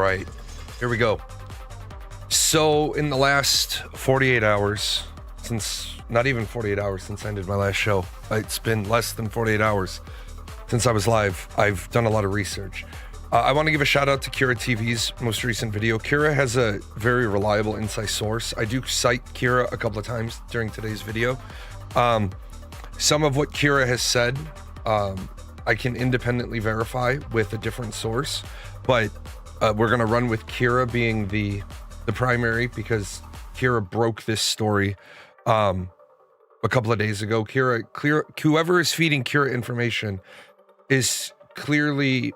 right, here we go. So in the last 48 hours, not even 48 hours since I ended my last show, it's been less than 48 hours since I was live, I've done a lot of research. I want to give a shout out to Kira TV's most recent video. Kira has a very reliable inside source. I do cite Kira a couple of times during today's video. Some of what Kira has said, I can independently verify with a different source, but we're going to run with Kira being the primary because Kira broke this story a couple of days ago. Whoever is feeding Kira information is clearly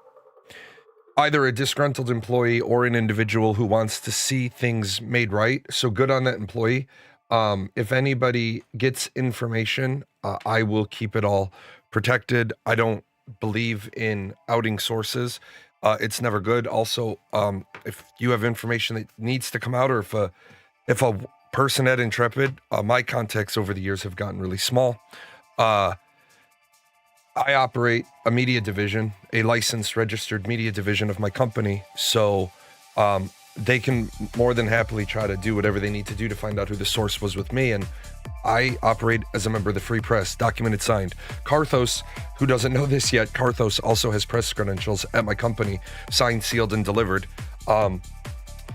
either a disgruntled employee or an individual who wants to see things made right. So good on that employee. If anybody gets information, I will keep it all protected. I don't believe in outing sources. It's never good. Also, if you have information that needs to come out, or if a person at Intrepid, my contacts over the years have gotten really small. I operate a media division, a licensed registered media division of my company. So they can more than happily try to do whatever they need to do to find out who the source was with me. And I operate as a member of the Free Press, documented, signed. Karthos, who doesn't know this yet, Karthos also has press credentials at my company, signed, sealed, and delivered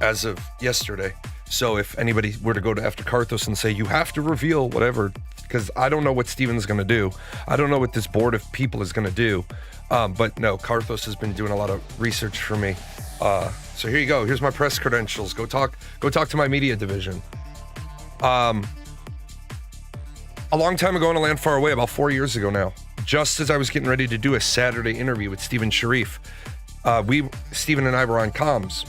as of yesterday. So if anybody were to go to after Karthos and say, you have to reveal whatever, because I don't know what Steven's going to do. I don't know what this board of people is going to do. But no, Karthos has been doing a lot of research for me. So here you go. Here's my press credentials. Go talk to my media division. A long time ago in a land far away, about 4 years ago now, just as I was getting ready to do a Saturday interview with Steven Sharief, Steven and I were on comms.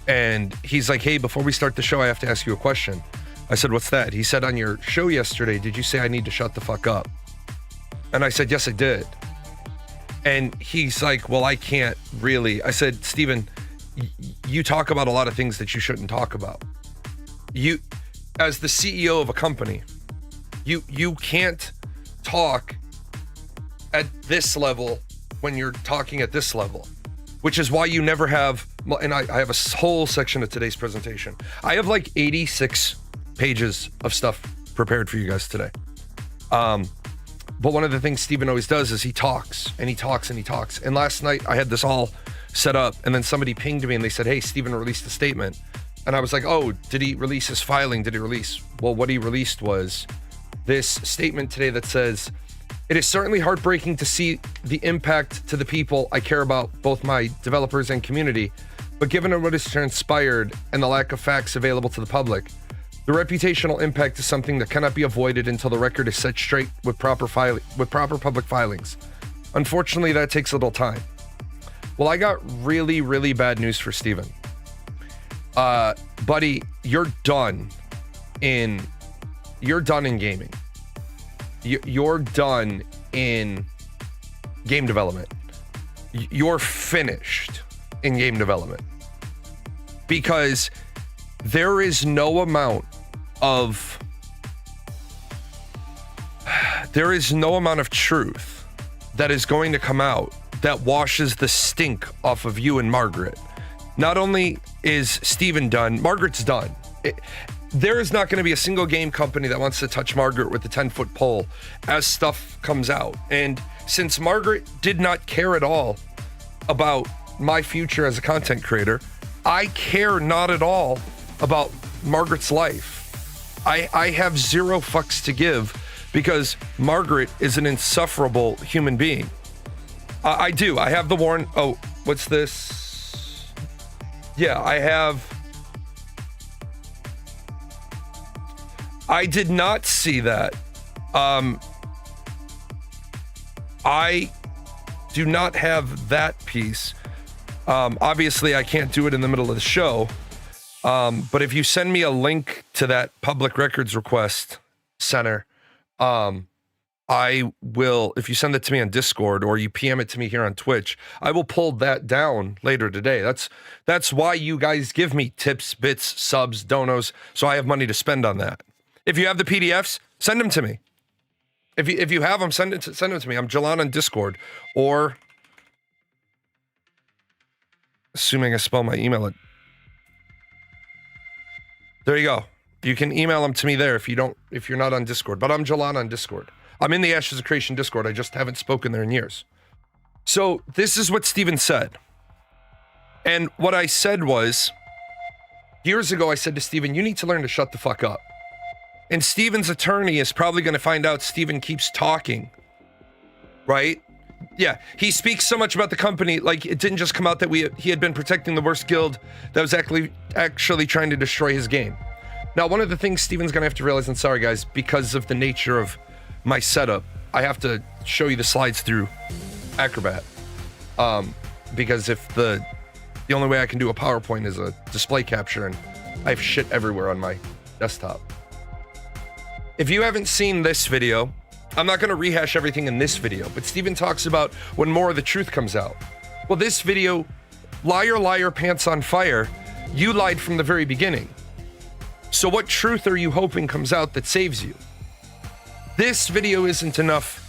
And he's like, hey, before we start the show, I have to ask you a question. I said, what's that? He said, on your show yesterday, did you say I need to shut the fuck up? And I said, yes, I did. And he's like, well, I can't really. I said, Steven, you talk about a lot of things that you shouldn't talk about. You, as the CEO of a company, you can't talk at this level when you're talking at this level, which is why you never have, and I have a whole section of today's presentation. I have like 86 pages of stuff prepared for you guys today. But one of the things Steven always does is he talks and he talks and he talks. And last night I had this all set up and then somebody pinged me and they said, hey, Steven released a statement. And I was like, oh, did he release his filing? Did he release? Well, what he released was this statement today that says, it is certainly heartbreaking to see the impact to the people I care about, both my developers and community. But given what has transpired and the lack of facts available to the public, the reputational impact is something that cannot be avoided until the record is set straight with proper public filings. Unfortunately, that takes a little time. Well, I got really, really bad news for Steven. Buddy, you're done in gaming. You're done in game development. You're finished in game development. Because there is no amount of truth that is going to come out that washes the stink off of you and Margaret. Not only is Steven done, Margaret's done. There is not going to be a single game company that wants to touch Margaret with a 10-foot pole as stuff comes out. And since Margaret did not care at all about my future as a content creator, I care not at all about Margaret's life. I have zero fucks to give because Margaret is an insufferable human being. I do. I have the warrant. Oh, what's this? Yeah, I did not see that. I do not have that piece. Obviously, I can't do it in the middle of the show. But if you send me a link to that public records request center, I will, if you send it to me on Discord or you PM it to me here on Twitch, I will pull that down later today. That's why you guys give me tips, bits, subs, donos, so I have money to spend on that. If you have the PDFs, send them to me. If you have them, send them to me. I'm Jalan on Discord, or assuming I spell my email There you go. You can email them to me there if you're not on Discord. But I'm Jalan on Discord. I'm in the Ashes of Creation Discord. I just haven't spoken there in years. So this is what Steven said. And what I said was, years ago, I said to Steven, you need to learn to shut the fuck up. And Steven's attorney is probably going to find out Steven keeps talking. Right? Yeah. He speaks so much about the company. Like, it didn't just come out that he had been protecting the worst guild that was actually trying to destroy his game. Now, one of the things Steven's going to have to realize, and sorry guys, because of the nature of my setup, I have to show you the slides through Acrobat. Because if the only way I can do a PowerPoint is a display capture, and I have shit everywhere on my desktop. If you haven't seen this video, I'm not going to rehash everything in this video, but Steven talks about when more of the truth comes out. Well, this video, liar, liar, pants on fire, you lied from the very beginning. So what truth are you hoping comes out that saves you? This video isn't enough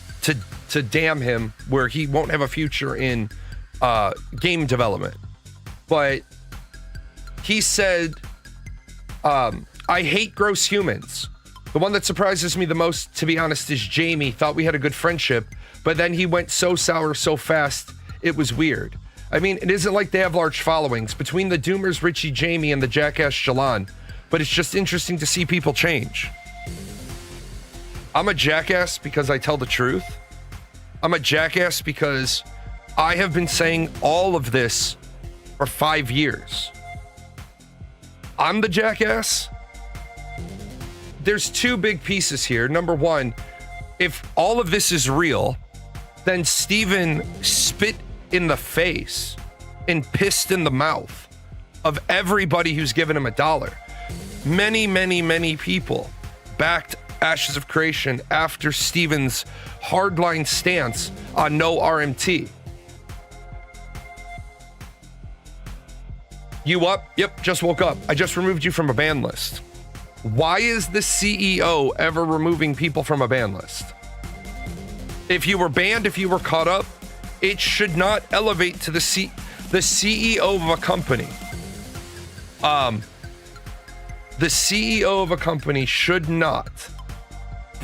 to damn him where he won't have a future in game development. But he said, I hate gross humans. The one that surprises me the most, to be honest, is Jamie. Thought we had a good friendship, but then he went so sour so fast, it was weird. I mean, it isn't like they have large followings between the Doomers, Richie, Jamie, and the Jackass Jalan, but it's just interesting to see people change. I'm a jackass because I tell the truth. I'm a jackass because I have been saying all of this for 5 years. I'm the jackass. There's two big pieces here. Number one, if all of this is real, then Steven spit in the face and pissed in the mouth of everybody who's given him $1. Many, many, many people backed Ashes of Creation after Steven's hardline stance on no RMT. You up? Yep, just woke up. I just removed you from a ban list. Why is the CEO ever removing people from a ban list? If you were banned, if you were caught up, it should not elevate to the CEO of a company. The CEO of a company should not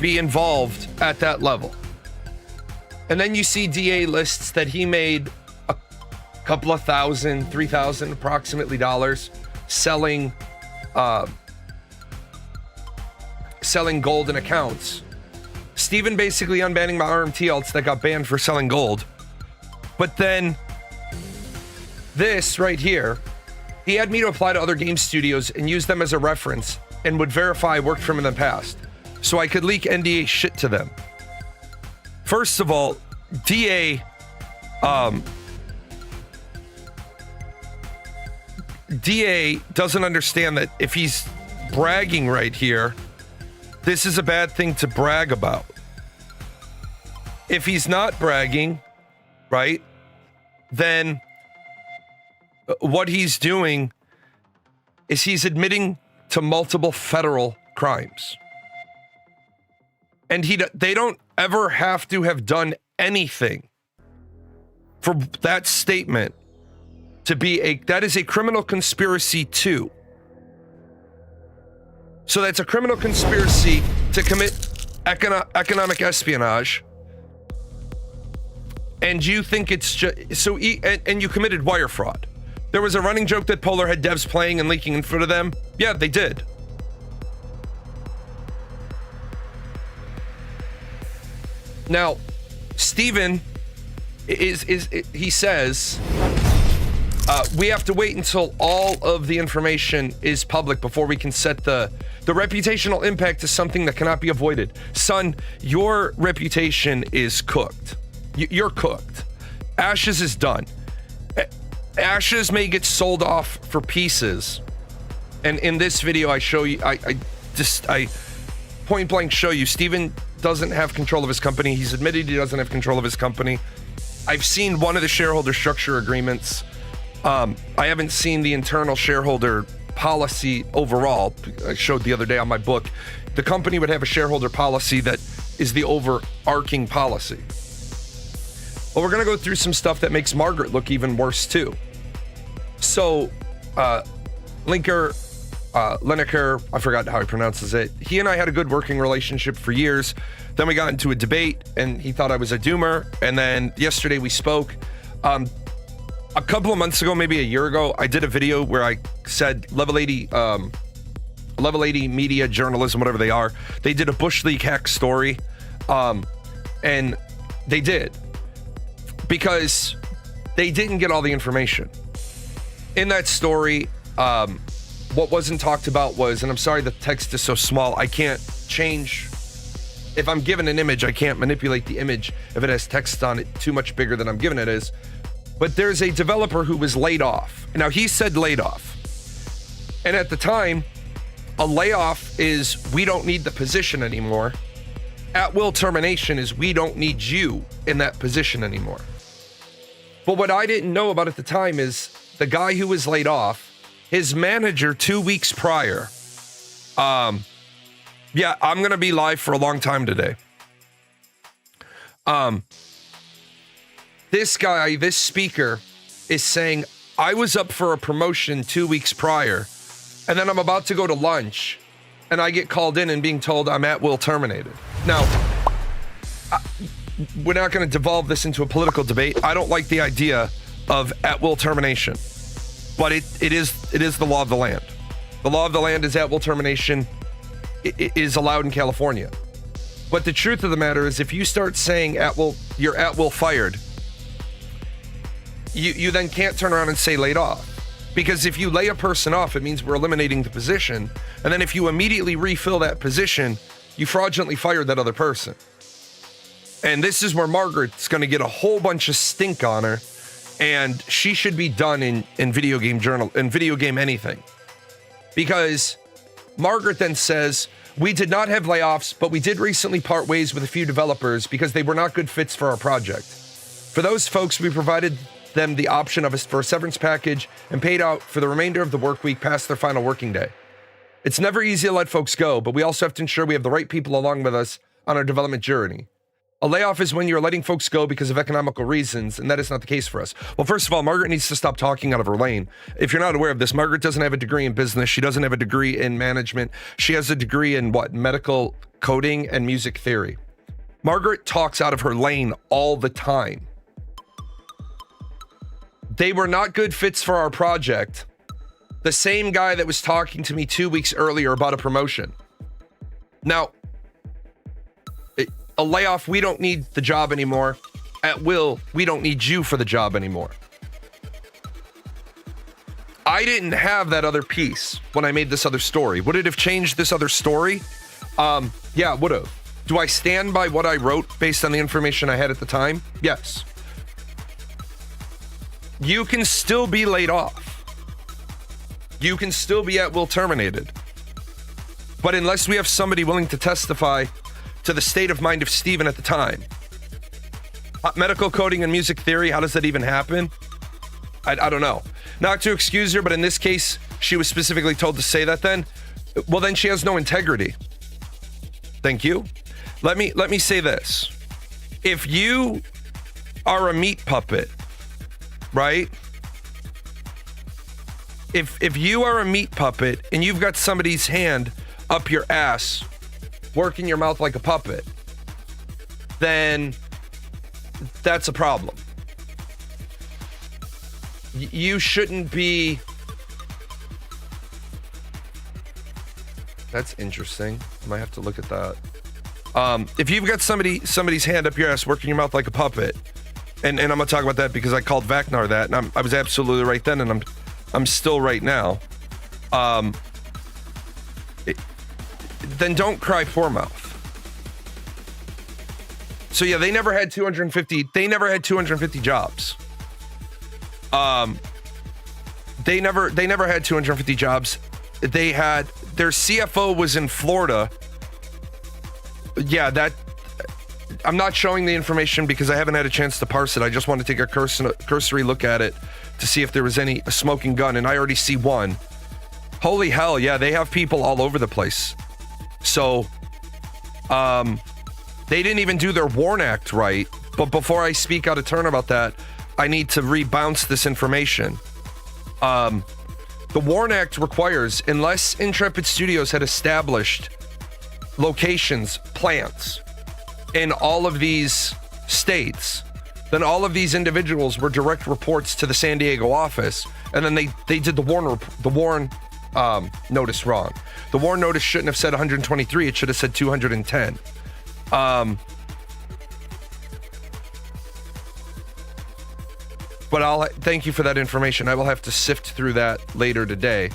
be involved at that level. And then you see DA lists that he made a couple of thousand, 3,000 approximately dollars selling golden accounts. Steven basically unbanning my RMT alts that got banned for selling gold. But then this right here, he had me to apply to other game studios and use them as a reference and would verify I worked for him in the past, so I could leak NDA shit to them. First of all, DA doesn't understand that if he's bragging right here, this is a bad thing to brag about. If he's not bragging, right, then what he's doing is he's admitting to multiple federal crimes. And they don't ever have to have done anything for that statement to be that is a criminal conspiracy too. So that's a criminal conspiracy to commit economic espionage. And you think it's just and you committed wire fraud. There was a running joke that Polar had devs playing and leaking in front of them. Yeah, they did. Now, Steven he says we have to wait until all of the information is public before we can set the reputational impact is something that cannot be avoided. Son, your reputation is cooked. You're cooked. Ashes is done. Ashes may get sold off for pieces. And in this video, I show you, I point blank show you, Steven doesn't have control of his company. He's admitted he doesn't have control of his company. I've seen one of the shareholder structure agreements. I haven't seen the internal shareholder policy overall. I showed the other day on my book. The company would have a shareholder policy that is the overarching policy. Well, we're going to go through some stuff that makes Margaret look even worse too. So, linker Lineker, I forgot how he pronounces it. He and I had a good working relationship for years. Then we got into a debate and he thought I was a doomer. And then yesterday we spoke. A couple of months ago, maybe a year ago, I did a video where I said Level 80 media, journalism, whatever they are, they did a Bush League hack story. And they did. Because they didn't get all the information. In that story, what wasn't talked about was, and I'm sorry the text is so small, I can't change. If I'm given an image, I can't manipulate the image if it has text on it too much bigger than I'm giving it is. But there's a developer who was laid off. Now, he said laid off. And at the time, a layoff is we don't need the position anymore. At will termination is we don't need you in that position anymore. But what I didn't know about at the time is the guy who was laid off, his manager 2 weeks prior. Yeah, I'm going to be live for a long time today. This guy, this speaker is saying, I was up for a promotion 2 weeks prior, and then I'm about to go to lunch, and I get called in and being told I'm at will terminated. Now, we're not going to devolve this into a political debate. I don't like the idea of at will termination, but it is the law of the land. The law of the land is at will termination. It is allowed in California. But the truth of the matter is, if you start saying you're at will fired, you then can't turn around and say laid off. Because if you lay a person off, it means we're eliminating the position. And then if you immediately refill that position, you fraudulently fired that other person. And this is where Margaret's going to get a whole bunch of stink on her. And she should be done in video game anything. Because Margaret then says, we did not have layoffs, but we did recently part ways with a few developers because they were not good fits for our project. For those folks, we provided them the option for a severance package and paid out for the remainder of the work week past their final working day. It's never easy to let folks go, but we also have to ensure we have the right people along with us on our development journey. A layoff is when you're letting folks go because of economical reasons, and that is not the case for us. Well, first of all, Margaret needs to stop talking out of her lane. If you're not aware of this, Margaret doesn't have a degree in business. She doesn't have a degree in management. She has a degree in medical coding and music theory. Margaret talks out of her lane all the time. They were not good fits for our project. The same guy that was talking to me 2 weeks earlier about a promotion. Now, a layoff, we don't need the job anymore. At will, we don't need you for the job anymore. I didn't have that other piece when I made this other story. Would it have changed this other story? Yeah, it would have. Do I stand by what I wrote based on the information I had at the time? Yes. You can still be laid off. You can still be at will terminated. But unless we have somebody willing to testify to the state of mind of Steven at the time. Medical coding and music theory, how does that even happen? I don't know. Not to excuse her, but in this case, she was specifically told to say that then. Well, then she has no integrity. Thank you. Let me say this. If you are a meat puppet, right? If you are a meat puppet and you've got somebody's hand up your ass, working your mouth like a puppet, then that's a problem. You shouldn't be. That's interesting. I might have to look at that. If you've got somebody's hand up your ass working your mouth like a puppet, and I'm gonna talk about that because I called Vacnar that, and I was absolutely right then, and I'm still right now. Then don't cry poor mouth. So yeah, they never had 250 jobs. They never had 250 jobs. They had, their CFO was in Florida. Yeah, I'm not showing the information because I haven't had a chance to parse it. I just want to take a cursory look at it to see if there was a smoking gun, and I already see one. Holy hell, yeah, they have people all over the place. So, they didn't even do their WARN Act right. But before I speak out of turn about that, I need to rebounce this information. The WARN Act requires, unless Intrepid Studios had established locations, plants in all of these states, then all of these individuals were direct reports to the San Diego office, and then they did the WARN notice wrong. The WARN notice shouldn't have said 123; it should have said 210. But I'll thank you for that information. I will have to sift through that later today.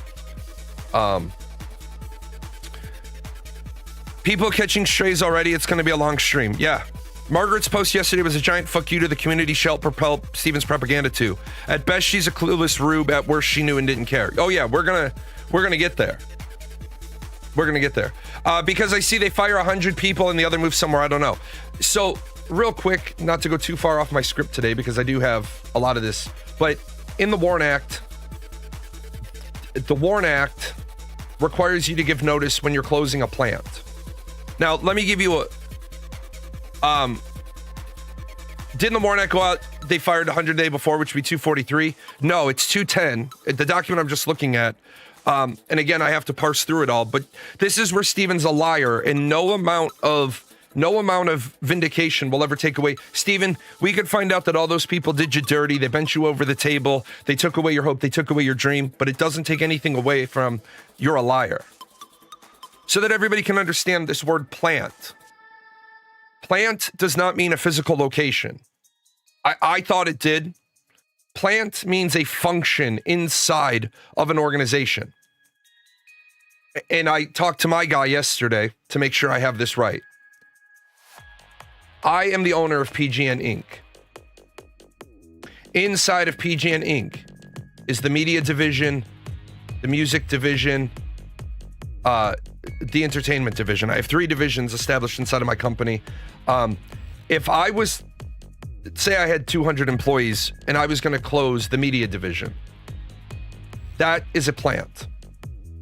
People catching strays already. It's going to be a long stream. Yeah. Margaret's post yesterday was a giant fuck you to the community she helped propel Steven's propaganda to. At best, she's a clueless rube. At worst, she knew and didn't care. Oh yeah, we're gonna get there. We're gonna get there. Because I see they fire 100 people and the other moves somewhere. I don't know. So real quick, not to go too far off my script today because I do have a lot of this, but in the WARN Act requires you to give notice when you're closing a plant. Now, let me give you didn't the WARN Act go out, they fired 100 day before, which would be 243? No, it's 210. The document I'm just looking at. And again, I have to parse through it all, but this is where Steven's a liar, and no amount of vindication will ever take away. Steven, we could find out that all those people did you dirty. They bent you over the table. They took away your hope. They took away your dream, but it doesn't take anything away from you're a liar. So that everybody can understand this word plant. Plant does not mean a physical location. I thought it did. Plant means a function inside of an organization. And I talked to my guy yesterday to make sure I have this right. I am the owner of PGN Inc. Inside of PGN Inc. is the media division, the music division, the entertainment division. I have 3 divisions established inside of my company. If I was, say I had 200 employees and I was going to close the media division, that is a plant.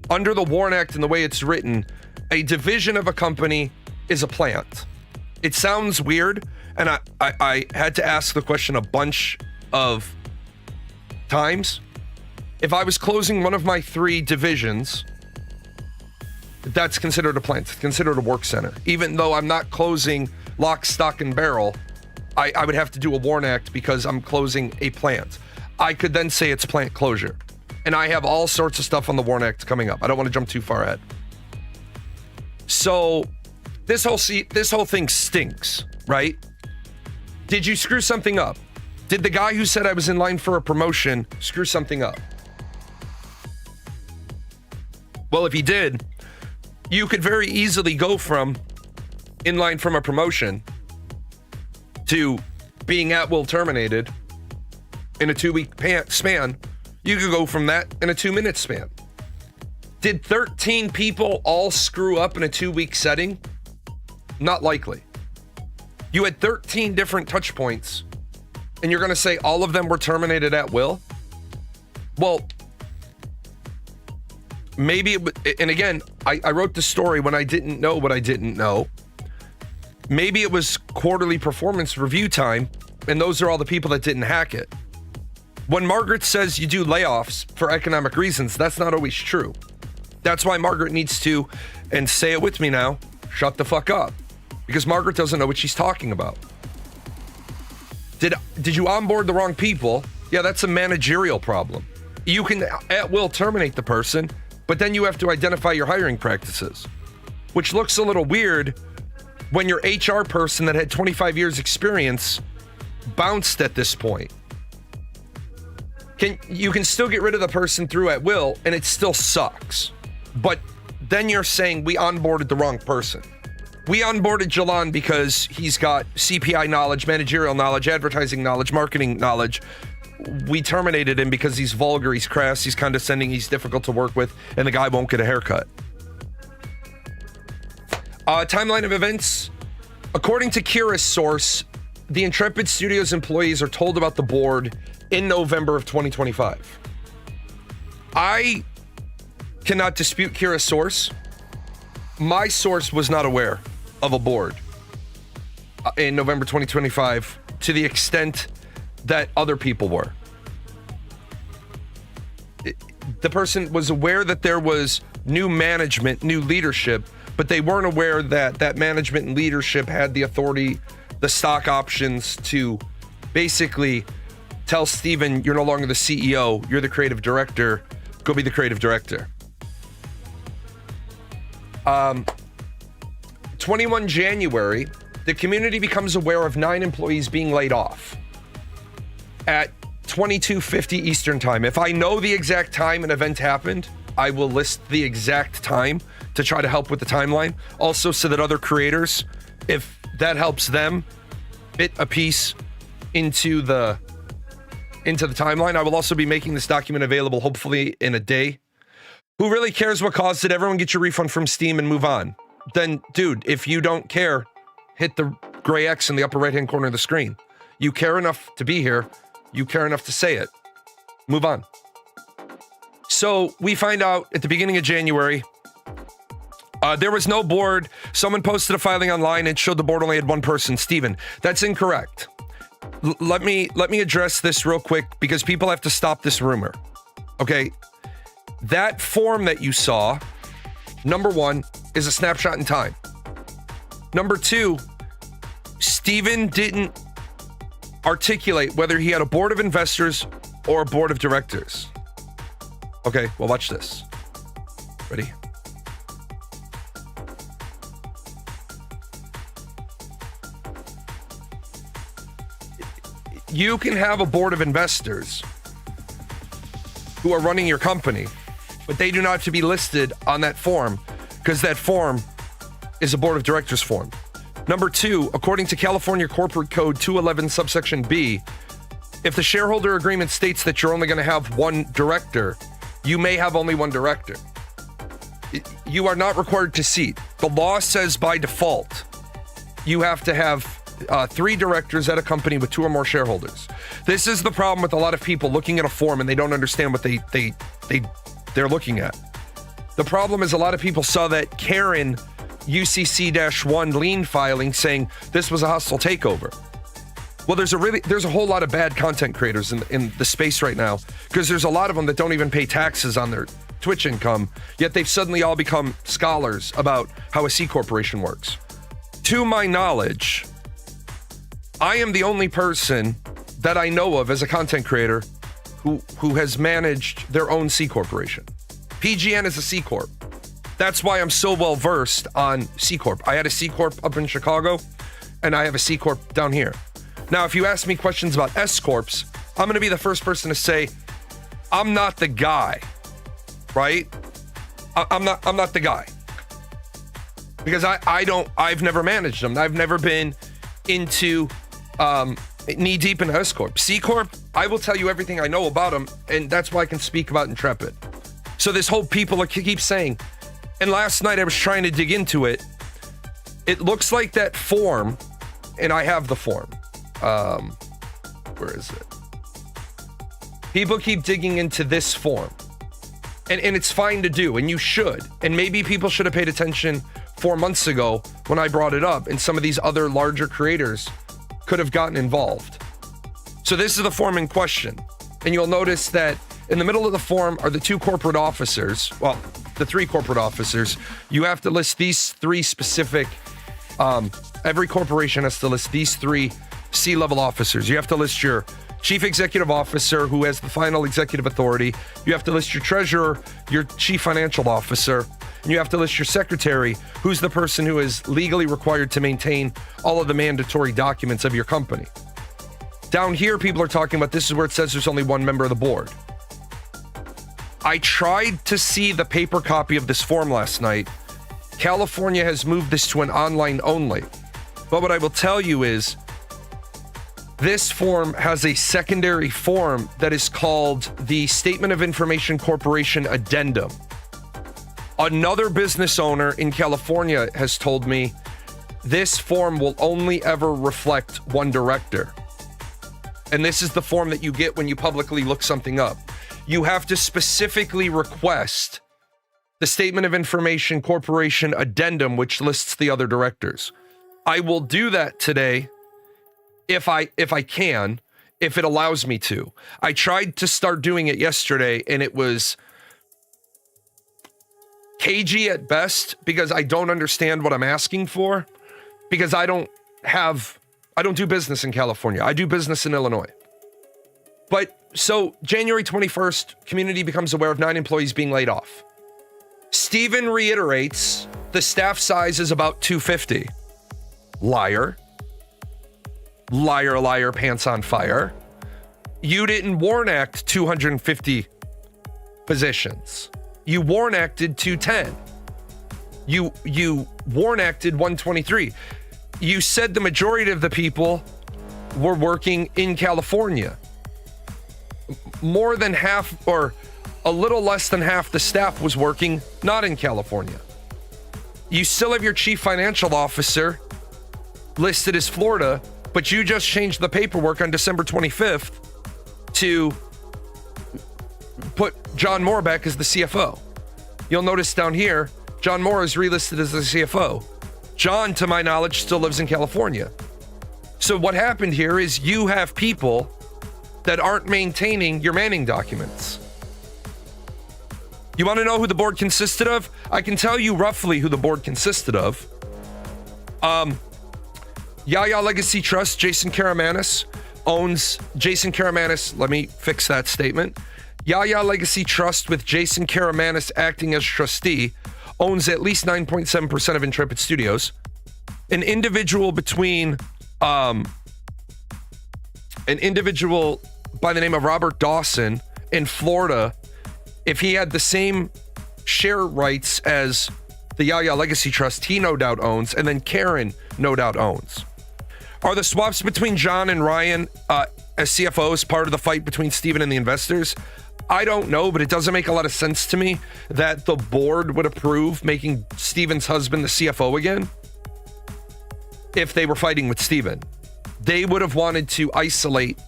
Under the WARN Act and the way it's written, a division of a company is a plant. It sounds weird, and I had to ask the question a bunch of times. If I was closing one of my 3 divisions, that's considered a plant, considered a work center. Even though I'm not closing lock, stock, and barrel, I would have to do a WARN Act because I'm closing a plant. I could then say it's plant closure. And I have all sorts of stuff on the WARN Act coming up. I don't want to jump too far ahead. So this whole thing stinks, right? Did you screw something up? Did the guy who said I was in line for a promotion screw something up? Well, if he did, you could very easily go from in line from a promotion to being at will terminated in a 2-week span. You could go from that in a 2-minute span. Did 13 people all screw up in a 2-week setting? Not likely. You had 13 different touch points, and you're going to say all of them were terminated at will? Well, maybe, and again, I wrote the story when I didn't know what I didn't know. Maybe it was quarterly performance review time, and those are all the people that didn't hack it. When Margaret says you do layoffs for economic reasons, that's not always true. That's why Margaret needs to, and say it with me now, shut the fuck up. Because Margaret doesn't know what she's talking about. Did you onboard the wrong people? Yeah, that's a managerial problem. You can at will terminate the person, but then you have to identify your hiring practices, which looks a little weird when your HR person that had 25 years experience bounced at this point. You can still get rid of the person through at will, and it still sucks. But then you're saying we onboarded the wrong person. We onboarded Jalan because he's got CPI knowledge, managerial knowledge, advertising knowledge, marketing knowledge. We terminated him because he's vulgar, he's crass, he's condescending, he's difficult to work with, and the guy won't get a haircut. Timeline of events. According to Kira's source, the Intrepid Studios employees are told about the board in November of 2025. I cannot dispute Kira's source. My source was not aware of a board in November 2025 to the extent that other people were. the person was aware that there was new management, new leadership, but they weren't aware that that management and leadership had the authority, the stock options to basically tell Steven, you're no longer the CEO, you're the creative director, go be the creative director. 21 January, the community becomes aware of 9 employees being laid off at 22:50 Eastern time. If I know the exact time an event happened, I will list the exact time to try to help with the timeline. Also, so that other creators, if that helps them fit a piece into the timeline. I will also be making this document available hopefully in a day. Who really cares what caused it? Everyone get your refund from Steam and move on. Then, dude, if you don't care, hit the gray X in the upper right-hand corner of the screen. You care enough to be here. You care enough to say it. Move on. So we find out at the beginning of January, there was no board. Someone posted a filing online and showed the board only had one person, Steven. That's incorrect. Let me address this real quick because people have to stop this rumor. Okay? That form that you saw, number 1, is a snapshot in time. Number 2, Steven didn't articulate whether he had a board of investors or a board of directors. Okay, well, watch this. Ready? You can have a board of investors who are running your company, but they do not have to be listed on that form because that form is a board of directors form. Number 2, according to California Corporate Code 211 subsection B, if the shareholder agreement states that you're only going to have one director, you may have only one director. You are not required to seat. The law says by default, you have to have 3 directors at a company with 2 or more shareholders. This is the problem with a lot of people looking at a form and they don't understand what they're looking at. The problem is a lot of people saw that Karen UCC-1 lien filing saying this was a hostile takeover. Well, there's a whole lot of bad content creators in the space right now because there's a lot of them that don't even pay taxes on their Twitch income, yet they've suddenly all become scholars about how a C corporation works. To my knowledge, I am the only person that I know of as a content creator who has managed their own C corporation. PGN is a C corp. That's why I'm so well versed on C corp. I had a C corp up in Chicago, and I have a C corp down here. Now, if you ask me questions about S corps, I'm going to be the first person to say, I'm not the guy, right? I'm not the guy because I've never managed them. I've never been into knee deep in S corp. C corp, I will tell you everything I know about them, and that's why I can speak about Intrepid. So this whole people keep saying, and last night I was trying to dig into it. It looks like that form, and I have the form. Where is it? People keep digging into this form. And it's fine to do, and you should. And maybe people should have paid attention 4 months ago when I brought it up, and some of these other larger creators could have gotten involved. So this is the form in question. And you'll notice that in the middle of the form are the 2 corporate officers. Well, the 3 corporate officers. You have to list these 3 specific, every corporation has to list these 3 C-level officers. You have to list your chief executive officer who has the final executive authority. You have to list your treasurer, your chief financial officer, and you have to list your secretary, who's the person who is legally required to maintain all of the mandatory documents of your company. Down here, people are talking about this is where it says there's only one member of the board. I tried to see the paper copy of this form last night. California has moved this to an online only. But what I will tell you is this form has a secondary form that is called the Statement of Information Corporation Addendum. Another business owner in California has told me this form will only ever reflect one director. And this is the form that you get when you publicly look something up. You have to specifically request the Statement of Information Corporation Addendum, which lists the other directors. I will do that today if I can, if it allows me to. I tried to start doing it yesterday, and it was cagey at best because I don't understand what I'm asking for, because I don't do business in California. I do business in Illinois. But so January 21st, community becomes aware of 9 employees being laid off. Steven reiterates the staff size is about 250. Liar. Liar, liar, pants on fire. You didn't WARN Act 250 positions. You WARN Acted 210. You WARN Acted 123. You said the majority of the people were working in California. More than half, or a little less than half the staff was working not in California. You still have your chief financial officer listed as Florida, but you just changed the paperwork on December 25th to put John Moore back as the CFO. You'll notice down here, John Moore is relisted as the CFO. John, to my knowledge, still lives in California. So what happened here is you have people that aren't maintaining your Manning documents. You want to know who the board consisted of? I can tell you roughly who the board consisted of. Yaya Legacy Trust, Jason Karamanis owns Jason Karamanis. Let me fix that statement. Yaya Legacy Trust, with Jason Karamanis acting as trustee, owns at least 9.7% of Intrepid Studios. An individual by the name of Robert Dawson in Florida, if he had the same share rights as the Yaya Legacy Trust, he no doubt owns, and then Karen no doubt owns. Are the swaps between John and Ryan as CFOs part of the fight between Steven and the investors? I don't know, but it doesn't make a lot of sense to me that the board would approve making Steven's husband the CFO again if they were fighting with Steven. They would have wanted to isolate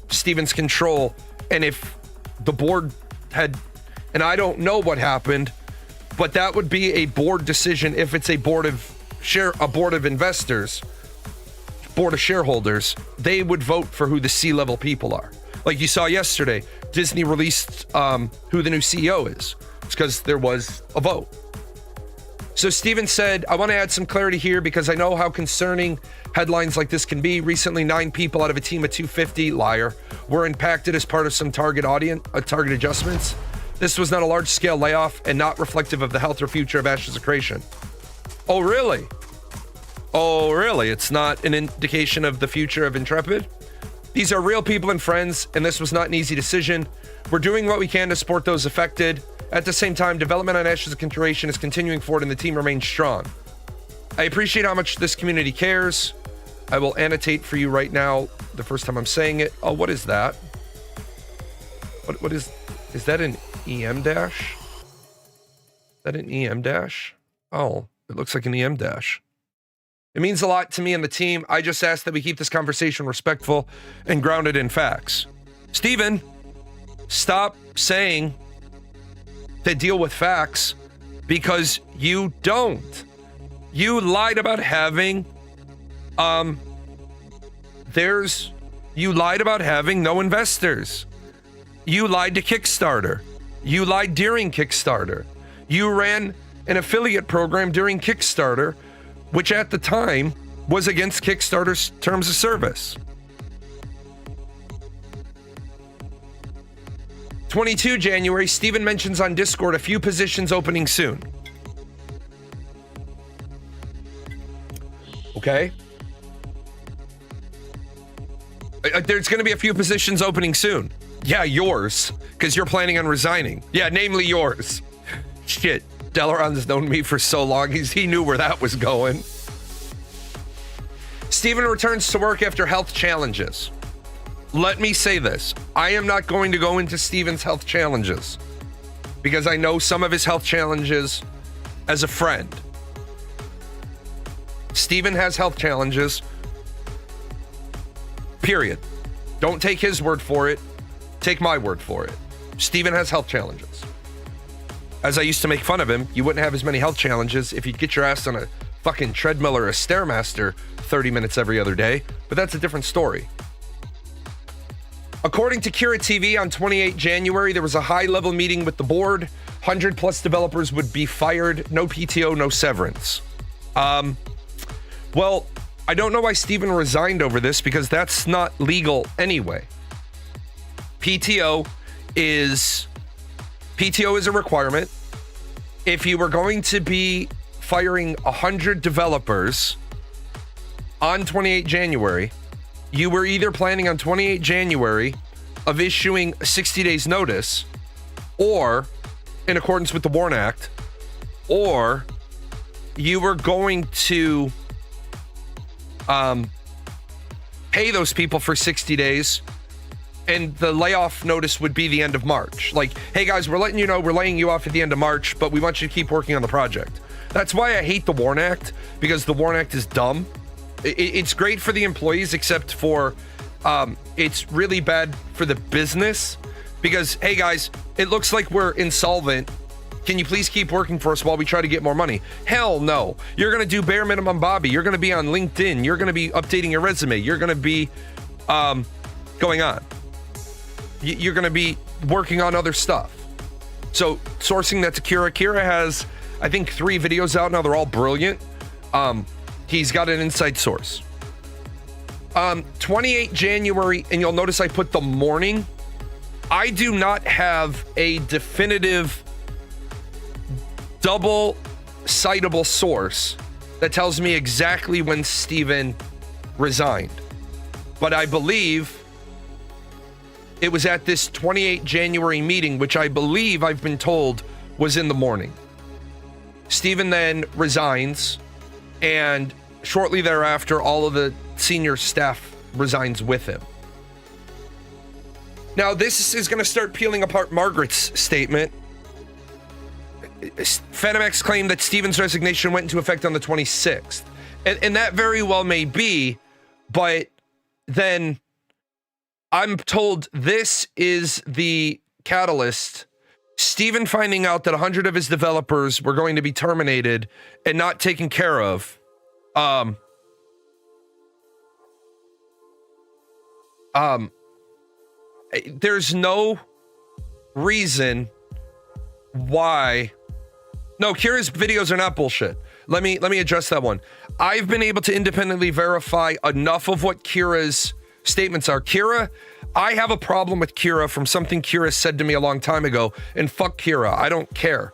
Steven's control, and if the board had, and I don't know what happened, but that would be a board decision. If it's a board of investors, board of shareholders, they would vote for who the C-level people are. Like you saw yesterday, Disney released who the new CEO is. It's because there was a vote. So Steven said, I want to add some clarity here because I know how concerning headlines like this can be. Recently, 9 people out of a team of 250, liar, were impacted as part of some target adjustments. This was not a large-scale layoff and not reflective of the health or future of Ashes of Creation. Oh, really? Oh, really? It's not an indication of the future of Intrepid? These are real people and friends, and this was not an easy decision. We're doing what we can to support those affected. At the same time, development on Ashes of Creation is continuing forward and the team remains strong. I appreciate how much this community cares. I will annotate for you right now the first time I'm saying it. Oh, what is that? What is that an EM dash? Is that an EM dash? Oh, it looks like an EM dash. It means a lot to me and the team. I just ask that we keep this conversation respectful and grounded in facts. Steven, stop saying to deal with facts because you don't. You lied about having, you lied about having no investors. You lied to Kickstarter. You lied during Kickstarter. You ran an affiliate program during Kickstarter, which at the time was against Kickstarter's terms of service. 22 January, Steven mentions on Discord a few positions opening soon. Okay. There's going to be a few positions opening soon. Yeah, yours, because you're planning on resigning. Yeah, namely yours. Shit, Delaron's known me for so long, he knew where that was going. Steven returns to work after health challenges. Let me say this. I am not going to go into Steven's health challenges because I know some of his health challenges as a friend. Steven has health challenges. Period. Don't take his word for it. Take my word for it. Steven has health challenges. As I used to make fun of him, you wouldn't have as many health challenges if you'd get your ass on a fucking treadmill or a Stairmaster 30 minutes every other day, but that's a different story. According to Kira TV, on 28 January, there was a high-level meeting with the board. 100 plus developers would be fired, no PTO, no severance. Well, I don't know why Steven resigned over this, because that's not legal anyway. PTO is a requirement. If you were going to be firing 100 developers on 28 January, you were either planning on 28 January of issuing 60 days notice, or in accordance with the WARN Act, or you were going to pay those people for 60 days, and the layoff notice would be the end of March. Like, hey guys, we're letting you know we're laying you off at the end of March, but we want you to keep working on the project. That's why I hate the WARN Act, because the WARN Act is dumb. It's great for the employees, except for it's really bad for the business, because, hey guys, it looks like we're insolvent. Can you please keep working for us while we try to get more money? Hell no. You're going to do bare minimum Bobby. You're going to be on LinkedIn. You're going to be updating your resume. You're going to be going on. You're going to be working on other stuff. So sourcing that to Kira. Kira has, I think, 3 videos out now. They're all brilliant. He's got an inside source. 28 January, and you'll notice I put the morning. I do not have a definitive double citable source that tells me exactly when Steven resigned. But I believe it was at this 28 January meeting, which I believe I've been told was in the morning. Steven then resigns, and shortly thereafter, all of the senior staff resigns with him. Now, this is going to start peeling apart Margaret's statement. Fenimex claimed that Steven's resignation went into effect on the 26th. And that very well may be, but then I'm told this is the catalyst. Steven finding out that 100 of his developers were going to be terminated and not taken care of. There's no reason why. No, Kira's videos are not bullshit. Let me address that one. I've been able to independently verify enough of what Kira's statements are. Kira, I have a problem with Kira from something Kira said to me a long time ago, and fuck Kira. I don't care.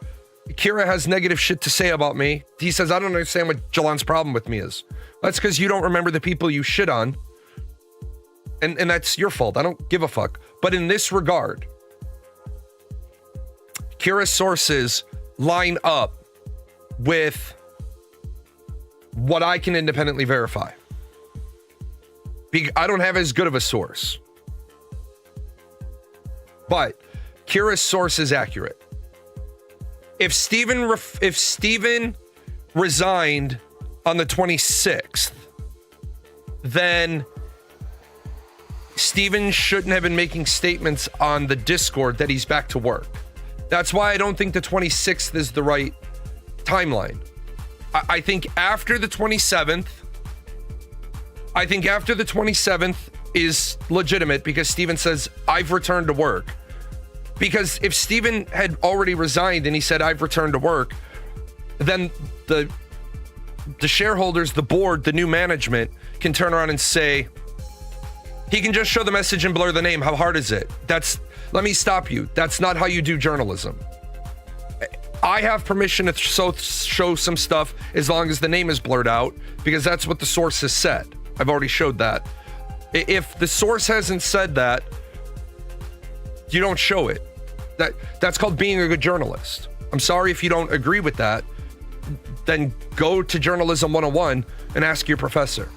Kira has negative shit to say about me. He says, I don't understand what Jalan's problem with me is. That's because you don't remember the people you shit on. And that's your fault. I don't give a fuck. But in this regard, Kira's sources line up with what I can independently verify. I don't have as good of a source. But Kira's source is accurate. If Steven resigned on the 26th, then Steven shouldn't have been making statements on the Discord that he's back to work. That's why I don't think the 26th is the right timeline. I think after the 27th, is legitimate, because Steven says, I've returned to work. Because if Steven had already resigned and he said, I've returned to work, then the shareholders, the board, the new management can turn around and say, he can just show the message and blur the name. How hard is it? Let me stop you. That's not how you do journalism. I have permission to show some stuff as long as the name is blurred out, because that's what the source has said. I've already showed that. If the source hasn't said that, you don't show it. That's called being a good journalist. I'm sorry if you don't agree with that. Then go to Journalism 101 and ask your professor.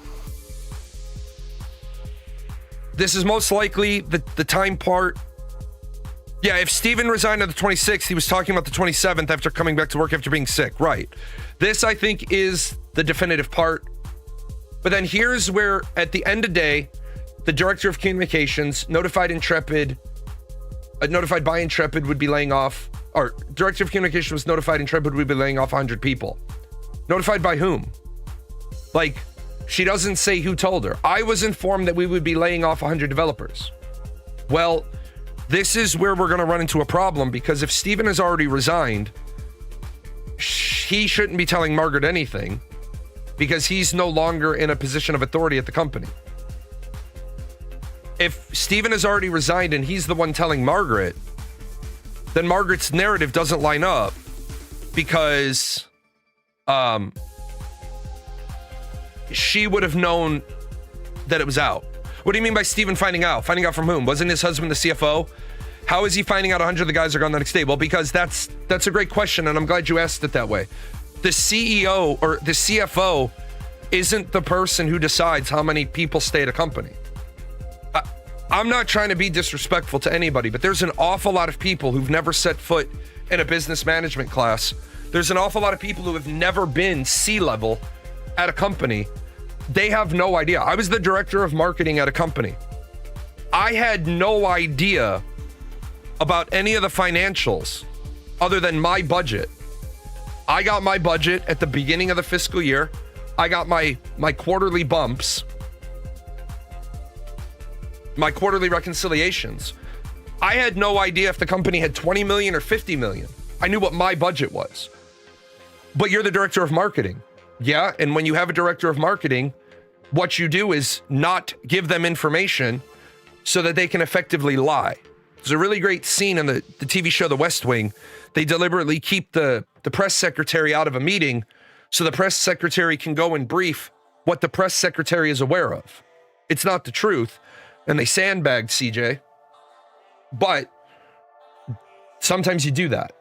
This is most likely the time part. Yeah, if Steven resigned on the 26th, he was talking about the 27th after coming back to work after being sick. Right. This, I think, is the definitive part. But then here's where, at the end of the day, the director of communications notified by Intrepid would be laying off, or director of communication was notified Intrepid would be laying off 100 people. Notified by whom? Like, she doesn't say who told her. I was informed that we would be laying off 100 developers. Well, This is where we're going to run into a problem, because if Steven has already resigned, he shouldn't be telling Margaret anything because he's no longer in a position of authority at the company. If Steven has already resigned and he's the one telling Margaret, then Margaret's narrative doesn't line up, because she would have known that it was out. What do you mean by Steven finding out? Finding out from whom? Wasn't his husband the CFO? How is he finding out 100 of the guys are gone the next day? Well, because that's a great question, and I'm glad you asked it that way. The CEO or the CFO isn't the person who decides how many people stay at a company. I'm not trying to be disrespectful to anybody, but there's an awful lot of people who've never set foot in a business management class. There's an awful lot of people who have never been C-level at a company. They have no idea. I was the director of marketing at a company. I had no idea about any of the financials other than my budget. I got my budget at the beginning of the fiscal year. I got my quarterly bumps, my quarterly reconciliations. I had no idea if the company had 20 million or 50 million. I knew what my budget was. But you're the director of marketing. Yeah, and when you have a director of marketing, what you do is not give them information so that they can effectively lie. There's a really great scene in the TV show The West Wing. They deliberately keep the press secretary out of a meeting so the press secretary can go and brief what the press secretary is aware of. It's not the truth, and they sandbagged CJ. But sometimes you do that.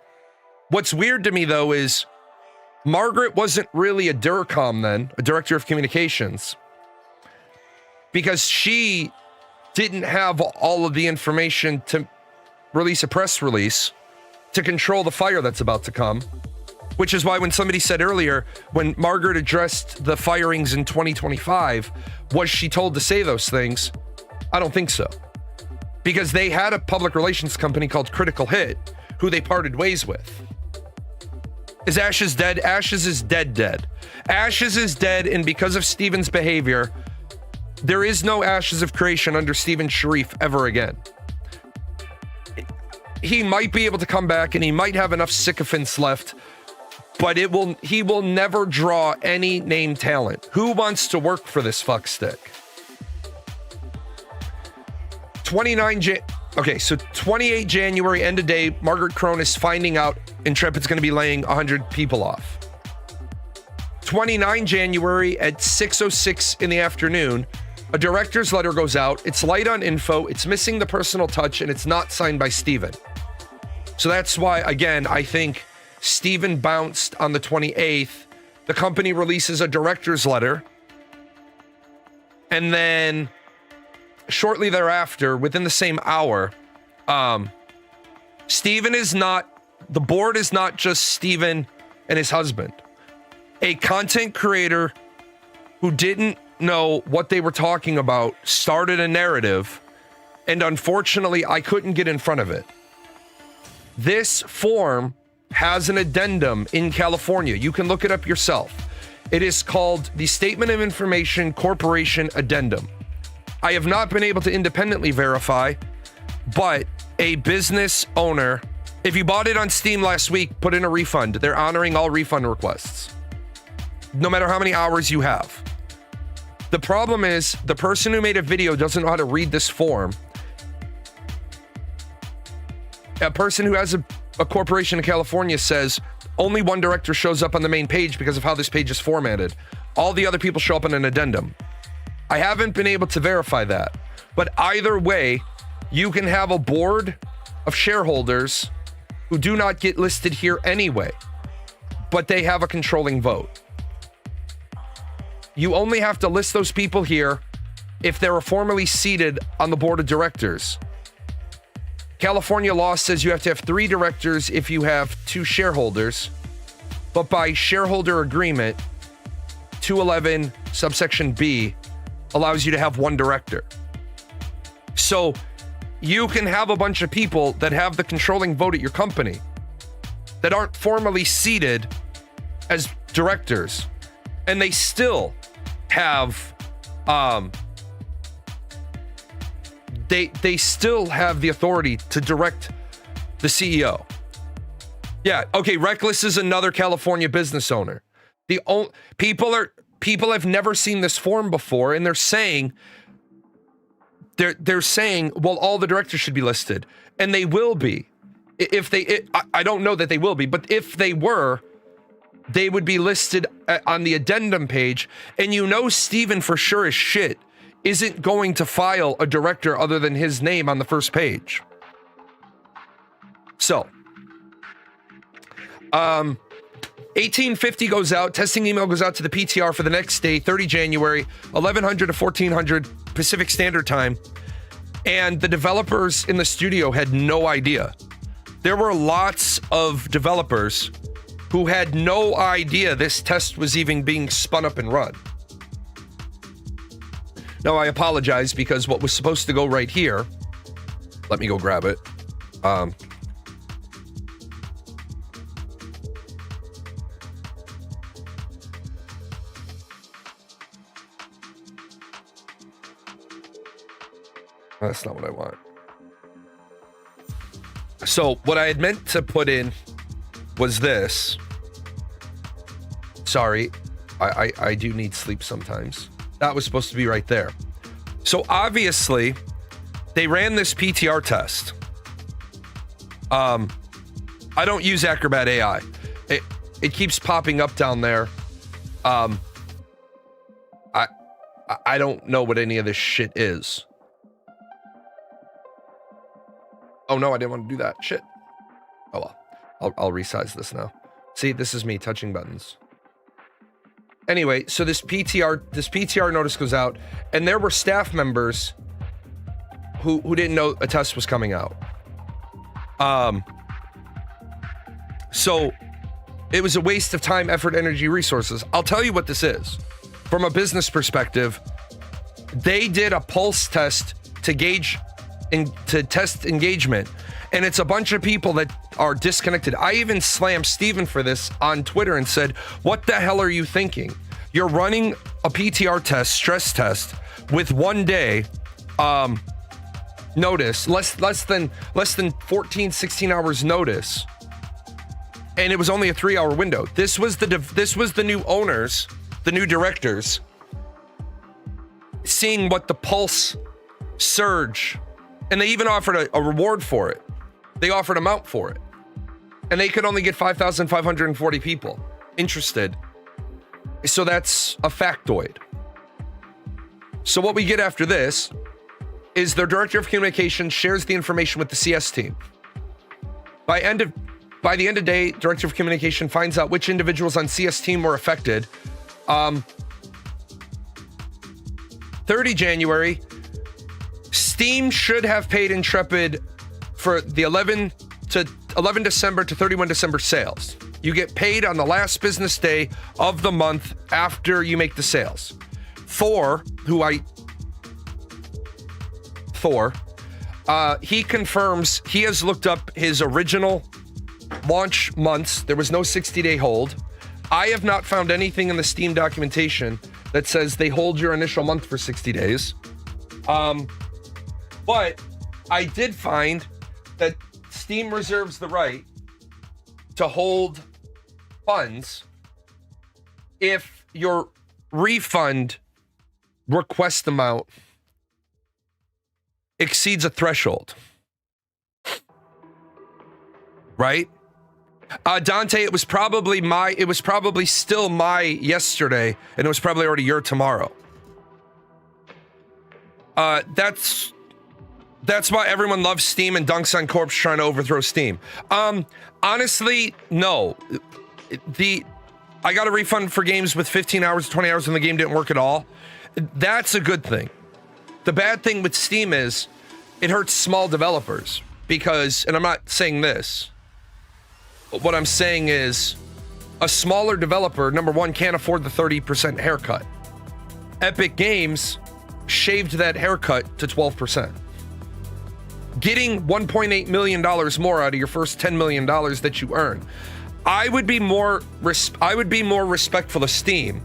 What's weird to me, though, is Margaret wasn't really a DIRCOM then, a director of communications, because she didn't have all of the information to release a press release to control the fire that's about to come, which is why when somebody said earlier, when Margaret addressed the firings in 2025, was she told to say those things? I don't think so. Because they had a public relations company called Critical Hit, who they parted ways with. Is Ashes dead? Ashes is dead. Ashes is dead, and because of Steven's behavior, there is no Ashes of Creation under Steven Sharief ever again. He might be able to come back, and he might have enough sycophants left, but he will never draw any name talent. Who wants to work for this fuckstick? 28 January, end of day, Margaret Krohn is finding out Intrepid's going to be laying 100 people off. 29 January at 6:06 in the afternoon, a director's letter goes out. It's light on info. It's missing the personal touch, and it's not signed by Steven. So that's why, again, I think Steven bounced on the 28th. The company releases a director's letter. And then shortly thereafter, within the same hour, Steven is not, the board is not just Steven and his husband. A content creator who didn't know what they were talking about started a narrative, and unfortunately, I couldn't get in front of it. This form has an addendum in California. You can look it up yourself. It is called the Statement of Information Corporation Addendum. I have not been able to independently verify, but a business owner, if you bought it on Steam last week, put in a refund. They're honoring all refund requests, no matter how many hours you have. The problem is the person who made a video doesn't know how to read this form. A person who has a corporation in California says only one director shows up on the main page because of how this page is formatted. All the other people show up in an addendum. I haven't been able to verify that, but either way, you can have a board of shareholders who do not get listed here anyway, but they have a controlling vote. You only have to list those people here if they were formally seated on the board of directors. California law says you have to have 3 directors if you have 2 shareholders, but by shareholder agreement, 211 subsection B allows you to have 1 director. So you can have a bunch of people that have the controlling vote at your company that aren't formally seated as directors, and they still have they still have the authority to direct the CEO. Yeah, okay, reckless is another California business owner. People have never seen this form before, and they're saying, well, all the directors should be listed, and they will be. I don't know that they will be, but if they were, they would be listed on the addendum page, and Steven for sure as shit isn't going to file a director other than his name on the first page. So, 1850 goes out, testing email goes out to the PTR for the next day, 30 January, 1100 to 1400 Pacific Standard Time, and the developers in the studio had no idea. There were lots of developers who had no idea this test was even being spun up and run. Now, I apologize because what was supposed to go right here, let me go grab it. That's not what I want. So what I had meant to put in was this. Sorry, I do need sleep sometimes. That was supposed to be right there. So obviously, they ran this PTR test. I don't use Acrobat AI. It keeps popping up down there. I don't know what any of this shit is. Oh no, I didn't want to do that. Shit. Oh well. I'll resize this now. See, this is me touching buttons. Anyway, so this PTR notice goes out, and there were staff members who didn't know a test was coming out. So it was a waste of time, effort, energy, resources. I'll tell you what this is. From a business perspective, they did a pulse test to test engagement, and it's a bunch of people that are disconnected. I even slammed Steven for this on Twitter and said, what the hell are you thinking? You're running a PTR test, stress test, with 1 day notice, less than 14, 16 hours notice, and it was only a 3-hour window. This was the new owners, the new directors, seeing what the pulse surge. And they even offered a reward for it. They offered a mount for it. And they could only get 5,540 people interested. So that's a factoid. So what we get after this is their director of communications shares the information with the CS team. By the end of day, director of communication finds out which individuals on CS team were affected. 30 January, Steam should have paid Intrepid for the 11 December to 31 December sales. You get paid on the last business day of the month after you make the sales. Thor, he confirms he has looked up his original launch months. There was no 60-day hold. I have not found anything in the Steam documentation that says they hold your initial month for 60 days. But I did find that Steam reserves the right to hold funds if your refund request amount exceeds a threshold. Right? Dante, it was probably still my yesterday, and it was probably already your tomorrow. That's why everyone loves Steam and dunks on Corpse trying to overthrow Steam. Honestly, no. I got a refund for games with 15 hours, 20 hours, and the game didn't work at all. That's a good thing. The bad thing with Steam is it hurts small developers because, and I'm not saying this, but what I'm saying is a smaller developer, number one, can't afford the 30% haircut. Epic Games shaved that haircut to 12%. Getting $1.8 million more out of your first $10 million that you earn. I would be more respectful of Steam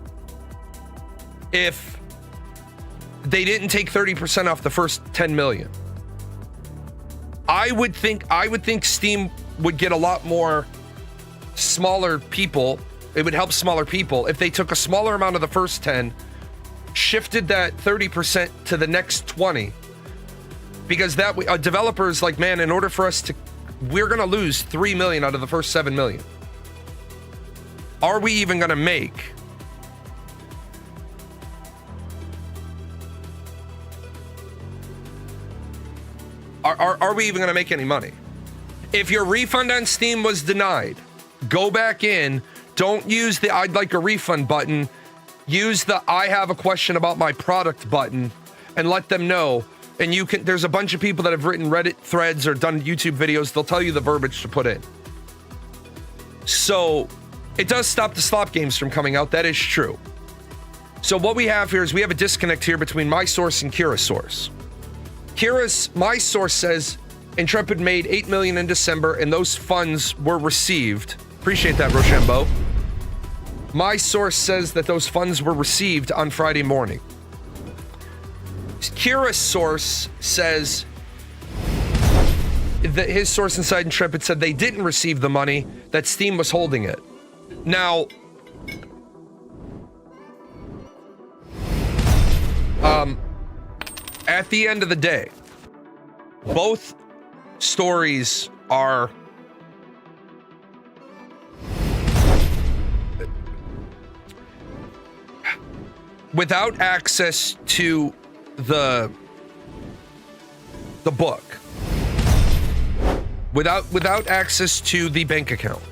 if they didn't take 30% off the first 10 million. I would think Steam would get a lot more smaller people. It would help smaller people if they took a smaller amount of the first 10, shifted that 30% to the next 20. Because that way, a developer's like, man, in order for us to, we're going to lose 3 million out of the first 7 million. Are we even going to make? Are we even going to make any money? If your refund on Steam was denied, go back in. Don't use the I'd like a refund button. Use the I have a question about my product button and let them know. And you can, there's a bunch of people that have written Reddit threads or done YouTube videos. They'll tell you the verbiage to put in. So it does stop the slop games from coming out. That is true. So what we have here is we have a disconnect here between my source and Kira's source. My source says Intrepid made 8 million in December and those funds were received. Appreciate that, Rochambeau. My source says that those funds were received on Friday morning. Kira's source says that his source inside Intrepid said they didn't receive the money, that Steam was holding it. Now, at the end of the day, both stories are without access to the book, without access to the bank account,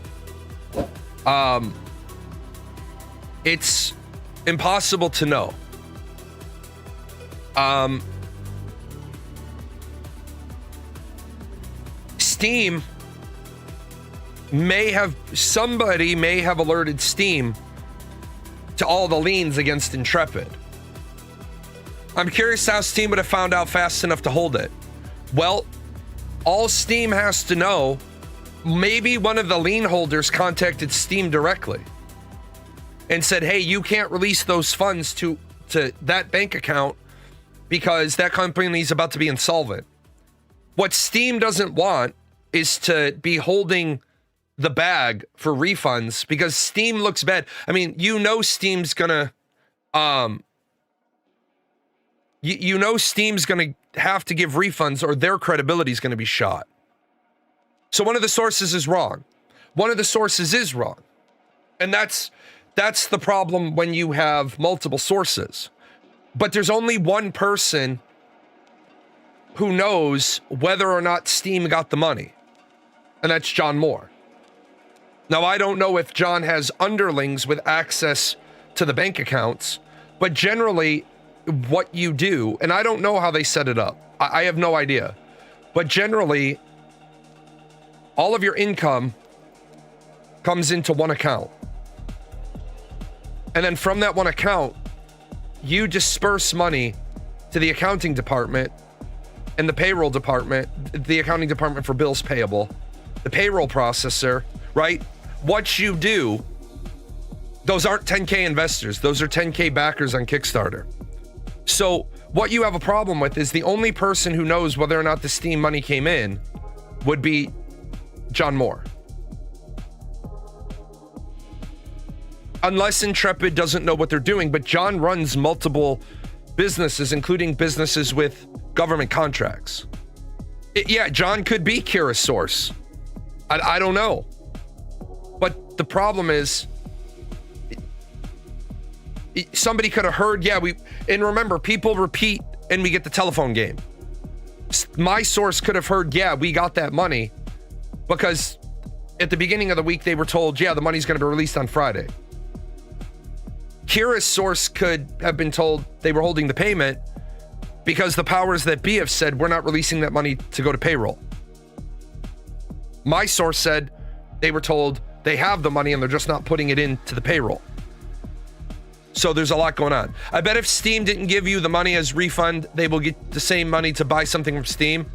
it's impossible to know. Steam somebody may have alerted Steam to all the liens against Intrepid. I'm curious how Steam would have found out fast enough to hold it. Well, all Steam has to know, maybe one of the lien holders contacted Steam directly and said, hey, you can't release those funds to that bank account because that company is about to be insolvent. What Steam doesn't want is to be holding the bag for refunds because Steam looks bad. I mean, Steam's gonna Steam's gonna have to give refunds or their credibility is gonna be shot. So one of the sources is wrong. One of the sources is wrong. And that's the problem when you have multiple sources. But there's only one person who knows whether or not Steam got the money. And that's John Moore. Now, I don't know if John has underlings with access to the bank accounts, but generally what you do, and I don't know how they set it up. I have no idea. But generally, all of your income comes into one account. And then from that one account, you disperse money to the accounting department and the payroll department, the accounting department for bills payable, the payroll processor, right? What you do, those aren't 10K investors. Those are 10K backers on Kickstarter. So what you have a problem with is the only person who knows whether or not the Steam money came in would be John Moore. Unless Intrepid doesn't know what they're doing, but John runs multiple businesses, including businesses with government contracts. Yeah, John could be Kira's source. I don't know. But the problem is, somebody could have heard, and remember, people repeat and we get the telephone game. My source could have heard, we got that money, because at the beginning of the week they were told, the money's going to be released on Friday. Kira's source could have been told they were holding the payment because the powers that be have said, we're not releasing that money to go to payroll. My source said they were told they have the money and they're just not putting it into the payroll. So there's a lot going on. I bet if Steam didn't give you the money as refund, they will get the same money to buy something from Steam.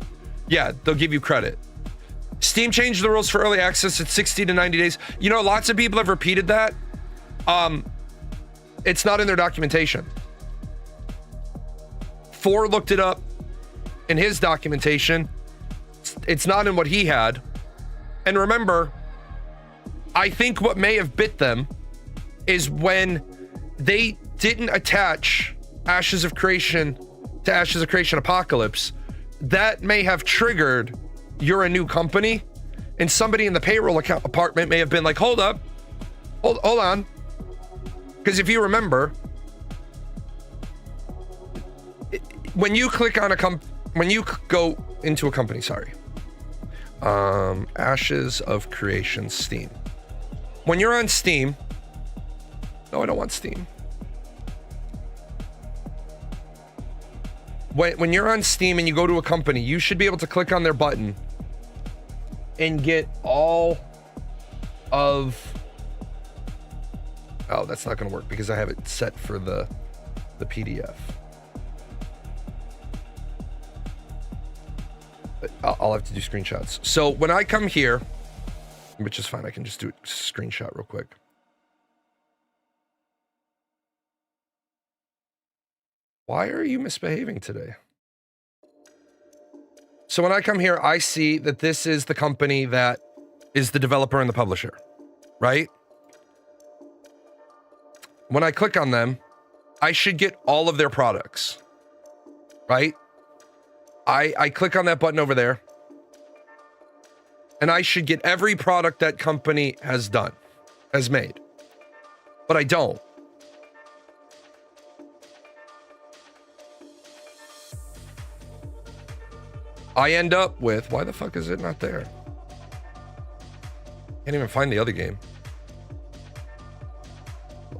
Yeah, they'll give you credit. Steam changed the rules for early access at 60 to 90 days. Lots of people have repeated that. It's not in their documentation. Thor looked it up in his documentation. It's not in what he had. And remember, I think what may have bit them is when they didn't attach Ashes of Creation to Ashes of Creation Apocalypse. That may have triggered, you're a new company, and somebody in the payroll account department may have been like, hold up, hold on. Because if you remember, when you click on when you go into a company, Ashes of Creation, Steam. When you're on Steam, no, I don't want Steam. When you're on Steam and you go to a company, you should be able to click on their button and get all of... Oh, that's not going to work because I have it set for the PDF. But I'll have to do screenshots. So when I come here, which is fine, I can just do a screenshot real quick. Why are you misbehaving today? So when I come here, I see that this is the company that is the developer and the publisher, right? When I click on them, I should get all of their products, right? I click on that button over there, and I should get every product that company has made. But I don't. I end up with, why the fuck is it not there? Can't even find the other game.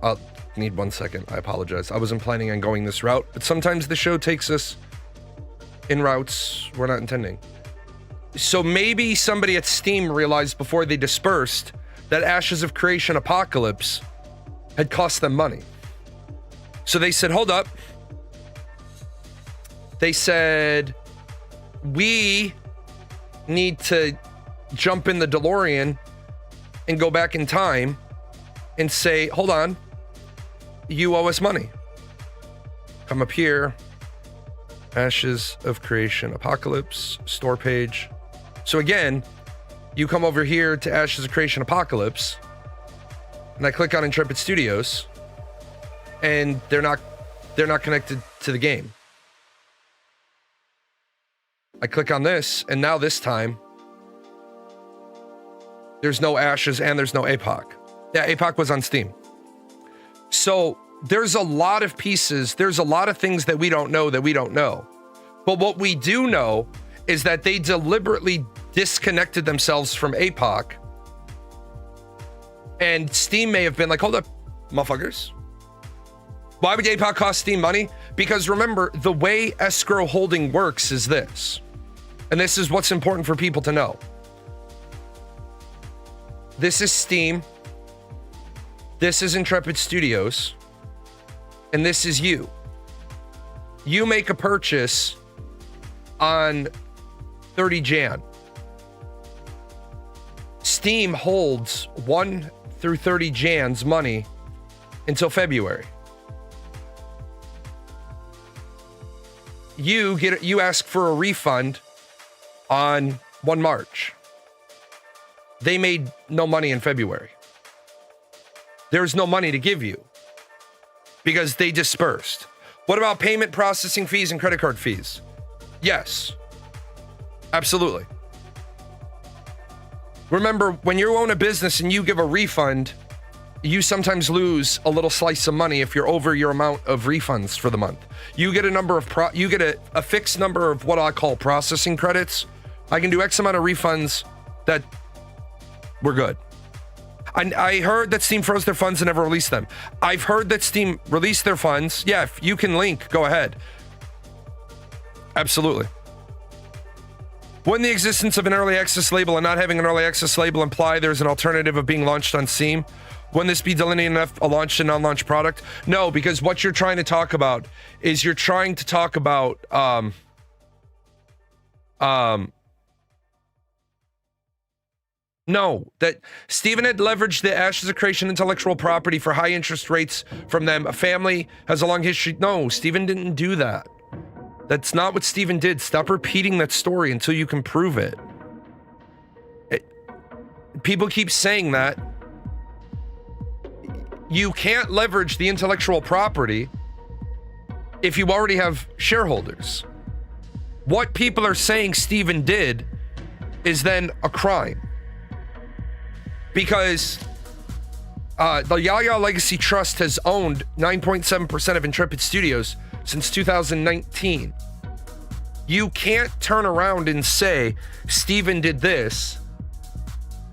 I'll need 1 second. I apologize. I wasn't planning on going this route, but sometimes the show takes us in routes we're not intending. So maybe somebody at Steam realized before they dispersed that Ashes of Creation Apocalypse had cost them money. So they said, hold up. They said, we need to jump in the DeLorean and go back in time and say, hold on, you owe us money. Come up here, Ashes of Creation Apocalypse, store page. So again, you come over here to Ashes of Creation Apocalypse, and I click on Intrepid Studios, and they're not connected to the game. I click on this, and now this time, there's no Ashes and there's no APOC. Yeah, APOC was on Steam. So there's a lot of pieces, there's a lot of things that we don't know. But what we do know is that they deliberately disconnected themselves from APOC. And Steam may have been like, hold up, motherfuckers. Why would APOC cost Steam money? Because remember, the way escrow holding works is this. And this is what's important for people to know. This is Steam. This is Intrepid Studios. And this is you. You make a purchase on 30 Jan. Steam holds 1 through 30 Jan's money until February. You ask for a refund on 1 March. They made no money in February. There's no money to give you because they dispersed. What about payment processing fees and credit card fees? Yes, absolutely. Remember, when you own a business and you give a refund, you sometimes lose a little slice of money if you're over your amount of refunds for the month. You get a number of you get a fixed number of what I call processing credits. I can do X amount of refunds that we're good. I heard that Steam froze their funds and never released them. I've heard that Steam released their funds. Yeah, if you can link, go ahead. Absolutely. Wouldn't the existence of an early access label and not having an early access label imply there's an alternative of being launched on Steam? Wouldn't this be delineating enough a launched and non-launched product? No, because what you're trying to talk about is you're trying to talk about no, that Steven had leveraged the Ashes of Creation intellectual property for high interest rates from them. A family has a long history. No, Steven didn't do that. That's not what Steven did. Stop repeating that story until you can prove it. People keep saying that. You can't leverage the intellectual property if you already have shareholders. What people are saying Steven did is then a crime. Because the Yaya Legacy Trust has owned 9.7% of Intrepid Studios since 2019. You can't turn around and say Steven did this,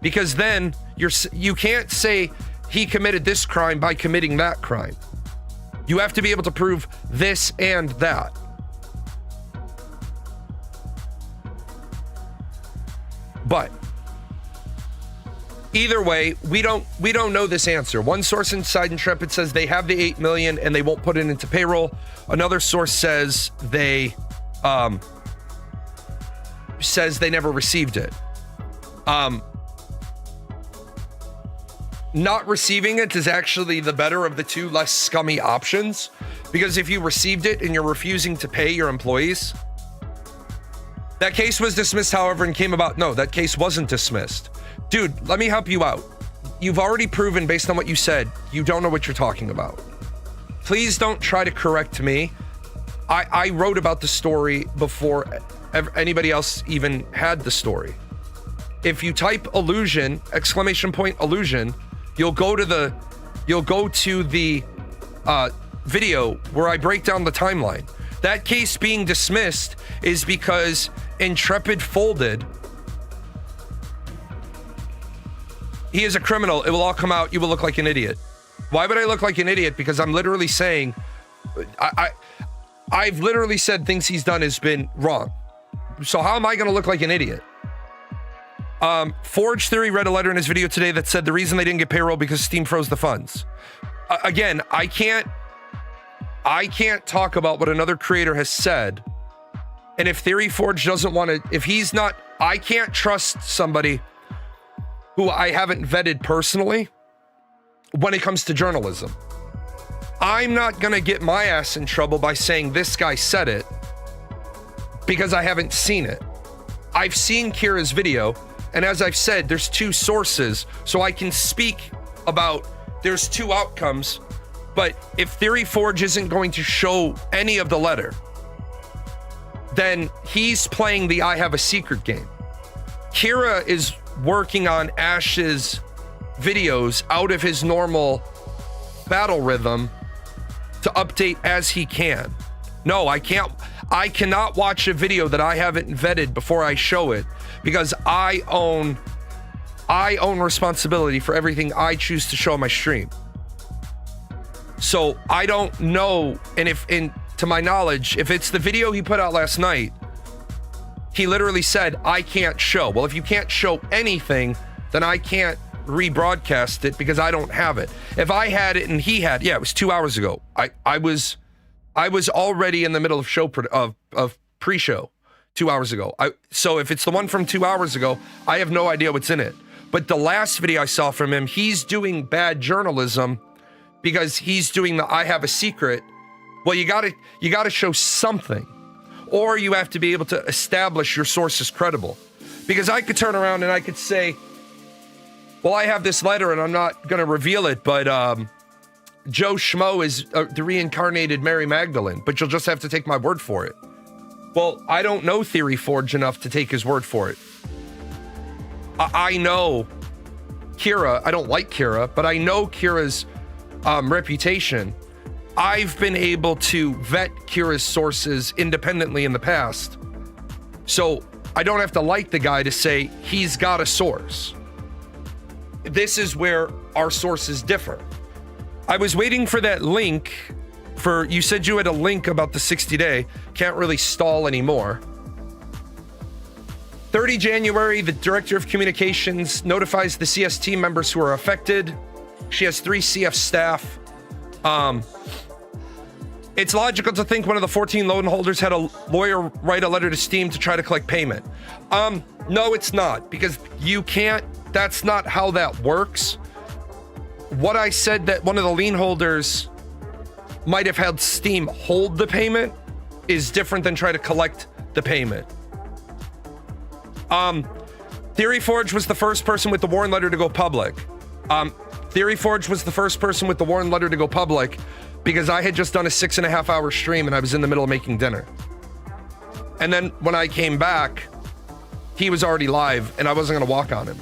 because then you can't say he committed this crime by committing that crime. You have to be able to prove this and that. But either way, we don't know this answer. One source inside Intrepid says they have the 8 million and they won't put it into payroll. Another source says they never received it. Not receiving it is actually the better of the two less scummy options, because if you received it and you're refusing to pay your employees, that case was dismissed, however, and came about. No, that case wasn't dismissed. Dude, let me help you out. You've already proven, based on what you said, you don't know what you're talking about. Please don't try to correct me. I wrote about the story before anybody else even had the story. If you type illusion, ! Illusion, you'll go to the video where I break down the timeline. That case being dismissed is because Intrepid folded. He is a criminal. It will all come out. You will look like an idiot. Why would I look like an idiot? Because I'm literally saying, I've literally said things he's done has been wrong. So how am I going to look like an idiot? Forge Theory read a letter in his video today that said the reason they didn't get payroll because Steam froze the funds. Again, I can't talk about what another creator has said. And if Theory Forge doesn't want to, if he's not, I can't trust somebody who I haven't vetted personally when it comes to journalism. I'm not going to get my ass in trouble by saying this guy said it because I haven't seen it. I've seen Kira's video, and as I've said, there's two sources, so I can speak about there's two outcomes. But if Theory Forge isn't going to show any of the letter, then he's playing the I have a secret game. Kira is working on Ash's videos out of his normal battle rhythm to update as he can. No, I cannot watch a video that I haven't vetted before I show it, because I own responsibility for everything I choose to show on my stream. So I don't know, and to my knowledge, if it's the video he put out last night, he literally said, I can't show. Well, if you can't show anything, then I can't rebroadcast it because I don't have it. If I had it and he had, it was 2 hours ago. I was already in the middle of pre-show 2 hours ago. So if it's the one from 2 hours ago, I have no idea what's in it. But the last video I saw from him, he's doing bad journalism because he's doing the I have a secret. Well, you gotta show something, or you have to be able to establish your source is credible. Because I could turn around and I could say, well, I have this letter and I'm not gonna reveal it, but Joe Schmo is the reincarnated Mary Magdalene, but you'll just have to take my word for it. Well, I don't know Theory Forge enough to take his word for it. I know Kira. I don't like Kira, but I know Kira's reputation. I've been able to vet Kira's sources independently in the past. So I don't have to like the guy to say he's got a source. This is where our sources differ. I was waiting for that link you said you had a link about the 60-day. Can't really stall anymore. 30 January, the Director of Communications notifies the CS team members who are affected. She has 3 CF staff. It's logical to think one of the 14 loan holders had a lawyer write a letter to Steam to try to collect payment. No, it's not, because you can't, that's not how that works. What I said that one of the lien holders might have had Steam hold the payment, is different than try to collect the payment. Theory Forge was the first person with the warn letter to go public. Theory Forge was the first person with the warn letter to go public because I had just done a 6.5 hour stream and I was in the middle of making dinner. And then when I came back, he was already live and I wasn't going to walk on him.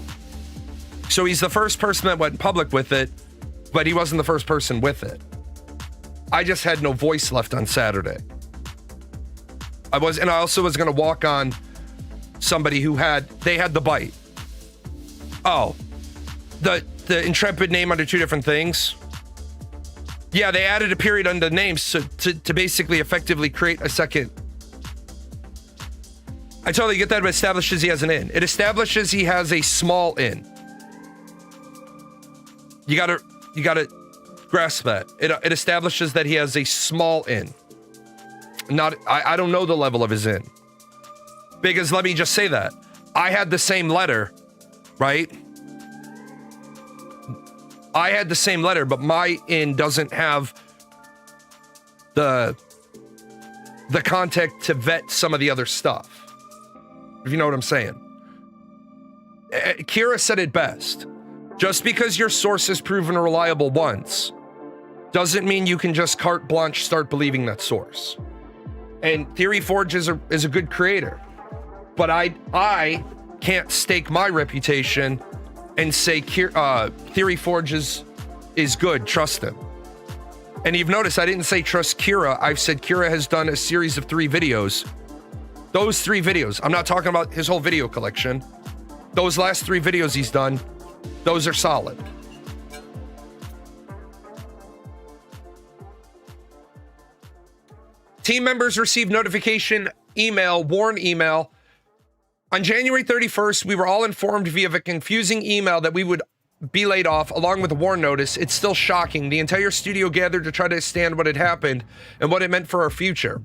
So he's the first person that went public with it, but he wasn't the first person with it. I just had no voice left on Saturday. I also was going to walk on somebody who had the bite. Oh, the Intrepid name under two different things. Yeah, they added a period under the names to basically effectively create a second. I totally get that. It establishes he has an in. It establishes he has a small in. You gotta grasp that. It establishes that he has a small in. I don't know the level of his in. Because let me just say that. I had the same letter, right? I had the same letter, but my in doesn't have the contact to vet some of the other stuff. If you know what I'm saying. Kira said it best. Just because your source is proven reliable once doesn't mean you can just carte blanche start believing that source. And Theory Forge is a good creator. But I can't stake my reputation and say Theory Forge is good, trust him. And you've noticed I didn't say trust Kira. I've said Kira has done a series of 3 videos. Those 3 videos, I'm not talking about his whole video collection. Those last 3 videos he's done, those are solid. Team members received notification email, warn email. On January 31st, we were all informed via a confusing email that we would be laid off along with a warn notice. It's still shocking. The entire studio gathered to try to understand what had happened and what it meant for our future.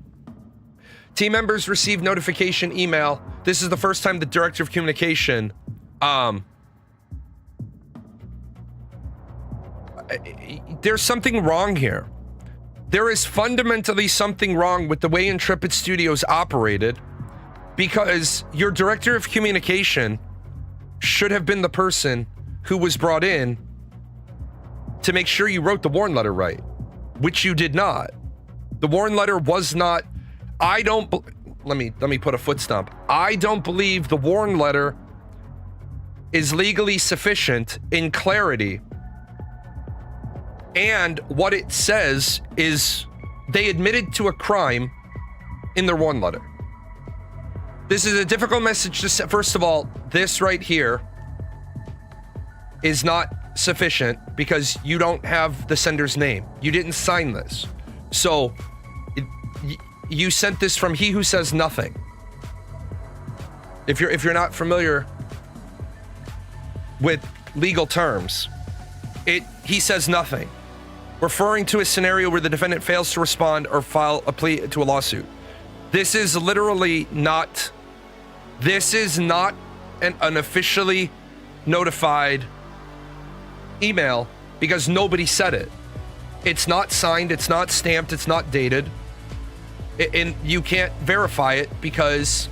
Team members received notification email. This is the first time the director of communication, there's something wrong here. There is fundamentally something wrong with the way Intrepid Studios operated, because your director of communication should have been the person who was brought in to make sure you wrote the warn letter right, which you did not. The warn letter was not, let me put a foot stomp. I don't believe the warn letter is legally sufficient in clarity. And what it says is they admitted to a crime in their warn letter. This is a difficult message to set. First of all, this right here is not sufficient because you don't have the sender's name. You didn't sign this. So you sent this from he who says nothing. If you're not familiar with legal terms, he says nothing, referring to a scenario where the defendant fails to respond or file a plea to a lawsuit. This is literally not. This is not an officially notified email because nobody said it. It's not signed, it's not stamped, it's not dated. And you can't verify it because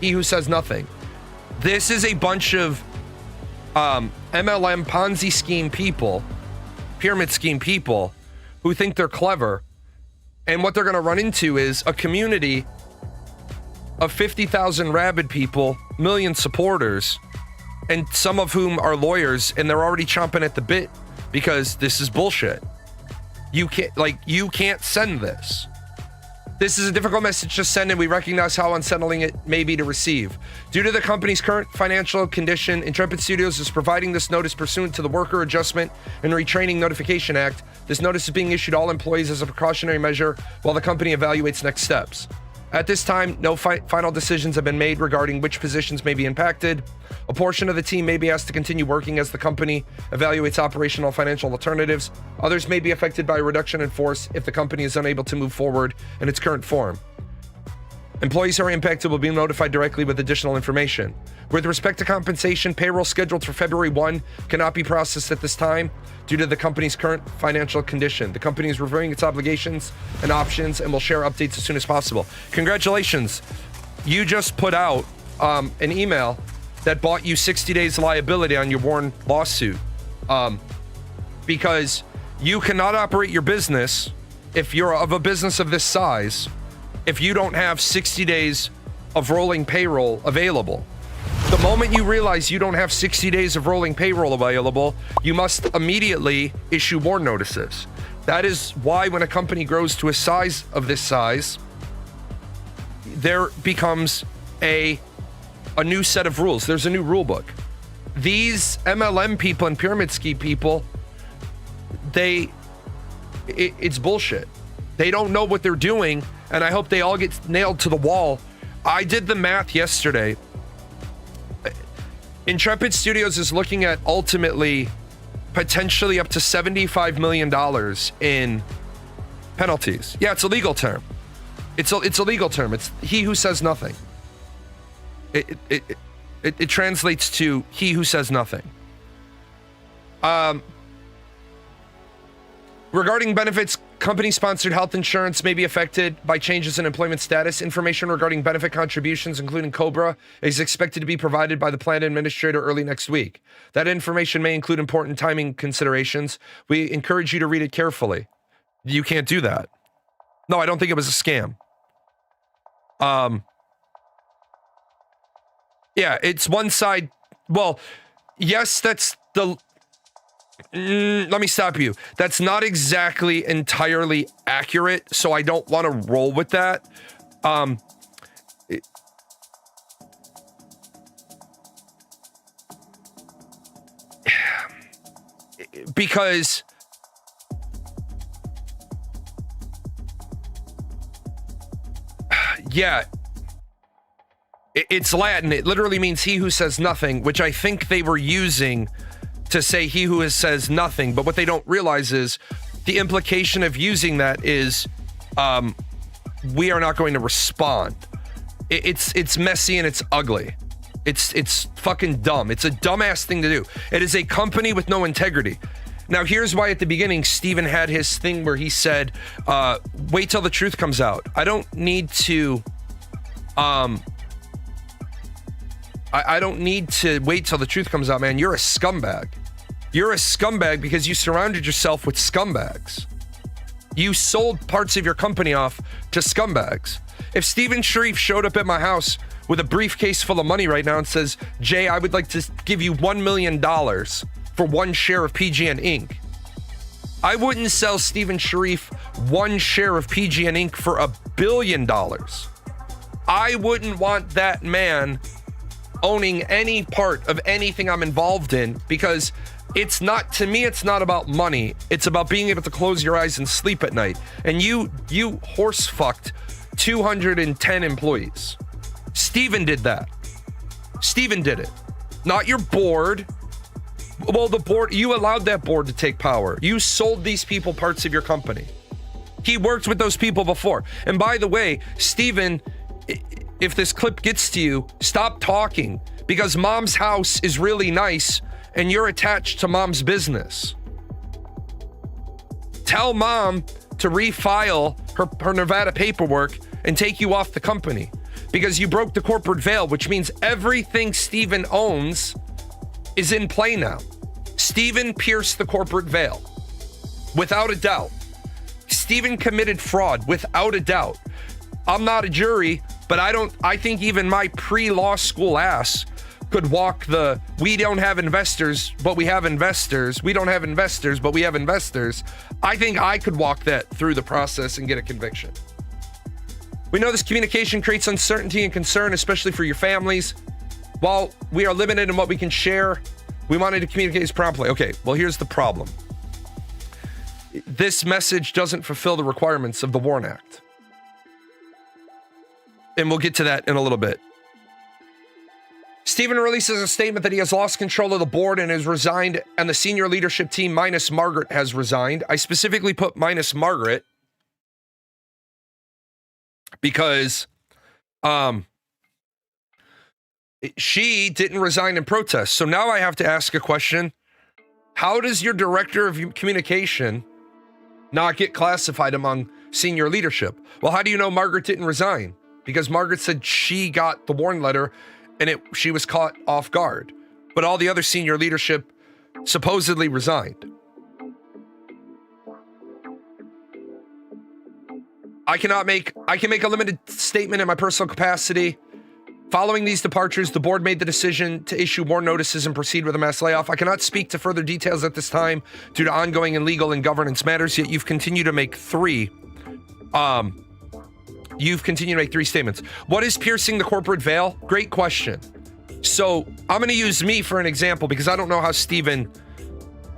he who says nothing. This is a bunch of MLM Ponzi scheme people, pyramid scheme people who think they're clever. And what they're going to run into is a community of 50,000 rabid people, million supporters, and some of whom are lawyers, and they're already chomping at the bit because this is bullshit. You can't send this. This is a difficult message to send, and we recognize how unsettling it may be to receive. Due to the company's current financial condition, Intrepid Studios is providing this notice pursuant to the Worker Adjustment and Retraining Notification Act. This notice is being issued to all employees as a precautionary measure while the company evaluates next steps. At this time, no final decisions have been made regarding which positions may be impacted. A portion of the team may be asked to continue working as the company evaluates operational and financial alternatives. Others may be affected by a reduction in force if the company is unable to move forward in its current form. Employees who are impacted will be notified directly with additional information. With respect to compensation, payroll scheduled for February 1 cannot be processed at this time due to the company's current financial condition. The company is reviewing its obligations and options and will share updates as soon as possible. Congratulations. You just put out an email that bought you 60 days liability on your Warren lawsuit, because you cannot operate your business if you're of a business of this size if you don't have 60 days of rolling payroll available. The moment you realize you don't have 60 days of rolling payroll available, you must immediately issue WARN notices. That is why when a company grows to a size of this size, there becomes a new set of rules. There's a new rule book. These MLM people and pyramid scheme people, it's bullshit. They don't know what they're doing, and I hope they all get nailed to the wall. I did the math yesterday. Intrepid Studios is looking at ultimately potentially up to $75 million in penalties. Yeah, it's a legal term. It's a legal term. It's he who says nothing. It translates to he who says nothing. Regarding benefits, company-sponsored health insurance may be affected by changes in employment status. Information regarding benefit contributions, including COBRA, is expected to be provided by the plan administrator early next week. That information may include important timing considerations. We encourage you to read it carefully. You can't do that. No, I don't think it was a scam. Yeah, it's one side. Well, yes, that's the... let me stop you. That's not exactly entirely accurate, so I don't want to roll with that. Because yeah, it's Latin. It literally means he who says nothing, which I think they were using to say he who says nothing. But what they don't realize is the implication of using that is we are not going to respond. It's messy and it's ugly. It's fucking dumb. It's a dumbass thing to do. It is a company with no integrity. Now, here's why at the beginning, Steven had his thing where he said, wait till the truth comes out. I don't need to, I don't need to wait till the truth comes out, man. You're a scumbag. You're a scumbag because you surrounded yourself with scumbags. You sold parts of your company off to scumbags. If Steven Sharief showed up at my house with a briefcase full of money right now and says, Jay, I would like to give you $1 million for one share of PGN Inc., I wouldn't sell Steven Sharief one share of PGN Inc. for $1 billion. I wouldn't want that man owning any part of anything I'm involved in, because it's not, to me, it's not about money. It's about being able to close your eyes and sleep at night. And you horse fucked 210 employees. Steven did that. Steven did it. Not your board. Well, the board, you allowed that board to take power. You sold these people parts of your company. He worked with those people before. And by the way, Steven, if this clip gets to you, stop talking, because mom's house is really nice and you're attached to mom's business. Tell mom to refile her Nevada paperwork and take you off the company, because you broke the corporate veil, which means everything Steven owns is in play now. Steven pierced the corporate veil, without a doubt. Steven committed fraud, without a doubt. I'm not a jury, but I think even my pre-law school ass could walk the, we don't have investors, but we have investors. We don't have investors, but we have investors. I think I could walk that through the process and get a conviction. We know this communication creates uncertainty and concern, especially for your families. While we are limited in what we can share, we wanted to communicate this promptly. Okay, well, here's the problem. This message doesn't fulfill the requirements of the WARN Act. And we'll get to that in a little bit. Steven releases a statement that he has lost control of the board and has resigned, and the senior leadership team minus Margaret has resigned. I specifically put minus Margaret because She didn't resign in protest. So now I have to ask a question. How does your director of communication not get classified among senior leadership? Well, how do you know Margaret didn't resign? Because Margaret said she got the warn letter and she was caught off guard. But all the other senior leadership supposedly resigned. I can make a limited statement in my personal capacity. Following these departures, the board made the decision to issue more notices and proceed with a mass layoff. I cannot speak to further details at this time due to ongoing and legal and governance matters, yet you've continued to make three statements. What is piercing the corporate veil? Great question. So I'm going to use me for an example because I don't know how Steven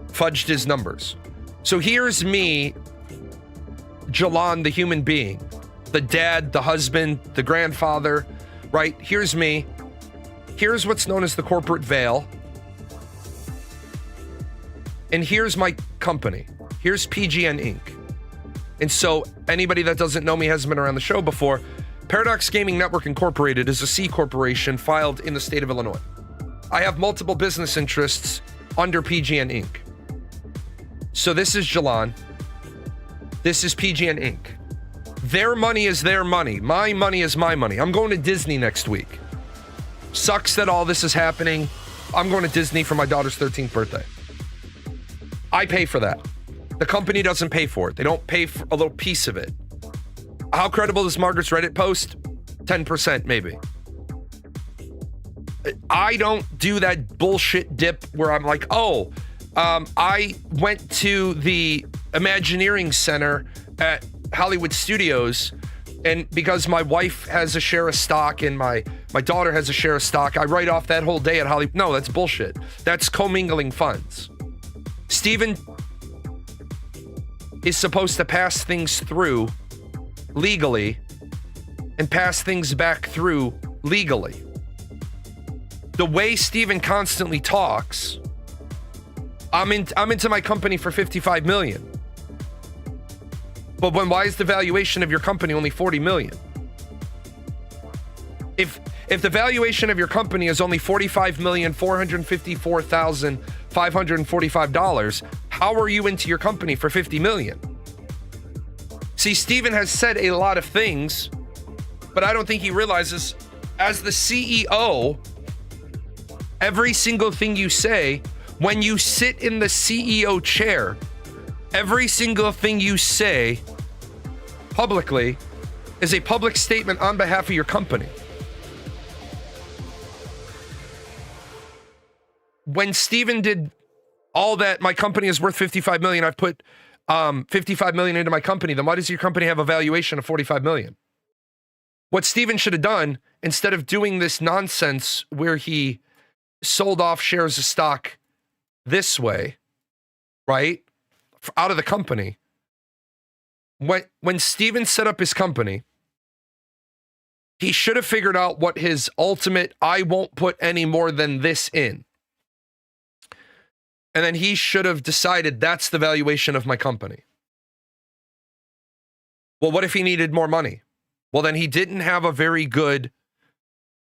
fudged his numbers. So here's me, Jalan, the human being, the dad, the husband, the grandfather, right? Here's me. Here's what's known as the corporate veil. And here's my company. Here's PGN Inc. And so anybody that doesn't know me, hasn't been around the show before, Paradox Gaming Network Incorporated is a C corporation filed in the state of Illinois. I have multiple business interests under PGN Inc. So this is Jalan. This is PGN Inc. Their money is their money. My money is my money. I'm going to Disney next week. Sucks that all this is happening. I'm going to Disney for my daughter's 13th birthday. I pay for that. The company doesn't pay for it. They don't pay for a little piece of it. How credible is Margaret's Reddit post? 10% maybe. I don't do that bullshit dip where I'm like, I went to the Imagineering Center at Hollywood Studios, and because my wife has a share of stock and my daughter has a share of stock, I write off that whole day at Hollywood. No, that's bullshit. That's commingling funds. Steven is supposed to pass things through legally and pass things back through legally. The way Steven constantly talks, I'm into my company for $55 million. But why is the valuation of your company only $40 million? If the valuation of your company is only $45,454,545, how are you into your company for $50 million? See, Steven has said a lot of things, but I don't think he realizes, as the CEO, every single thing you say, when you sit in the CEO chair, every single thing you say publicly is a public statement on behalf of your company. When Steven did all that, my company is worth $55 million, I've put $55 million into my company, then why does your company have a valuation of $45 million? What Steven should have done, instead of doing this nonsense where he sold off shares of stock this way, right, out of the company, when Steven set up his company, he should have figured out what his ultimate, I won't put any more than this in. And then he should have decided that's the valuation of my company. Well, what if he needed more money? Well, then he didn't have a very good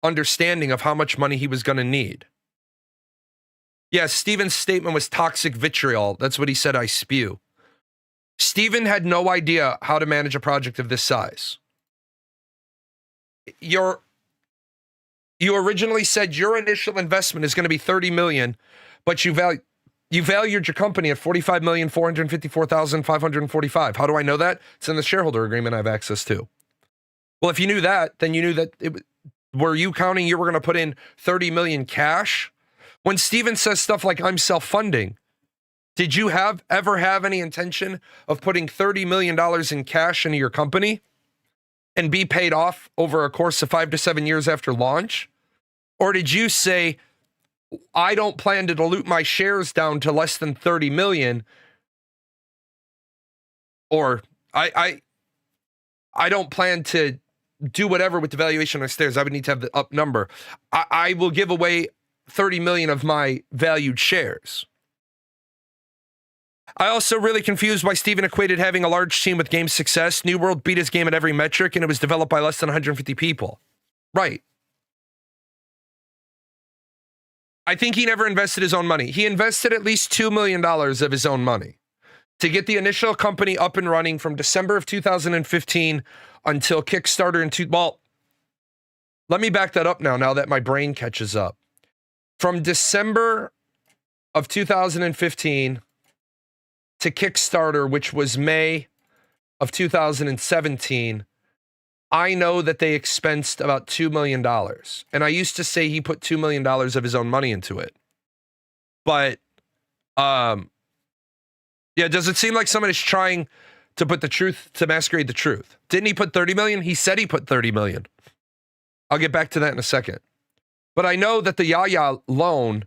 understanding of how much money he was going to need. Yes, Steven's statement was toxic vitriol. That's what he said, I spew. Steven had no idea how to manage a project of this size. You originally said your initial investment is going to be $30 million, but you valued your company at $45,454,545. How do I know that? It's in the shareholder agreement I have access to. Well, if you knew that, then you knew that were you counting you were going to put in $30 million cash? When Steven says stuff like I'm self-funding, did you ever have any intention of putting $30 million in cash into your company and be paid off over a course of 5 to 7 years after launch? Or did you say, I don't plan to dilute my shares down to less than 30 million, or I don't plan to do whatever with the valuation of shares. I would need to have the up number. I will give away 30 million of my valued shares. I also really confused why Steven equated having a large team with game success. New World beat his game at every metric, and it was developed by less than 150 people. Right. I think he never invested his own money. He invested at least $2 million of his own money to get the initial company up and running from December of 2015 until Kickstarter well, let me back that up now that my brain catches up. From December of 2015 to Kickstarter, which was May of 2017, I know that they expensed about $2 million. And I used to say he put $2 million of his own money into it. But, yeah, does it seem like someone is trying to put the truth, to masquerade the truth? Didn't he put 30 million? He said he put 30 million. I'll get back to that in a second. But I know that the Yaya loan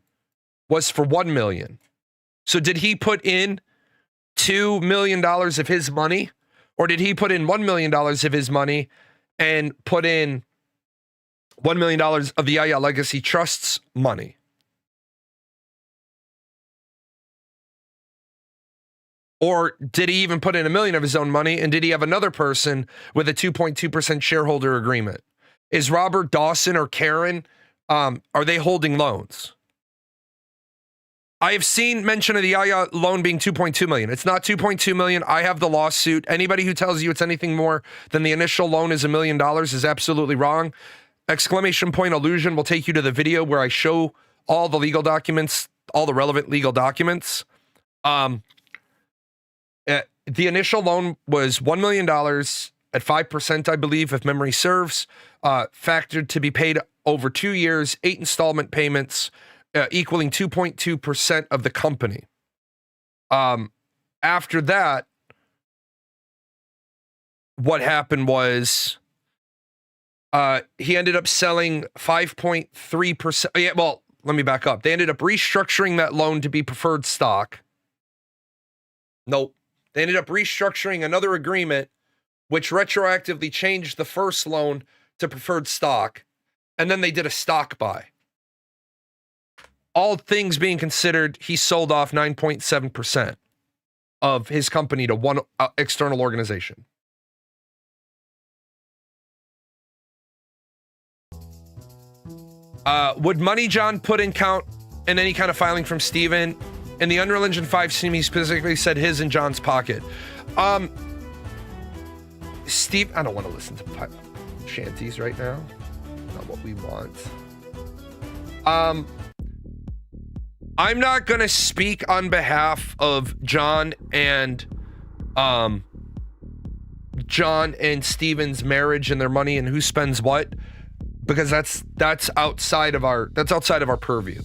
was for 1 million. So did he put in $2 million of his money? Or did he put in $1 million of his money and put in $1 million of the Yaya Legacy Trust's money? Or did he even put in $1 million of his own money? And did he have another person with a 2.2% shareholder agreement? Is Robert Dawson or Karen, are they holding loans? I have seen mention of the Yaya loan being 2.2 million. It's not 2.2 million. I have the lawsuit. Anybody who tells you it's anything more than the initial loan is $1 million is absolutely wrong. Exclamation point illusion will take you to the video where I show all the legal documents, all the relevant legal documents. The initial loan was $1 million at 5%, I believe, if memory serves, factored to be paid over 2 years, 8 installment payments, equaling 2.2% of the company. After that, what happened was he ended up selling 5.3%. Yeah, well, let me back up. They ended up restructuring that loan to be preferred stock. Nope. They ended up restructuring another agreement, which retroactively changed the first loan to preferred stock. And then they did a stock buy. All things being considered, he sold off 9.7% of his company to one external organization. Would Money John put in count in any kind of filing from Steven? In the Unreal Engine 5 scene, he specifically said his in John's pocket. Steve, I don't want to listen to shanties right now. Not what we want. I'm not going to speak on behalf of John and Steven's marriage and their money and who spends what, because that's outside of our purview.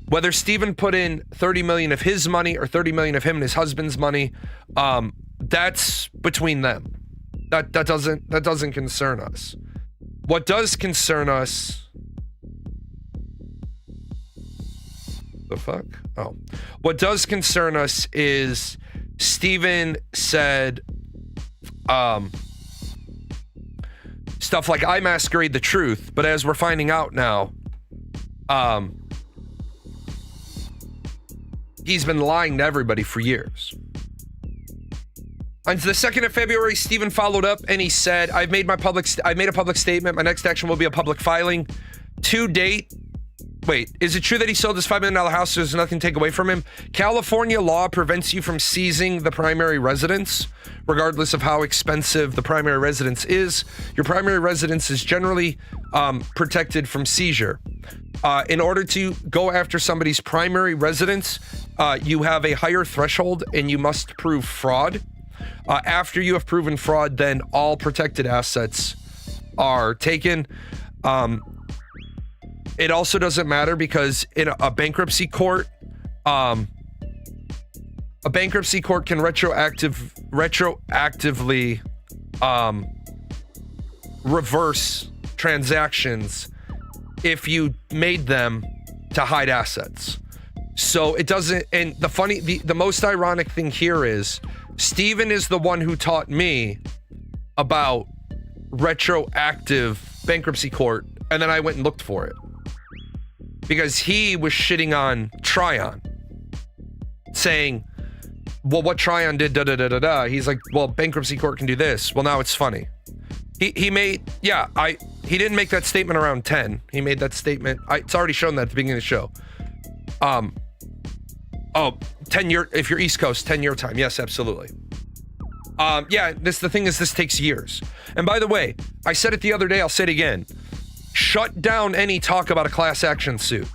Whether Steven put in 30 million of his money or 30 million of him and his husband's money, that's between them. That doesn't concern us. What does concern us? The fuck? Oh. What does concern us is Steven said stuff like, I masquerade the truth, but as we're finding out now, he's been lying to everybody for years. On the 2nd of February, Steven followed up and he said, I made a public statement. My next action will be a public filing. To date, wait, is it true that he sold this $5 million house so there's nothing to take away from him? California law prevents you from seizing the primary residence, regardless of how expensive the primary residence is. Your primary residence is generally protected from seizure. In order to go after somebody's primary residence, you have a higher threshold and you must prove fraud. After you have proven fraud, then all protected assets are taken. It also doesn't matter because in a bankruptcy court, can retroactively reverse transactions if you made them to hide assets. So it doesn't, and the most ironic thing here is Steven is the one who taught me about retroactive bankruptcy court, and then I went and looked for it. Because he was shitting on Tryon, saying, well, what Tryon did, da-da-da-da-da. He's like, well, bankruptcy court can do this. Well, now it's funny. He He didn't make that statement around 10. He made that statement. It's already shown that at the beginning of the show. 10 year, if you're East Coast, 10 year time. Yes, absolutely. Yeah, the thing is, this takes years. And by the way, I said it the other day, I'll say it again. Shut down any talk about a class action suit.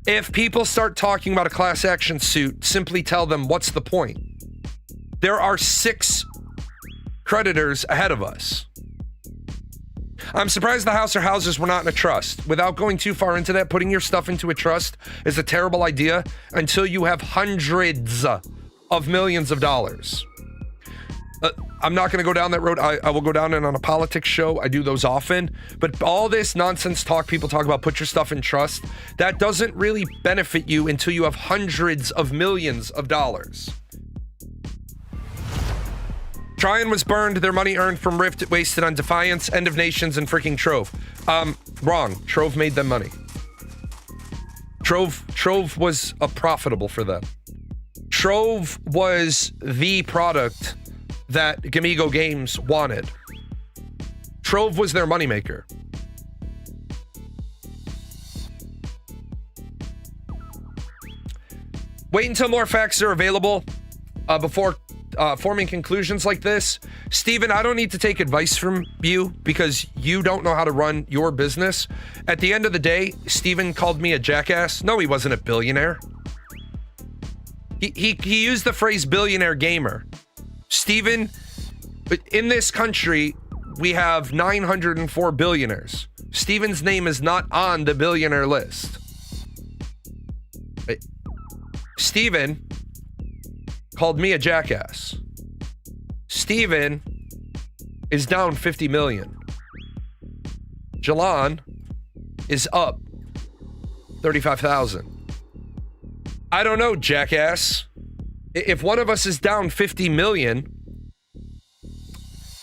If people start talking about a class action suit, simply tell them, what's the point? There are 6 creditors ahead of us. I'm surprised the house or houses were not in a trust. Without going too far into that, putting your stuff into a trust is a terrible idea until you have hundreds of millions of dollars. I'm not going to go down that road. I will go down it on a politics show. I do those often. But all this nonsense talk people talk about, put your stuff in trust, that doesn't really benefit you until you have hundreds of millions of dollars. Tryon was burned, their money earned from Rift wasted on Defiance, End of Nations, and freaking Trove. Wrong. Trove made them money. Trove was profitable for them. Trove was the product that Gamigo Games wanted. Trove was their moneymaker. Wait until more facts are available before forming conclusions like this. Steven, I don't need to take advice from you because you don't know how to run your business. At the end of the day, Steven called me a jackass. No, he wasn't a billionaire. He used the phrase billionaire gamer. Steven, in this country, we have 904 billionaires. Steven's name is not on the billionaire list. Steven called me a jackass. Steven is down 50 million. Jalan is up 35,000. I don't know, jackass. If one of us is down 50 million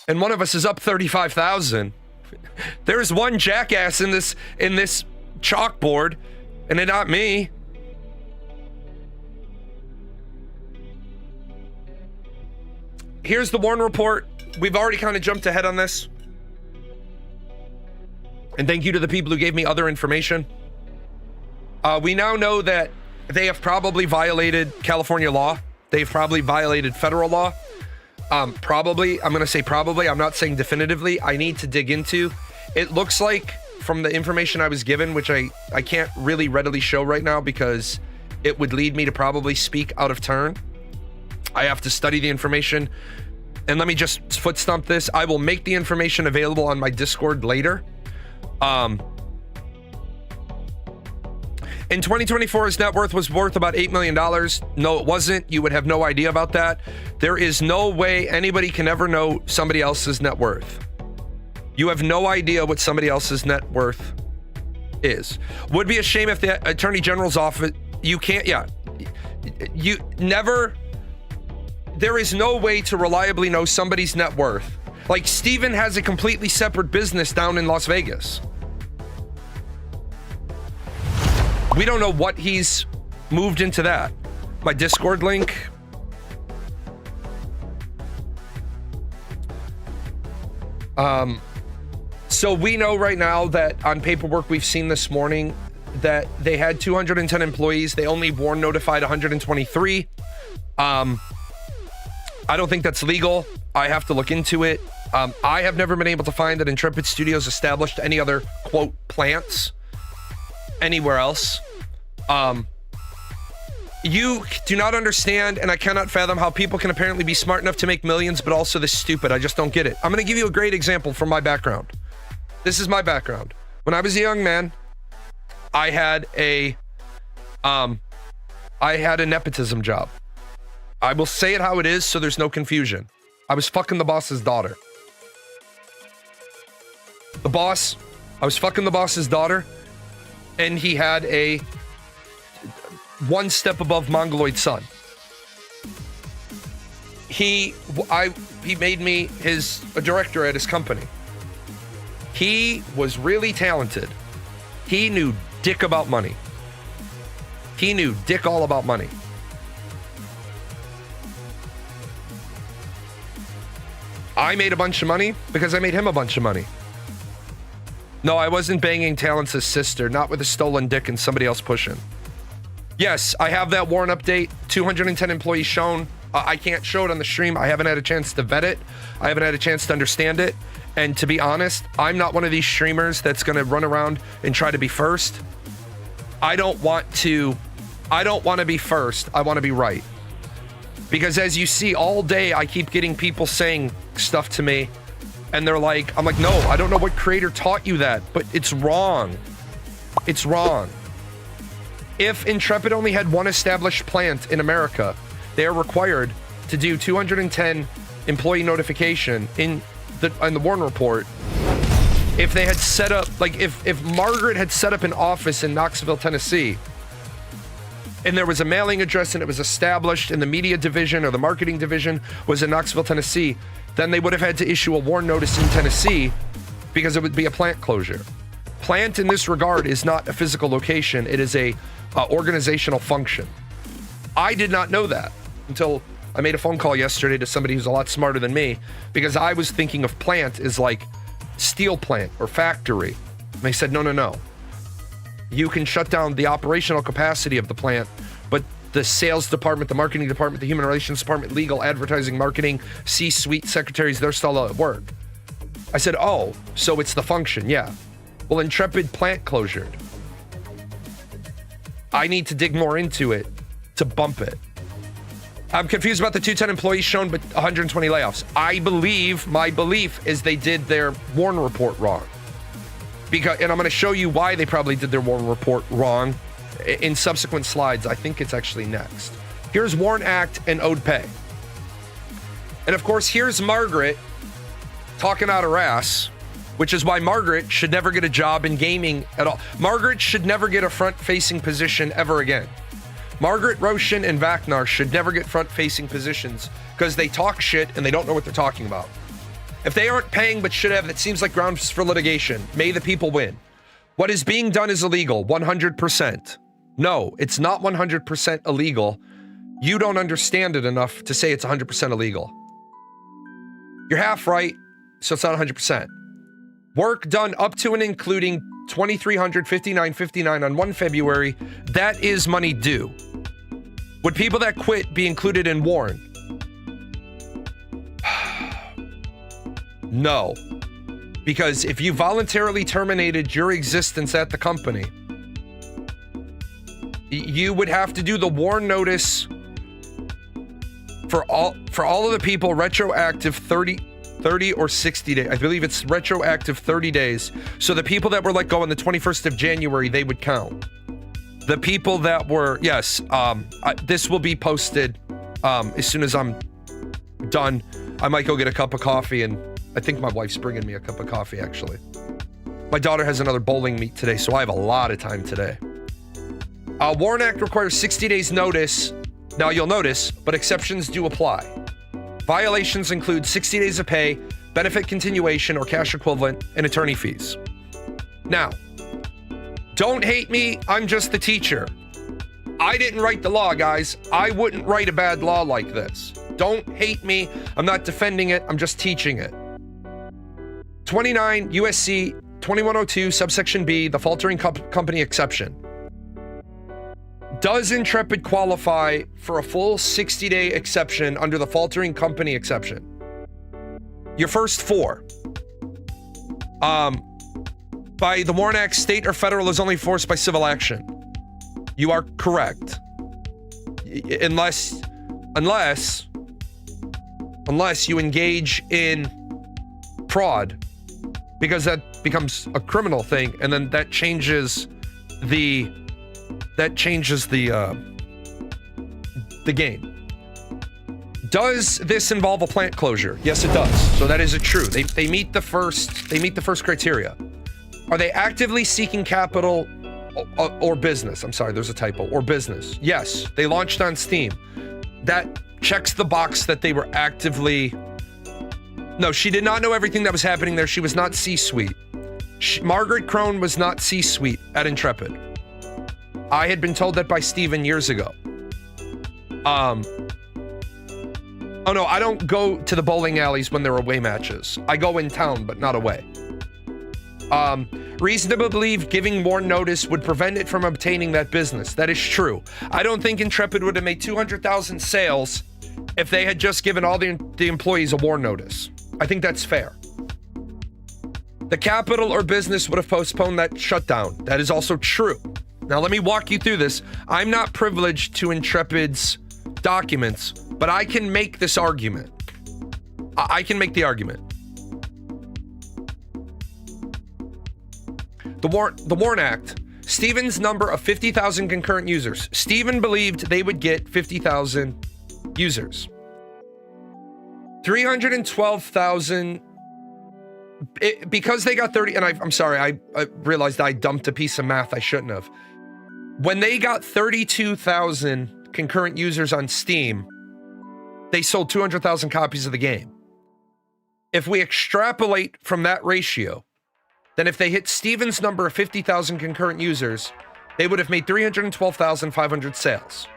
and one of us is up 35,000, there's one jackass in this chalkboard, and it's not me. Here's the Warren report. We've already kind of jumped ahead on this. And thank you to the people who gave me other information. We now know that they have probably violated California law. They've probably violated federal law. Probably, I'm going to say probably. I'm not saying definitively. I need to dig into. It looks like from the information I was given, which I can't really readily show right now because it would lead me to probably speak out of turn. I have to study the information. And let me just foot stomp this. I will make the information available on my Discord later. In 2024, his net worth was worth about $8 million. No, it wasn't. You would have no idea about that. There is no way anybody can ever know somebody else's net worth. You have no idea what somebody else's net worth is. Would be a shame if the Attorney General's office, you can't, you never, there is no way to reliably know somebody's net worth. Like Steven has a completely separate business down in Las Vegas. We don't know what he's moved into that. My Discord link. So we know right now that on paperwork we've seen this morning that they had 210 employees. They only warn notified 123. I don't think that's legal. I have to look into it. I have never been able to find that Intrepid Studios established any other, quote, plants anywhere else. You do not understand, and I cannot fathom how people can apparently be smart enough to make millions, but also this stupid. I just don't get it. I'm going to give you a great example from my background. This is my background. When I was a young man, I had a nepotism job. I will say it how it is so there's no confusion. I was fucking the boss's daughter. I was fucking the boss's daughter, and he had a one step above Mongoloid son. He made me a director at his company. He was really talented. He knew dick about money. He knew dick all about money. I made a bunch of money because I made him a bunch of money. No, I wasn't banging Talence's sister, not with a stolen dick and somebody else pushing. Yes, I have that warrant update. 210 employees shown. I can't show it on the stream. I haven't had a chance to vet it. I haven't had a chance to understand it. And to be honest, I'm not one of these streamers that's going to run around and try to be first. I don't want to be first. I want to be right. Because as you see all day, I keep getting people saying stuff to me and they're like, I'm like, no, I don't know what creator taught you that, but it's wrong. It's wrong. If Intrepid only had one established plant in America, they are required to do 210 employee notification in the Warren report. If they had set up, like if Margaret had set up an office in Knoxville, Tennessee, and there was a mailing address and it was established in the media division or the marketing division was in Knoxville, Tennessee, then they would have had to issue a warn notice in Tennessee because it would be a plant closure. Plant in this regard is not a physical location. It is a organizational function. I did not know that until I made a phone call yesterday to somebody who's a lot smarter than me, because I was thinking of plant as like steel plant or factory. And they said, no. You can shut down the operational capacity of the plant, but the sales department, the marketing department, the human relations department, legal, advertising, marketing, C-suite secretaries, they're still at work. I said, oh, so it's the function, yeah. Well, Intrepid plant closure. I need to dig more into it to bump it. I'm confused about the 210 employees shown, but 120 layoffs. My belief is they did their Warren report wrong. And I'm going to show you why they probably did their Warren report wrong in subsequent slides. I think it's actually next. Here's Warren Act and owed pay. And of course, here's Margaret talking out her ass, which is why Margaret should never get a job in gaming at all. Margaret should never get a front-facing position ever again. Margaret, Roshan, and Vaknar should never get front-facing positions because they talk shit and they don't know what they're talking about. If they aren't paying but should have, that seems like grounds for litigation. May the people win. What is being done is illegal, 100%. No, it's not 100% illegal. You don't understand it enough to say it's 100% illegal. You're half right, so it's not 100%. Work done up to and including $2,359.59 on 1 February, that is money due. Would people that quit be included in Warren? No. Because if you voluntarily terminated your existence at the company, you would have to do the Warren notice for all of the people retroactive 30 or 60 days. I believe it's retroactive 30 days. So the people that were let go on the 21st of January, they would count. The people that were, yes, this will be posted as soon as I'm done. I might go get a cup of coffee, and I think my wife's bringing me a cup of coffee, actually. My daughter has another bowling meet today, so I have a lot of time today. Warren Act requires 60 days notice. Now you'll notice, but exceptions do apply. Violations include 60 days of pay, benefit continuation or cash equivalent, and attorney fees. Now, don't hate me, I'm just the teacher. I didn't write the law, guys. I wouldn't write a bad law like this. Don't hate me, I'm not defending it, I'm just teaching it. 29 USC 2102 subsection B, the faltering company exception. Does Intrepid qualify for a full 60-day exception under the faltering company exception? Your first four. By the Warren Act, state or federal is only enforced by civil action. You are correct. Unless you engage in fraud, because that becomes a criminal thing, and then that changes the game. Does this involve a plant closure? Yes, it does. So that is true. They meet the first criteria. Are they actively seeking capital or business? I'm sorry, there's a typo. Or business. Yes, they launched on Steam. That checks the box that they were actively. No, she did not know everything that was happening there. She was not C-suite. Margaret Krohn was not C-suite at Intrepid. I had been told that by Steven years ago. Oh no, I don't go to the bowling alleys when there are away matches. I go in town, but not away. Reason to believe giving more notice would prevent it from obtaining that business. That is true. I don't think Intrepid would have made 200,000 sales if they had just given all the employees a warn notice. I think that's fair. The capital or business would have postponed that shutdown. That is also true. Now, let me walk you through this. I'm not privileged to Intrepid's documents, but I can make this argument. I can make the argument. The Warren Act, Stephen's number of 50,000 concurrent users. Stephen believed they would get 50,000 users. 312,000, because they got 30, and I'm sorry, I realized I dumped a piece of math I shouldn't have. When they got 32,000 concurrent users on Steam, they sold 200,000 copies of the game. If we extrapolate from that ratio, then if they hit Stephen's number of 50,000 concurrent users, they would have made 312,500 sales.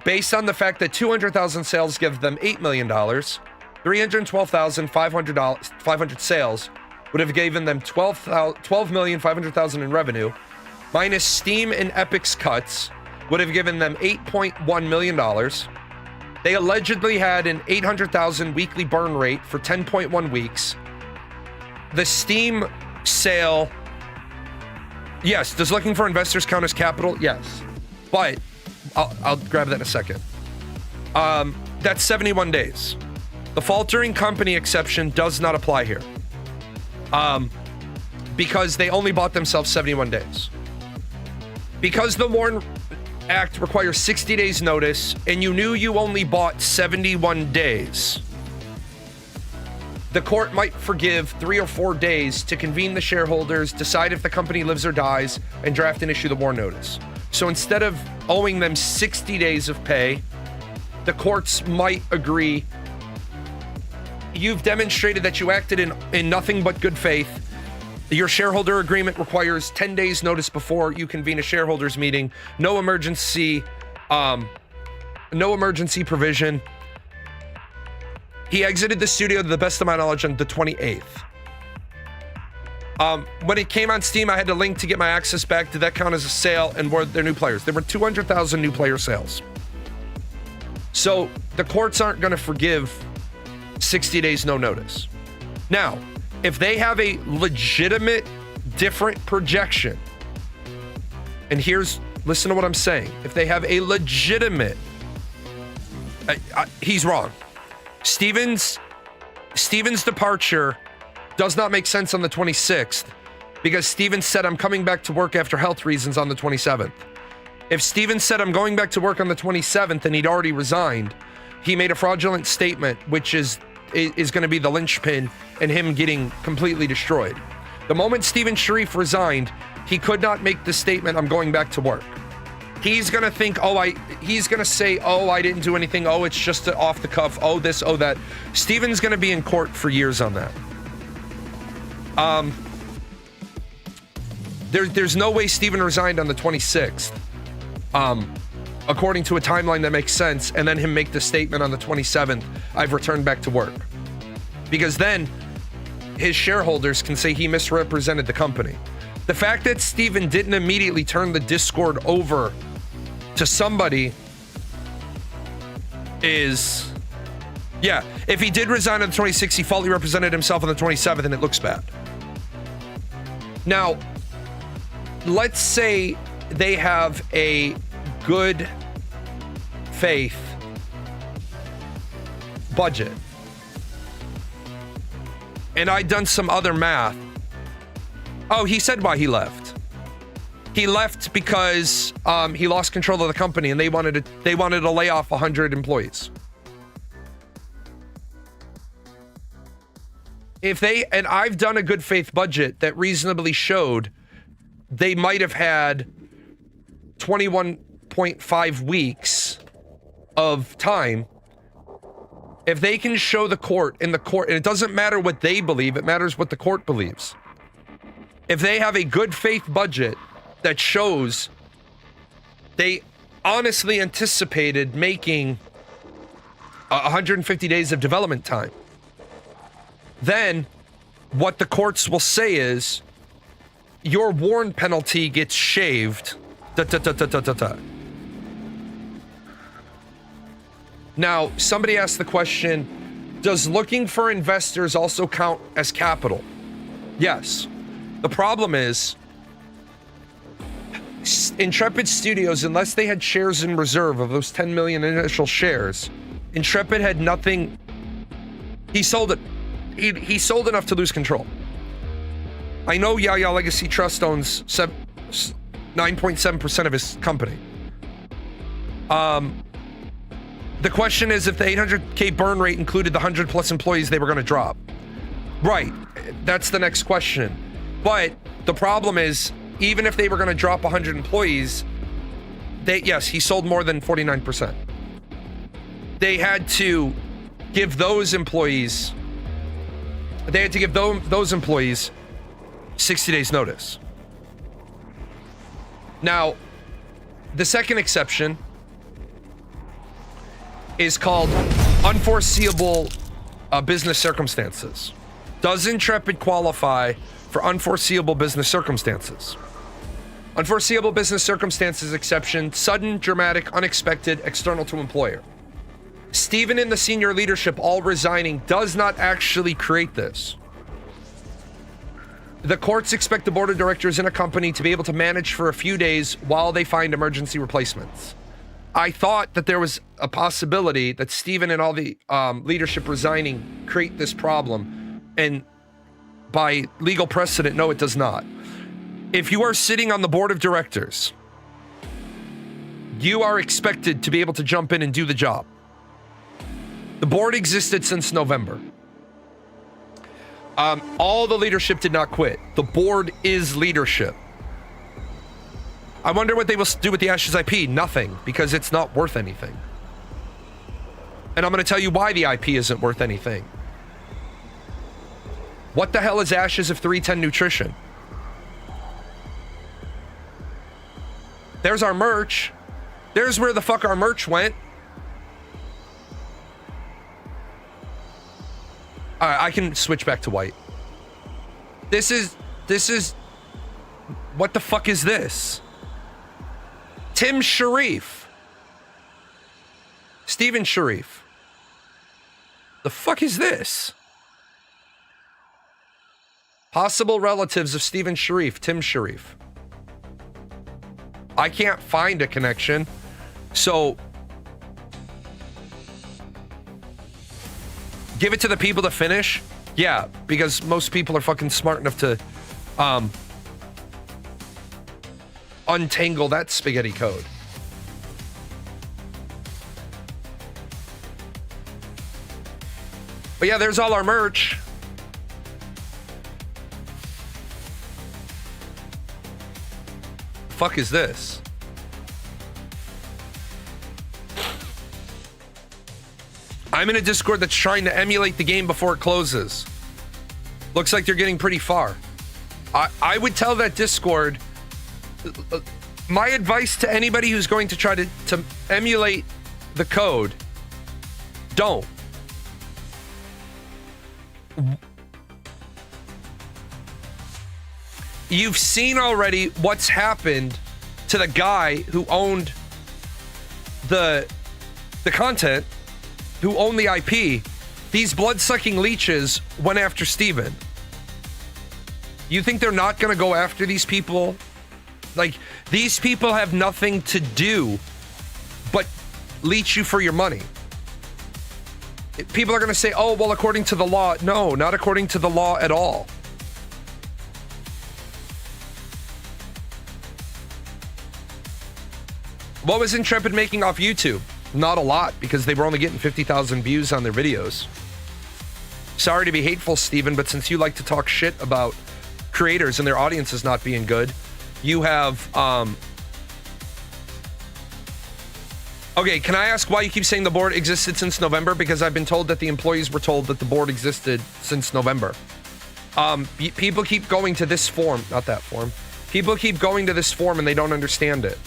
Based on the fact that 200,000 sales give them $8 million, 312,500 sales would have given them $12,500,000 in revenue, minus Steam and Epic's cuts would have given them $8.1 million. They allegedly had an 800,000 weekly burn rate for 10.1 weeks. The Steam sale, yes. Does looking for investors count as capital? Yes. But I'll grab that in a second. That's 71 days. The faltering company exception does not apply here. Because they only bought themselves 71 days. Because the Warren Act requires 60 days notice, and you knew you only bought 71 days, the court might forgive 3 or 4 days to convene the shareholders, decide if the company lives or dies, and draft and issue the warn notice. So instead of owing them 60 days of pay, the courts might agree, you've demonstrated that you acted in nothing but good faith. Your shareholder agreement requires 10 days notice before you convene a shareholders meeting. No emergency provision. He exited the studio, to the best of my knowledge, on the 28th. When it came on Steam, I had to link to get my access back. Did that count as a sale? And were there new players? There were 200,000 new player sales. So the courts aren't going to forgive 60 days no notice. Now, if they have a legitimate different projection, and listen to what I'm saying. If they have a legitimate, he's wrong. Stephen's departure does not make sense on the 26th because Stephen said, I'm coming back to work after health reasons on the 27th. If Stephen said, I'm going back to work on the 27th and he'd already resigned, he made a fraudulent statement, which is going to be the linchpin in him getting completely destroyed. The moment Stephen Sharief resigned, he could not make the statement, I'm going back to work. He's going to think, he's going to say, I didn't do anything. It's just off the cuff. This, that. Stephen's going to be in court for years on that. There's no way Stephen resigned on the 26th. According to a timeline that makes sense, and then him make the statement on the 27th, I've returned back to work. Because then his shareholders can say he misrepresented the company. The fact that Stephen didn't immediately turn the Discord over to somebody is, if he did resign on the 26th, he falsely represented himself on the 27th, and it looks bad. Now, let's say they have a good faith budget, and I'd done some other math. He said why he left. He left because he lost control of the company, and they wanted to lay off 100 employees. And I've done a good faith budget that reasonably showed they might have had 21.5 weeks of time. If they can show the court, and it doesn't matter what they believe, it matters what the court believes. If they have a good faith budget that shows they honestly anticipated making 150 days of development time, then what the courts will say is your warrant penalty gets shaved. Now, somebody asked the question, does looking for investors also count as capital? Yes. The problem is, Intrepid Studios, unless they had shares in reserve of those 10 million initial shares, Intrepid had nothing. He sold it. He sold enough to lose control. I know Yaya Legacy Trust owns 9.7% of his company. The question is if the 800K burn rate included the 100 plus employees they were going to drop. Right. That's the next question. But the problem is, even if they were going to drop 100 employees, yes, he sold more than 49%. They had to give those employees, those employees 60 days notice. Now, the second exception is called unforeseeable business circumstances. Does Intrepid qualify for unforeseeable business circumstances? Unforeseeable business circumstances exception, sudden, dramatic, unexpected, external to employer. Stephen and the senior leadership all resigning does not actually create this. The courts expect the board of directors in a company to be able to manage for a few days while they find emergency replacements. I thought that there was a possibility that Stephen and all the leadership resigning create this problem, and by legal precedent, no, it does not. If you are sitting on the board of directors, you are expected to be able to jump in and do the job. The board existed since November. All the leadership did not quit. The board is leadership. I wonder what they will do with the Ashes IP. Nothing, because it's not worth anything. And I'm going to tell you why the IP isn't worth anything. What the hell is Ashes of 310 Nutrition? There's our merch. There's where the fuck our merch went. All right, I can switch back to white. This is, what the fuck is this? Tim Sharief. Stephen Sharief. The fuck is this? Possible relatives of Stephen Sharief, Tim Sharief. I can't find a connection. So give it to the people to finish? Yeah, because most people are fucking smart enough to untangle that spaghetti code. But yeah, there's all our merch. Fuck is this? I'm in a Discord that's trying to emulate the game before it closes. Looks like they're getting pretty far. I would tell that Discord, my advice to anybody who's going to try to emulate the code, don't. You've seen already what's happened to the guy who owned the content, who owned the IP. These blood-sucking leeches went after Steven. You think they're not going to go after these people? Like, these people have nothing to do but leech you for your money. People are going to say, oh, well, according to the law. No, not according to the law at all. What was Intrepid making off YouTube? Not a lot, because they were only getting 50,000 views on their videos. Sorry to be hateful, Steven, but since you like to talk shit about creators and their audiences not being good, you have... Okay, can I ask why you keep saying the board existed since November? Because I've been told that the employees were told that the board existed since November. People keep going to this form, not that form. People keep going to this form and they don't understand it.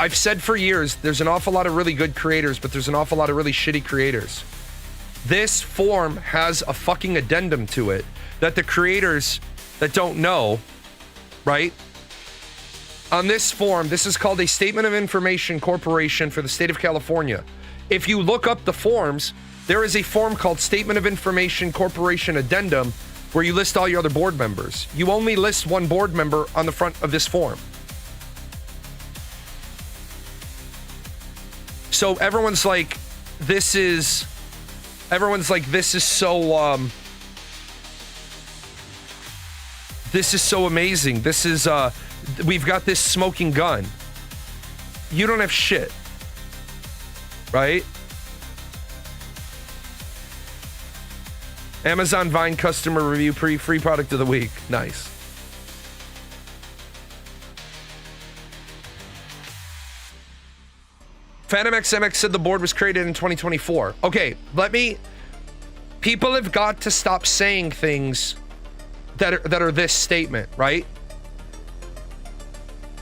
I've said for years, there's an awful lot of really good creators, but there's an awful lot of really shitty creators. This form has a fucking addendum to it that the creators that don't know, right? On this form, this is called a Statement of Information Corporation for the state of California. If you look up the forms, there is a form called Statement of Information Corporation Addendum where you list all your other board members. You only list one board member on the front of this form. So everyone's like, this is so, this is so amazing. This is, we've got this smoking gun. You don't have shit, right? Amazon Vine customer review free product of the week. Nice. Phantom XMX said the board was created in 2024. Okay, people have got to stop saying things that are this statement, right?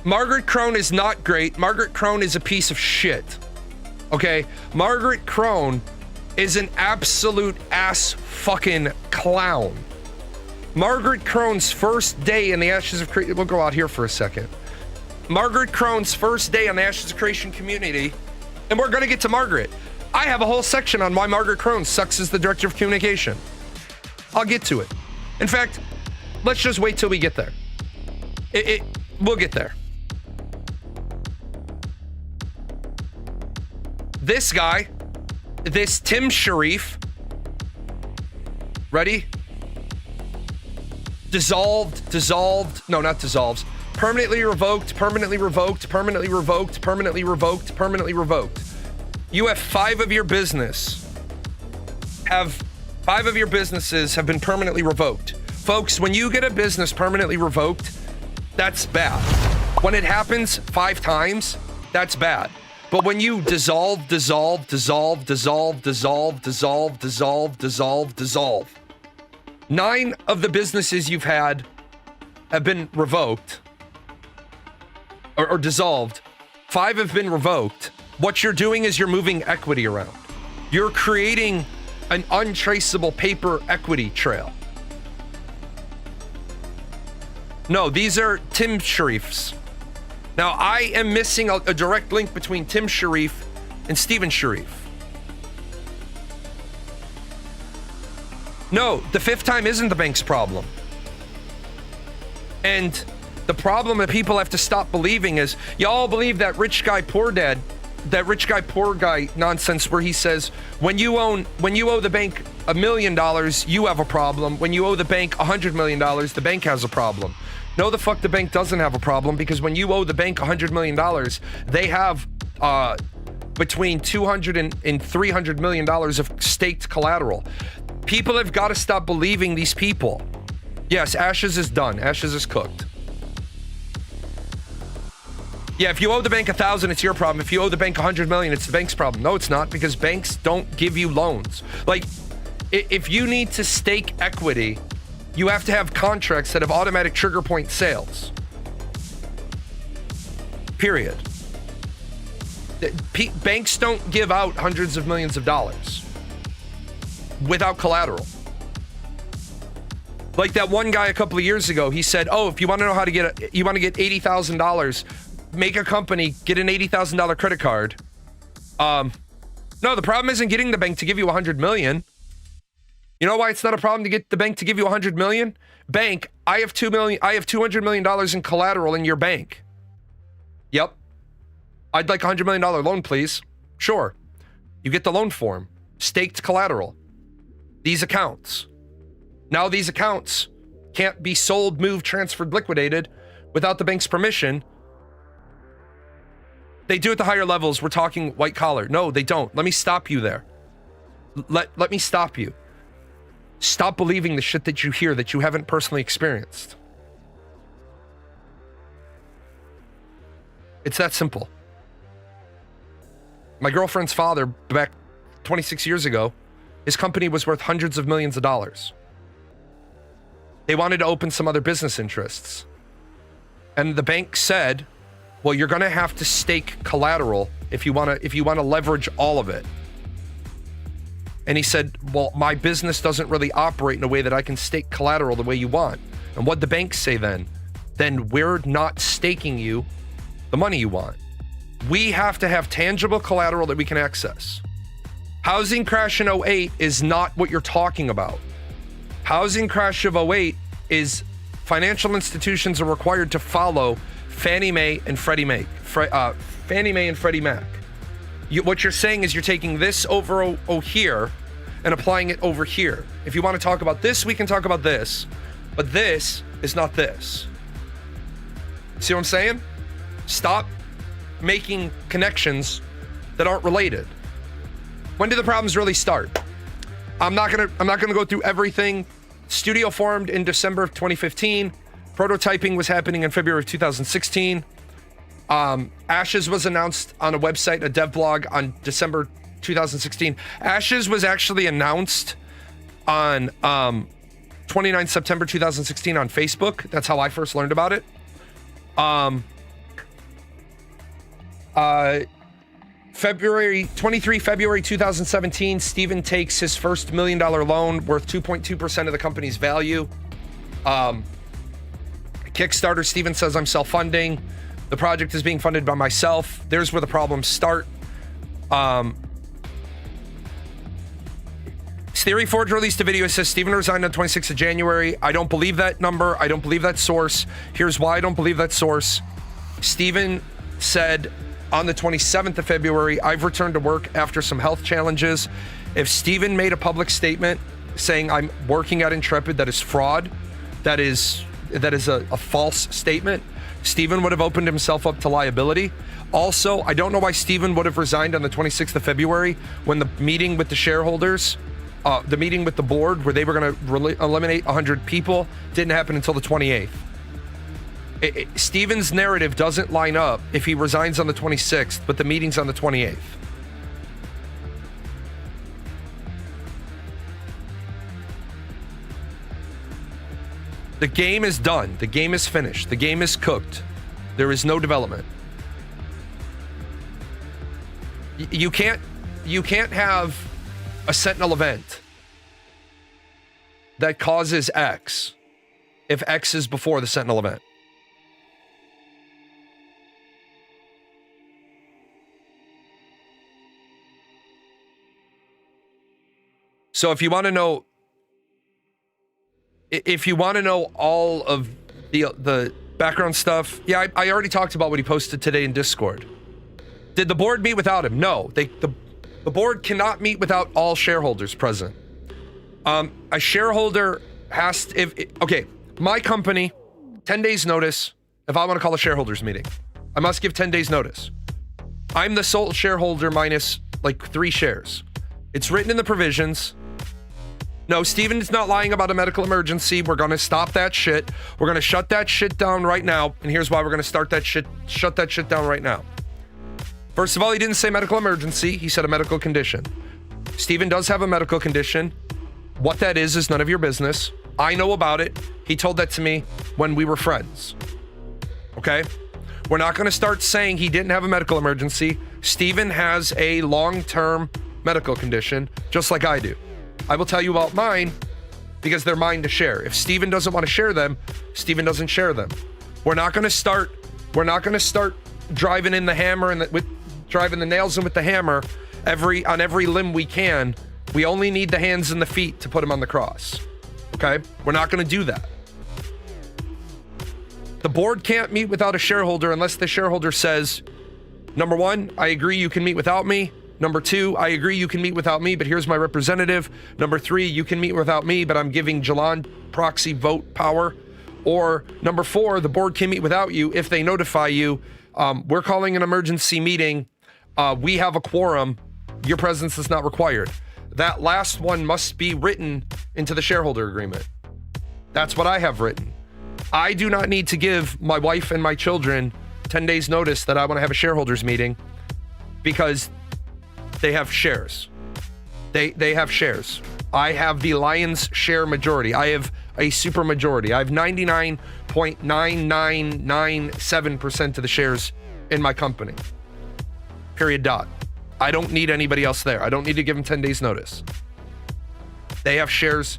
Margaret Krohn is not great. Margaret Krohn is a piece of shit. Okay? Margaret Krohn is an absolute ass fucking clown. Margaret Krohn's first day in the Ashes of Creation, we'll go out here for a second. Margaret Krohn's first day on the Ashes of Creation community, and we're gonna get to Margaret. I have a whole section on why Margaret Krohn sucks as the director of communication. I'll get to it. In fact, let's just wait till we get there. We'll get there. This guy, this Tim Sharief, ready? No, not dissolves. Permanently revoked, permanently revoked, permanently revoked, permanently revoked, permanently revoked. You have 5 of your businesses have been permanently revoked. Folks, when you get a business permanently revoked, that's bad. When it happens 5 times, that's bad. But when you dissolve, 9 of the businesses you've had have been revoked or dissolved. 5 have been revoked. What you're doing is you're moving equity around. You're creating an untraceable paper equity trail. No, these are Tim Sharief's. Now, I am missing a direct link between Tim Sharief and Stephen Sharief. No, the 5th time isn't the bank's problem. And the problem that people have to stop believing is, y'all believe that rich guy, poor dad, that rich guy, poor guy nonsense where he says, when you owe the bank $1 million, you have a problem. When you owe the bank $100 million, the bank has a problem. No, the fuck the bank doesn't have a problem, because when you owe the bank $100 million, they have between $200 and $300 million of staked collateral. People have got to stop believing these people. Yes, Ashes is done. Ashes is cooked. Yeah, if you owe the bank 1,000, it's your problem. If you owe the bank 100 million, it's the bank's problem. No, it's not, because banks don't give you loans. Like, if you need to stake equity, you have to have contracts that have automatic trigger point sales. Period. Banks don't give out hundreds of millions of dollars without collateral. Like that one guy a couple of years ago, he said, "Oh, if you want to know how to get you want to get $80,000, make a company, get an $80,000 credit card." No, the problem isn't getting the bank to give you 100 million. You know why it's not a problem to get the bank to give you 100 million? Bank, I have $200 million in collateral in your bank. Yep. I'd like a $100 million loan, please. Sure. You get the loan form. Staked collateral. These accounts. Now these accounts can't be sold, moved, transferred, liquidated without the bank's permission. They do at the higher levels. We're talking white collar. No, they don't. Let me stop you there. Let me stop you. Stop believing the shit that you hear that you haven't personally experienced. It's that simple. My girlfriend's father, back 26 years ago, his company was worth hundreds of millions of dollars. They wanted to open some other business interests. And the bank said, well, you're going to have to stake collateral if you want to leverage all of it. And he said, well, my business doesn't really operate in a way that I can stake collateral the way you want. And what'd the banks say then? Then we're not staking you the money you want. We have to have tangible collateral that we can access. Housing crash in '08 is not what you're talking about. Housing crash of '08 is financial institutions are required to follow Fannie Mae and Freddie Mac. Fannie Mae and Freddie Mac. What you're saying is you're taking this over here and applying it over here. If you want to talk about this, we can talk about this, but this is not this. See what I'm saying? Stop making connections that aren't related. When do the problems really start? I'm not gonna go through everything. Studio formed in December of 2015. Prototyping was happening in February of 2016. Ashes was announced on a website, a dev blog, on December 2016. Ashes was actually announced on 29 September 2016 on Facebook. That's how I first learned about it. February 2017, Steven takes his first $1 million loan worth 2.2% of the company's value. Kickstarter, Steven says, I'm self-funding. The project is being funded by myself. There's where the problems start. Theory Forge released a video. It says Steven resigned on 26th of January. I don't believe that number. I don't believe that source. Here's why I don't believe that source. Steven said on the 27th of February, I've returned to work after some health challenges. If Steven made a public statement saying I'm working at Intrepid, that is fraud. That is a false statement. Steven would have opened himself up to liability. Also, I don't know why Steven would have resigned on the 26th of February when the meeting with the shareholders, the meeting with the board where they were going to eliminate 100 people, didn't happen until the 28th. Steven's narrative doesn't line up if he resigns on the 26th, but the meeting's on the 28th. The game is done. The game is finished. The game is cooked. There is no development. You can't have a Sentinel event that causes X if X is before the Sentinel event. So if you want to know all of the background stuff, yeah, I already talked about what he posted today in Discord. Did the board meet without him? No, the board cannot meet without all shareholders present. A shareholder has to, okay, my company, 10 days notice. If I want to call a shareholders meeting, I must give 10 days notice. I'm the sole shareholder minus like 3 shares. It's written in the provisions. No, Steven is not lying about a medical emergency. We're going to stop that shit. We're going to shut that shit down right now. And here's why we're going to shut that shit down right now. First of all, he didn't say medical emergency. He said a medical condition. Steven does have a medical condition. What that is none of your business. I know about it. He told that to me when we were friends. Okay? We're not going to start saying he didn't have a medical emergency. Steven has a long-term medical condition, just like I do. I will tell you about mine because they're mine to share. If Steven doesn't want to share them, Steven doesn't share them. We're not going to start driving in the hammer and driving the nails in with the hammer on every limb we can. We only need the hands and the feet to put him on the cross. Okay? We're not going to do that. The board can't meet without a shareholder unless the shareholder says, number 1, I agree you can meet without me. Number 2, I agree you can meet without me, but here's my representative. Number 3, you can meet without me, but I'm giving Jalan proxy vote power. Or number 4, the board can meet without you if they notify you. We're calling an emergency meeting. We have a quorum. Your presence is not required. That last one must be written into the shareholder agreement. That's what I have written. I do not need to give my wife and my children 10 days notice that I want to have a shareholders meeting because they have shares. They have shares. I have the lion's share majority. I have a super majority. I have 99.9997% of the shares in my company. Period. Dot. I don't need anybody else there. I don't need to give them 10 days notice. They have shares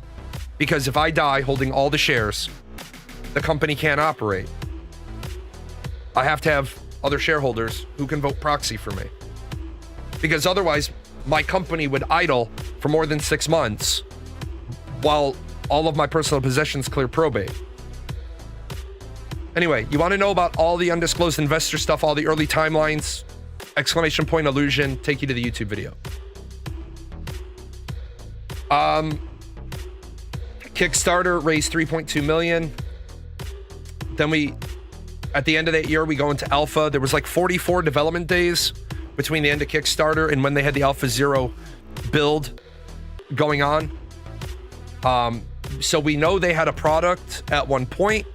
because if I die holding all the shares, the company can't operate. I have to have other shareholders who can vote proxy for me. Because otherwise, my company would idle for more than 6 months while all of my personal possessions clear probate. Anyway, you want to know about all the undisclosed investor stuff, all the early timelines, exclamation point illusion, take you to the YouTube video. Kickstarter raised 3.2 million. Then at the end of that year, we go into alpha. There was like 44 development days between the end of Kickstarter and when they had the Alpha 0 build going on. So we know they had a product at one point.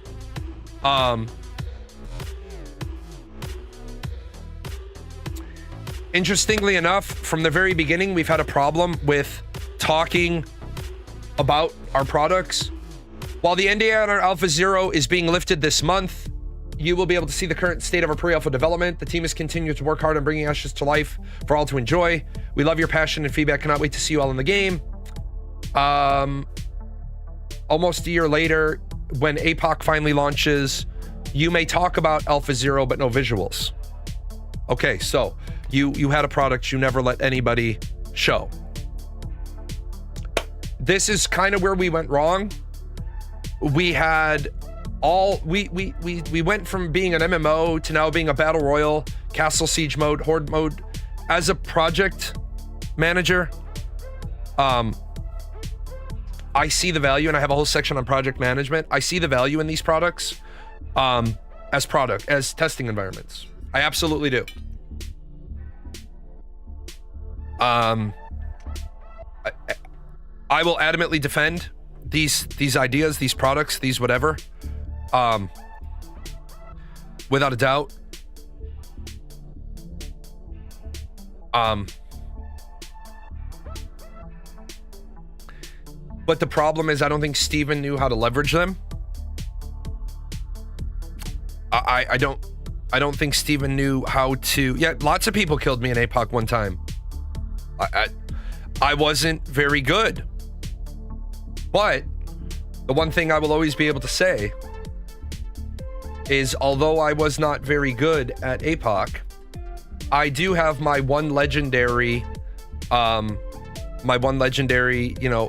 Interestingly enough, from the very beginning, we've had a problem with talking about our products. While the NDA on our Alpha 0 is being lifted this month, you will be able to see the current state of our pre-alpha development. The team has continued to work hard on bringing Ashes to life for all to enjoy. We love your passion and feedback. Cannot wait to see you all in the game. Almost a year later, when APOC finally launches, you may talk about Alpha 0, but no visuals. Okay, so you had a product you never let anybody show. This is kind of where we went wrong. We had we went from being an MMO to now being a battle royal, castle siege mode, horde mode. As a project manager, I see the value, and I have a whole section on project management. I see the value in these products as testing environments. I absolutely do. I will adamantly defend these ideas, these products, these whatever. Without a doubt. But the problem is I don't think Steven knew how to leverage them. I don't think Steven knew how to. Yeah, lots of people killed me in APOC one time. I wasn't very good. But the one thing I will always be able to say is, although I was not very good at APOC, I do have my one legendary,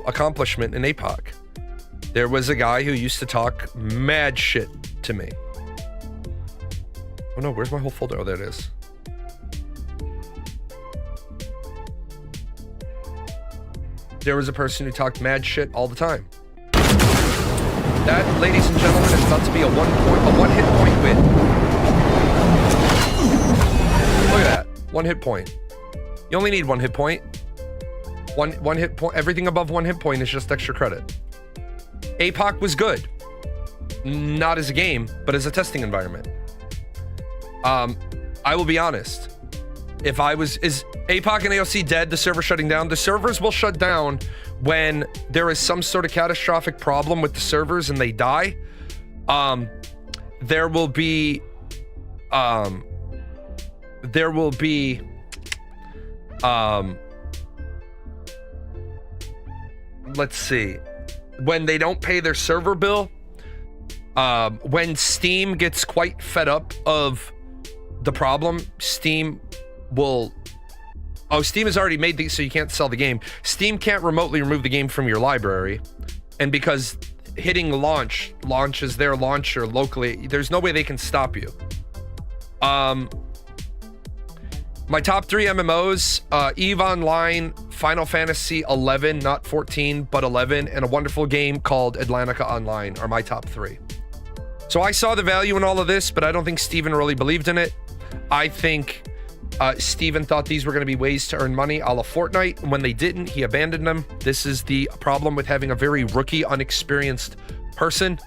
accomplishment in APOC. There was a guy who used to talk mad shit to me. Oh no, where's my whole folder? Oh, there it is. There was a person who talked mad shit all the time. That, ladies and gentlemen, is about to be a one hit point win. Look at that, 1 hit point. You only need 1 hit point. One hit point. Everything above 1 hit point is just extra credit. APOC was good, not as a game, but as a testing environment. I will be honest. Is APOC and AOC dead? The server shutting down? The servers will shut down when there is some sort of catastrophic problem with the servers and they die. There will be let's see, when they don't pay their server bill, when Steam gets quite fed up of the problem, Steam has already made these so you can't sell the game. Steam can't remotely remove the game from your library, and because hitting launches their launcher locally, there's no way they can stop you. My top 3 MMOs, EVE Online, Final Fantasy 11, not 14, but 11, and a wonderful game called Atlantica Online are my top 3. So I saw the value in all of this, but I don't think Steven really believed in it. I think Steven thought these were going to be ways to earn money a la Fortnite, and when they didn't, he abandoned them. This is the problem with having a very rookie, unexperienced person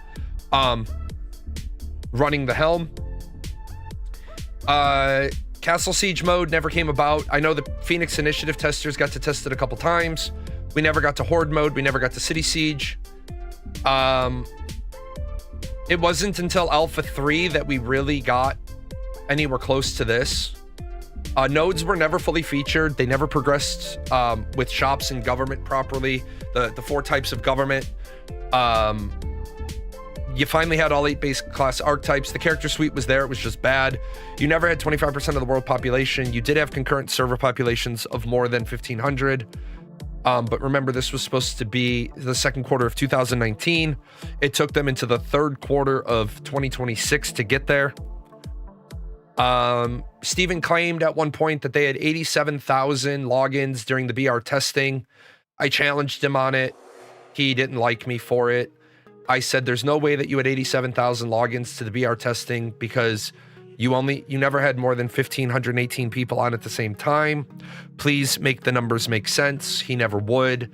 running the helm. Castle Siege mode never came about. I know the Phoenix Initiative testers got to test it a couple times. We never got to Horde mode. We never got to City Siege. It wasn't until Alpha 3 that we really got anywhere close to this. Nodes were never fully featured. They never progressed with shops and government properly. The 4 types of government. You finally had all 8 base class archetypes. The character suite was there. It was just bad. You never had 25% of the world population. You did have concurrent server populations of more than 1,500. But remember, this was supposed to be the second quarter of 2019. It took them into the third quarter of 2026 to get there. Steven claimed at one point that they had 87,000 logins during the BR testing. I challenged him on it. He didn't like me for it. I said, there's no way that you had 87,000 logins to the BR testing because you never had more than 1,518 people on at the same time. Please make the numbers make sense. He never would.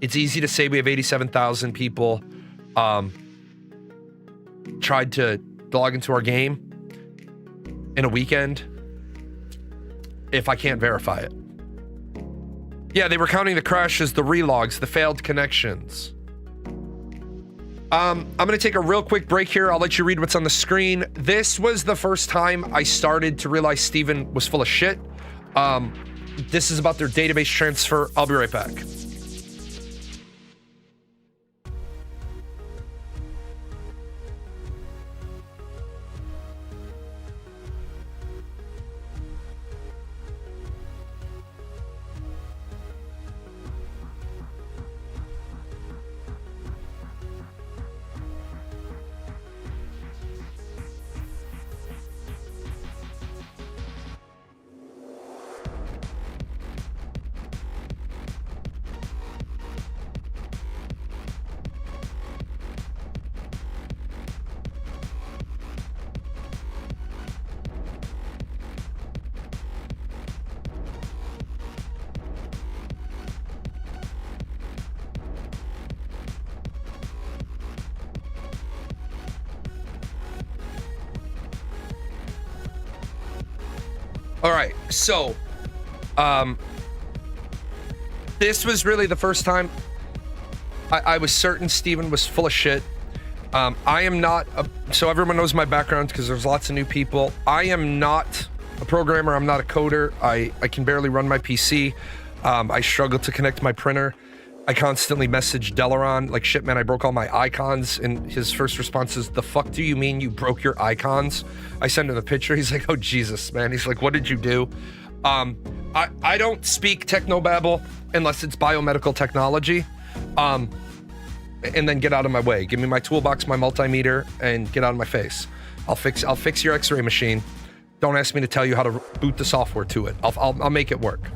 It's easy to say we have 87,000 people tried to log into our game in a weekend if I can't verify it. Yeah, they were counting the crashes, the relogs, the failed connections. I'm going to take a real quick break here. I'll let you read what's on the screen. This was the first time I started to realize Steven was full of shit. This is about their database transfer. I'll be right back. All right, so this was really the first time I was certain Steven was full of shit. I am not, so everyone knows my background because there's lots of new people. I am not a programmer. I'm not a coder. I can barely run my PC. I struggle to connect my printer. I constantly message Delaron, like, shit, man, I broke all my icons. And his first response is, the fuck do you mean you broke your icons? I send him a picture. He's like, oh, Jesus, man. He's like, what did you do? I don't speak technobabble unless it's biomedical technology. And then get out of my way. Give me my toolbox, my multimeter, and get out of my face. I'll fix your x-ray machine. Don't ask me to tell you how to boot the software to it. I'll make it work.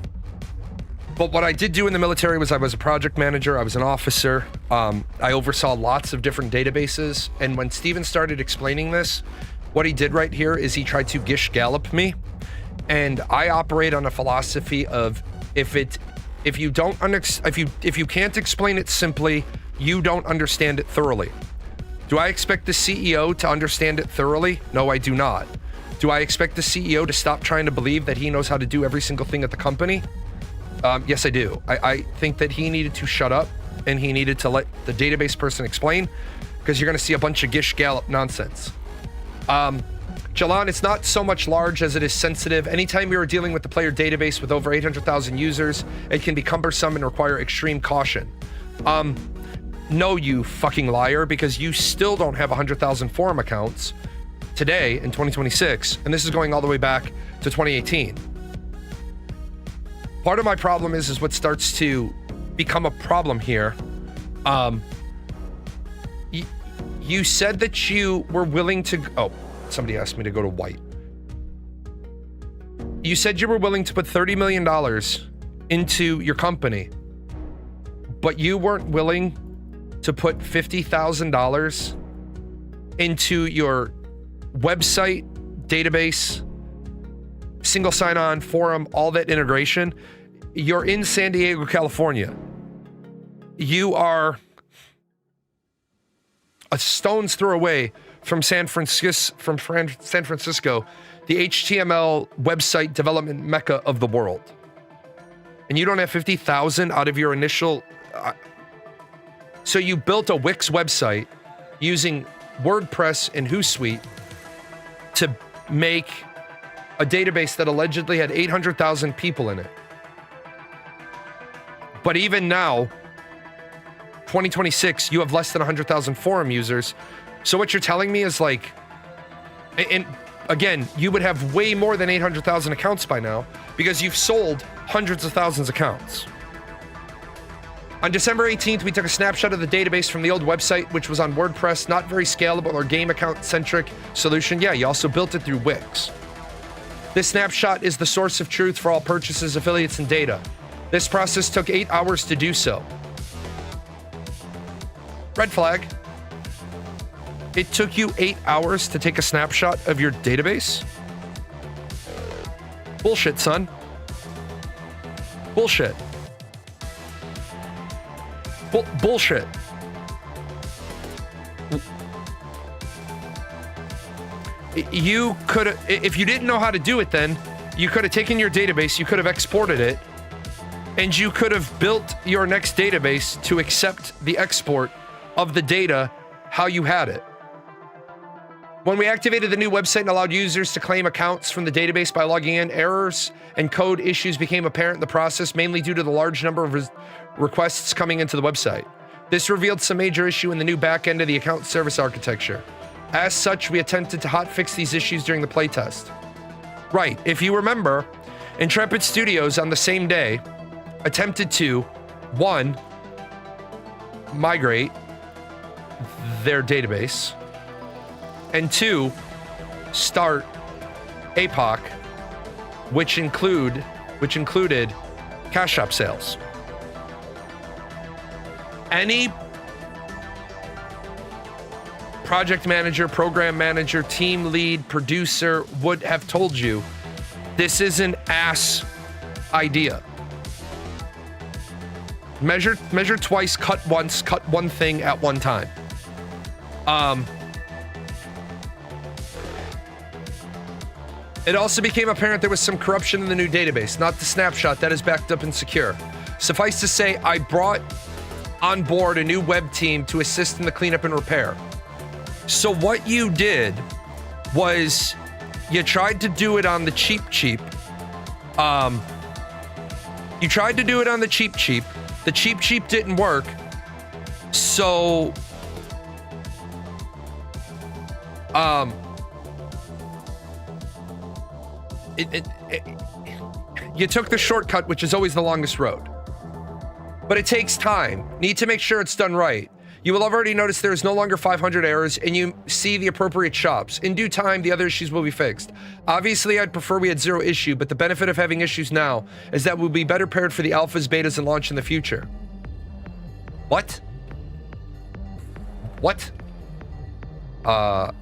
But what I did do in the military was I was a project manager. I was an officer. I oversaw lots of different databases. And when Steven started explaining this, what he did right here is he tried to gish gallop me. And I operate on a philosophy of if you can't explain it simply, you don't understand it thoroughly. Do I expect the CEO to understand it thoroughly? No, I do not. Do I expect the CEO to stop trying to believe that he knows how to do every single thing at the company? Yes, I do. I think that he needed to shut up and he needed to let the database person explain, because you're going to see a bunch of gish gallop nonsense. Jalan, it's not so much large as it is sensitive. Anytime you are dealing with the player database with over 800,000 users, it can be cumbersome and require extreme caution. No, you fucking liar, because you still don't have 100,000 forum accounts today in 2026, and this is going all the way back to 2018. Part of my problem is what starts to become a problem here. You said that you were willing to, oh, somebody asked me to go to white. You said you were willing to put $30 million into your company, but you weren't willing to put $50,000 into your website, database, single sign-on, forum, all that integration. You're in San Diego, California. You are a stone's throw away from San Francisco, the HTML website development mecca of the world. And you don't have 50,000 out of your initial... So you built a Wix website using WordPress and Hootsuite to make a database that allegedly had 800,000 people in it. But even now, 2026, you have less than 100,000 forum users. So what you're telling me is like, and again, you would have way more than 800,000 accounts by now because you've sold hundreds of thousands of accounts. On December 18th, we took a snapshot of the database from the old website, which was on WordPress, not very scalable or game account-centric solution. Yeah, you also built it through Wix. This snapshot is the source of truth for all purchases, affiliates, and data. This process took 8 hours to do so. Red flag. It took you 8 hours to take a snapshot of your database? Bullshit, son. Bullshit. Bullshit. You could have, if you didn't know how to do it then, you could have taken your database, you could have exported it, and you could have built your next database to accept the export of the data how you had it. When we activated the new website and allowed users to claim accounts from the database by logging in, errors and code issues became apparent in the process, mainly due to the large number of requests coming into the website. This revealed some major issue in the new back end of the account service architecture. As such, we attempted to hotfix these issues during the playtest. Right, if you remember, Intrepid Studios on the same day attempted to, 1, migrate their database, and 2, start APOC, which included cash shop sales. Any project manager, program manager, team lead, producer would have told you this is an ass idea. Measure twice, cut once, cut one thing at one time. It also became apparent there was some corruption in the new database, not the snapshot that is backed up and secure. Suffice to say, I brought on board a new web team to assist in the cleanup and repair. So what you did was you tried to do it on the cheap. You tried to do it on the cheap. The cheap didn't work. So you took the shortcut, which is always the longest road. But it takes time. Need to make sure it's done right. You will have already noticed there is no longer 500 errors, and you see the appropriate shops. In due time, the other issues will be fixed. Obviously, I'd prefer we had 0 issue, but the benefit of having issues now is that we'll be better prepared for the alphas, betas, and launch in the future. What? What? I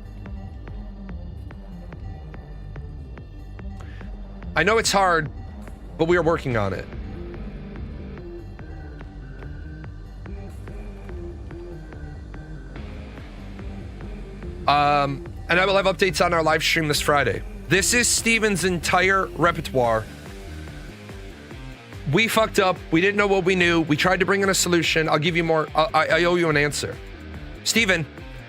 know it's hard, but we are working on it. And I will have updates on our live stream this Friday. This is Steven's entire repertoire. We fucked up. We didn't know what we knew. We tried to bring in a solution. I'll give you more. I owe you an answer. Steven,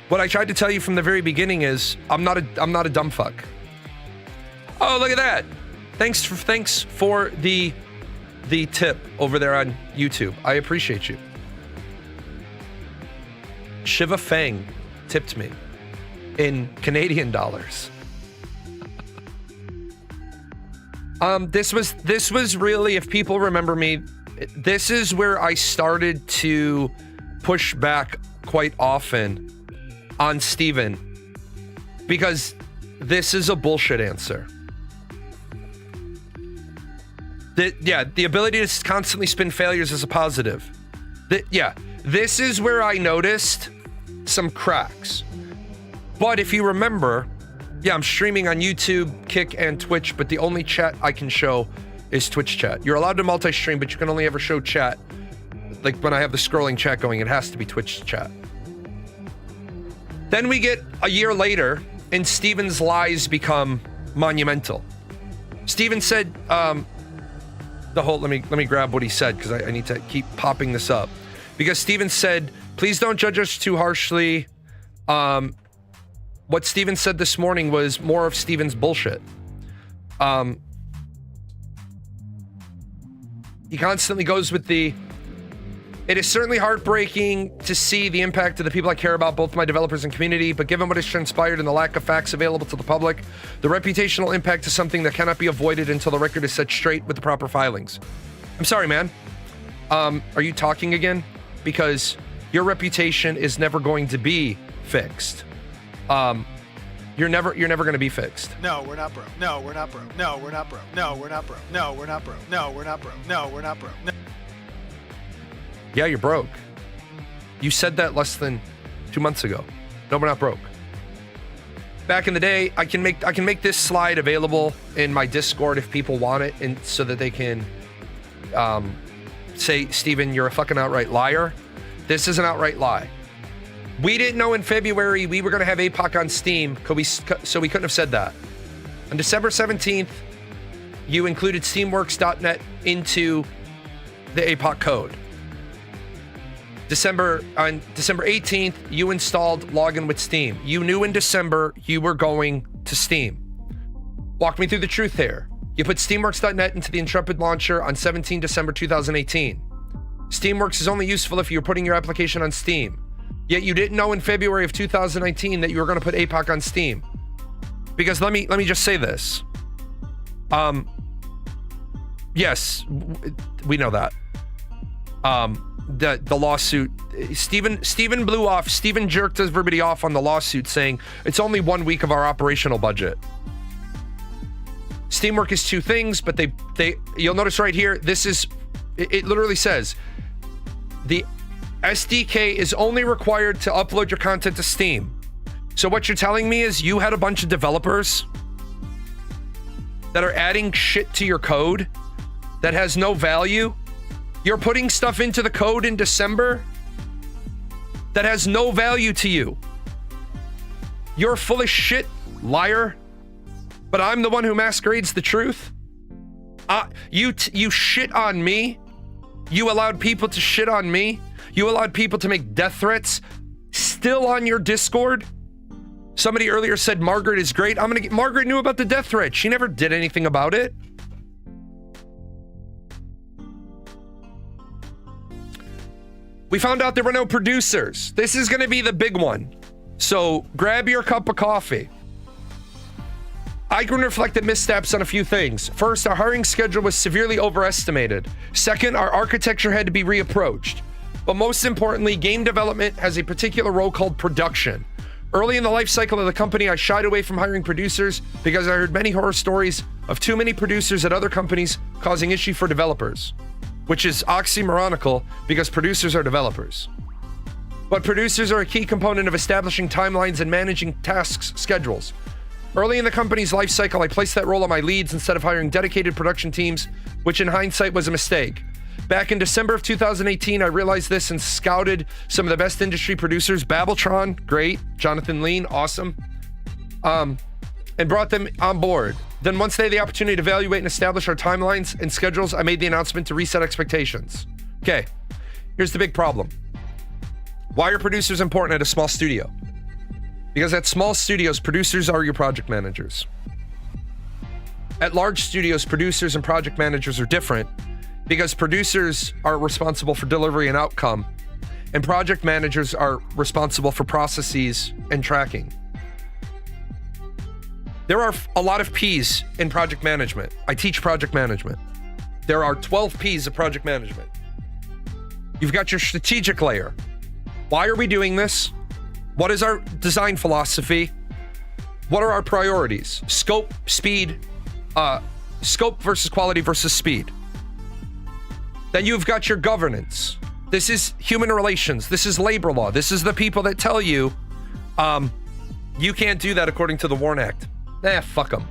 what I tried to tell you from the very beginning is I'm not a dumb fuck. Oh, look at that. Thanks for the tip over there on YouTube. I appreciate you. Shiva Fang tipped me in Canadian dollars. This was really, if people remember me, this is where I started to push back quite often on Steven, because this is a bullshit answer. The ability to constantly spin failures is a positive. This is where I noticed some cracks. But if you remember, I'm streaming on YouTube, Kick, and Twitch, but the only chat I can show is Twitch chat. You're allowed to multi-stream, but you can only ever show chat. Like when I have the scrolling chat going, it has to be Twitch chat. Then we get a year later, and Steven's lies become monumental. Steven said, let me grab what he said, because I need to keep popping this up. Because Steven said, please don't judge us too harshly. What Steven said this morning was more of Steven's bullshit. He constantly goes with the, it is certainly heartbreaking to see the impact of the people I care about, both my developers and community, but given what has transpired and the lack of facts available to the public, the reputational impact is something that cannot be avoided until the record is set straight with the proper filings. I'm sorry, man. Are you talking again? Because your reputation is never going to be fixed. You're never going to be fixed. No, we're not broke. No, we're not broke. No, we're not broke. No, we're not broke. No, we're not broke. No, we're not broke. No, we're not broke. No. Yeah, you're broke. You said that less than 2 months ago. No, we're not broke. Back in the day, I can make this slide available in my Discord if people want it, and so that they can say, Steven, you're a fucking outright liar. This is an outright lie. We didn't know in February we were going to have APOC on Steam, so we couldn't have said that. On December 17th, you included steamworks.net into the APOC code. On December 18th, you installed Login with Steam. You knew in December you were going to Steam. Walk me through the truth here. You put steamworks.net into the Intrepid launcher on 17 December 2018. Steamworks is only useful if you're putting your application on Steam. Yet you didn't know in February of 2019 that you were going to put APOC on Steam. Because let me just say this. Yes, we know that. The lawsuit, Steven blew off, Steven jerked everybody off on the lawsuit saying it's only 1 week of our operational budget. Steamwork is two things, but they you'll notice right here, it literally says the SDK is only required to upload your content to Steam. So what you're telling me is you had a bunch of developers that are adding shit to your code that has no value. You're putting stuff into the code in December that has no value to you. You're full of shit, liar. But I'm the one who masquerades the truth. You shit on me. You allowed people to shit on me. You allowed people to make death threats. Still on your Discord. Somebody earlier said Margaret is great. Margaret knew about the death threat. She never did anything about it. We found out there were no producers. This is going to be the big one. So grab your cup of coffee. I can reflect missteps on a few things. First, our hiring schedule was severely overestimated. Second, our architecture had to be reapproached. But most importantly, game development has a particular role called production. Early in the life cycle of the company, I shied away from hiring producers because I heard many horror stories of too many producers at other companies causing issue for developers, which is oxymoronical because producers are developers. But producers are a key component of establishing timelines and managing tasks schedules. Early in the company's life cycle, I placed that role on my leads instead of hiring dedicated production teams, which in hindsight was a mistake. Back in December of 2018, I realized this and scouted some of the best industry producers. Babbletron, great. Jonathan Lean, awesome. And brought them on board. Then once they had the opportunity to evaluate and establish our timelines and schedules, I made the announcement to reset expectations. Okay, here's the big problem. Why are producers important at a small studio? Because at small studios, producers are your project managers. At large studios, producers and project managers are different because producers are responsible for delivery and outcome, and project managers are responsible for processes and tracking. There are a lot of P's in project management. I teach project management. There are 12 P's of project management. You've got your strategic layer. Why are we doing this? What is our design philosophy? What are our priorities? Scope, speed, scope versus quality versus speed. Then you've got your governance. This is human relations. This is labor law. This is the people that tell you, you can't do that according to the WARN Act. Fuck them.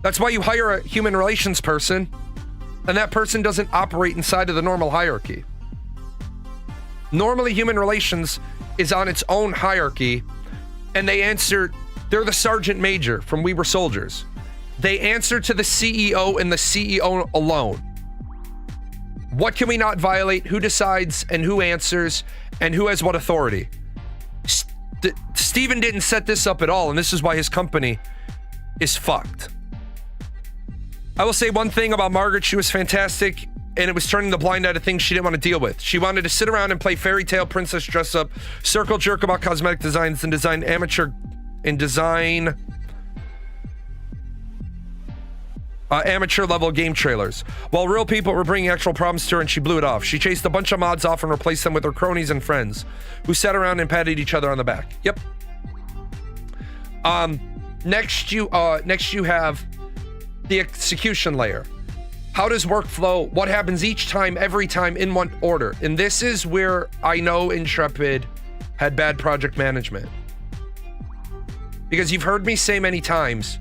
That's why you hire a human relations person, and that person doesn't operate inside of the normal hierarchy. Normally, human relations is on its own hierarchy, and they're the sergeant major from We Were Soldiers. They answer to the CEO and the CEO alone. What can we not violate? Who decides and who answers and who has what authority? Steven didn't set this up at all, and this is why his company is fucked. I will say one thing about Margaret. She was fantastic, and it was turning the blind eye to things she didn't want to deal with. She wanted to sit around and play fairy tale princess dress up, circle jerk about cosmetic designs, and design amateur level game trailers, while real people were bringing actual problems to her, and she blew it off. She chased a bunch of mods off and replaced them with her cronies and friends, who sat around and patted each other on the back. Yep. Next you have the execution layer. How does workflow? What happens each time, every time, in one order? And this is where I know Intrepid had bad project management, because you've heard me say many times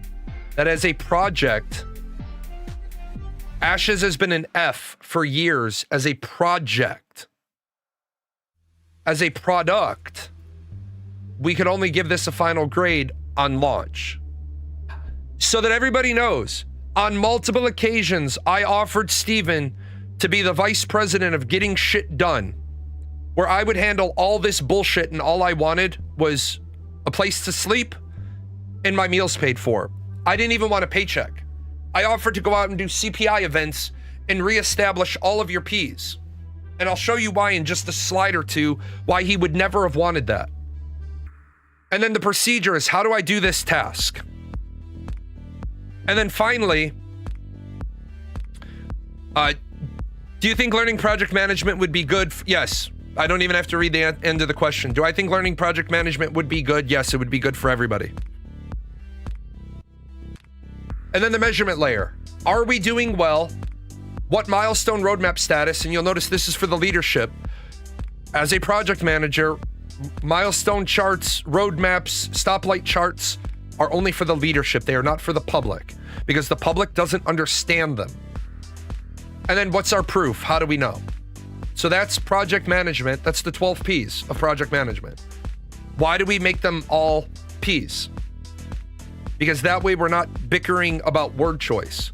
that as a project, Ashes has been an F for years. As a project, as a product, we could only give this a final grade on launch. So that everybody knows, on multiple occasions, I offered Steven to be the vice president of getting shit done, where I would handle all this bullshit, and all I wanted was a place to sleep and my meals paid for. I didn't even want a paycheck. I offered to go out and do CPI events and reestablish all of your Ps. And I'll show you why in just a slide or two, why he would never have wanted that. And then the procedure is, how do I do this task? And then finally, do you think learning project management would be good? Yes. I don't even have to read the end of the question. Do I think learning project management would be good? Yes, it would be good for everybody. And then the measurement layer. Are we doing well? What milestone roadmap status? And you'll notice this is for the leadership. As a project manager, milestone charts, roadmaps, stoplight charts are only for the leadership. They are not for the public, because the public doesn't understand them. And then what's our proof? How do we know? So that's project management. That's the 12 Ps of project management. Why do we make them all Ps? Because that way we're not bickering about word choice.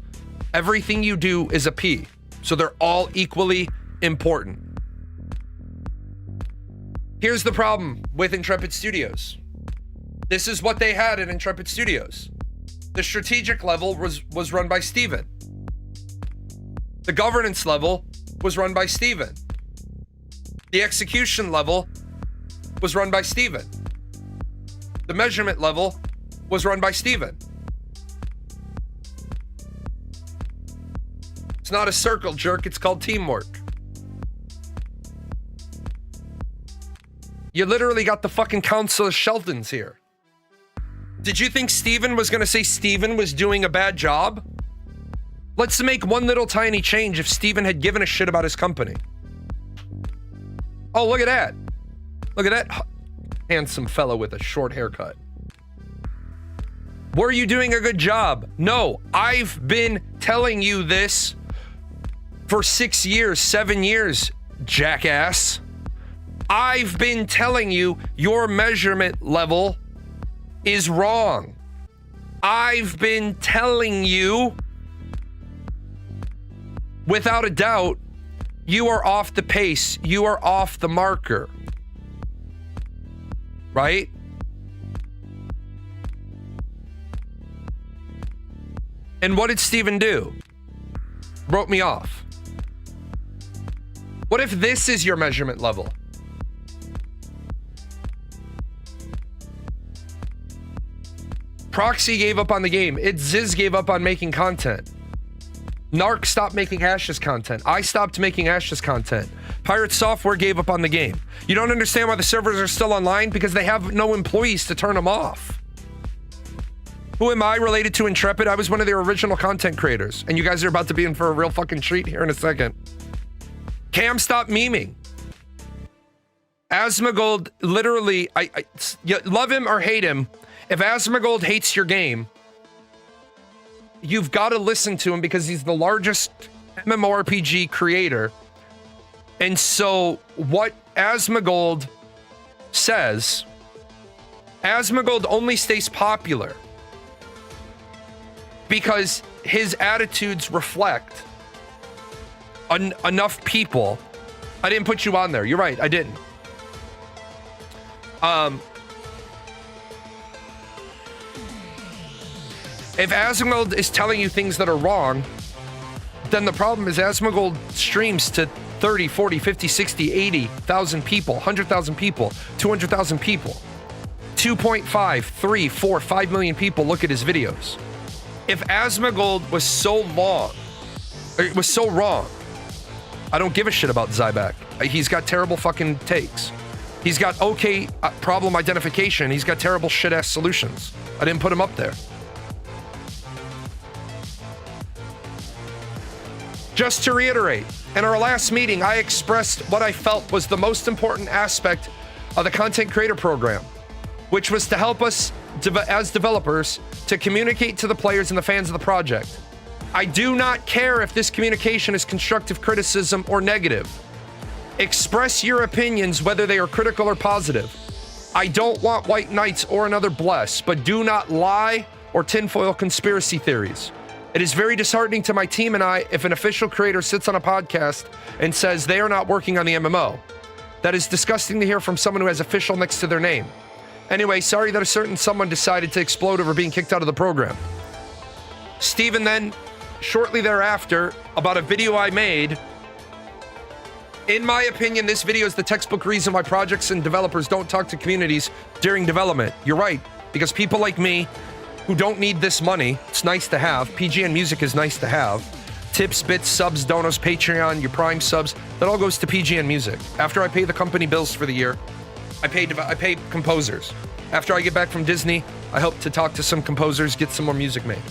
Everything you do is a P. So they're all equally important. Here's the problem with Intrepid Studios. This is what they had at Intrepid Studios. The strategic level was run by Steven. The governance level was run by Steven. The execution level was run by Steven. The measurement level was run by Steven. It's not a circle jerk, it's called teamwork. You literally got the fucking Council of Sheltons here. Did you think Steven was gonna say Steven was doing a bad job? Let's make one little tiny change if Steven had given a shit about his company. Oh, look at that. Look at that handsome fellow with a short haircut. Were you doing a good job? No, I've been telling you this for 6 years, 7 years, jackass. I've been telling you your measurement level is wrong. I've been telling you, without a doubt, you are off the pace. You are off the marker. Right? And what did Steven do? Wrote me off. What if this is your measurement level? Proxy gave up on the game. Ziz gave up on making content. Narc stopped making Ashes content. I stopped making Ashes content. Pirate Software gave up on the game. You don't understand why the servers are still online? Because they have no employees to turn them off. Who am I related to Intrepid? I was one of their original content creators. And you guys are about to be in for a real fucking treat here in a second. Cam stopped memeing. Asmongold, literally, you love him or hate him. If Asmongold hates your game, you've got to listen to him because he's the largest MMORPG creator. And so what Asmongold says, Asmongold only stays popular because his attitudes reflect enough people. I didn't put you on there. You're right. I didn't. If Asmongold is telling you things that are wrong, then the problem is Asmongold streams to 30, 40, 50, 60, 80,000 people, 100,000 people, 200,000 people. 2.5, 3, 4, 5 million people look at his videos. If Asmongold was so wrong, I don't give a shit about Zyback. He's got terrible fucking takes. He's got okay problem identification. He's got terrible shit-ass solutions. I didn't put him up there. Just to reiterate, in our last meeting, I expressed what I felt was the most important aspect of the content creator program, which was to help us as developers to communicate to the players and the fans of the project. I do not care if this communication is constructive criticism or negative. Express your opinions whether they are critical or positive. I don't want white knights or another bless, but do not lie or tinfoil conspiracy theories. It is very disheartening to my team and I if an official creator sits on a podcast and says they are not working on the MMO. That is disgusting to hear from someone who has official next to their name. Anyway, sorry that a certain someone decided to explode over being kicked out of the program. Steven then, shortly thereafter, about a video I made. In my opinion, this video is the textbook reason why projects and developers don't talk to communities during development. You're right, because people like me who don't need this money, it's nice to have. PGN Music is nice to have. Tips, bits, subs, donos, Patreon, your Prime subs, that all goes to PGN Music. After I pay the company bills for the year, I pay composers. After I get back from Disney, I hope to talk to some composers, get some more music made.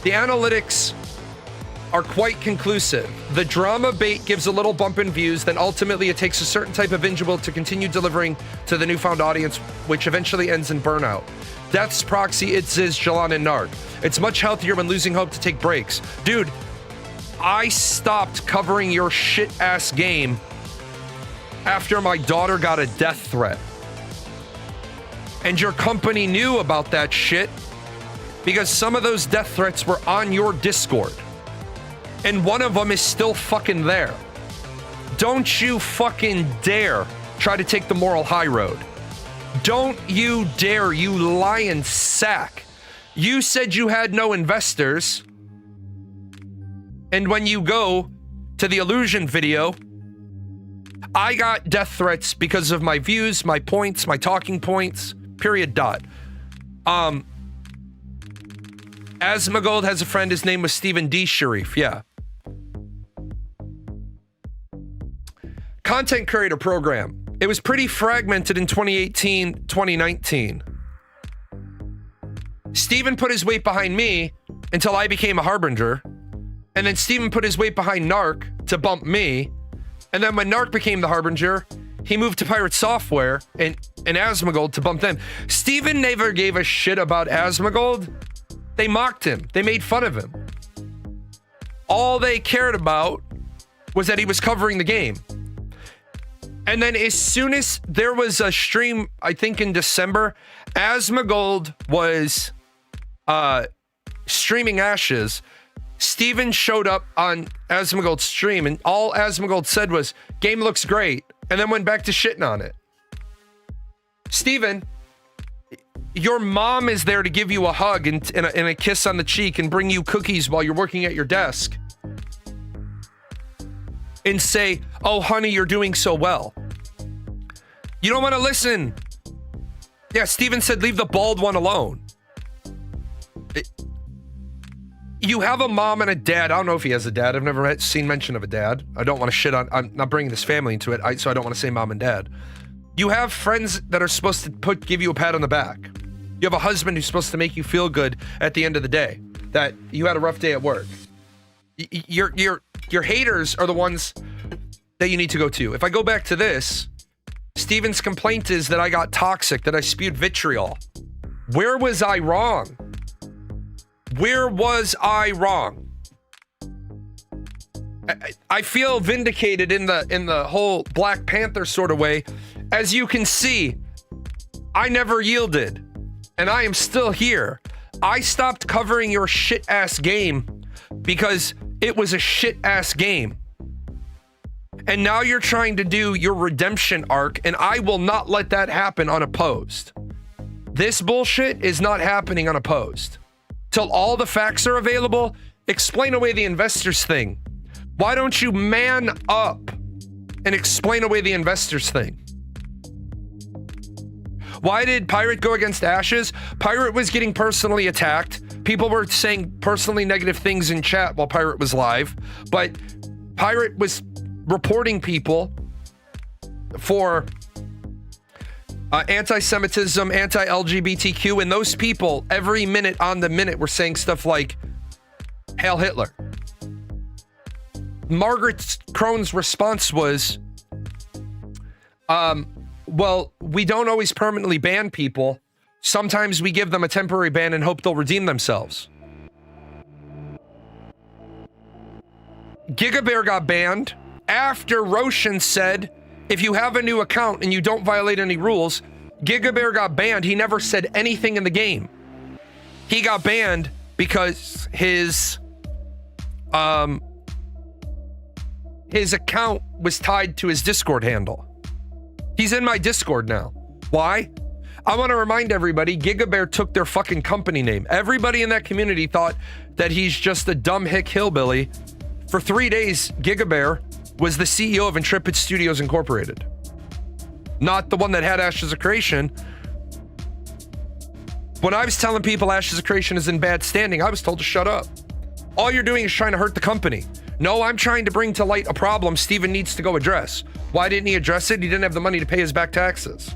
The analytics are quite conclusive. The drama bait gives a little bump in views, then ultimately it takes a certain type of individual to continue delivering to the newfound audience, which eventually ends in burnout. Death's proxy, it says Jalan and Narc. It's much healthier when losing hope to take breaks. Dude, I stopped covering your shit-ass game after my daughter got a death threat. And your company knew about that shit because some of those death threats were on your Discord. And one of them is still fucking there. Don't you fucking dare try to take the moral high road. Don't you dare, you lying sack. You said you had no investors. And when you go to the Illusion video, I got death threats because of my views, my points, my talking points, period, dot. Asmongold has a friend, his name was Stephen D. Sharief, yeah. Content creator program. It was pretty fragmented in 2018, 2019. Steven put his weight behind me until I became a harbinger. And then Steven put his weight behind Narc to bump me. And then when Narc became the harbinger, he moved to Pirate Software and Asmongold to bump them. Steven never gave a shit about Asmongold. They mocked him. They made fun of him. All they cared about was that he was covering the game. And then as soon as there was a stream, I think in December, Asmongold was streaming Ashes. Steven showed up on Asmongold's stream, and all Asmongold said was, game looks great, and then went back to shitting on it. Steven, your mom is there to give you a hug and a kiss on the cheek and bring you cookies while you're working at your desk. And say, oh, honey, you're doing so well. You don't want to listen. Yeah, Steven said, leave the bald one alone. You have a mom and a dad. I don't know if he has a dad. I've never seen mention of a dad. I don't want to shit on, I'm not bringing this family into it, so I don't want to say mom and dad. You have friends that are supposed to give you a pat on the back. You have a husband who's supposed to make you feel good at the end of the day, that you had a rough day at work. Your haters are the ones that you need to go to. If I go back to this, Steven's complaint is that I got toxic, that I spewed vitriol. Where was I wrong? Where was I wrong? I feel vindicated in the whole Black Panther sort of way. As you can see, I never yielded, and I am still here. I stopped covering your shit-ass game because it was a shit-ass game. And now you're trying to do your redemption arc, and I will not let that happen unopposed. This bullshit is not happening unopposed. till all the facts are available? Explain away the investors thing. Why don't you man up and explain away the investors thing? Why did Pirate go against Ashes? Pirate was getting personally attacked. People were saying personally negative things in chat while Pirate was live, but Pirate was reporting people for anti-Semitism, anti-LGBTQ, and those people every minute on the minute were saying stuff like, Hail Hitler. Margaret Krohn's response was, well, we don't always permanently ban people. Sometimes we give them a temporary ban and hope they'll redeem themselves. GigaBear got banned after Roshan said, if you have a new account and you don't violate any rules, GigaBear got banned. He never said anything in the game. He got banned because his account was tied to his Discord handle. He's in my Discord now. Why? I want to remind everybody, GigaBear took their fucking company name. Everybody in that community thought that he's just a dumb hick hillbilly. For 3 days, GigaBear was the CEO of Intrepid Studios Incorporated. Not the one that had Ashes of Creation. When I was telling people Ashes of Creation is in bad standing, I was told to shut up. All you're doing is trying to hurt the company. No, I'm trying to bring to light a problem Steven needs to go address. Why didn't he address it? He didn't have the money to pay his back taxes.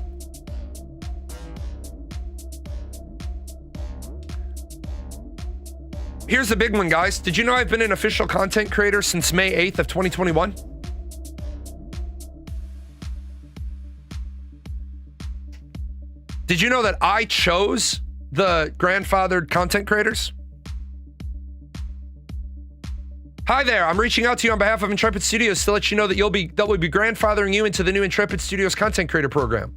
Here's the big one, guys. Did you know I've been an official content creator since May 8th of 2021? Did you know that I chose the grandfathered content creators? Hi there, I'm reaching out to you on behalf of Intrepid Studios to let you know that we'll be grandfathering you into the new Intrepid Studios content creator program.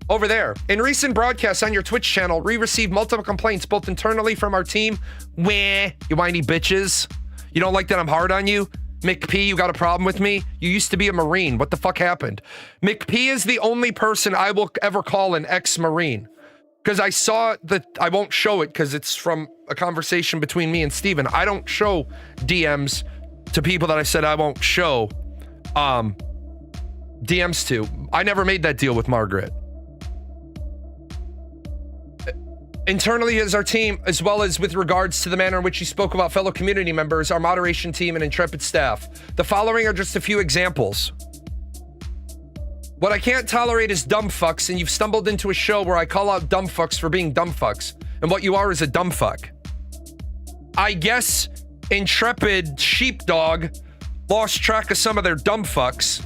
Over there. In recent broadcasts on your Twitch channel, we received multiple complaints, both internally from our team. Wah, you whiny bitches. You don't like that I'm hard on you? McP, you got a problem with me? You used to be a Marine. What the fuck happened? McP is the only person I will ever call an ex-Marine. Because I saw that, I won't show it because it's from a conversation between me and Steven. I don't show DMs to people that I said I won't show DMs to. I never made that deal with Margaret. Internally as our team, as well as with regards to the manner in which you spoke about fellow community members, our moderation team, and Intrepid staff. The following are just a few examples. What I can't tolerate is dumb fucks, and you've stumbled into a show where I call out dumb fucks for being dumb fucks, and what you are is a dumb fuck. I guess Intrepid Sheepdog lost track of some of their dumb fucks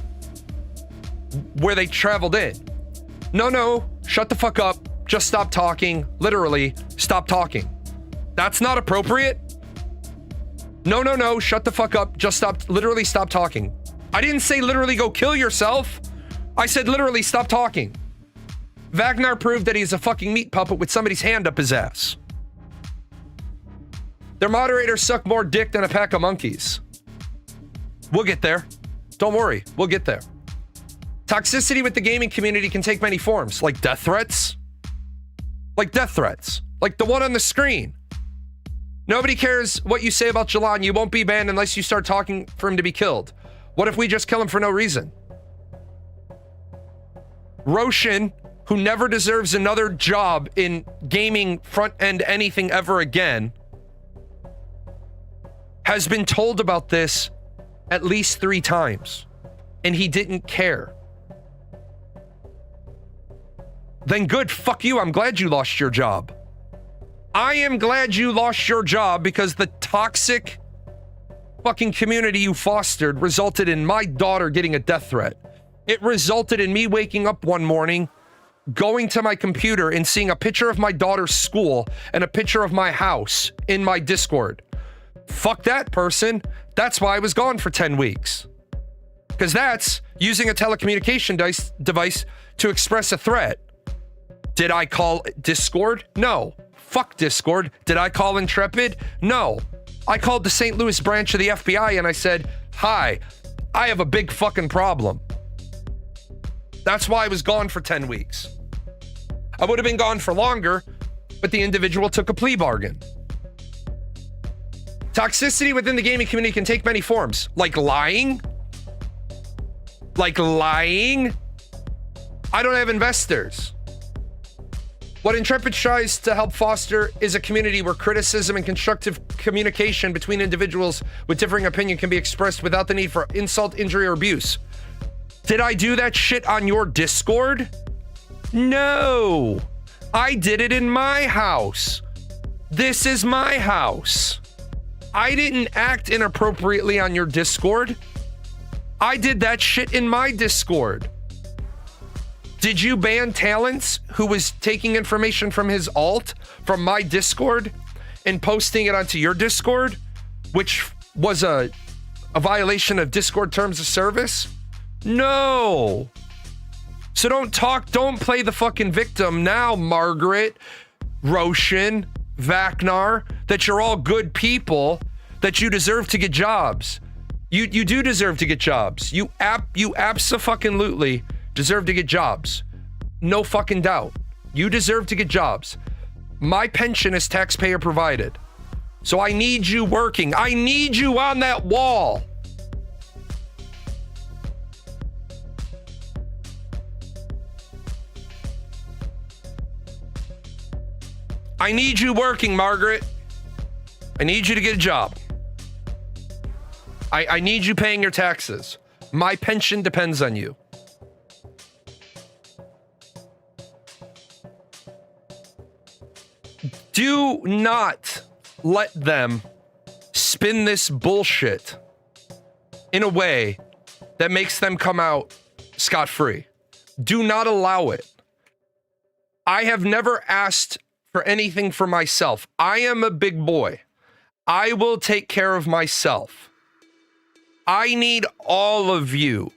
where they traveled in. No, shut the fuck up. Just stop talking. Literally, stop talking. That's not appropriate. No, shut the fuck up. Just stop. Literally, stop talking. I didn't say literally go kill yourself. I said literally stop talking. Wagner proved that he's a fucking meat puppet with somebody's hand up his ass. Their moderators suck more dick than a pack of monkeys. We'll get there. Don't worry. We'll get there. Toxicity with the gaming community can take many forms, like death threats. Like the one on the screen. Nobody cares what you say about Jalan. You won't be banned unless you start talking for him to be killed. What if we just kill him for no reason? Roshan, who never deserves another job in gaming front end anything ever again, has been told about this at least 3 times, and he didn't care. Then good, fuck you. I'm glad you lost your job. I am glad you lost your job because the toxic fucking community you fostered resulted in my daughter getting a death threat. It resulted in me waking up one morning, going to my computer and seeing a picture of my daughter's school and a picture of my house in my Discord. Fuck that person. That's why I was gone for 10 weeks. Because that's using a telecommunication device to express a threat. Did I call Discord? No. Fuck Discord. Did I call Intrepid? No. I called the St. Louis branch of the FBI and I said, hi, I have a big fucking problem. That's why I was gone for 10 weeks. I would have been gone for longer, but the individual took a plea bargain. Toxicity within the gaming community can take many forms, like lying. Like lying. I don't have investors. What Intrepid tries to help foster is a community where criticism and constructive communication between individuals with differing opinion can be expressed without the need for insult, injury, or abuse. Did I do that shit on your Discord? No. I did it in my house. This is my house. I didn't act inappropriately on your Discord. I did that shit in my Discord. Did you ban Talents, who was taking information from his alt from my Discord and posting it onto your Discord, which was a violation of Discord terms of service? No. So don't play the fucking victim now, Margaret, Roshan, Vaknar, that you're all good people, that you deserve to get jobs. You do deserve to get jobs. You abso-fucking-lutely deserve to get jobs. No fucking doubt. You deserve to get jobs. My pension is taxpayer provided. So I need you working. I need you on that wall. I need you working, Margaret. I need you to get a job. I need you paying your taxes. My pension depends on you. Do not let them spin this bullshit in a way that makes them come out scot-free. Do not allow it. I have never asked for anything for myself. I am a big boy. I will take care of myself. I need all of you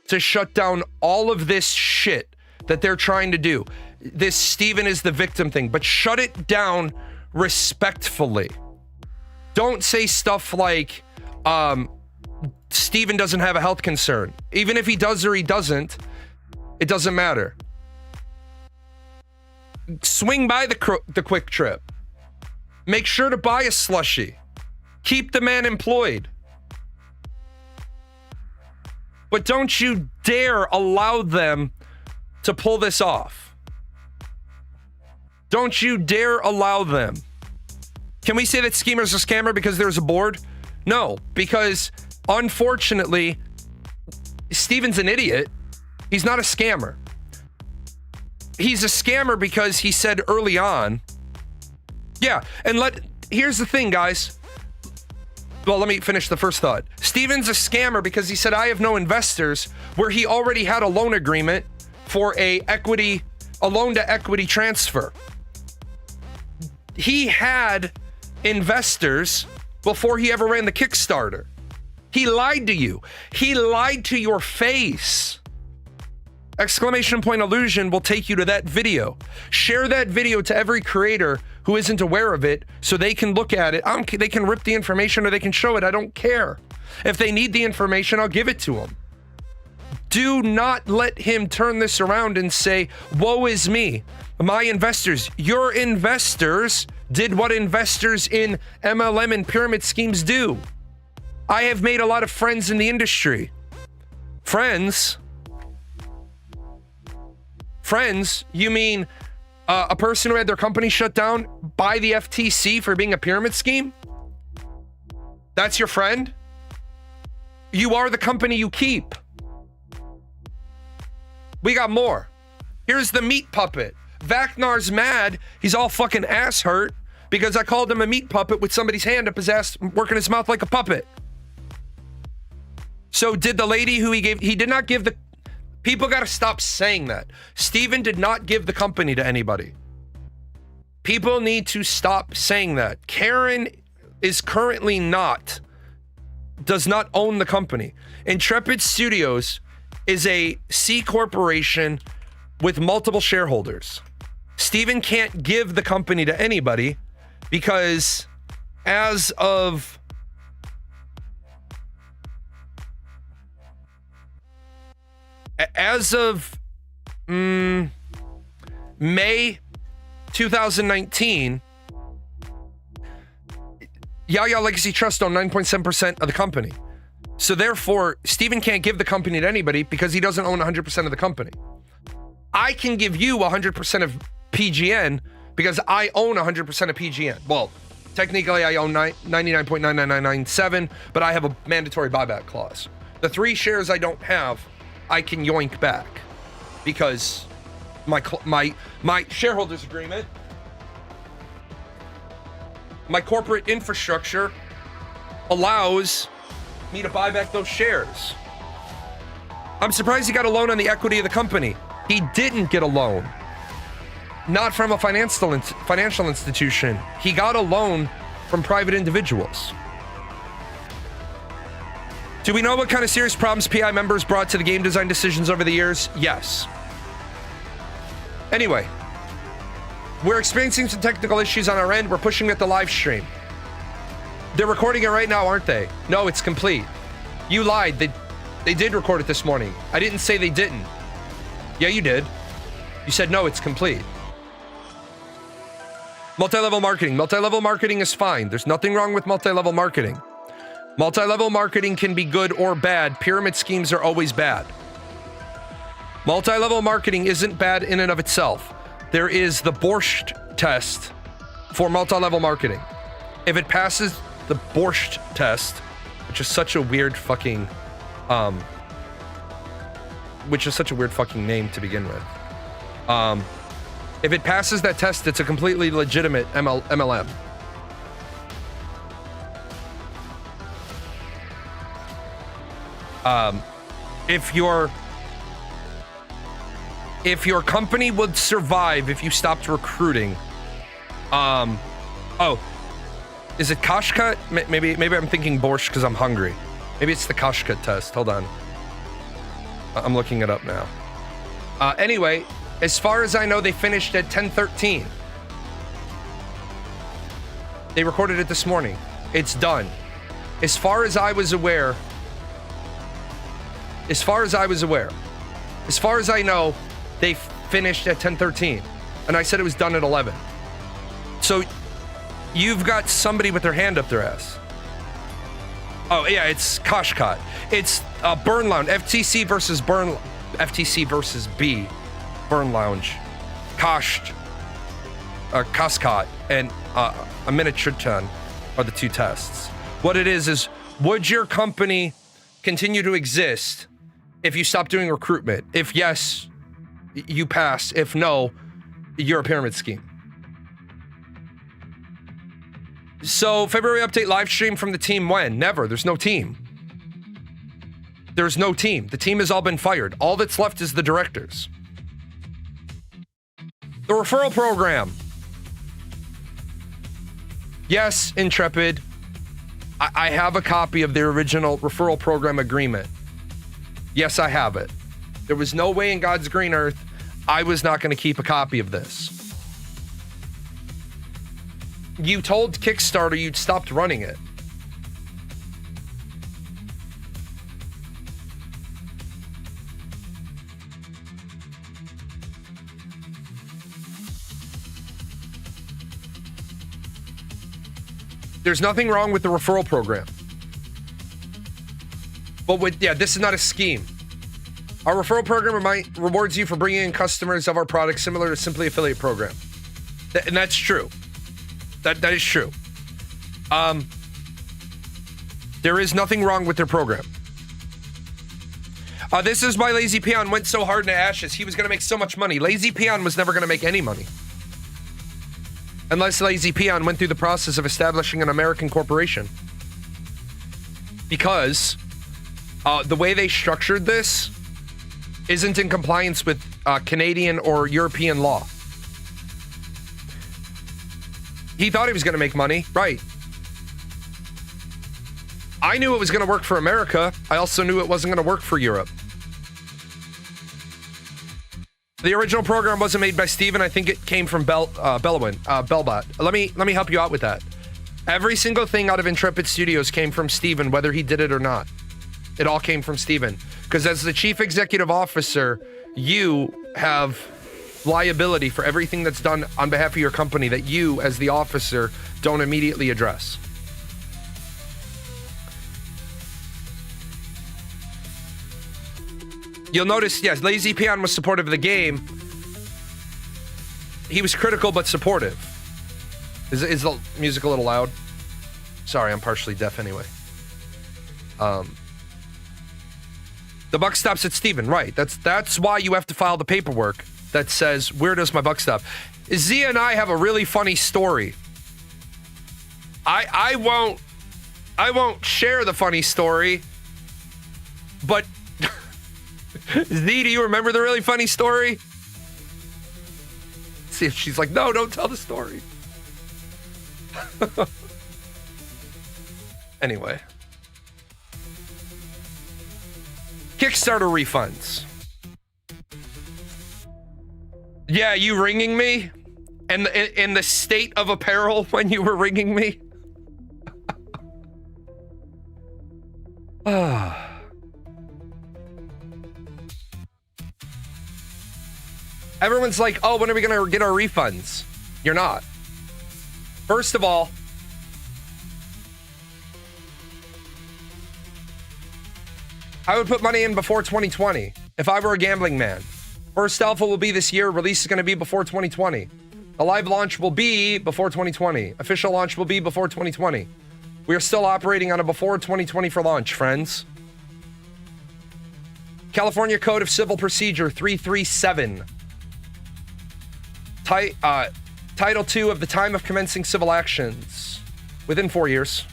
to shut down all of this shit that they're trying to do. This Steven is the victim thing, but shut it down respectfully. Don't say stuff like, Steven doesn't have a health concern. Even if he does or he doesn't, it doesn't matter. Swing by the Quick Trip. Make sure to buy a slushie. Keep the man employed. But don't you dare allow them to pull this off. Don't you dare allow them. Can we say that Schemer's a scammer because there's a board? No, because unfortunately, Steven's an idiot. He's not a scammer. He's a scammer because he said early on, yeah, and here's the thing, guys. Well, let me finish the first thought. Steven's a scammer because he said, I have no investors, where he already had a loan agreement for a loan to equity transfer. He had investors before he ever ran the Kickstarter. He lied to you. He lied to your face. Exclamation point illusion will take you to that video. Share that video to every creator who isn't aware of it so they can look at it. They can rip the information or they can show it. I don't care. If they need the information, I'll give it to them. Do not let him turn this around and say, woe is me. My investors, your investors did what investors in MLM and pyramid schemes do. I have made a lot of friends in the industry. Friends? You mean a person who had their company shut down by the FTC for being a pyramid scheme? That's your friend? You are the company you keep. We got more. Here's the meat puppet. Vaknar's mad. He's all fucking ass hurt because I called him a meat puppet with somebody's hand up his ass, working his mouth like a puppet. So did the lady who he did not give the... People got to stop saying that. Steven did not give the company to anybody. People need to stop saying that. Karen is currently does not own the company. Intrepid Studios is a C corporation with multiple shareholders. Steven can't give the company to anybody because as of May 2019, Yaya Legacy Trust owned 9.7% of the company. So therefore, Steven can't give the company to anybody because he doesn't own 100% of the company. I can give you 100% of PGN because I own 100% of PGN. Well, technically I own 99.99997, but I have a mandatory buyback clause. The 3 shares I don't have, I can yoink back because my shareholders agreement, my corporate infrastructure allows me to buy back those shares. I'm surprised he got a loan on the equity of the company. He didn't get a loan. Not from a financial institution. He got a loan from private individuals. Do we know what kind of serious problems PI members brought to the game design decisions over the years? Yes. Anyway, we're experiencing some technical issues on our end. We're pushing at the live stream. They're recording it right now, aren't they? No, it's complete. You lied. They did record it this morning. I didn't say they didn't. Yeah, you did. You said, no, it's complete. Multi-level marketing. Multi-level marketing is fine. There's nothing wrong with multi-level marketing. Multi-level marketing can be good or bad. Pyramid schemes are always bad. Multi-level marketing isn't bad in and of itself. There is the Borscht test for multi-level marketing. If it passes the Borscht test, which is such a weird fucking name to begin with. If it passes that test, it's a completely legitimate MLM. If your company would survive if you stopped recruiting, is it Kashka? Maybe I'm thinking Borscht because I'm hungry. Maybe it's the Kashka test. Hold on. I'm looking it up now. Anyway, as far as I know, they finished at 10:13. They recorded it this morning. It's done. As far as I know, they finished at 10:13. And I said it was done at 11. So you've got somebody with their hand up their ass. Oh yeah, it's Kashkat. It's Burn Lounge. FTC versus B. Burn Lounge. Kasht. Kaskat. And a Minitriton are the 2 tests. What it is would your company continue to exist if you stop doing recruitment? If yes, you pass. If no, you're a pyramid scheme. So, February update live stream from the team when? Never. There's no team. There's no team. The team has all been fired. All that's left is the directors. The referral program. Yes, Intrepid. I have a copy of the original referral program agreement. Yes, I have it. There was no way in God's green earth I was not going to keep a copy of this. You told Kickstarter you'd stopped running it. There's nothing wrong with the referral program. But this is not a scheme. Our referral program rewards you for bringing in customers of our products similar to Simply Affiliate program. And that's true. That is true. There is nothing wrong with their program. This is why Lazy Peon went so hard into ashes. He was going to make so much money. Lazy Peon was never going to make any money. Unless Lazy Peon went through the process of establishing an American corporation. Because the way they structured this isn't in compliance with Canadian or European law. He thought he was going to make money. Right. I knew it was going to work for America. I also knew it wasn't going to work for Europe. The original program wasn't made by Steven. I think it came from Bellbot. Let me help you out with that. Every single thing out of Intrepid Studios came from Steven, whether he did it or not. It all came from Steven. Because as the chief executive officer, you have liability for everything that's done on behalf of your company that you, as the officer, don't immediately address. You'll notice, yes, Lazy Peon was supportive of the game. He was critical but supportive. Is the music a little loud? Sorry, I'm partially deaf anyway. The buck stops at Steven, right? That's why you have to file the paperwork that says, where does my buck stop? Zia and I have a really funny story. I won't share the funny story, but Z, do you remember the really funny story? See if she's like, no, don't tell the story. Anyway. Kickstarter refunds. Yeah, you ringing me? And in the state of apparel when you were ringing me? Everyone's like, oh, when are we going to get our refunds? You're not. First of all, I would put money in before 2020 if I were a gambling man. First alpha will be this year. Release is going to be before 2020. A live launch will be before 2020. Official launch will be before 2020. We are still operating on a before 2020 for launch, friends. California Code of Civil Procedure 337. Title 2 of the time of commencing civil actions. Within 4 years.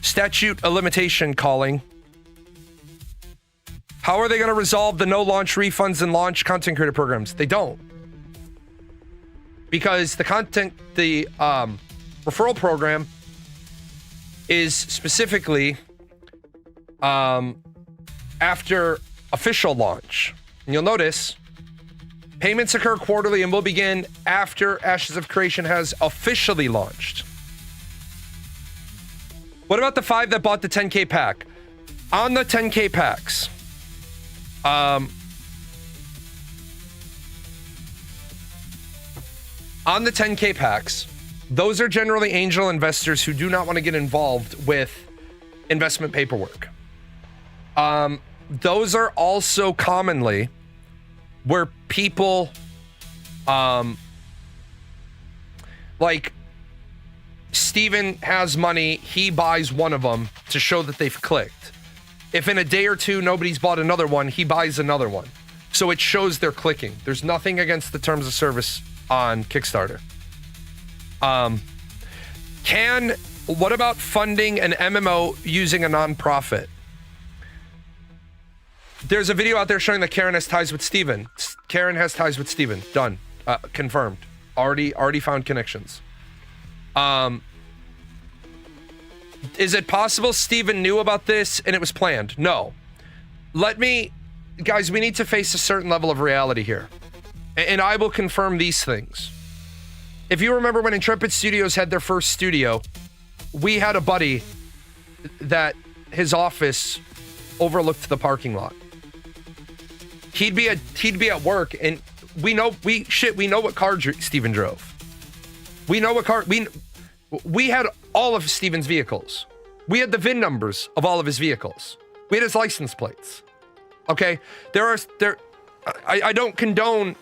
Statute of limitation calling. How are they going to resolve the no launch refunds and launch content creator programs? They don't. Because the referral program is specifically after official launch. And you'll notice payments occur quarterly and will begin after Ashes of Creation has officially launched. What about the 5 that bought the 10K pack? On the 10K packs, on the 10K packs, those are generally angel investors who do not want to get involved with investment paperwork. Those are also commonly where people, like Steven has money, he buys one of them to show that they've clicked. If in a day or two nobody's bought another one, he buys another one. So it shows they're clicking. There's nothing against the terms of service on Kickstarter. What about funding an MMO using a nonprofit? There's a video out there showing that Karen has ties with Steven. Karen has ties with Steven. Done. Confirmed. Already found connections. Is it possible Steven knew about this and it was planned? No. Guys, we need to face a certain level of reality here. And I will confirm these things. If you remember when Intrepid Studios had their first studio, we had a buddy that his office overlooked the parking lot. He'd be at work and we know what car Steven drove. We know what car we had all of Steven's vehicles. We had the VIN numbers of all of his vehicles. We had his license plates. Okay? I don't condone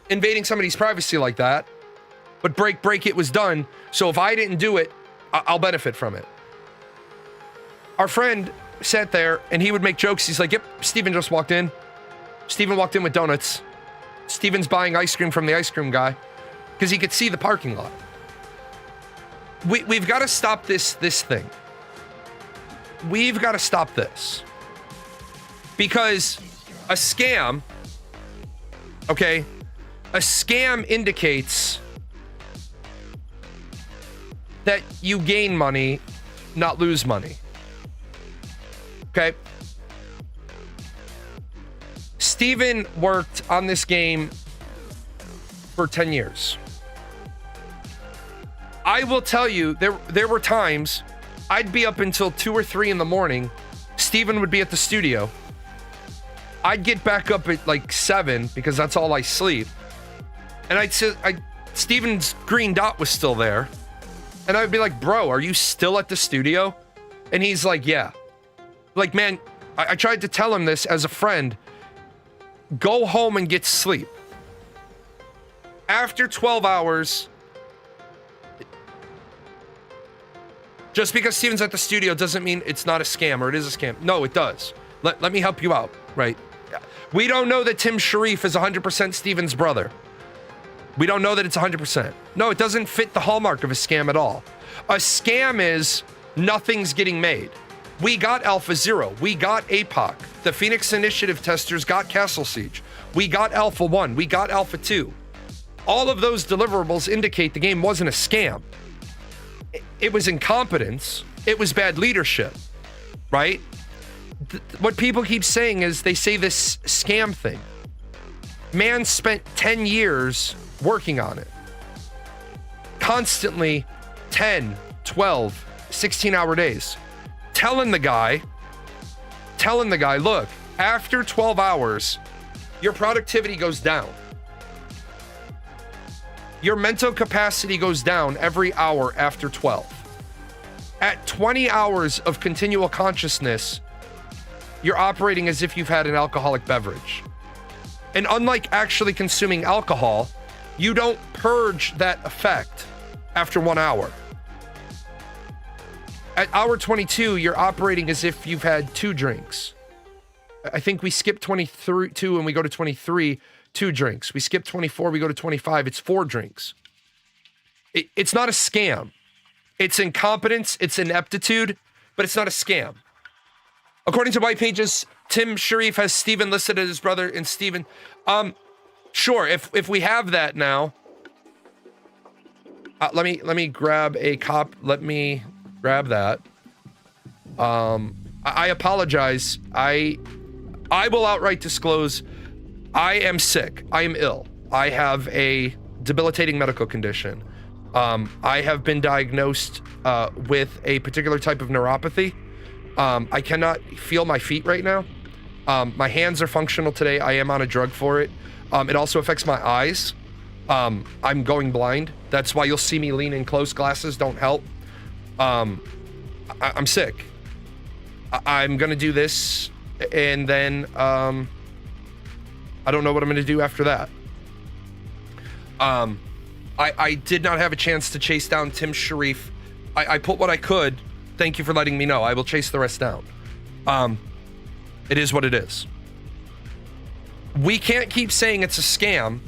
invading somebody's privacy like that, but break it was done. So if I didn't do it, I'll benefit from it. Our friend sat there and he would make jokes. He's like, yep, Steven just walked in. Steven walked in with donuts. Steven's buying ice cream from the ice cream guy because he could see the parking lot. We've got to stop this thing. We've got to stop this. Because a scam, okay, a scam indicates that you gain money, not lose money. Okay? Steven worked on this game for 10 years. I will tell you, there were times I'd be up until 2 or 3 in the morning. Steven would be at the studio. I'd get back up at like 7 because that's all I sleep. And I'd say, Steven's green dot was still there. And I'd be like, bro, are you still at the studio? And he's like, yeah. Like, man, I tried to tell him this as a friend. Go home and get sleep. After 12 hours, just because Steven's at the studio doesn't mean it's not a scam or it is a scam. No, it does. Let me help you out, right? We don't know that Tim Sharief is 100% Steven's brother. We don't know that it's 100%. No, it doesn't fit the hallmark of a scam at all. A scam is nothing's getting made. We got Alpha Zero. We got APOC. The Phoenix Initiative testers got Castle Siege. We got Alpha 1. We got Alpha 2. All of those deliverables indicate the game wasn't a scam. It was incompetence. It was bad leadership, right? What people keep saying is they say this scam thing. Man spent 10 years working on it. Constantly 10, 12, 16-hour days. Telling the guy, look, after 12 hours, your productivity goes down. Your mental capacity goes down every hour after 12. At 20 hours of continual consciousness, you're operating as if you've had an alcoholic beverage. And unlike actually consuming alcohol, you don't purge that effect after 1 hour. At hour 22, you're operating as if you've had 2 drinks. I think we skip 22 and we go to 23, 2 drinks. We skip 24, we go to 25, it's 4 drinks. It's not a scam. It's incompetence, it's ineptitude, but it's not a scam. According to White Pages, Tim Sharief has Steven listed as his brother, and Steven, sure, if we have that now, let me grab a cop. Let me grab that. I apologize. I will outright disclose I am sick. I am ill. I have a debilitating medical condition. I have been diagnosed with a particular type of neuropathy. I cannot feel my feet right now. My hands are functional today. I am on a drug for it. It also affects my eyes. I'm going blind. That's why you'll see me lean in close. Glasses don't help. I'm sick. I'm gonna do this, and then I don't know what I'm gonna do after that. I did not have a chance to chase down Tim Sharief. I put what I could. Thank you for letting me know. I will chase the rest down. It is what it is. We can't keep saying it's a scam.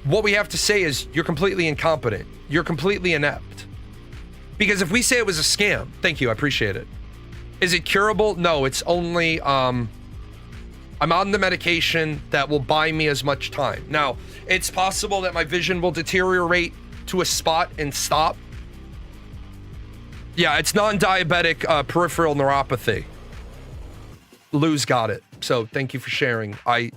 What we have to say is you're completely incompetent. You're completely inept. Because if we say it was a scam, thank you, I appreciate it. Is it curable? No, it's only, I'm on the medication that will buy me as much time. Now, it's possible that my vision will deteriorate to a spot and stop. Yeah, it's non-diabetic peripheral neuropathy. Lou's got it. So thank you for sharing. I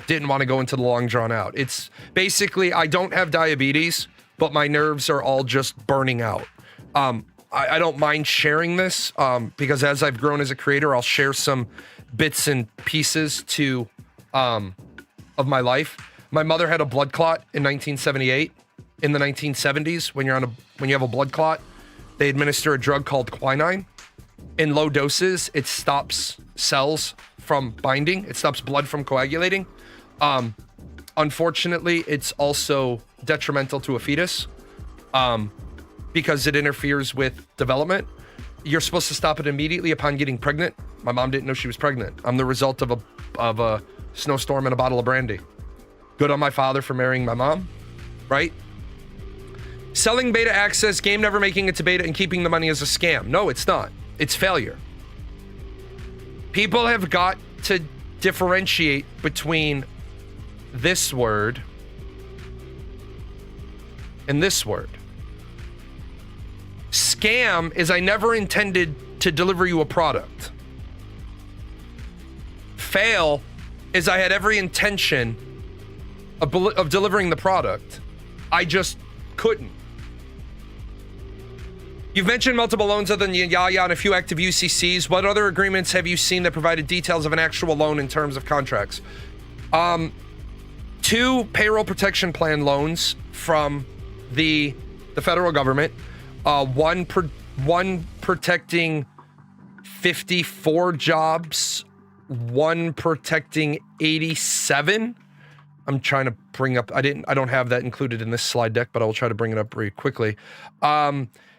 didn't want to go into the long drawn out. It's basically, I don't have diabetes, but my nerves are all just burning out. I don't mind sharing this because as I've grown as a creator, I'll share some bits and pieces of my life. My mother had a blood clot in 1978. In the 1970s, when you have a blood clot, they administer a drug called quinine. In low doses, it stops cells from binding. It stops blood from coagulating. Unfortunately, it's also detrimental to a fetus because it interferes with development. You're supposed to stop it immediately upon getting pregnant. My mom didn't know she was pregnant. I'm the result of a snowstorm and a bottle of brandy. Good on my father for marrying my mom, right? Selling beta access, game never making it to beta, and keeping the money is a scam. No, it's not. It's failure. People have got to differentiate between this word and this word. Scam is I never intended to deliver you a product. Fail is I had every intention of delivering the product. I just couldn't. You've mentioned multiple loans other than Yaya and a few active UCCs. What other agreements have you seen that provided details of an actual loan in terms of contracts? 2 payroll protection plan loans from the federal government. One protecting 54 jobs. One protecting 87. I'm trying to bring up. I don't have that included in this slide deck, but I will try to bring it up very quickly.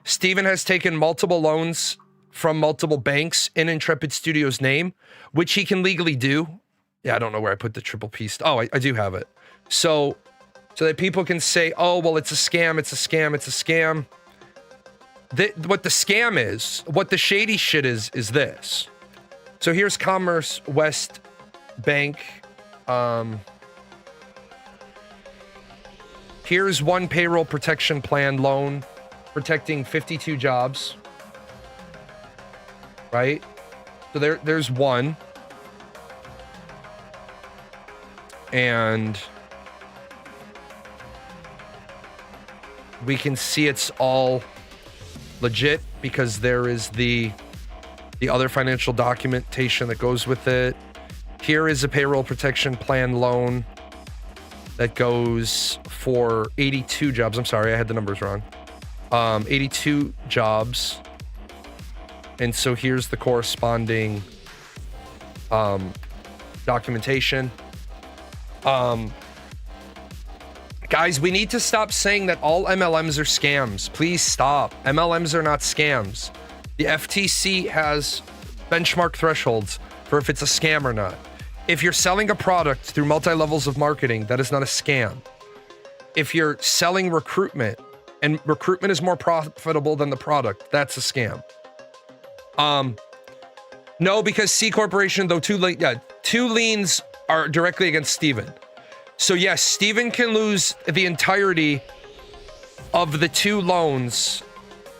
Steven has taken multiple loans from multiple banks in Intrepid Studios' name, which he can legally do. Yeah, I don't know where I put the triple piece. Oh, I do have it. So that people can say, oh, well, it's a scam, it's a scam, it's a scam. What the scam is, what the shady shit is this. So here's Commerce West Bank. Here's one payroll protection plan loan protecting 52 jobs. Right? So there's one. And we can see it's all legit because there is the other financial documentation that goes with it. Here is a payroll protection plan loan that goes for 82 jobs. I'm sorry, I had the numbers wrong. 82 jobs. And so here's the corresponding documentation. Guys, we need to stop saying that all MLMs are scams. Please stop. MLMs are not scams. The FTC has benchmark thresholds for if it's a scam or not. If you're selling a product through multi-levels of marketing, that is not a scam. If you're selling recruitment, and recruitment is more profitable than the product, that's a scam. No, because C Corporation, though, two liens are directly against Steven. So yes, Steven can lose the entirety of the 2 loans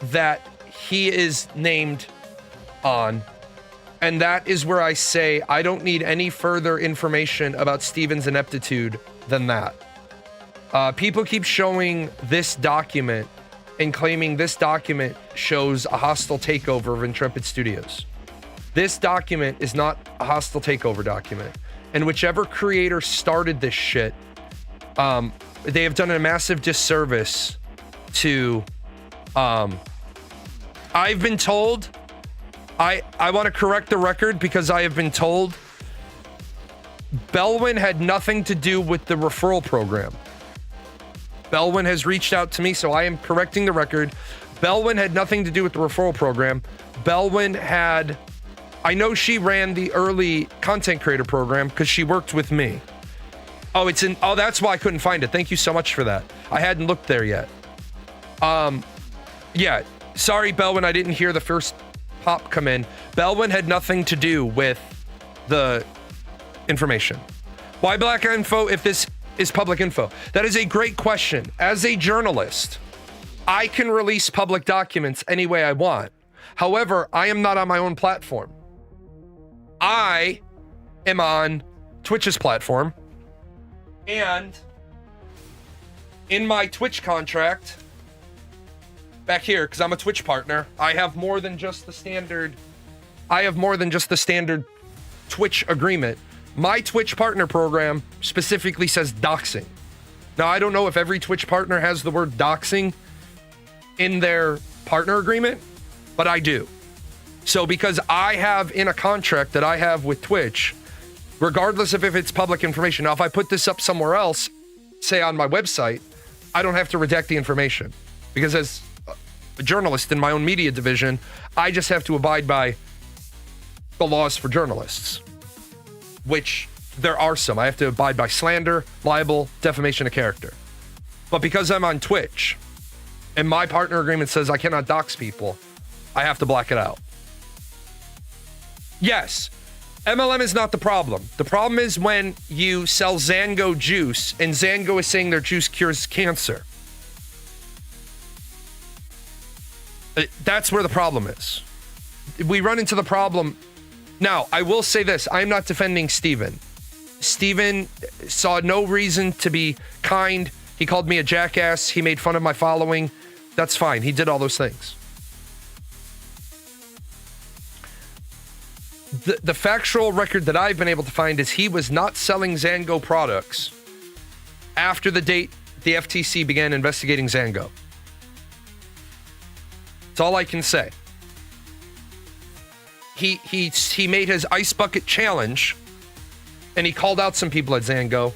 that he is named on. And that is where I say I don't need any further information about Steven's ineptitude than that. People keep showing this document and claiming this document shows a hostile takeover of Intrepid Studios. This document is not a hostile takeover document. And whichever creator started this shit, they have done a massive disservice to, I've been told, I want to correct the record because I have been told Bellwin had nothing to do with the referral program. Bellwin has reached out to me, so I am correcting the record. Bellwin had nothing to do with the referral program. Bellwin had, I know she ran the early content creator program because she worked with me. Oh, that's why I couldn't find it. Thank you so much for that. I hadn't looked there yet. Yeah, sorry, Bellwin, I didn't hear the first pop come in. Bellwin had nothing to do with the information. Why black info if this is public info? That is a great question. As a journalist, I can release public documents any way I want. However, I am not on my own platform. I am on Twitch's platform, and in my Twitch contract, back here, because I'm a Twitch partner, I have more than just the standard Twitch agreement. My Twitch partner program specifically says doxing. Now, I don't know if every Twitch partner has the word doxing in their partner agreement, but I do. So because I have in a contract that I have with Twitch, regardless of if it's public information. Now, if I put this up somewhere else, say on my website, I don't have to redact the information because as a journalist in my own media division, I just have to abide by the laws for journalists, which there are some. I have to abide by slander, libel, defamation of character. But because I'm on Twitch and my partner agreement says I cannot dox people, I have to black it out. Yes, MLM is not the problem. The problem is when you sell Zango juice and Zango is saying their juice cures cancer. That's where the problem is. We run into the problem. Now, I will say this. I'm not defending Steven. Steven saw no reason to be kind. He called me a jackass. He made fun of my following. That's fine. He did all those things. The factual record that I've been able to find is he was not selling Zango products after the date the FTC began investigating Zango. That's all I can say. He made his ice bucket challenge, and he called out some people at Zango.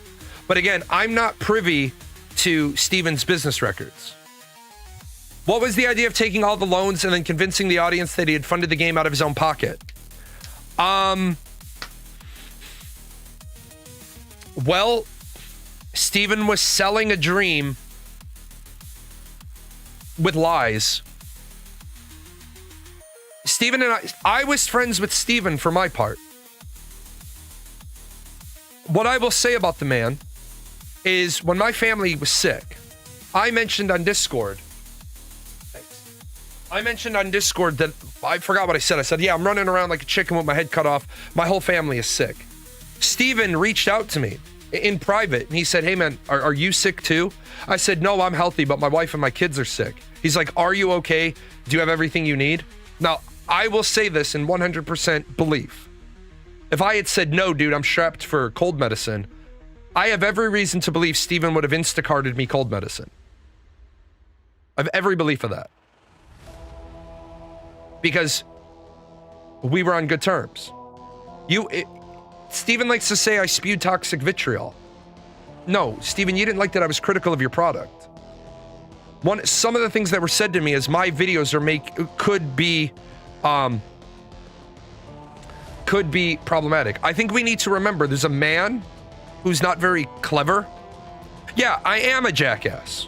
But again, I'm not privy to Steven's business records. What was the idea of taking all the loans and then convincing the audience that he had funded the game out of his own pocket? Well, Steven was selling a dream with lies. Steven and I was friends with Steven for my part. What I will say about the man is when my family was sick, I mentioned on Discord that I forgot what I said. I said, yeah, I'm running around like a chicken with my head cut off. My whole family is sick. Steven reached out to me in private and he said, hey man, are you sick too? I said, no, I'm healthy, but my wife and my kids are sick. He's like, are you okay? Do you have everything you need? Now, I will say this in 100% belief. If I had said, no, dude, I'm strapped for cold medicine, I have every reason to believe Steven would have Instacarted me cold medicine. I have every belief of that. Because we were on good terms. Steven likes to say I spewed toxic vitriol. No, Steven, you didn't like that I was critical of your product. Some of the things that were said to me is my videos could be problematic. I think we need to remember there's a man who's not very clever. Yeah, I am a jackass.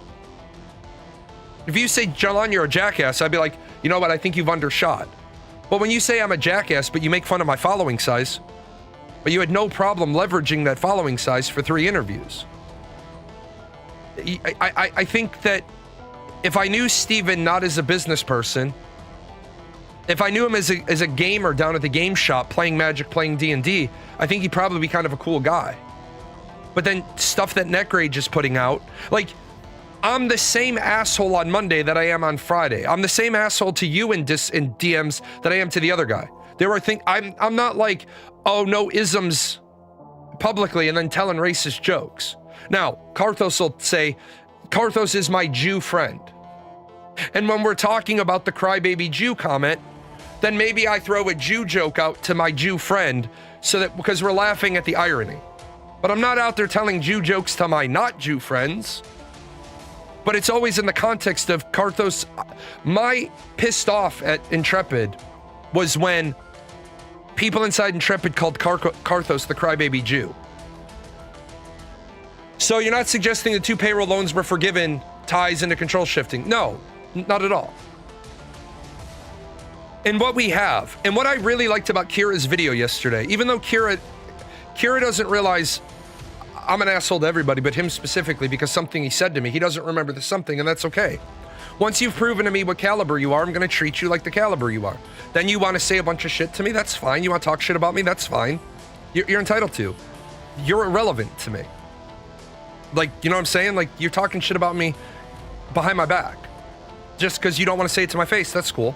If you say, Jalon, you're a jackass, I'd be like, you know what, I think you've undershot. But when you say I'm a jackass, but you make fun of my following size, but you had no problem leveraging that following size for 3 interviews. I think that if I knew Steven not as a business person, if I knew him as a gamer down at the game shop, playing Magic, playing D&D, I think he'd probably be kind of a cool guy. But then stuff that Neckrage is putting out, like, I'm the same asshole on Monday that I am on Friday. I'm the same asshole to you in DMs that I am to the other guy. There are things, I'm not like, oh, no isms publicly and then telling racist jokes. Now, Karthos will say, Karthos is my Jew friend. And when we're talking about the crybaby Jew comment, then maybe I throw a Jew joke out to my Jew friend so that because we're laughing at the irony. But I'm not out there telling Jew jokes to my not Jew friends. But it's always in the context of Karthos. My pissed off at Intrepid was when people inside Intrepid called Karthos the crybaby Jew. So you're not suggesting the 2 payroll loans were forgiven ties into control shifting? No, not at all. And what we have, and what I really liked about Kira's video yesterday, even though Kira doesn't realize I'm an asshole to everybody, but him specifically, because something he said to me, he doesn't remember the something, and that's okay. Once you've proven to me what caliber you are, I'm going to treat you like the caliber you are. Then you want to say a bunch of shit to me, that's fine. You want to talk shit about me, that's fine. You're entitled to. You're irrelevant to me. Like, you know what I'm saying? Like, you're talking shit about me behind my back. Just because you don't want to say it to my face, that's cool.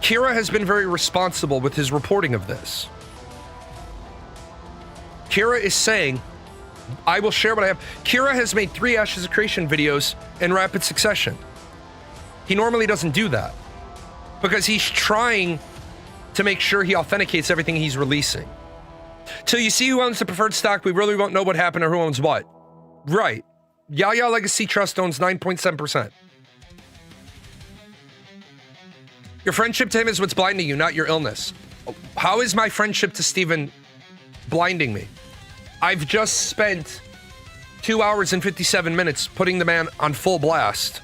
Kira has been very responsible with his reporting of this. Kira is saying, I will share what I have. Kira has made 3 Ashes of Creation videos in rapid succession. He normally doesn't do that because he's trying to make sure he authenticates everything he's releasing. Till you see who owns the preferred stock, we really won't know what happened or who owns what. Right. Yaya Legacy Trust owns 9.7%. Your friendship to him is what's blinding you, not your illness. How is my friendship to Steven blinding me? I've just spent 2 hours and 57 minutes putting the man on full blast.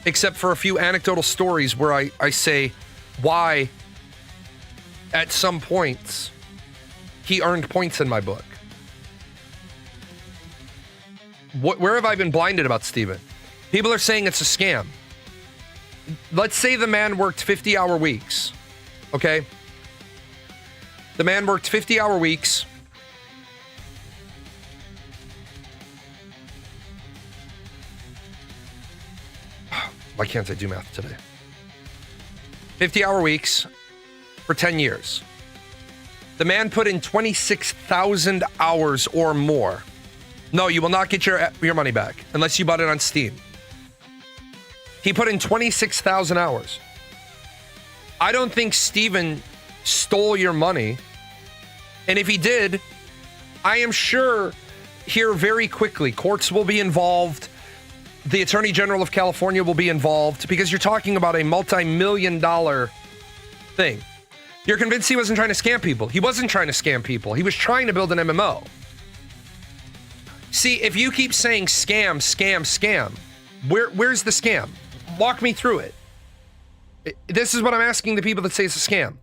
Except for a few anecdotal stories where I say why at some points he earned points in my book. Where have I been blinded about Steven? People are saying it's a scam. Let's say the man worked 50-hour weeks, okay? The man worked 50-hour weeks. Why can't I do math today? 50-hour weeks for 10 years. The man put in 26,000 hours or more. No, you will not get your money back unless you bought it on Steam. He put in 26,000 hours. I don't think Steven stole your money. And if he did, I am sure here very quickly, courts will be involved. The Attorney General of California will be involved because you're talking about a multi-million-dollar thing. You're convinced he wasn't trying to scam people. He wasn't trying to scam people. He was trying to build an MMO. See, if you keep saying scam, scam, scam, where's the scam? Walk me through it. This is what I'm asking the people that say it's a scam.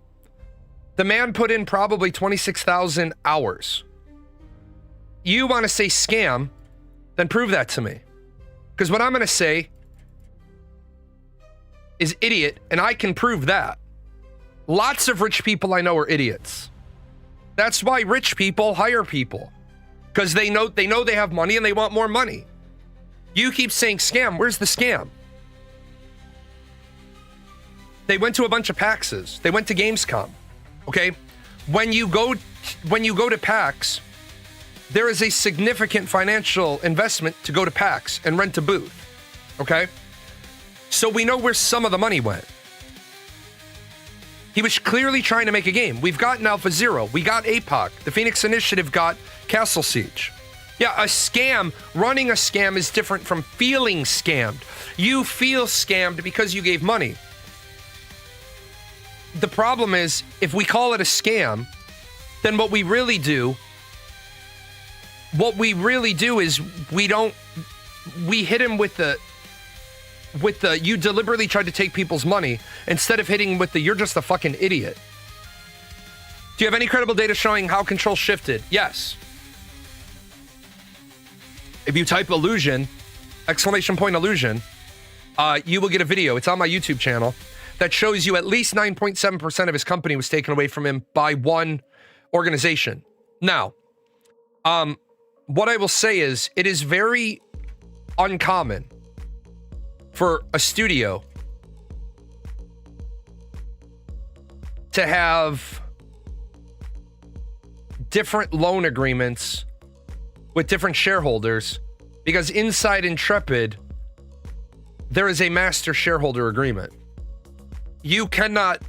The man put in probably 26,000 hours. You want to say scam, then prove that to me. Because what I'm going to say is idiot, and I can prove that. Lots of rich people I know are idiots. That's why rich people hire people. Because they know they have money and they want more money. You keep saying scam. Where's the scam? They went to a bunch of PAXs. They went to Gamescom. Okay? When you go to PAX, there is a significant financial investment to go to PAX and rent a booth. Okay? So we know where some of the money went. He was clearly trying to make a game. We've gotten Alpha Zero. We got APOC. The Phoenix Initiative got Castle Siege. Yeah, a scam, running a scam is different from feeling scammed. You feel scammed because you gave money. The problem is, if we call it a scam, then what we really do is we hit him with the you deliberately tried to take people's money instead of hitting with the you're just a fucking idiot. Do you have any credible data showing how control shifted? Yes. If you type illusion, ! illusion, you will get a video. It's on my YouTube channel that shows you at least 9.7% of his company was taken away from him by one organization. Now, what I will say is it is very uncommon for a studio to have different loan agreements with different shareholders, because inside Intrepid, there is a master shareholder agreement. You cannot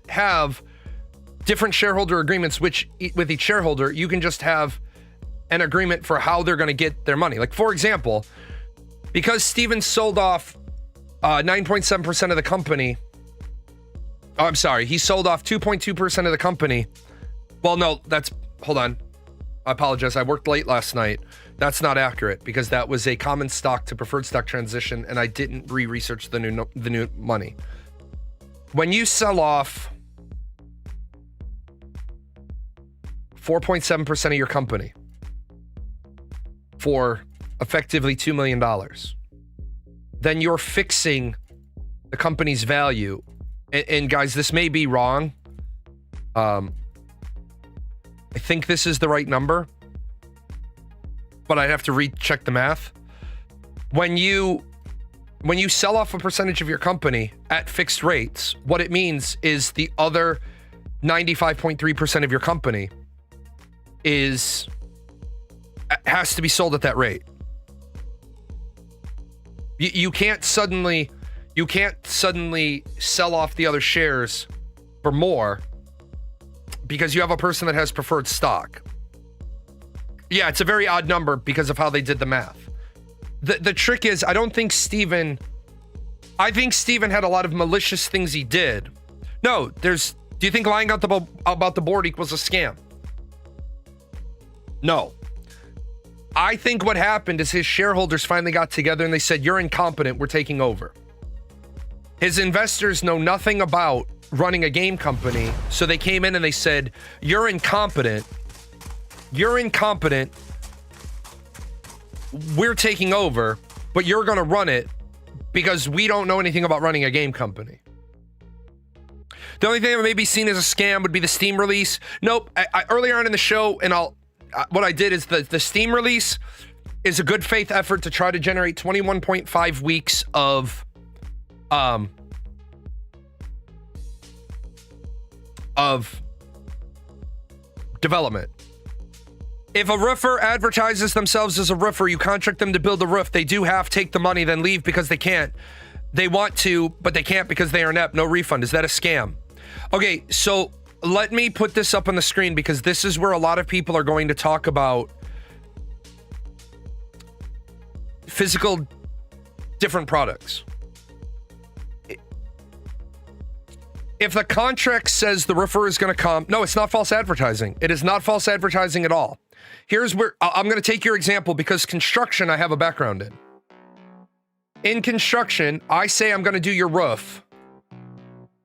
have different shareholder agreements with each shareholder. You can just have an agreement for how they're going to get their money. Like, for example, because Steven sold off 9.7% of the company. Oh, I'm sorry. He sold off 2.2% of the company. Well, no, hold on. I apologize. I worked late last night. That's not accurate because that was a common stock to preferred stock transition, and I didn't research the new money. When you sell off 4.7% of your company for effectively $2 million, then you're fixing the company's value. And guys, this may be wrong. I think this is the right number, but I'd have to recheck the math. When you sell off a percentage of your company at fixed rates, what it means is the other 95.3% of your company has to be sold at that rate. You can't suddenly sell off the other shares for more because you have a person that has preferred stock. Yeah, it's a very odd number because of how they did the math. The trick is, I think Steven had a lot of malicious things he did. No, do you think lying about the board equals a scam? No. I think what happened is his shareholders finally got together and they said, you're incompetent, we're taking over. His investors know nothing about running a game company, so they came in and they said, you're incompetent, we're taking over, but you're going to run it because we don't know anything about running a game company. The only thing that may be seen as a scam would be the Steam release. Nope. Earlier on in the show, and what I did is the Steam release is a good faith effort to try to generate 21.5 weeks of of development. If a roofer advertises themselves as a roofer, you contract them to build the roof. They do half, take the money, then leave because they can't. They want to, but they can't because they are inept. No refund. Is that a scam? Okay, so let me put this up on the screen because this is where a lot of people are going to talk about physical different products. If the contract says the roofer is going to come, no, it's not false advertising. It is not false advertising at all. Here's where I'm going to take your example because construction I have a background in. In construction, I say I'm going to do your roof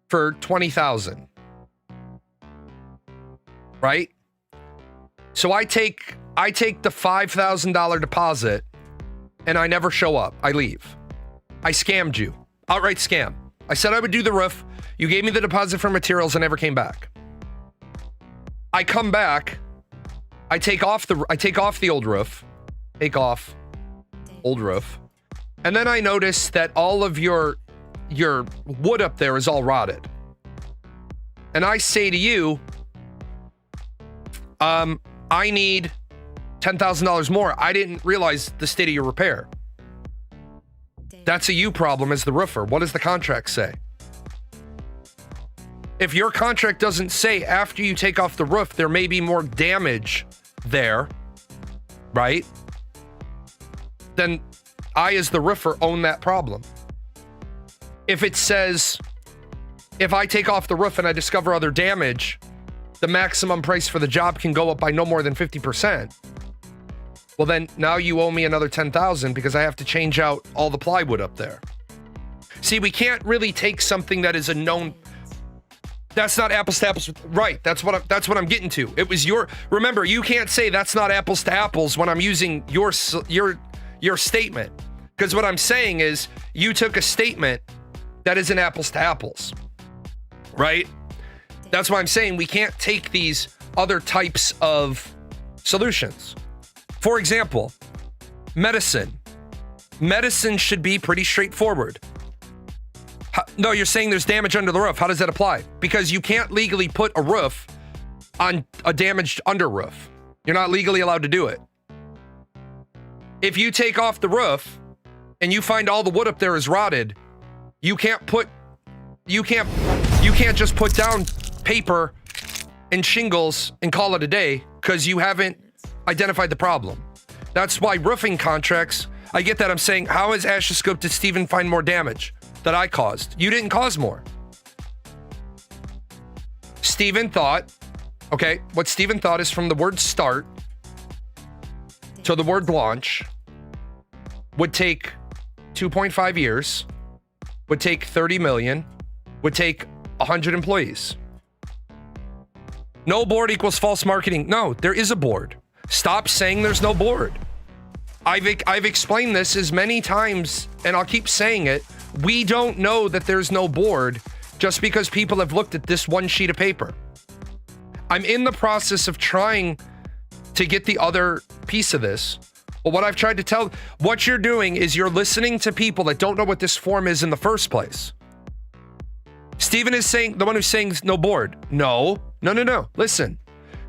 for $20,000. Right? So I take the $5,000 deposit and I never show up. I leave. I scammed you. Outright scam. I said I would do the roof. You gave me the deposit for materials and never came back. I come back. I take off the old roof. Take off old roof. And then I notice that all of your wood up there is all rotted. And I say to you, I need $10,000 more. I didn't realize the state of your repair. That's a you problem as the roofer. What does the contract say? If your contract doesn't say after you take off the roof, there may be more damage there, right? Then I, as the roofer, own that problem. If it says, if I take off the roof and I discover other damage, the maximum price for the job can go up by no more than 50%. Well, then now you owe me another $10,000 because I have to change out all the plywood up there. See, we can't really take something that is a known. That's not apples to apples. Right. That's what I'm getting to. It was remember, you can't say that's not apples to apples when I'm using your statement. Because what I'm saying is you took a statement that isn't apples to apples. Right? That's why I'm saying we can't take these other types of solutions. For example, medicine. Medicine should be pretty straightforward. No, you're saying there's damage under the roof. How does that apply? Because you can't legally put a roof on a damaged under roof. You're not legally allowed to do it. If you take off the roof and you find all the wood up there is rotted, you can't just put down paper and shingles and call it a day because you haven't identified the problem. That's why roofing contracts, I get that. I'm saying, how is Ashoscope did Steven find more damage that I caused? You didn't cause more. Steven thought, okay, what Steven thought is from the word start to the word launch would take 2.5 years, would take 30 million, would take 100 employees. No board equals false marketing. No, there is a board. Stop saying there's no board. I've explained this as many times, and I'll keep saying it. We don't know that there's no board just because people have looked at this one sheet of paper. I'm in the process of trying to get the other piece of this. But what I've tried to tell, what you're doing is you're listening to people that don't know what this form is in the first place. Steven is saying, the one who's saying no board. No. Listen,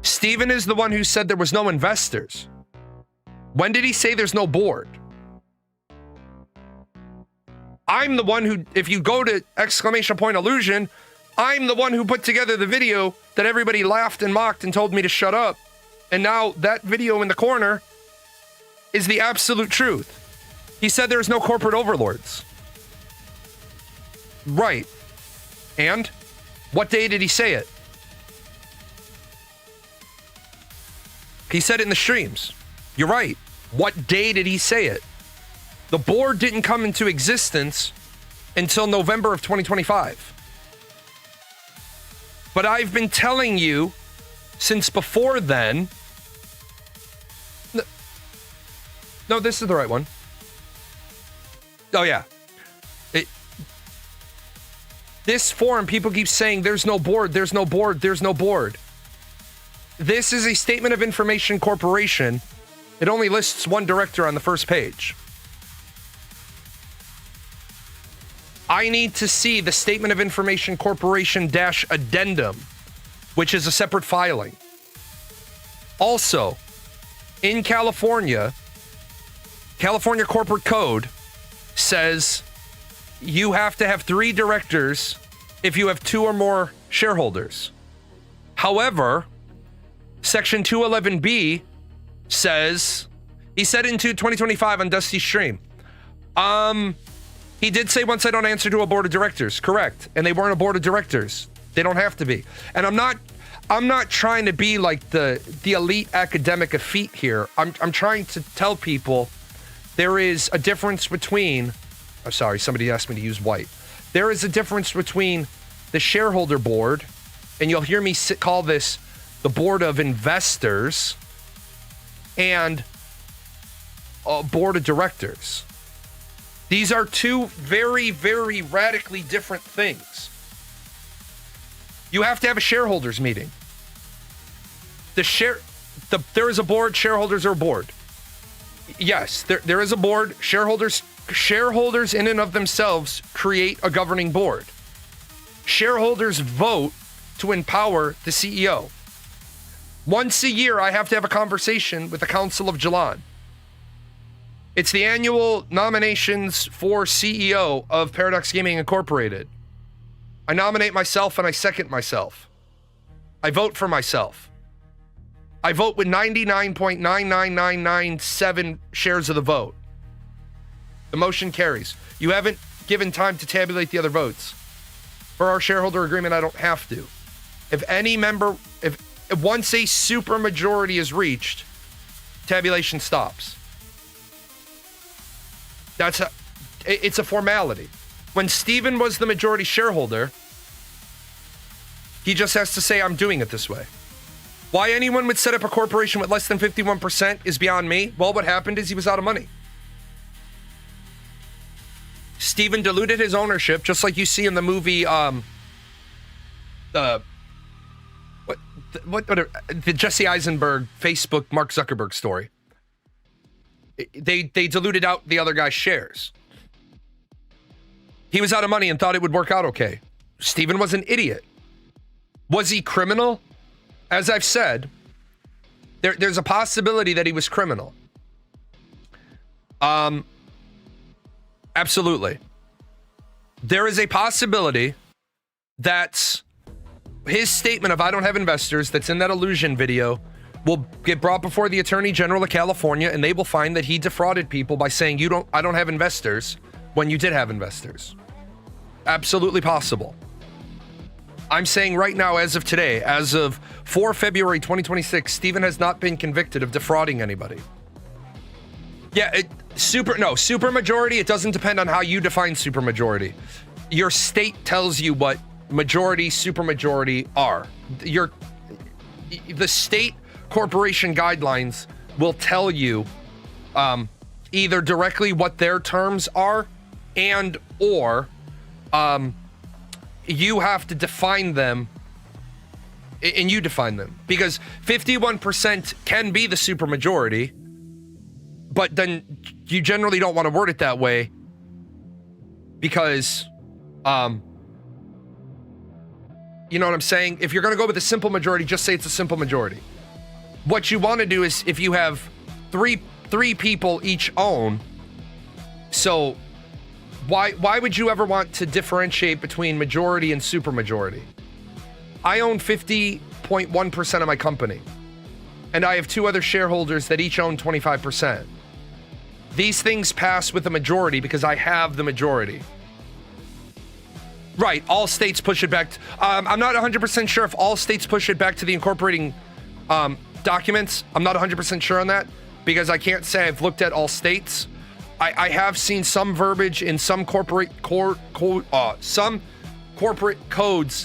Steven is the one who said there was no investors. When did he say there's no board? I'm the one who, if you go to ! Illusion, I'm the one who put together the video that everybody laughed and mocked and told me to shut up. And now that video in the corner is the absolute truth. He said there's no corporate overlords. Right. And what day did he say it? He said it in the streams. You're right. What day did he say it? The board didn't come into existence until November of 2025. But I've been telling you since before then. No, this is the right one. Oh, yeah. This form, people keep saying there's no board, there's no board, there's no board. This is a statement of information corporation. It only lists one director on the first page. I need to see the statement of information corporation dash addendum which is a separate filing. Also, in California corporate code says you have to have 3 directors if you have 2 or more shareholders. However, Section 211B says, he said in 2025 on Dusty's stream, he did say once I don't answer to a board of directors, correct, and they weren't a board of directors. They don't have to be. And I'm not trying to be like the elite academic effete here. I'm trying to tell people there is a difference between, I'm sorry, somebody asked me to use white. There is a difference between the shareholder board, and you'll hear me call this the board of investors, and a board of directors. These are 2 very, very radically different things. You have to have a shareholders meeting. There is a board, shareholders are a board. Yes, there is a board. Shareholders in and of themselves create a governing board. Shareholders vote to empower the CEO. Once a year, I have to have a conversation with the Council of Jalan. It's the annual nominations for CEO of Paradox Gaming Incorporated. I nominate myself and I second myself. I vote for myself. I vote with 99.99997 shares of the vote. The motion carries. You haven't given time to tabulate the other votes. For our shareholder agreement, I don't have to. If once a supermajority is reached, tabulation stops. It's a formality. When Steven was the majority shareholder, he just has to say, I'm doing it this way. Why anyone would set up a corporation with less than 51% is beyond me. Well, what happened is he was out of money. Steven diluted his ownership, just like you see in the movie, the Jesse Eisenberg Facebook Mark Zuckerberg story. They diluted out the other guy's shares. He was out of money and thought it would work out okay. Steven was an idiot. Was he criminal? As I've said, there's a possibility that he was criminal. Absolutely. There is a possibility that his statement of I don't have investors that's in that illusion video will get brought before the Attorney General of California, and they will find that he defrauded people by saying I don't have investors when you did have investors. Absolutely possible. I'm saying right now, as of today, as of 4 February 2026, Steven has not been convicted of defrauding anybody. Yeah, supermajority, it doesn't depend on how you define supermajority. Your state tells you what majority, supermajority are. The state corporation guidelines will tell you either directly what their terms are and or you have to define them, and you define them, because 51% can be the supermajority, but then you generally don't want to word it that way because you know what I'm saying? If you're going to go with a simple majority, just say it's a simple majority. What you want to do is if you have three people each own, so why would you ever want to differentiate between majority and supermajority? I own 50.1% of my company, and I have 2 other shareholders that each own 25%. These things pass with the majority because I have the majority. Right, all states push it back. I'm not 100% sure if all states push it back to the incorporating documents. I'm not 100% sure on that because I can't say I've looked at all states. I have seen some verbiage in some corporate codes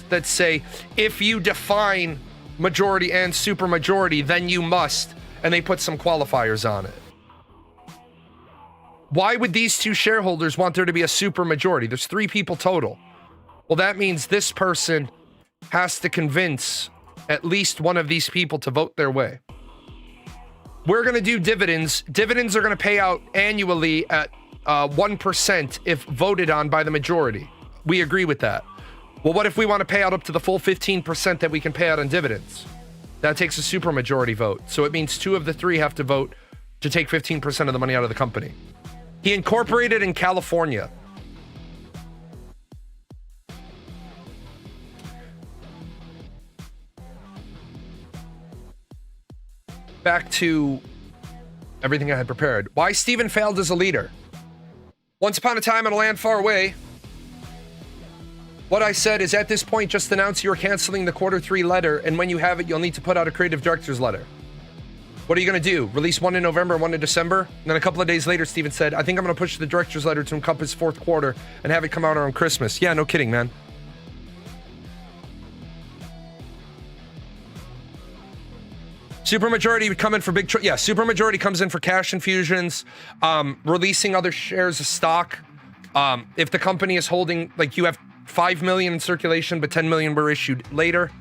that say if you define majority and supermajority, then you must, and they put some qualifiers on it. Why would these 2 shareholders want there to be a supermajority? There's 3 people total. Well, that means this person has to convince at least one of these people to vote their way. We're going to do dividends. Dividends are going to pay out annually at 1% if voted on by the majority. We agree with that. Well, what if we want to pay out up to the full 15% that we can pay out on dividends? That takes a supermajority vote. So it means 2 of the 3 have to vote to take 15% of the money out of the company. He incorporated in California. Back to everything I had prepared. Why Stephen failed as a leader. Once upon a time in a land far away, what I said is, at this point, just announce you're canceling the Q3 letter, and when you have it, you'll need to put out a creative director's letter. What are you going to do? Release one in November and one in December? And then a couple of days later, Stephen said, I think I'm going to push the director's letter to encompass fourth quarter and have it come out around Christmas. Yeah, no kidding, man. Supermajority would come in for supermajority comes in for cash infusions, releasing other shares of stock. If the company is holding, like, you have 5 million in circulation, but 10 million were issued later.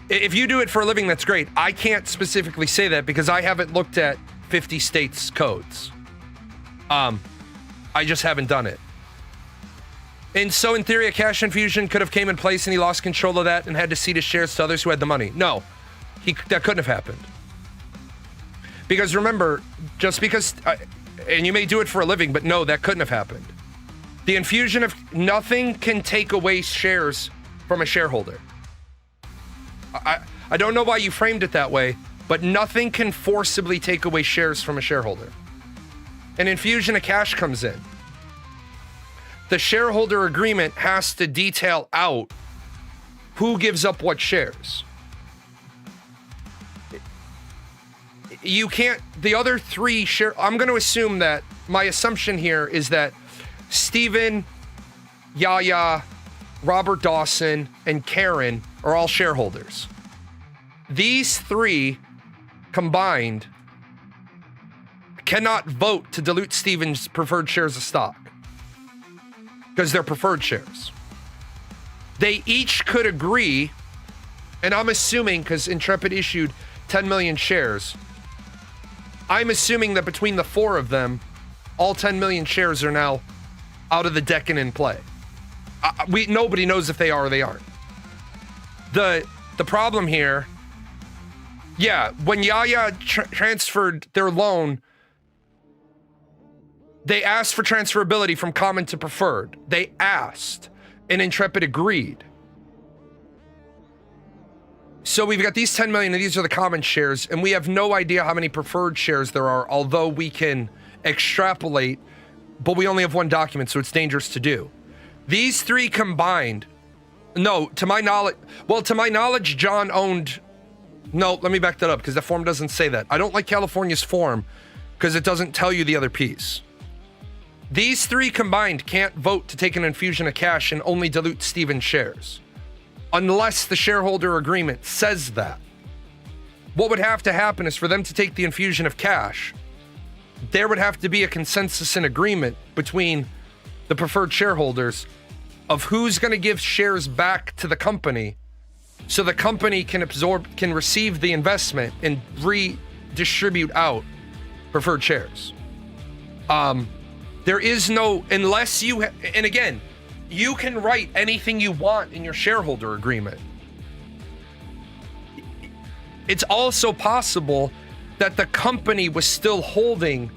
If you do it for a living, that's great. I can't specifically say that because I haven't looked at 50 states' codes. I just haven't done it. And so in theory, a cash infusion could have came in place and he lost control of that and had to cede his shares to others who had the money. No. That couldn't have happened. Because remember, just because, and you may do it for a living, but no, that couldn't have happened. The infusion of nothing can take away shares from a shareholder. I don't know why you framed it that way, but nothing can forcibly take away shares from a shareholder. An infusion of cash comes in. The shareholder agreement has to detail out who gives up what shares. You can't, the other 3 I'm going to assume that, my assumption here is that Stephen, Yaya, Robert Dawson, and Karen are all shareholders. These 3 combined cannot vote to dilute Stephen's preferred shares of stock because they're preferred shares. They each could agree, and I'm assuming because Intrepid issued 10 million shares, I'm assuming that between the 4 of them, all 10 million shares are now out of the deck and in play. Nobody knows if they are or they aren't. The problem here, when Yaya transferred their loan, they asked for transferability from common to preferred. They asked, and Intrepid agreed. So we've got these 10 million, and these are the common shares, and we have no idea how many preferred shares there are, although we can extrapolate, but we only have one document, so it's dangerous to do. These 3 combined, to my knowledge, John owned, let me back that up, because the form doesn't say that. I don't like California's form, because it doesn't tell you the other piece. These 3 combined can't vote to take an infusion of cash and only dilute Stephen's shares. Unless the shareholder agreement says that. What would have to happen is for them to take the infusion of cash, there would have to be a consensus and agreement between the preferred shareholders of who's going to give shares back to the company so the company can receive the investment and redistribute out preferred shares. There is no, unless you, and again, you can write anything you want in your shareholder agreement. It's also possible that the company was still holding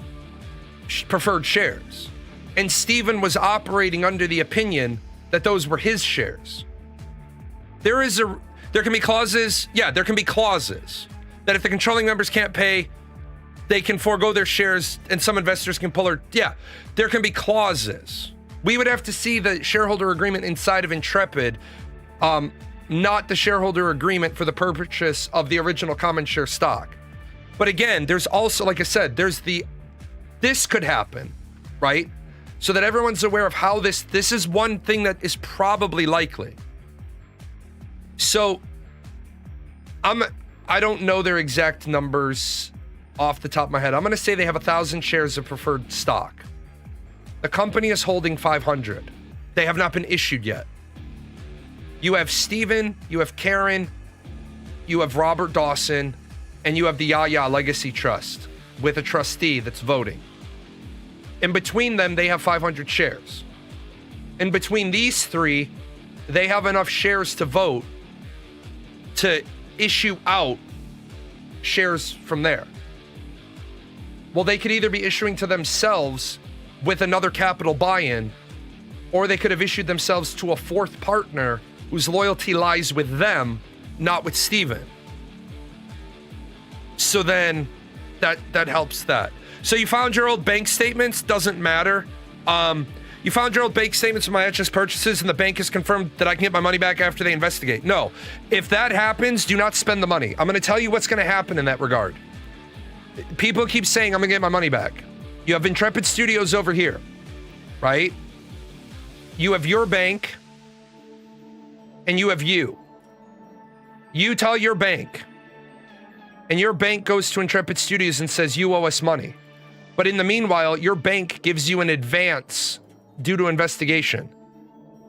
preferred shares, and Stephen was operating under the opinion that those were his shares. There can be clauses that if the controlling members can't pay, they can forego their shares, and some investors can pull there can be clauses. We would have to see the shareholder agreement inside of Intrepid, not the shareholder agreement for the purchase of the original common share stock. But again, there's also, like I said, this could happen, right? So that everyone's aware of how this is one thing that is probably likely. So I don't know their exact numbers off the top of my head. I'm going to say they have 1,000 shares of preferred stock. The company is holding 500. They have not been issued yet. You have Stephen, you have Karen, you have Robert Dawson, and you have the Yaya Legacy Trust with a trustee that's voting. In between them, they have 500 shares. In between these 3, they have enough shares to vote to issue out shares from there. Well, they could either be issuing to themselves with another capital buy-in, or they could have issued themselves to a fourth partner whose loyalty lies with them, not with Steven. So then that helps that. So you found your old bank statements, doesn't matter. You found your old bank statements of my HS purchases and the bank has confirmed that I can get my money back after they investigate. No, if that happens, do not spend the money. I'm going to tell you what's going to happen in that regard. People keep saying I'm going to get my money back. You have Intrepid Studios over here, right? You have your bank and you have you. You tell your bank and your bank goes to Intrepid Studios and says you owe us money. But in the meanwhile, your bank gives you an advance due to investigation.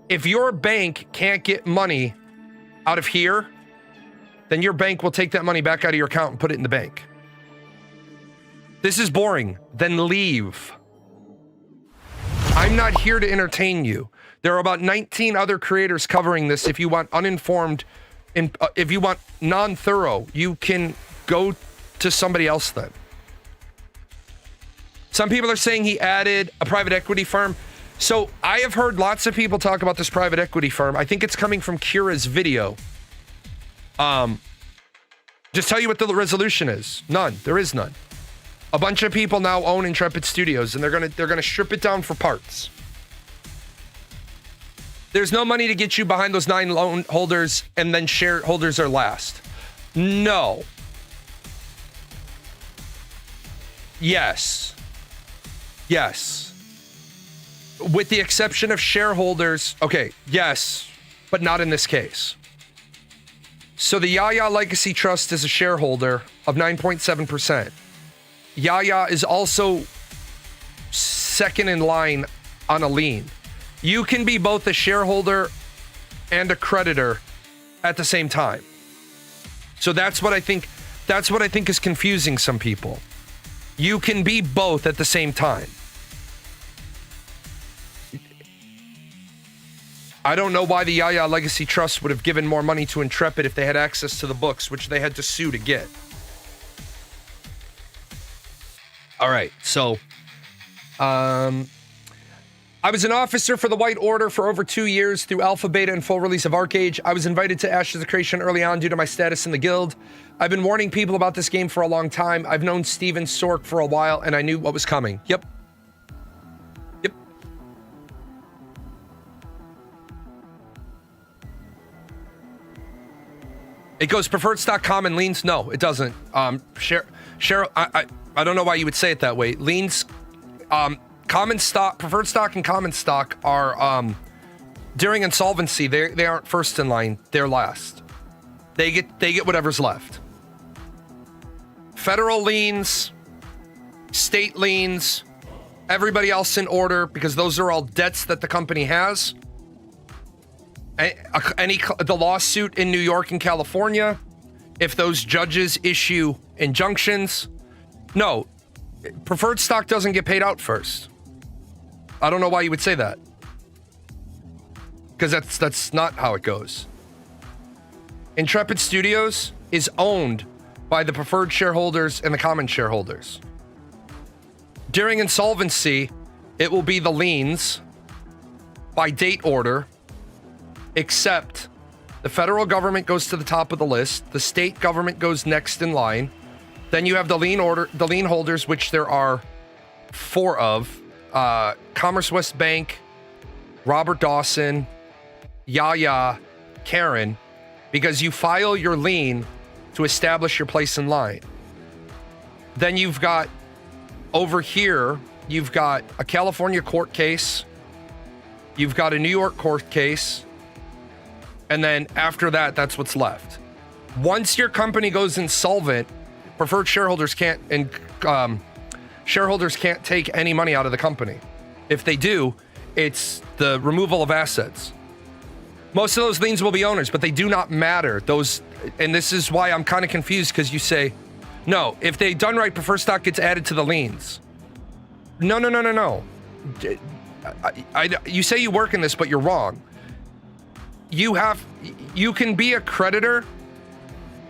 If your bank can't get money out of here, then your bank will take that money back out of your account and put it in the bank. This is boring. Then leave. I'm not here to entertain you. There are about 19 other creators covering this. If you want uninformed, if you want non-thorough, you can go to somebody else then. Some people are saying he added a private equity firm. So I have heard lots of people talk about this private equity firm. I think it's coming from Kira's video. Just tell you what the resolution is. None. There is none. A bunch of people now own Intrepid Studios, and they're gonna strip it down for parts. There's no money to get you behind those 9 loan holders, and then shareholders are last. No. Yes. Yes. With the exception of shareholders. Okay, yes, but not in this case. So the Yaya Legacy Trust is a shareholder of 9.7%. Yaya is also second in line on a lien. You can be both a shareholder and a creditor at the same time. So that's what I think is confusing some people. You can be both at the same time. I don't know why the Yaya Legacy Trust would have given more money to Intrepid if they had access to the books, which they had to sue to get. All right, so I was an officer for the White Order for over 2 years through Alpha, Beta, and full release of Arcade. I was invited to Ashes of Creation early on due to my status in the guild. I've been warning people about this game for a long time. I've known Steven Sork for a while, and I knew what was coming. Yep. It goes preferred stock, common, liens. No, it doesn't. Share. I don't know why you would say it that way. Liens, common stock, preferred stock, and common stock are during insolvency. They aren't first in line. They're last. They get whatever's left. Federal liens, state liens, everybody else in order, because those are all debts that the company has. The lawsuit in New York and California, if those judges issue injunctions, no, preferred stock doesn't get paid out first. I don't know why you would say that, because that's not how it goes. Intrepid Studios is owned by the preferred shareholders and the common shareholders. During insolvency, it will be the liens by date order, except the federal government goes to the top of the list, the state government goes next in line, then you have the lien holders, which there are 4 of, Commerce West Bank, Robert Dawson, Yaya, Karen, because you file your lien to establish your place in line. Then you've got, over here, you've got a California court case, you've got a New York court case, and then after that, that's what's left. Once your company goes insolvent, preferred shareholders can't take any money out of the company. If they do, it's the removal of assets. Most of those liens will be owners, but they do not matter. Those, and this is why I'm kind of confused, because you say, no, if they done right, preferred stock gets added to the liens. No. You say you work in this, but you're wrong. you can be a creditor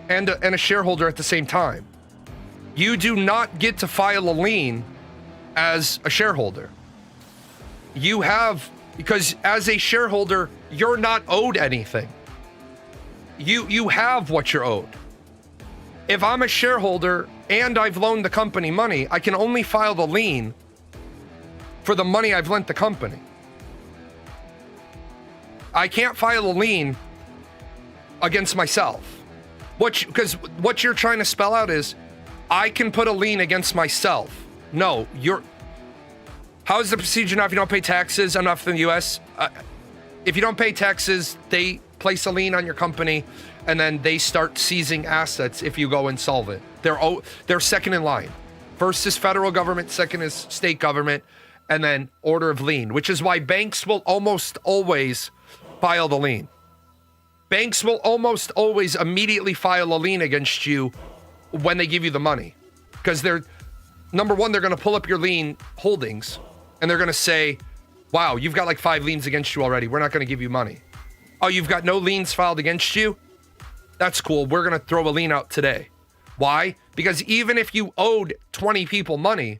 and a shareholder at the same time. You do not get to file a lien as a shareholder. Because as a shareholder, you're not owed anything. You have what you're owed. If I'm a shareholder and I've loaned the company money, I can only file the lien for the money I've lent the company. I can't file a lien against myself. Because what you're trying to spell out is, I can put a lien against myself. No, how's the procedure now if you don't pay taxes? I'm not from the U.S. If you don't pay taxes, they place a lien on your company, and then they start seizing assets if you go insolvent. They're second in line. First is federal government, second is state government, and then order of lien, which is why banks will almost always file the lien. Banks will almost always immediately file a lien against you when they give you the money. Because number one, they're going to pull up your lien holdings and they're going to say, wow, you've got like 5 liens against you already. We're not going to give you money. Oh, you've got no liens filed against you? That's cool. We're going to throw a lien out today. Why? Because even if you owed 20 people money,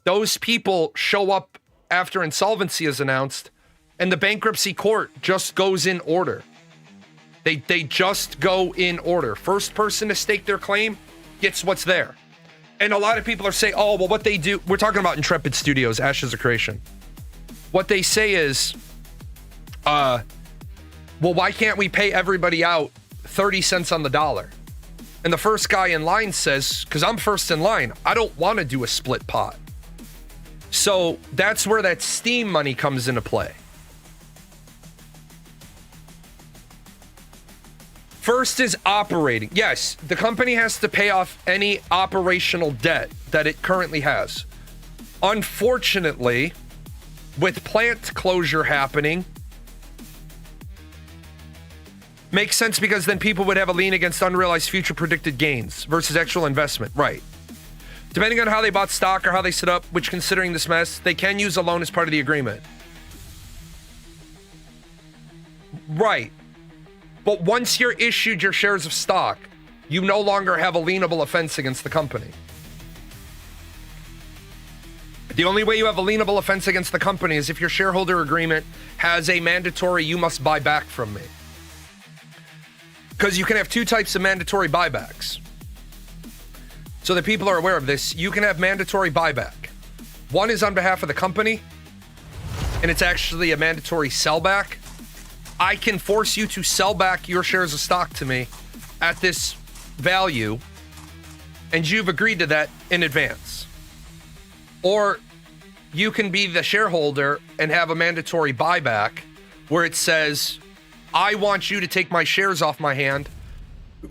those people show up after insolvency is announced and the bankruptcy court just goes in order. They just go in order. First person to stake their claim gets what's there. And a lot of people are saying, oh, well, what they do, we're talking about Intrepid Studios, Ashes of Creation. What they say is, well, why can't we pay everybody out 30 cents on the dollar? And the first guy in line says, because I'm first in line, I don't want to do a split pot. So that's where that Steam money comes into play. First is operating. Yes, the company has to pay off any operational debt that it currently has. Unfortunately, with plant closure happening, makes sense because then people would have a lien against unrealized future predicted gains versus actual investment. Right. Depending on how they bought stock or how they set up, which considering this mess, they can use a loan as part of the agreement. Right. But once you're issued your shares of stock, you no longer have a lienable offense against the company. The only way you have a lienable offense against the company is if your shareholder agreement has a mandatory you must buy back from me. Because you can have 2 types of mandatory buybacks. So that people are aware of this, you can have mandatory buyback. One is on behalf of the company, and it's actually a mandatory sellback. I can force you to sell back your shares of stock to me at this value, and you've agreed to that in advance. Or you can be the shareholder and have a mandatory buyback where it says, I want you to take my shares off my hand.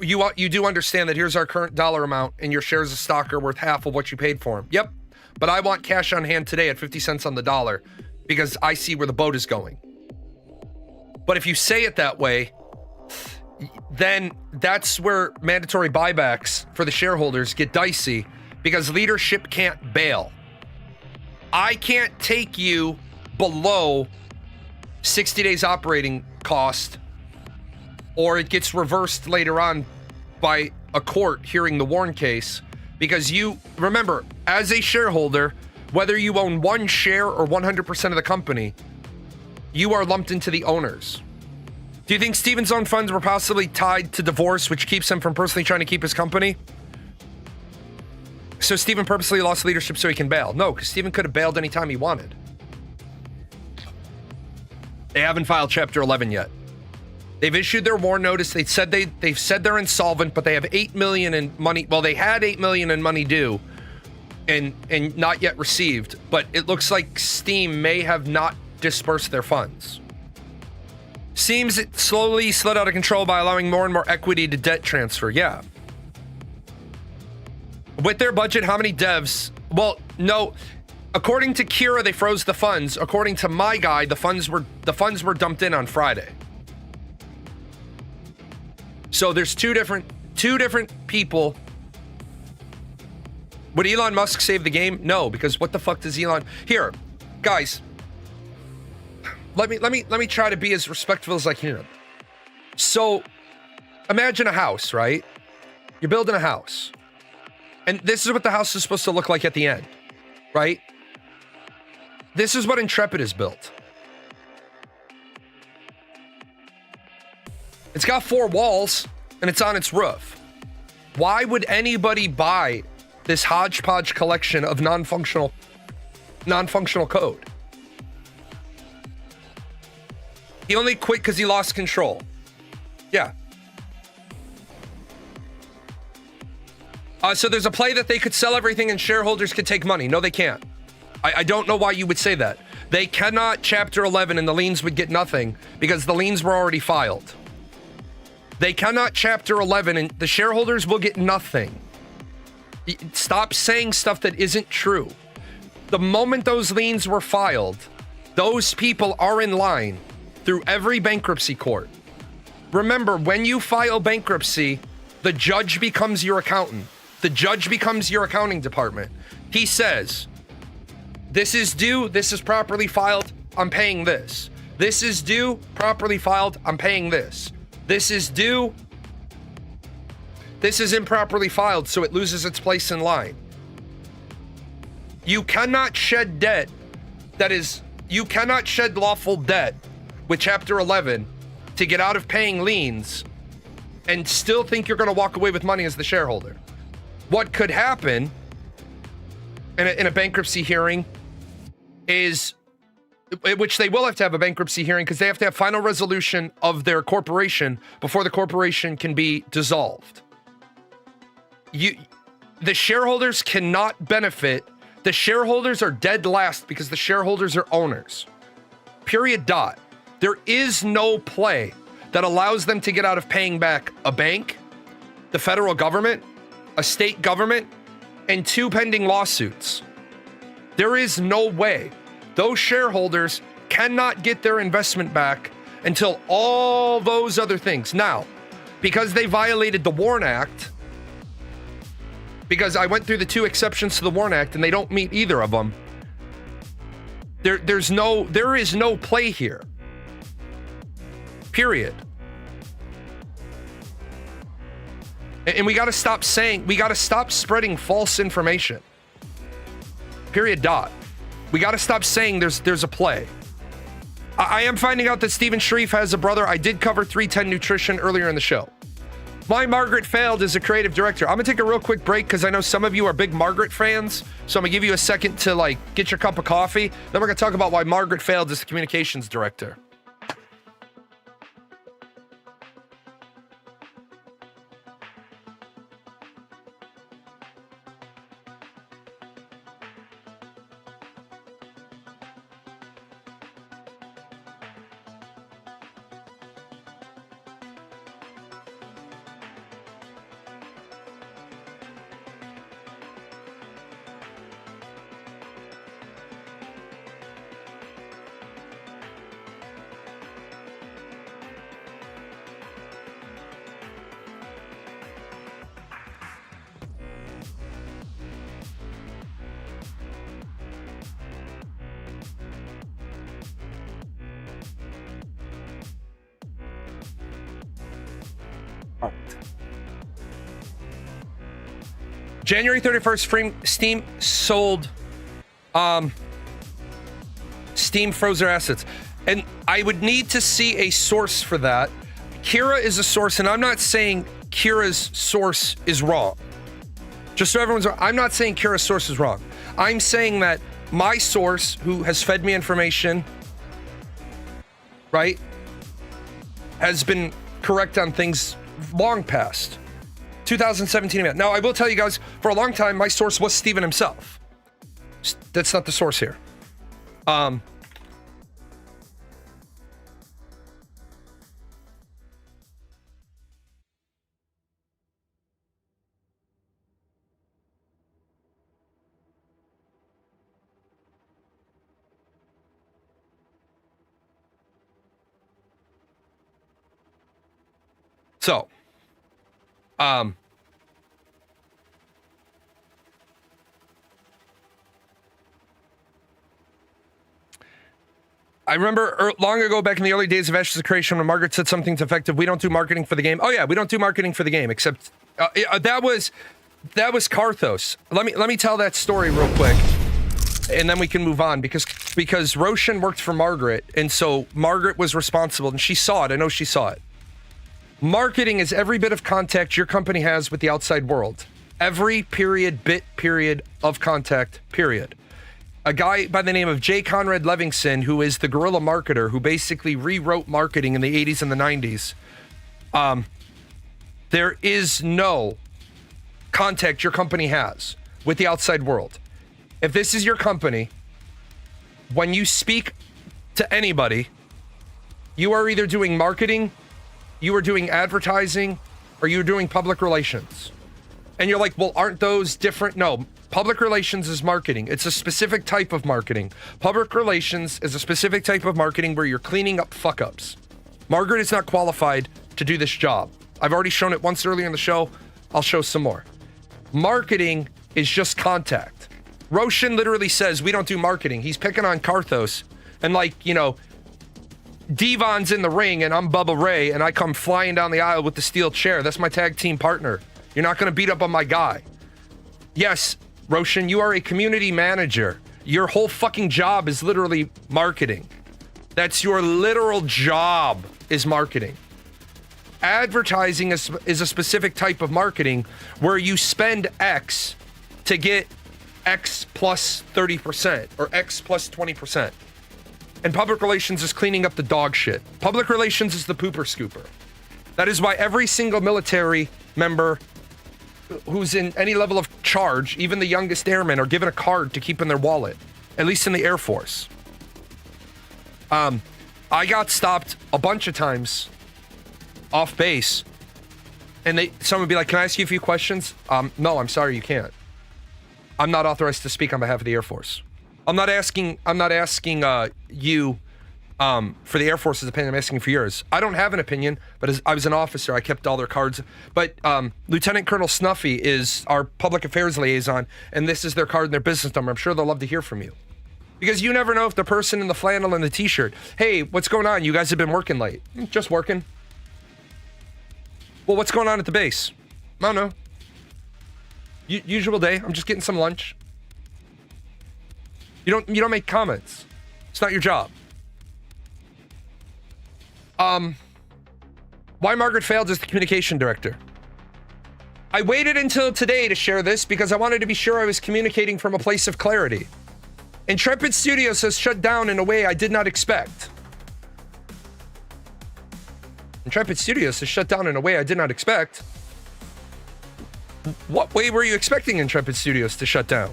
You do understand that here's our current dollar amount and your shares of stock are worth half of what you paid for them. Yep. But I want cash on hand today at 50 cents on the dollar because I see where the boat is going. But if you say it that way, then that's where mandatory buybacks for the shareholders get dicey because leadership can't bail. I can't take you below 60 days operating cost, or it gets reversed later on by a court hearing the Warren case, because you remember, as a shareholder, whether you own 1 share or 100% of the company, you are lumped into the owners. Do you think Steven's own funds were possibly tied to divorce, which keeps him from personally trying to keep his company? So Steven purposely lost leadership so he can bail? No, because Steven could have bailed anytime he wanted. They haven't filed Chapter 11 yet. They've issued their WARN notice. They've said they're insolvent, but they have $8 million in money. Well, they had $8 million in money due and not yet received, but it looks like Steam may have not dispersed their funds. Seems it slowly slid out of control by allowing more and more equity to debt transfer. Yeah. With their budget, how many devs? Well, no. According to Kira, they froze the funds. According to my guy, the funds were dumped in on Friday. So there's two different people. Would Elon Musk save the game? No, because what the fuck does Elon... Here, guys. let me try to be as respectful as I can. So imagine a house, right? You're building a house. And this is what the house is supposed to look like at the end, right? This is what Intrepid is built. It's got 4 walls and it's on its roof. Why would anybody buy this hodgepodge collection of non-functional code? He only quit because he lost control. Yeah. So there's a play that they could sell everything and shareholders could take money. No, they can't. I don't know why you would say that. They cannot Chapter 11 and the liens would get nothing because the liens were already filed. They cannot Chapter 11 and the shareholders will get nothing. Stop saying stuff that isn't true. The moment those liens were filed, those people are in line through every bankruptcy court. Remember, when you file bankruptcy, the judge becomes your accountant. The judge becomes your accounting department. He says, this is due, this is properly filed, I'm paying this. This is due, properly filed, I'm paying this. This is due, this is improperly filed, so it loses its place in line. You cannot shed debt you cannot shed lawful debt with Chapter 11 to get out of paying liens and still think you're going to walk away with money as the shareholder. What could happen in a bankruptcy hearing is, which they will have to have a bankruptcy hearing because they have to have final resolution of their corporation before the corporation can be dissolved. The shareholders cannot benefit. The shareholders are dead last because the shareholders are owners. Period. Dot. There is no play that allows them to get out of paying back a bank, the federal government, a state government, and 2 pending lawsuits. There is no way. Those shareholders cannot get their investment back until all those other things. Now, because they violated the WARN Act, because I went through the 2 exceptions to the WARN Act and they don't meet either of them, there is no play here. Period. And we got to stop spreading false information. Period. Dot. We got to stop saying there's a play. I am finding out that Stephen Sharief has a brother. I did cover 310 Nutrition earlier in the show. Why Margaret failed as a creative director. I'm gonna take a real quick break because I know some of you are big Margaret fans. So I'm gonna give you a second to get your cup of coffee. Then we're gonna talk about why Margaret failed as the communications director. January 31st, Steam sold, Steam froze their assets. And I would need to see a source for that. Kira is a source, and I'm not saying Kira's source is wrong. Just so everyone's, I'm not saying Kira's source is wrong. I'm saying that my source, who has fed me information, right, has been correct on things long past 2017 event. Now, I will tell you guys, for a long time, my source was Steven himself. That's not the source here. So, I remember long ago, back in the early days of Ashes of Creation, when Margaret said something effective, we don't do marketing for the game. Oh yeah, we don't do marketing for the game, except that was Karthos. Let me tell that story real quick, and then we can move on, because Roshan worked for Margaret, and so Margaret was responsible, and she saw it. I know she saw it. Marketing is every bit of contact your company has with the outside world. Every bit of contact, period. A guy by the name of J. Conrad Levinson, who is the guerrilla marketer, who basically rewrote marketing in the 80s and the 90s. There is no contact your company has with the outside world. If this is your company, when you speak to anybody, you are either doing marketing, you are doing advertising, or you're doing public relations. And you're like, well, aren't those different? No, public relations is marketing. It's a specific type of marketing. Public relations is a specific type of marketing where you're cleaning up fuck-ups. Margaret is not qualified to do this job. I've already shown it once earlier in the show. I'll show some more. Marketing is just contact. Roshan literally says, we don't do marketing. He's picking on Karthos. And Devon's in the ring and I'm Bubba Ray and I come flying down the aisle with the steel chair. That's my tag team partner. You're not going to beat up on my guy. Yes, Roshan, you are a community manager. Your whole fucking job is literally marketing. That's your literal job, is marketing. Advertising is a specific type of marketing where you spend X to get X plus 30% or X plus 20%. And public relations is cleaning up the dog shit. Public relations is the pooper scooper. That is why every single military member who's in any level of charge, even the youngest airmen, are given a card to keep in their wallet, at least in the Air Force. I got stopped a bunch of times off base, and someone would be like, can I ask you a few questions? No, I'm sorry, you can't. I'm not authorized to speak on behalf of the Air Force. I'm not asking you for the Air Force's opinion. I'm asking for yours. I don't have an opinion, but as I was an officer, I kept all their cards. But Lieutenant Colonel Snuffy is our public affairs liaison, and this is their card and their business number. I'm sure they'll love to hear from you. Because you never know if the person in the flannel and the t-shirt, hey, what's going on? You guys have been working late. Just working. Well, what's going on at the base? I don't know. Usual day. I'm just getting some lunch. You don't make comments. It's not your job. Why Margaret failed as the communication director. I waited until today to share this because I wanted to be sure I was communicating from a place of clarity. Intrepid Studios has shut down in a way I did not expect. Intrepid Studios has shut down in a way I did not expect. What way were you expecting Intrepid Studios to shut down?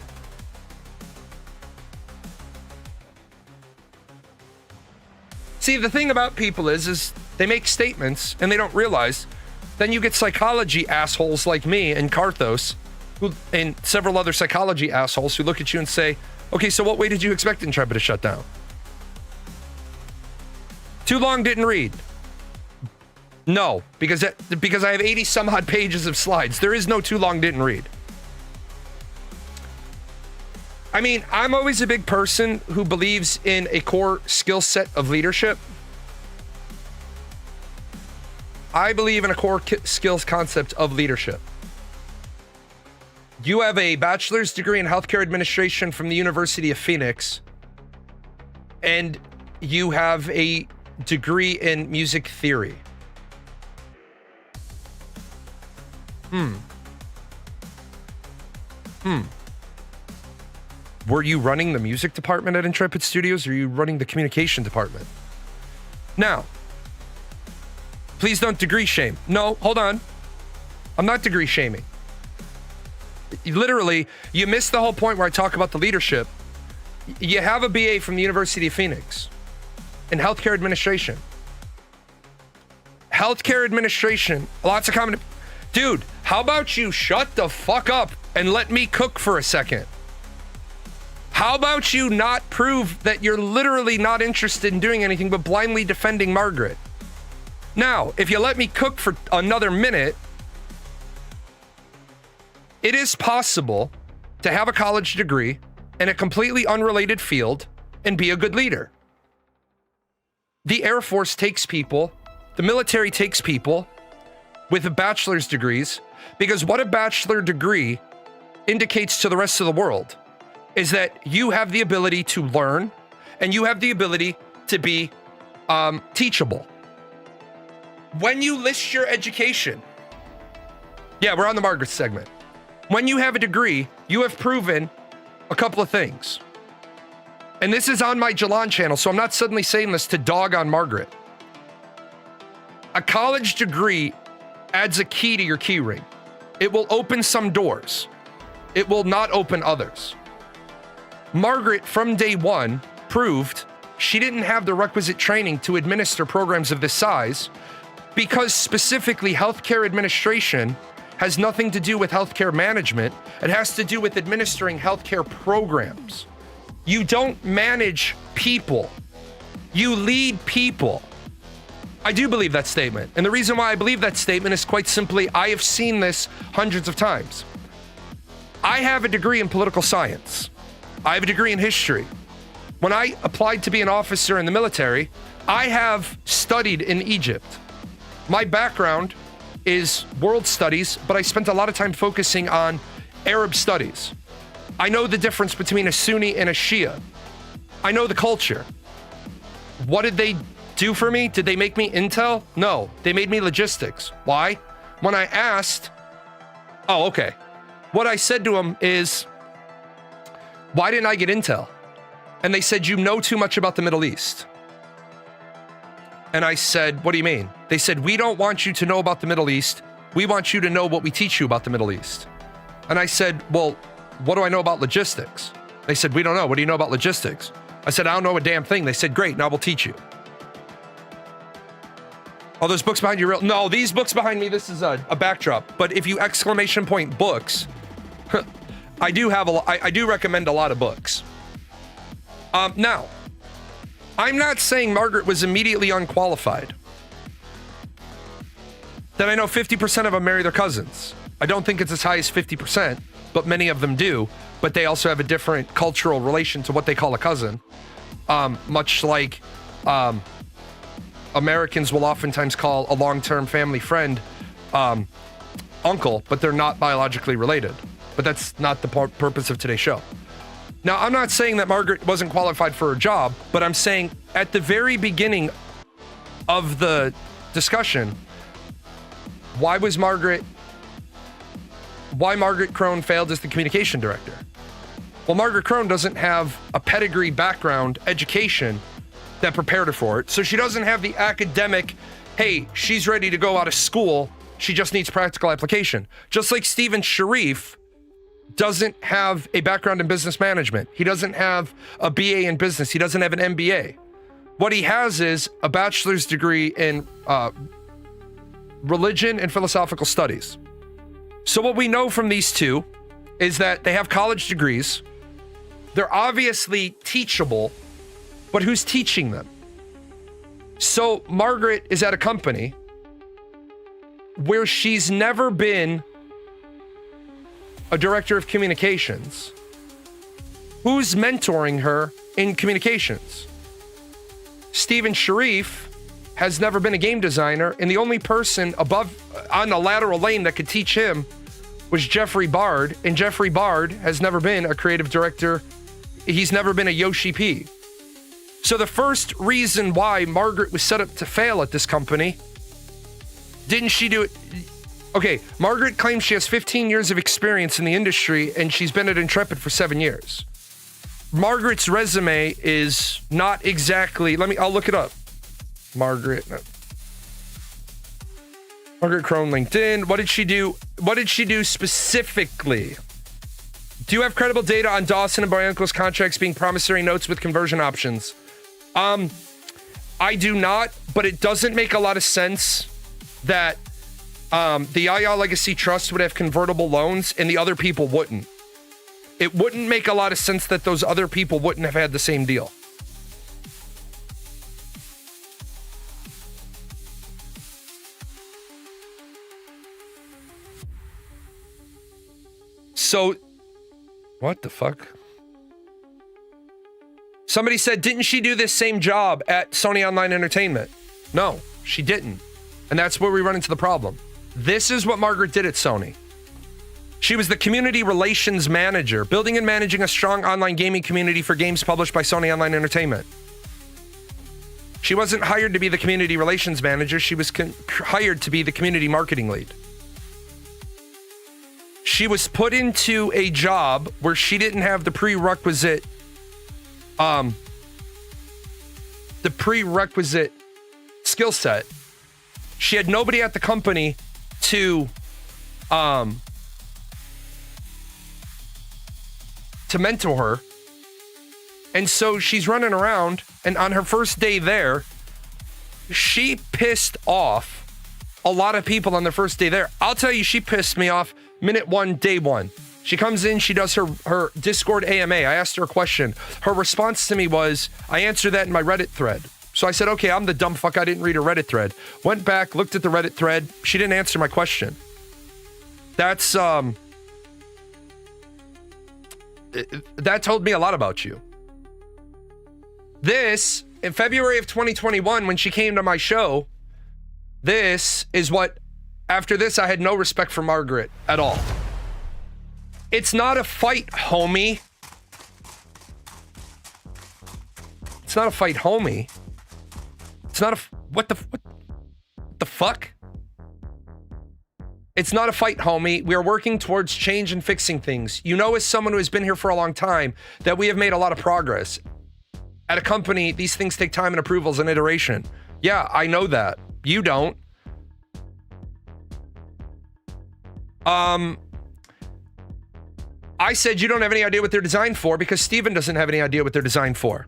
See, the thing about people is they make statements and they don't realize. Then you get psychology assholes like me and Karthos, and several other psychology assholes who look at you and say, okay, so what way did you expect Intrepid to shut down? Too long, didn't read. No, because I have 80 some odd pages of slides. There is no too long, didn't read. I mean, I'm always a big person who believes in a core skill set of leadership. I believe in a core skills concept of leadership. You have a bachelor's degree in healthcare administration from the University of Phoenix, and you have a degree in music theory. Were you running the music department at Intrepid Studios, or are you running the communication department? Now, please don't degree shame. No, hold on. I'm not degree shaming. Literally, you missed the whole point where I talk about the leadership. You have a BA from the University of Phoenix in healthcare administration. Healthcare administration, lots of common... Dude, how about you shut the fuck up and let me cook for a second? How about you not prove that you're literally not interested in doing anything but blindly defending Margaret? Now, if you let me cook for another minute, it is possible to have a college degree in a completely unrelated field and be a good leader. The Air Force takes people, the military takes people with bachelor's degrees, because what a bachelor degree indicates to the rest of the world is that you have the ability to learn and you have the ability to be teachable. When you list your education, yeah, we're on the Margaret segment. When you have a degree, you have proven a couple of things. And this is on my Jalan channel, so I'm not suddenly saying this to dog on Margaret. A college degree adds a key to your key ring. It will open some doors. It will not open others. Margaret, from day one, proved she didn't have the requisite training to administer programs of this size, because specifically healthcare administration has nothing to do with healthcare management. It has to do with administering healthcare programs. You don't manage people. You lead people. I do believe that statement. And the reason why I believe that statement is quite simply, I have seen this hundreds of times. I have a degree in political science. I have a degree in history. When I applied to be an officer in the military, I have studied in Egypt. My background is world studies, but I spent a lot of time focusing on Arab studies. I know the difference between a Sunni and a Shia. I know the culture. What did they do for me? Did they make me intel? No, they made me logistics. Why? When I asked, oh, okay. What I said to them is, why didn't I get intel? And they said, you know too much about the Middle East. And I said, what do you mean? They said, we don't want you to know about the Middle East. We want you to know what we teach you about the Middle East. And I said, well, what do I know about logistics? They said, we don't know. What do you know about logistics? I said, I don't know a damn thing. They said, great, now we'll teach you. Oh, those books behind you real? No, these books behind me, this is a backdrop. But if you exclamation point books, I do recommend a lot of books. Now, I'm not saying Margaret was immediately unqualified. That I know 50% of them marry their cousins. I don't think it's as high as 50%, but many of them do. But they also have a different cultural relation to what they call a cousin. Much like Americans will oftentimes call a long-term family friend uncle, but they're not biologically related. But that's not the purpose of today's show. Now, I'm not saying that Margaret wasn't qualified for her job, but I'm saying at the very beginning of the discussion, why Margaret Krohn failed as the communication director? Well, Margaret Krohn doesn't have a pedigree background education that prepared her for it. So she doesn't have the academic, hey, she's ready to go out of school. She just needs practical application. Just like Stephen Sharief doesn't have a background in business management. He doesn't have a BA in business. He doesn't have an MBA. What he has is a bachelor's degree in religion and philosophical studies. So what we know from these two is that they have college degrees. They're obviously teachable, but who's teaching them? So Margaret is at a company where she's never been a director of communications. Who's mentoring her in communications? Stephen Sharief has never been a game designer, and the only person above on the lateral lane that could teach him was Jeffrey Bard, and Jeffrey Bard has never been a creative director. He's never been a Yoshi P. So the first reason why Margaret was set up to fail at this company, didn't she do it? Okay, Margaret claims she has 15 years of experience in the industry, and she's been at Intrepid for 7 years. Margaret's resume is not exactly, I'll look it up. Margaret Krohn LinkedIn. What did she do? What did she do specifically? Do you have credible data on Dawson and Bianco's contracts being promissory notes with conversion options? I do not, but it doesn't make a lot of sense that the Yaya Legacy Trust would have convertible loans and the other people wouldn't. It wouldn't make a lot of sense that those other people wouldn't have had the same deal. So, what the fuck? Somebody said, didn't she do this same job at Sony Online Entertainment? No, she didn't. And that's where we run into the problem. This is what Margaret did at Sony. She was the community relations manager, building and managing a strong online gaming community for games published by Sony Online Entertainment. She wasn't hired to be the community relations manager. She was hired to be the community marketing lead. She was put into a job where she didn't have the prerequisite skill set. She had nobody at the company to mentor her. And so she's running around, and on her first day there, she pissed off a lot of people on their first day there. I'll tell you, she pissed me off minute one, day one. She comes in, she does her Discord AMA. I asked her a question. Her response to me was, I answered that in my Reddit thread. So I said, okay, I'm the dumb fuck. I didn't read her Reddit thread. Went back, looked at the Reddit thread. She didn't answer my question. That's, that told me a lot about you. This, in February of 2021, when she came to my show, this is what, after this, I had no respect for Margaret at all. It's not a fight, homie. It's not a fight, homie. It's not a, what the fuck? It's not a fight, homie. We are working towards change and fixing things. You know, as someone who has been here for a long time, that we have made a lot of progress. At a company, these things take time and approvals and iteration. Yeah, I know that. You don't. I said you don't have any idea what they're designed for because Steven doesn't have any idea what they're designed for.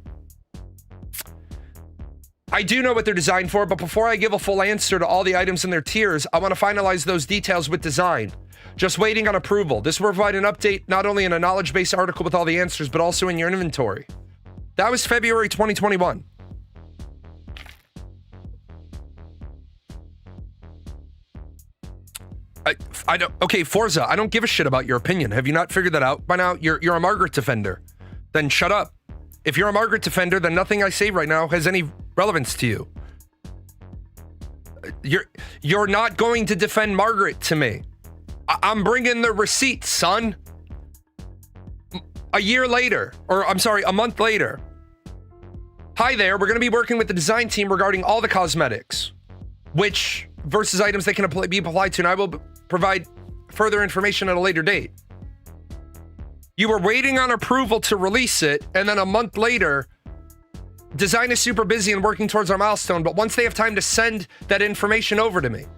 I do know what they're designed for, but before I give a full answer to all the items in their tiers, I want to finalize those details with design. Just waiting on approval. This will provide an update not only in a knowledge base article with all the answers, but also in your inventory. That was February 2021. I don't. Okay, Forza, I don't give a shit about your opinion. Have you not figured that out by now? You're a Margaret defender. Then shut up. If you're a Margaret defender, then nothing I say right now has any relevance to you. You're not going to defend Margaret to me. I'm bringing the receipts, son. A year later, or I'm sorry, a month later. Hi there, we're going to be working with the design team regarding all the cosmetics, which versus items that can be applied to, and I will provide further information at a later date. You were waiting on approval to release it, and then a month later, design is super busy and working towards our milestone, but once they have time to send that information over to me,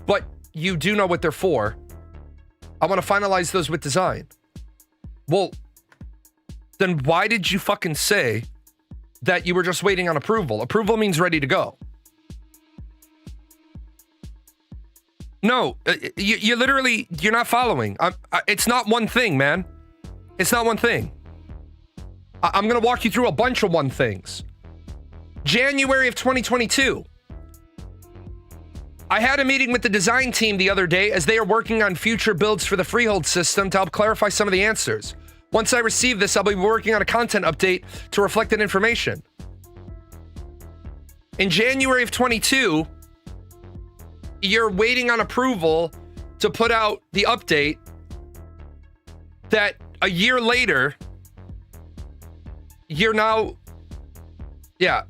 but you do know what they're for, I want to finalize those with design. Well, then why did you fucking say that you were just waiting on approval? Approval means ready to go. No, you literally, you're not following. It's not one thing, man. It's not one thing. I'm going to walk you through a bunch of one things. January of 2022. I had a meeting with the design team the other day as they are working on future builds for the freehold system to help clarify some of the answers. Once I receive this, I'll be working on a content update to reflect that information. In January of 22, you're waiting on approval to put out the update that a year later, you're now,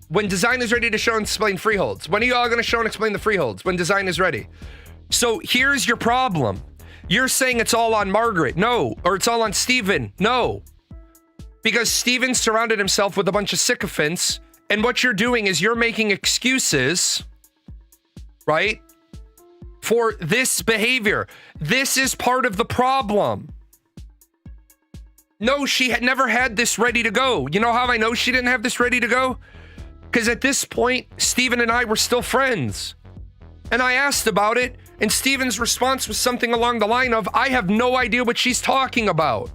when design is ready to show and explain freeholds. When are you all going to show and explain the freeholds? When design is ready. So here's your problem. You're saying it's all on Margaret. No. Or it's all on Steven. No. Because Steven surrounded himself with a bunch of sycophants, and what you're doing is you're making excuses, right, for this behavior. This is part of the problem. No, she had never had this ready to go. You know how I know she didn't have this ready to go? Because at this point, Steven and I were still friends. And I asked about it, and Steven's response was something along the line of, I have no idea what she's talking about.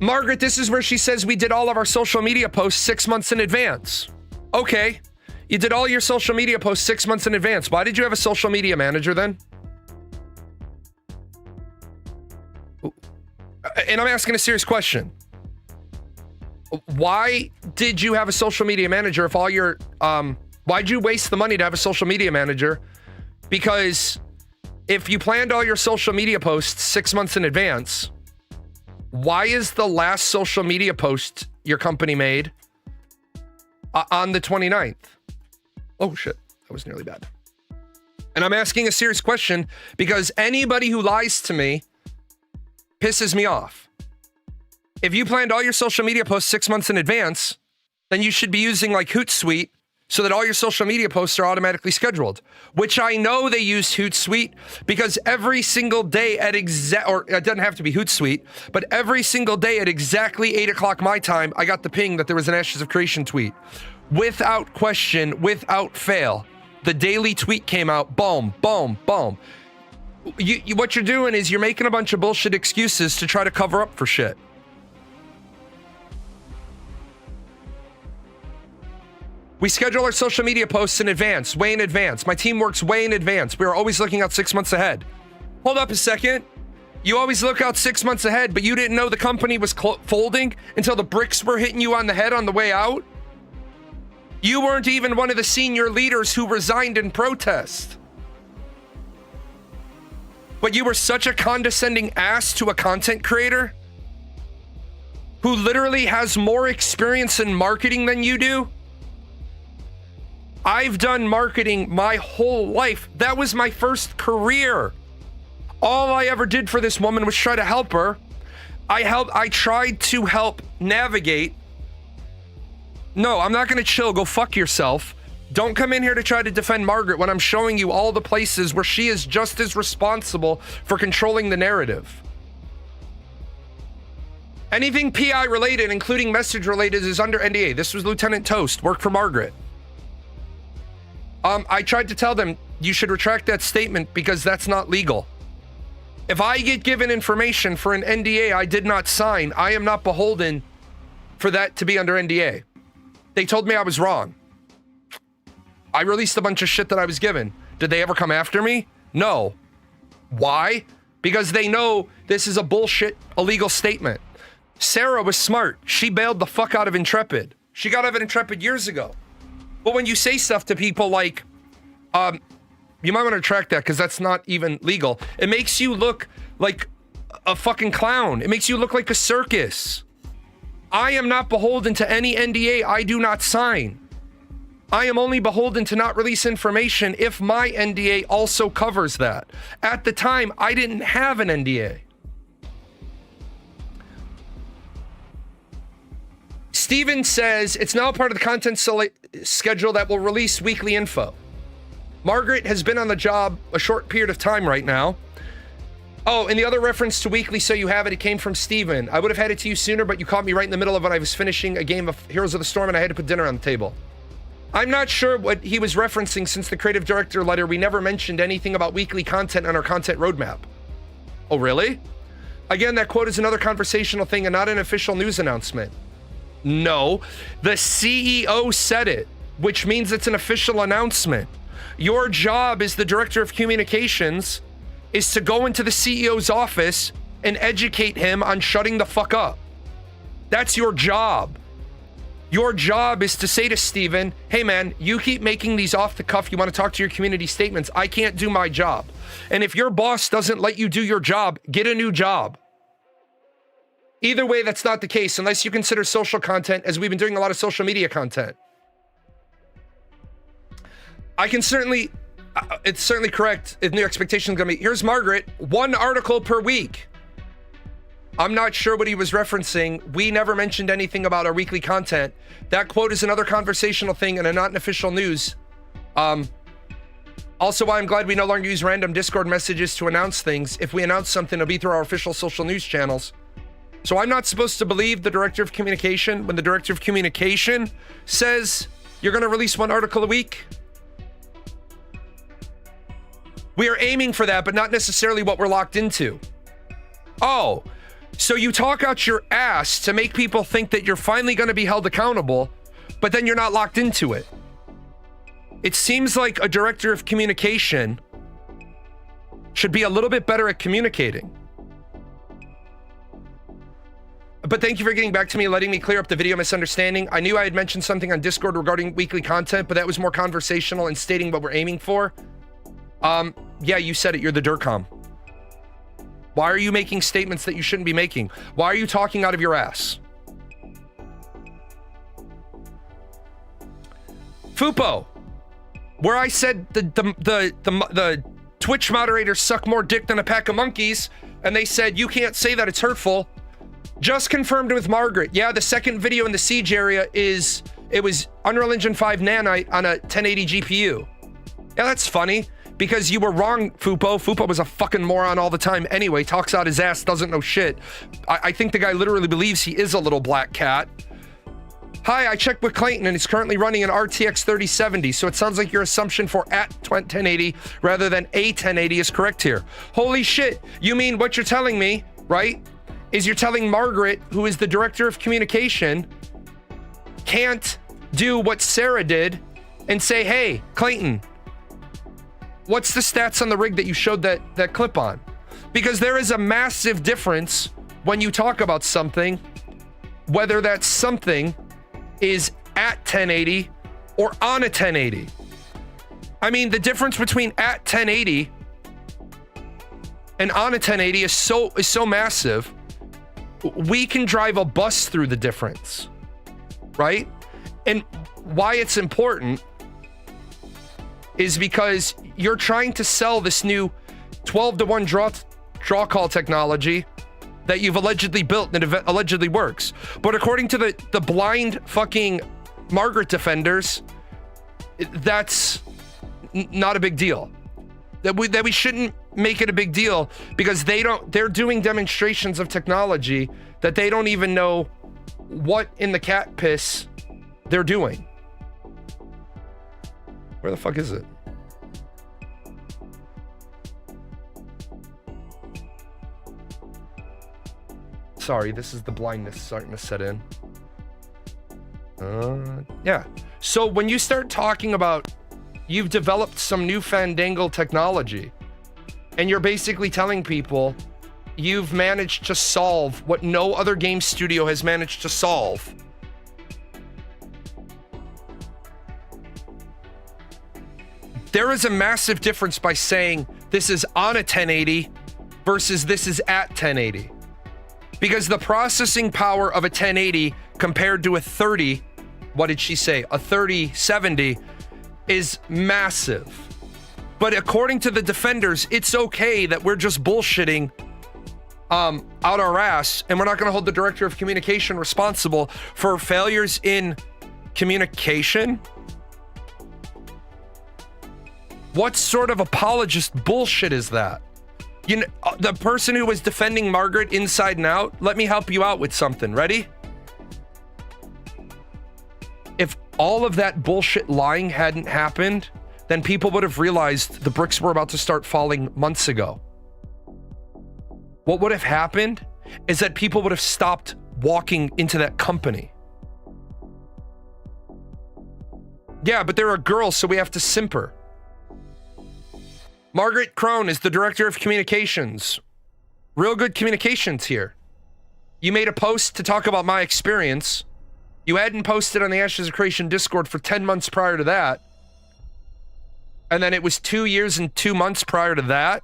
Margaret, this is where she says we did all of our social media posts 6 months in advance. Okay, you did all your social media posts 6 months in advance. Why did you have a social media manager then? And I'm asking a serious question. Why did you have a social media manager if all your, why'd you waste the money to have a social media manager? Because if you planned all your social media posts 6 months in advance, why is the last social media post your company made on the 29th? Oh shit, that was nearly bad. And I'm asking a serious question because anybody who lies to me pisses me off. If you planned all your social media posts 6 months in advance, then you should be using like Hootsuite so that all your social media posts are automatically scheduled, which I know they use Hootsuite because every single day at or it doesn't have to be Hootsuite, but every single day at exactly 8 o'clock my time, I got the ping that there was an Ashes of Creation tweet. Without question, without fail, the daily tweet came out, boom, boom, boom. What you're doing is you're making a bunch of bullshit excuses to try to cover up for shit. We schedule our social media posts in advance, way in advance. My team works way in advance. We are always looking out 6 months ahead. Hold up a second. You always look out 6 months ahead, but you didn't know the company was folding until the bricks were hitting you on the head on the way out? You weren't even one of the senior leaders who resigned in protest. But you were such a condescending ass to a content creator who literally has more experience in marketing than you do. I've done marketing my whole life. That was my first career. All I ever did for this woman was try to help her. I tried to help navigate. No, I'm not going to chill. Go fuck yourself. Don't come in here to try to defend Margaret when I'm showing you all the places where she is just as responsible for controlling the narrative. Anything PI related, including message related, is under NDA. This was Lieutenant Toast, worked for Margaret. I tried to tell them you should retract that statement because that's not legal. If I get given information for an NDA I did not sign, I am not beholden for that to be under NDA. They told me I was wrong. I released a bunch of shit that I was given. Did they ever come after me? No. Why? Because they know this is a bullshit illegal statement. Sarah was smart. She bailed the fuck out of Intrepid. She got out of Intrepid years ago. But when you say stuff to people like, you might want to retract that because that's not even legal. It makes you look like a fucking clown. It makes you look like a circus. I am not beholden to any NDA I do not sign. I am only beholden to not release information if my NDA also covers that. At the time, I didn't have an NDA. Steven says it's now part of the content schedule that will release weekly info. Margaret has been on the job a short period of time right now. Oh, and the other reference to weekly, so you have it, it came from Steven. I would have had it to you sooner, but you caught me right in the middle of when I was finishing a game of Heroes of the Storm and I had to put dinner on the table. I'm not sure what he was referencing since the creative director letter. We never mentioned anything about weekly content on our content roadmap. Oh, really? Again, that quote is another conversational thing and not an official news announcement. No, the CEO said it, which means it's an official announcement. Your job as the director of communications is to go into the CEO's office and educate him on shutting the fuck up. That's your job. Your job is to say to Steven, hey man, you keep making these off the cuff, you want to talk to your community statements, I can't do my job. And if your boss doesn't let you do your job, get a new job. Either way, that's not the case unless you consider social content, as we've been doing a lot of social media content. I can certainly, it's certainly correct if the expectation is going to be, here's Margaret, 1 article per week. I'm not sure what he was referencing. We never mentioned anything about our weekly content. That quote is another conversational thing and not an official news. Also, why I'm glad we no longer use random Discord messages to announce things. If we announce something, it'll be through our official social news channels. So I'm not supposed to believe the director of communication when the director of communication says you're going to release 1 article a week. We are aiming for that, but not necessarily what we're locked into. Oh, so you talk out your ass to make people think that you're finally going to be held accountable, but then you're not locked into it. It seems like a director of communication should be a little bit better at communicating. But thank you for getting back to me and letting me clear up the video misunderstanding. I knew I had mentioned something on Discord regarding weekly content, but that was more conversational and stating what we're aiming for. Yeah, you said it. You're the Durcom. Why are you making statements that you shouldn't be making? Why are you talking out of your ass? Fupo, where I said the Twitch moderators suck more dick than a pack of monkeys, and they said you can't say that, it's hurtful. Just confirmed with Margaret. Yeah, the second video in the siege area it was Unreal Engine 5 Nanite on a 1080 GPU. Yeah, that's funny. Because you were wrong, Fupo. Fupo was a fucking moron all the time anyway. Talks out his ass, doesn't know shit. I think the guy literally believes he is a little black cat. Hi, I checked with Clayton and he's currently running an RTX 3070. So it sounds like your assumption for at 1080 rather than a 1080 is correct here. Holy shit. You mean what you're telling me, right? Is you're telling Margaret, who is the director of communication, can't do what Sarah did and say, hey, Clayton, what's the stats on the rig that you showed that clip on? Because there is a massive difference when you talk about something, whether that something is at 1080 or on a 1080. I mean, the difference between at 1080 and on a 1080 is so massive. We can drive a bus through the difference, right? And why it's important is because you're trying to sell this new 12-to-1 draw call technology that you've allegedly built and it allegedly works. But according to the blind fucking Margaret defenders, that's not a big deal. That we shouldn't make it a big deal because they're doing demonstrations of technology that they don't even know what in the cat piss they're doing. Where the fuck is it? Sorry, this is the blindness starting to set in. Yeah. So when you start talking about you've developed some new fandangle technology and you're basically telling people you've managed to solve what no other game studio has managed to solve. There is a massive difference by saying this is on a 1080 versus this is at 1080. Because the processing power of a 1080 compared to a 30, what did she say? A 3070 is massive. But according to the defenders, it's okay that we're just bullshitting out our ass and we're not going to hold the director of communication responsible for failures in communication. What sort of apologist bullshit is that? You know, the person who was defending Margaret inside and out, let me help you out with something. Ready? If all of that bullshit lying hadn't happened, then people would have realized the bricks were about to start falling months ago. What would have happened is that people would have stopped walking into that company. Yeah, but there are girls, so we have to simper. Margaret Krohn is the director of communications. Real good communications here. You made a post to talk about my experience. You hadn't posted on the Ashes of Creation Discord for 10 months prior to that. And then it was 2 years and 2 months prior to that.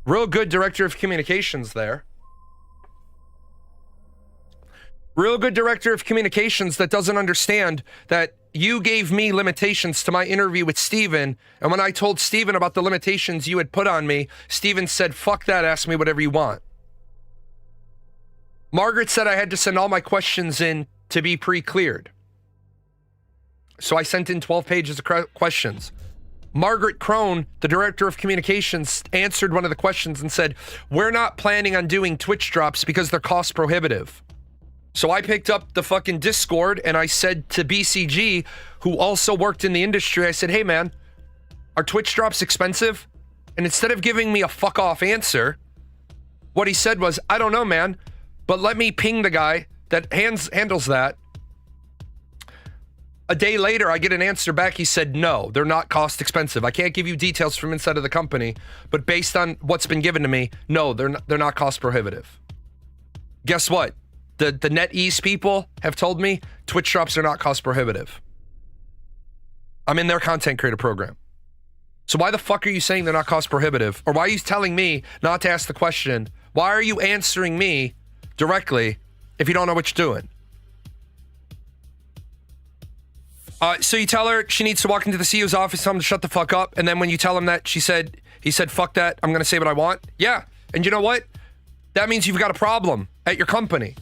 Real good director of communications there. Real good director of communications that doesn't understand that you gave me limitations to my interview with Steven, and when I told Steven about the limitations you had put on me, Steven said, fuck that, ask me whatever you want. Margaret said I had to send all my questions in to be pre-cleared. So I sent in 12 pages of questions. Margaret Krohn, the director of communications, answered one of the questions and said, we're not planning on doing Twitch drops because they're cost prohibitive. So I picked up the fucking Discord and I said to BCG, who also worked in the industry, I said, hey man, are Twitch drops expensive? And instead of giving me a fuck off answer, what he said was, I don't know, man, but let me ping the guy that handles that. A day later, I get an answer back. He said, no, they're not cost expensive. I can't give you details from inside of the company, but based on what's been given to me, no, they're not cost prohibitive. Guess what? The NetEase people have told me Twitch drops are not cost prohibitive. I'm in their content creator program. So why the fuck are you saying they're not cost prohibitive? Or why are you telling me not to ask the question? Why are you answering me directly if you don't know what you're doing? So you tell her she needs to walk into the CEO's office, tell him to shut the fuck up, and then when you tell him that, he said, fuck that, I'm going to say what I want. Yeah, and you know what? That means you've got a problem at your company.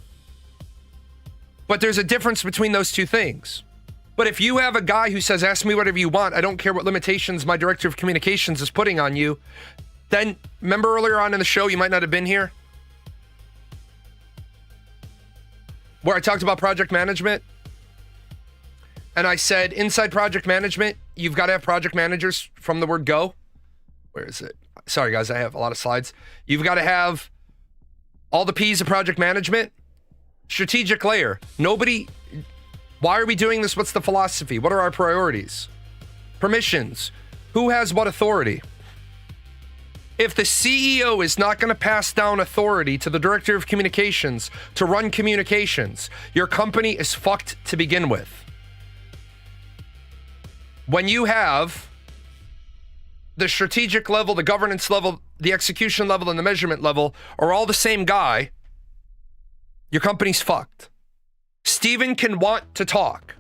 But there's a difference between those two things. But if you have a guy who says, ask me whatever you want, I don't care what limitations my director of communications is putting on you, then remember earlier on in the show, you might not have been here, where I talked about project management? And I said, inside project management, you've got to have project managers from the word go. Where is it? Sorry, guys, I have a lot of slides. You've got to have all the P's of project management. Strategic layer. Nobody... Why are we doing this? What's the philosophy? What are our priorities? Permissions. Who has what authority? If the CEO is not going to pass down authority to the director of communications to run communications, your company is fucked to begin with. When you have the strategic level, the governance level, the execution level, and the measurement level are all the same guy, your company's fucked. Steven can want to talk.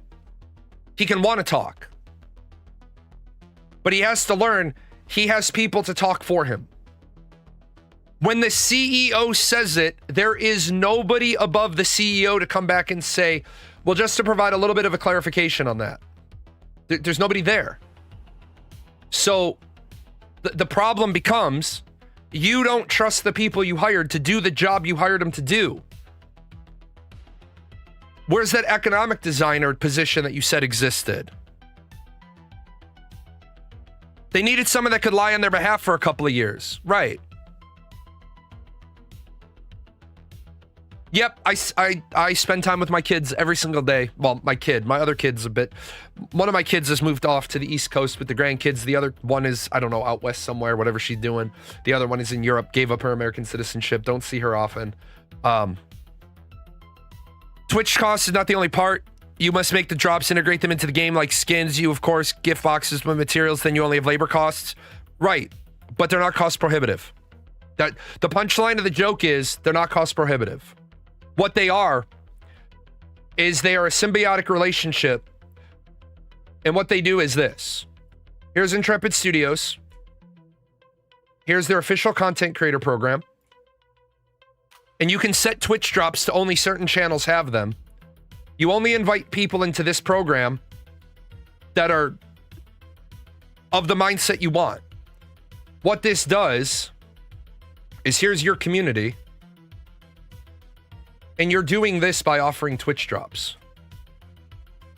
He can want to talk. But he has to learn he has people to talk for him. When the CEO says it, there is nobody above the CEO to come back and say, well, just to provide a little bit of a clarification on that. There's nobody there. So the problem becomes you don't trust the people you hired to do the job you hired them to do. Where's that economic designer position that you said existed? They needed someone that could lie on their behalf for a couple of years. Right. Yep, I spend time with my kids every single day. Well, my other kid's a bit. One of my kids has moved off to the East Coast with the grandkids. The other one is, I don't know, out west somewhere, whatever she's doing. The other one is in Europe, gave up her American citizenship. Don't see her often. Twitch cost is not the only part. You must make the drops, integrate them into the game like skins. You, of course, gift boxes with materials. Then you only have labor costs. Right. But they're not cost prohibitive. The punchline of the joke is they're not cost prohibitive. What they are is they are a symbiotic relationship. And what they do is this. Here's Intrepid Studios. Here's their official content creator program. And you can set Twitch drops to only certain channels have them. You only invite people into this program that are of the mindset you want. What this does is here's your community. And you're doing this by offering Twitch drops.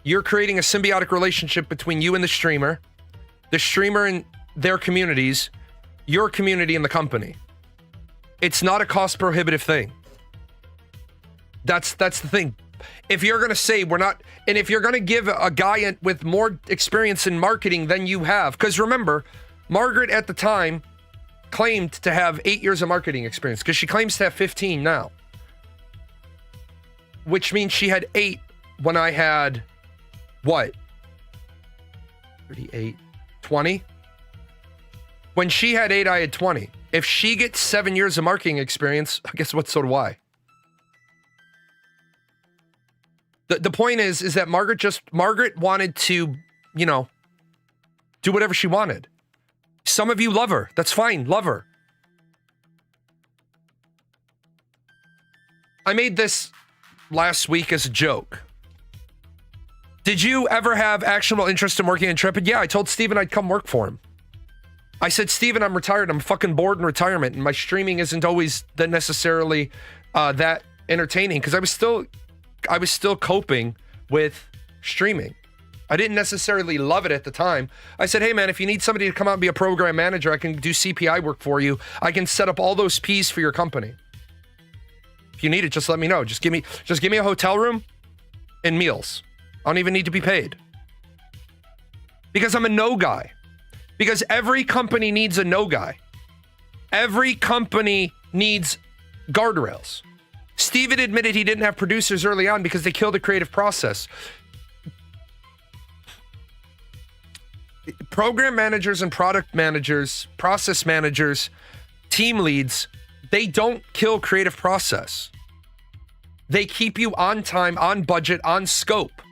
You're creating a symbiotic relationship between you and the streamer and their communities, your community and the company. It's not a cost prohibitive thing. That's the thing. If you're going to say we're not, and if you're going to give a guy with more experience in marketing than you have, because remember, Margaret at the time claimed to have 8 years of marketing experience because she claims to have 15 now. Which means she had 8 when I had, what? 38, 20? When she had 8, I had 20. If she gets 7 years of marketing experience, guess what? So do I. The point is that Margaret wanted to, do whatever she wanted. Some of you love her. That's fine. Love her. I made this last week as a joke. Did you ever have actionable interest in working in Intrepid? Yeah, I told Steven I'd come work for him. I said, Steven, I'm retired. I'm fucking bored in retirement, and my streaming isn't always that necessarily that entertaining because I was still coping with streaming. I didn't necessarily love it at the time. I said, hey man, if you need somebody to come out and be a program manager, I can do CPI work for you. I can set up all those P's for your company. If you need it, just let me know. Just give me a hotel room and meals. I don't even need to be paid. Because I'm a no guy. Because every company needs a no guy. Every company needs guardrails. Steven admitted he didn't have producers early on because they killed the creative process. Program managers and product managers, process managers, team leads, they don't kill creative process. They keep you on time, on budget, on scope.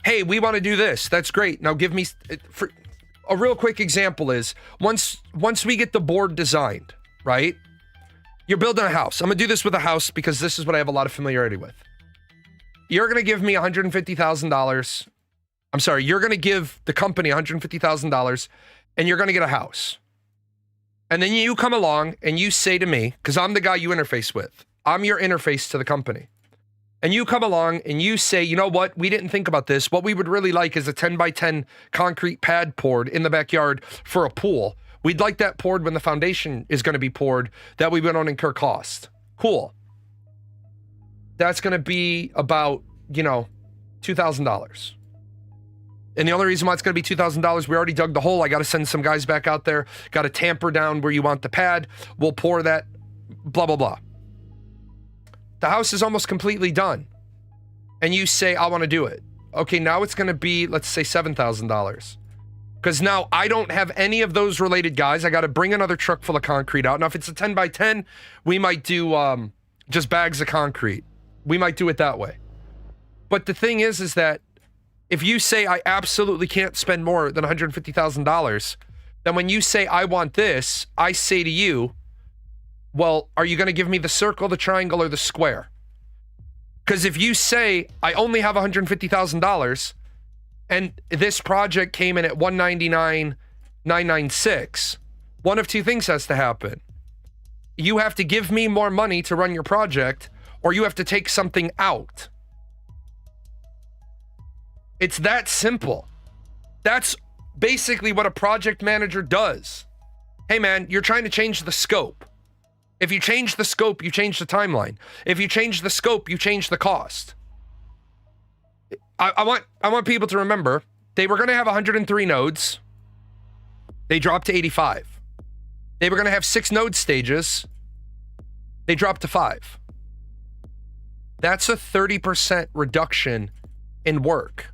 Hey, we want to do this. That's great. Now give me... For a real quick example is, once we get the board designed, right? You're building a house. I'm going to do this with a house because this is what I have a lot of familiarity with. You're going to give me $150,000. I'm sorry, you're going to give the company $150,000 and you're going to get a house. And then you come along and you say to me, because I'm the guy you interface with, I'm your interface to the company. And you come along and you say, you know what? We didn't think about this. What we would really like is a 10 by 10 concrete pad poured in the backyard for a pool. We'd like that poured when the foundation is going to be poured. That way we don't incur cost. Cool. That's going to be about, $2,000. And the only reason why it's going to be $2,000, we already dug the hole. I got to send some guys back out there. Got to tamper down where you want the pad. We'll pour that, blah, blah, blah. The house is almost completely done. And you say, I want to do it. Okay, now it's going to be, let's say, $7,000. Because now I don't have any of those related guys. I got to bring another truck full of concrete out. Now, if it's a 10 by 10, we might do just bags of concrete. We might do it that way. But the thing is that if you say I absolutely can't spend more than $150,000, then when you say I want this, I say to you, well, are you going to give me the circle, the triangle, or the square? Because if you say I only have $150,000 and this project came in at $199,996, one of two things has to happen. You have to give me more money to run your project, or you have to take something out. It's that simple. That's basically what a project manager does. Hey man, you're trying to change the scope. If you change the scope, you change the timeline. If you change the scope, you change the cost. I want people to remember, they were going to have 103 nodes. They dropped to 85. They were going to have 6 node stages. They dropped to 5. That's a 30% reduction in work.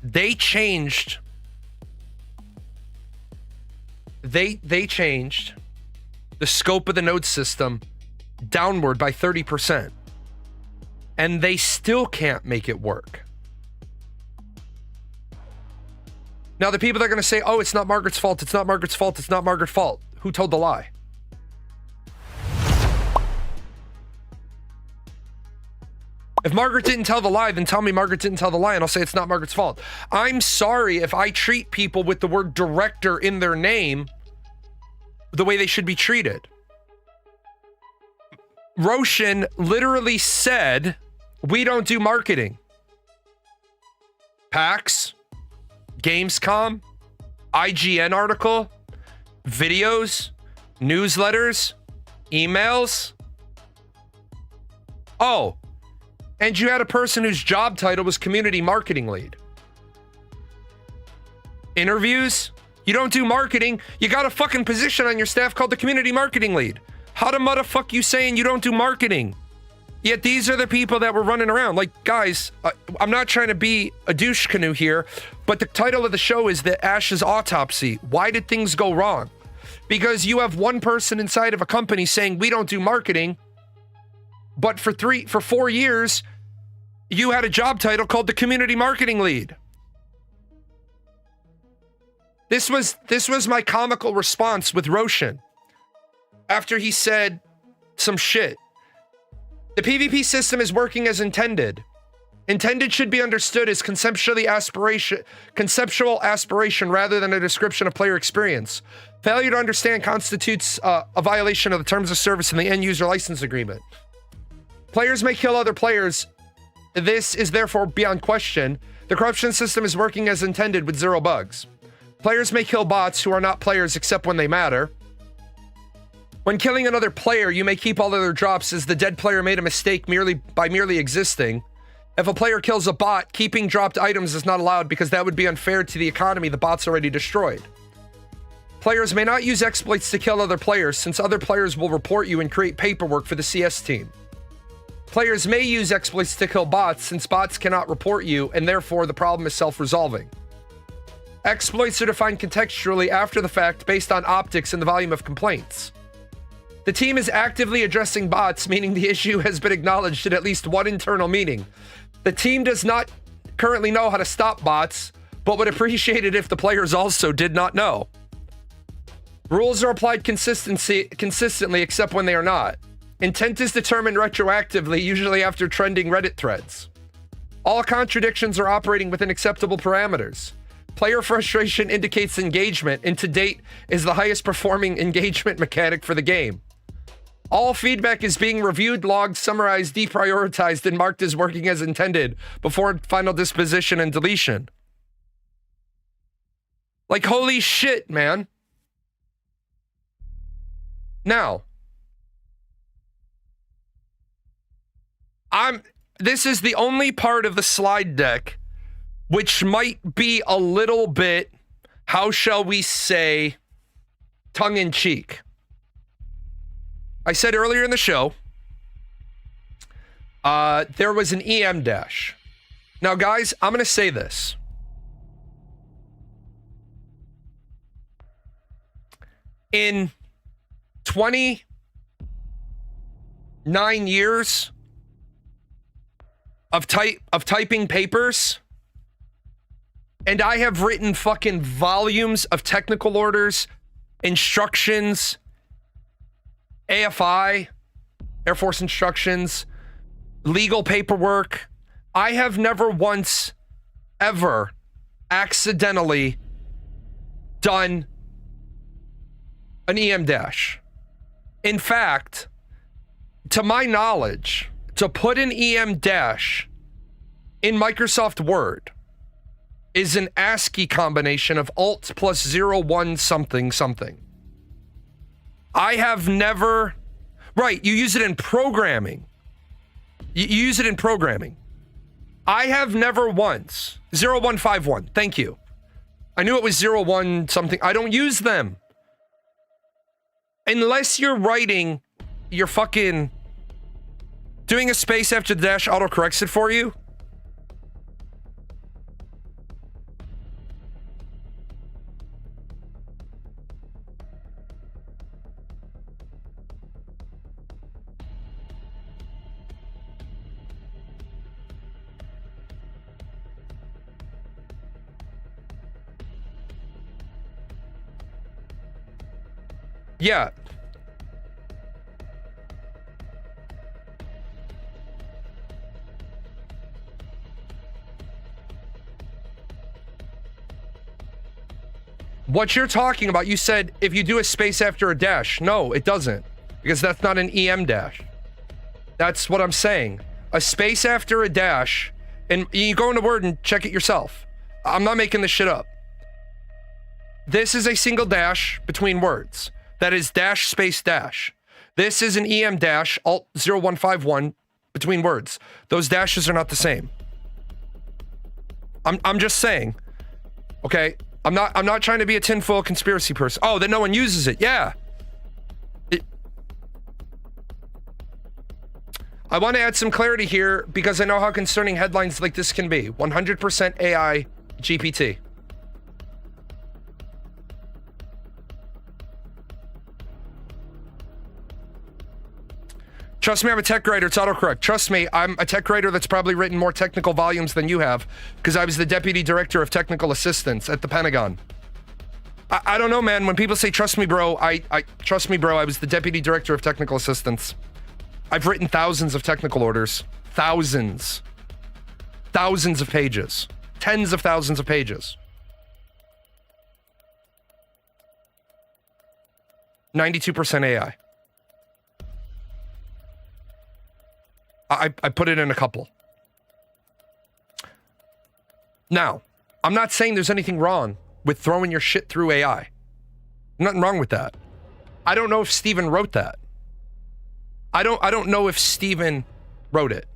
They changed the scope of the node system downward by 30%. And they still can't make it work. Now, the people that are going to say, oh, it's not Margaret's fault, it's not Margaret's fault, it's not Margaret's fault. Who told the lie? If Margaret didn't tell the lie, then tell me Margaret didn't tell the lie, and I'll say it's not Margaret's fault. I'm sorry if I treat people with the word director in their name the way they should be treated. Roshan literally said, we don't do marketing. PAX, Gamescom, IGN article, videos, newsletters, emails. Oh, and you had a person whose job title was community marketing lead. Interviews? You don't do marketing. You got a fucking position on your staff called the community marketing lead. How the motherfuck you saying you don't do marketing? Yet these are the people that were running around. Like, guys, I'm not trying to be a douche canoe here, but the title of the show is the Ash's Autopsy. Why did things go wrong? Because you have one person inside of a company saying we don't do marketing, but for 4 years, you had a job title called the community marketing lead. This was my comical response with Roshan after he said some shit. The PvP system is working as intended. Intended should be understood as conceptual aspiration rather than a description of player experience. Failure to understand constitutes a violation of the terms of service in the end user license agreement. Players may kill other players. This is therefore beyond question. The corruption system is working as intended with 0 bugs. Players may kill bots who are not players except when they matter. When killing another player, you may keep all other drops as the dead player made a mistake by merely existing. If a player kills a bot, keeping dropped items is not allowed because that would be unfair to the economy the bot's already destroyed. Players may not use exploits to kill other players, since other players will report you and create paperwork for the CS team. Players may use exploits to kill bots, since bots cannot report you, and therefore the problem is self-resolving. Exploits are defined contextually after the fact based on optics and the volume of complaints. The team is actively addressing bots, meaning the issue has been acknowledged in at least one internal meeting. The team does not currently know how to stop bots, but would appreciate it if the players also did not know. Rules are applied consistently except when they are not. Intent is determined retroactively, usually after trending Reddit threads. All contradictions are operating within acceptable parameters. Player frustration indicates engagement, and to date is the highest performing engagement mechanic for the game. All feedback is being reviewed, logged, summarized, deprioritized, and marked as working as intended before final disposition and deletion. Like, holy shit, man. Now, this is the only part of the slide deck which might be a little bit, how shall we say, tongue-in-cheek. I said earlier in the show, there was an EM dash. Now, guys, I'm going to say this. In 29 years of typing papers, and I have written fucking volumes of technical orders, instructions, AFI, Air Force instructions, legal paperwork. I have never once, ever, accidentally done an EM dash. In fact, to my knowledge, to put an EM dash in Microsoft Word is an ASCII combination of Alt plus 01 something something. I have never... Right, you use it in programming. You use it in programming. I have never once... 0151, thank you. I knew it was 01 something. I don't use them. Unless you're writing, you're fucking... doing a space after the dash autocorrects it for you. Yeah. What you're talking about, you said if you do a space after a dash. No, it doesn't. Because that's not an EM dash. That's what I'm saying. A space after a dash, and you go into Word and check it yourself. I'm not making this shit up. This is a single dash between words. That is dash space dash. This is an EM dash, Alt 0151 between words. Those dashes are not the same. I'm just saying. Okay? I'm not trying to be a tinfoil conspiracy person. Oh, that no one uses it. Yeah. I want to add some clarity here because I know how concerning headlines like this can be. 100% AI GPT. Trust me, I'm a tech writer. It's autocorrect. Trust me, I'm a tech writer that's probably written more technical volumes than you have because I was the deputy director of technical assistance at the Pentagon. I don't know, man. When people say, trust me, bro, I trust me, bro. I was the deputy director of technical assistance. I've written thousands of technical orders. Thousands. Thousands of pages. Tens of thousands of pages. 92% AI. I put it in a couple. Now, I'm not saying there's anything wrong with throwing your shit through AI. Nothing wrong with that. I don't know if Steven wrote that. I don't know if Steven wrote it.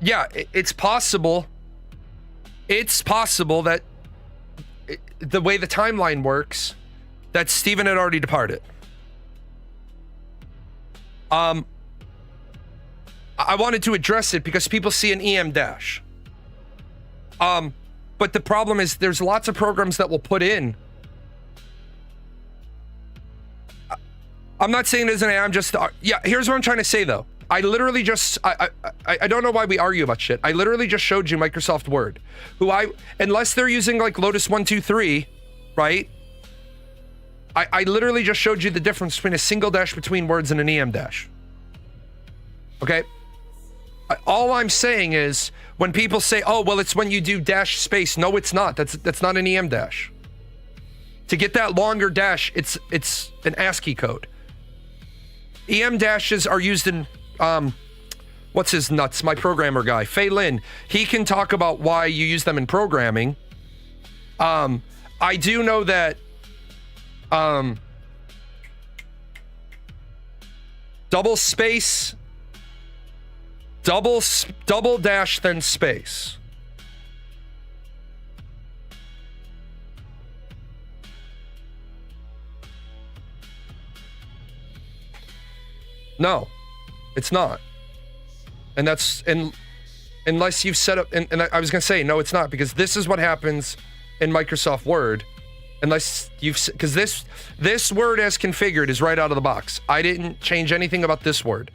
yeah, it's possible. It's possible that the way the timeline works, that Steven had already departed. I wanted to address it because people see an EM dash. But the problem is there's lots of programs that will put in. I'm not saying it isn't. I'm just, yeah, here's what I'm trying to say though. I literally just, I don't know why we argue about shit. I literally just showed you Microsoft Word, unless they're using like Lotus 123, right? I literally just showed you the difference between a single dash between words and an EM dash. Okay? All I'm saying is when people say, oh, well, it's when you do dash space. No, it's not. That's not an EM dash. To get that longer dash, it's an ASCII code. EM dashes are used in, what's his nuts? My programmer guy, Fei Lin. He can talk about why you use them in programming. I do know that, double space, double dash, then space. No, it's not. And that's, unless you've set up, and I was gonna say, no, it's not, because this is what happens in Microsoft Word, unless because this word as configured is right out of the box. I didn't change anything about this word.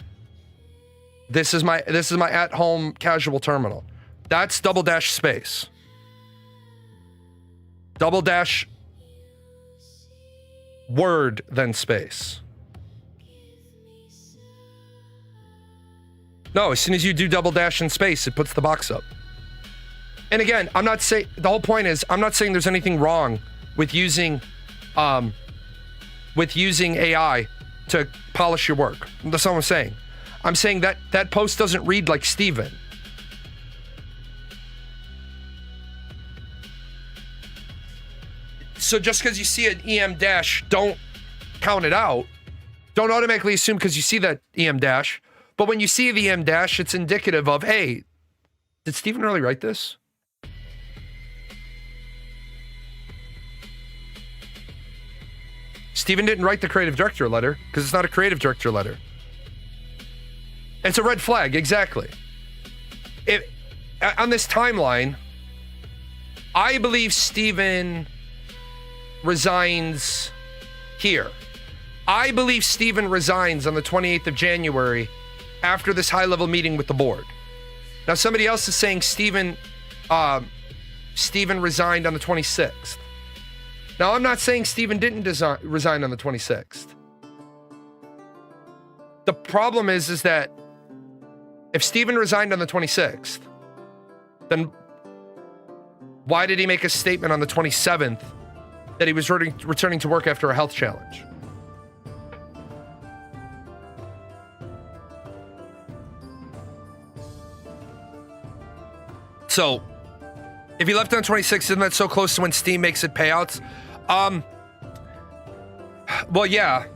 This is my at-home casual terminal. That's double dash space. Double dash word, then space. No, as soon as you do double dash and space, it puts the box up. And again, I'm not saying, the whole point is, I'm not saying there's anything wrong with using AI to polish your work. That's all I'm saying. I'm saying that post doesn't read like Steven. So just because you see an EM dash, don't count it out. Don't automatically assume because you see that EM dash. But when you see the EM dash, it's indicative of, hey, did Steven really write this? Steven didn't write the creative director letter because it's not a creative director letter. It's a red flag, exactly. On this timeline, I believe Steven resigns here. I believe Steven resigns on the 28th of January after this high-level meeting with the board. Now, somebody else is saying Steven resigned on the 26th. Now, I'm not saying Steven didn't resign on the 26th. The problem is that if Steven resigned on the 26th, then why did he make a statement on the 27th that he was returning to work after a health challenge? So, if he left on 26th, isn't that so close to when Steam makes it payouts? Well, yeah.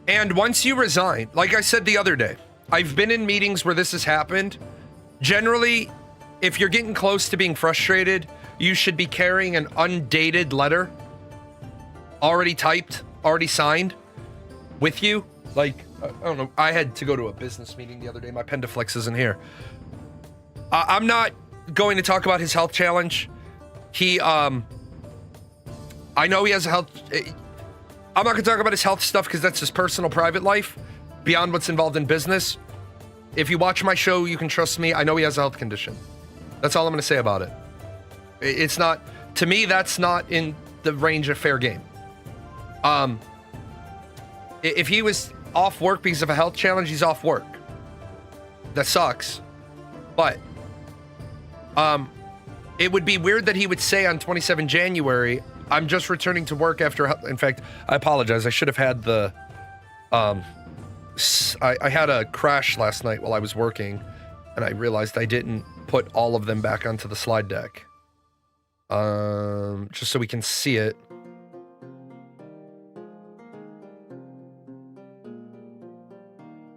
And once you resign, like I said the other day, I've been in meetings where this has happened. Generally, if you're getting close to being frustrated, you should be carrying an undated letter, already typed, already signed, with you. Like, I don't know, I had to go to a business meeting the other day. My Pendaflex isn't here. I'm not going to talk about his health challenge. I know he has a health... I'm not going to talk about his health stuff because that's his personal, private life, beyond what's involved in business. If you watch my show, you can trust me. I know he has a health condition. That's all I'm going to say about it. It's not... To me, that's not in the range of fair game. If he was off work because of a health challenge, he's off work. That sucks. But it would be weird that he would say on 27 January, I'm just returning to work after... In fact, I apologize. I should have had the... I had a crash last night while I was working, and I realized I didn't put all of them back onto the slide deck. Just so we can see it.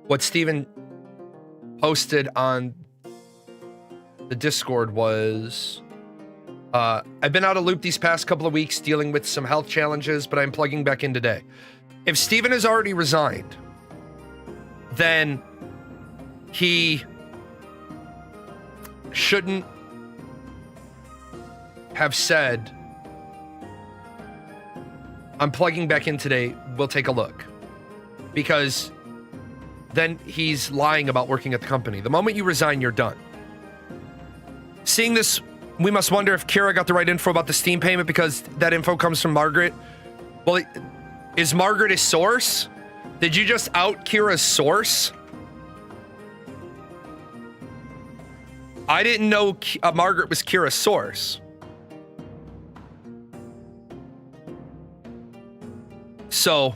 what Steven posted on the Discord was, I've been out of loop these past couple of weeks dealing with some health challenges, but I'm plugging back in today. If Steven has already resigned, then he shouldn't have said, I'm plugging back in today, we'll take a look. Because then he's lying about working at the company. The moment you resign, you're done. Seeing this, we must wonder if Kira got the right info about the Steam payment because that info comes from Margaret. Well, is Margaret his source? Did you just out Kira's source? I didn't know Margaret was Kira's source. So,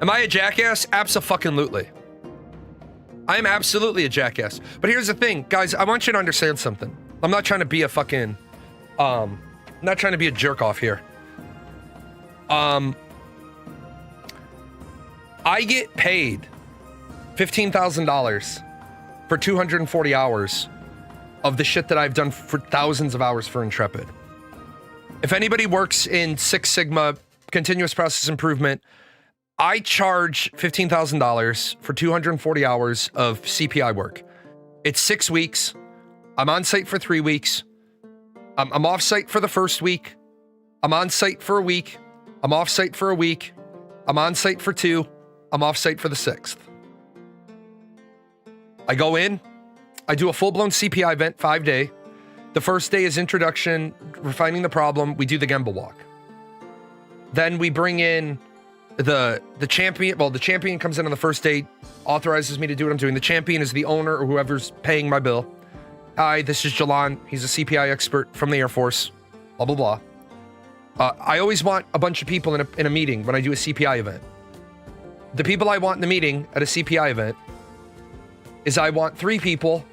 am I a jackass? Abso-fucking-lutely. I am absolutely a jackass. But here's the thing, guys, I want you to understand something. I'm not trying to be a fucking, not trying to be a jerk off here. I get paid $15,000 for 240 hours of the shit that I've done for thousands of hours for Intrepid. If anybody works in Six Sigma, continuous process improvement, I charge $15,000 for 240 hours of CPI work. It's 6 weeks. I'm on site for 3 weeks. I'm off site for the first week. I'm on site for a week. I'm off site for a week. I'm on site for 2. I'm off site for the 6th. I go in. I do a full-blown CPI event, 5-day. The first day is introduction, refining the problem. We do the Gemba walk. Then we bring in the champion. Well, the champion comes in on the first day, authorizes me to do what I'm doing. The champion is the owner or whoever's paying my bill. Hi, this is Jalan. He's a CPI expert from the Air Force. Blah, blah, blah. I always want a bunch of people in a meeting when I do a CPI event. The people I want in the meeting at a CPI event is I want 3 people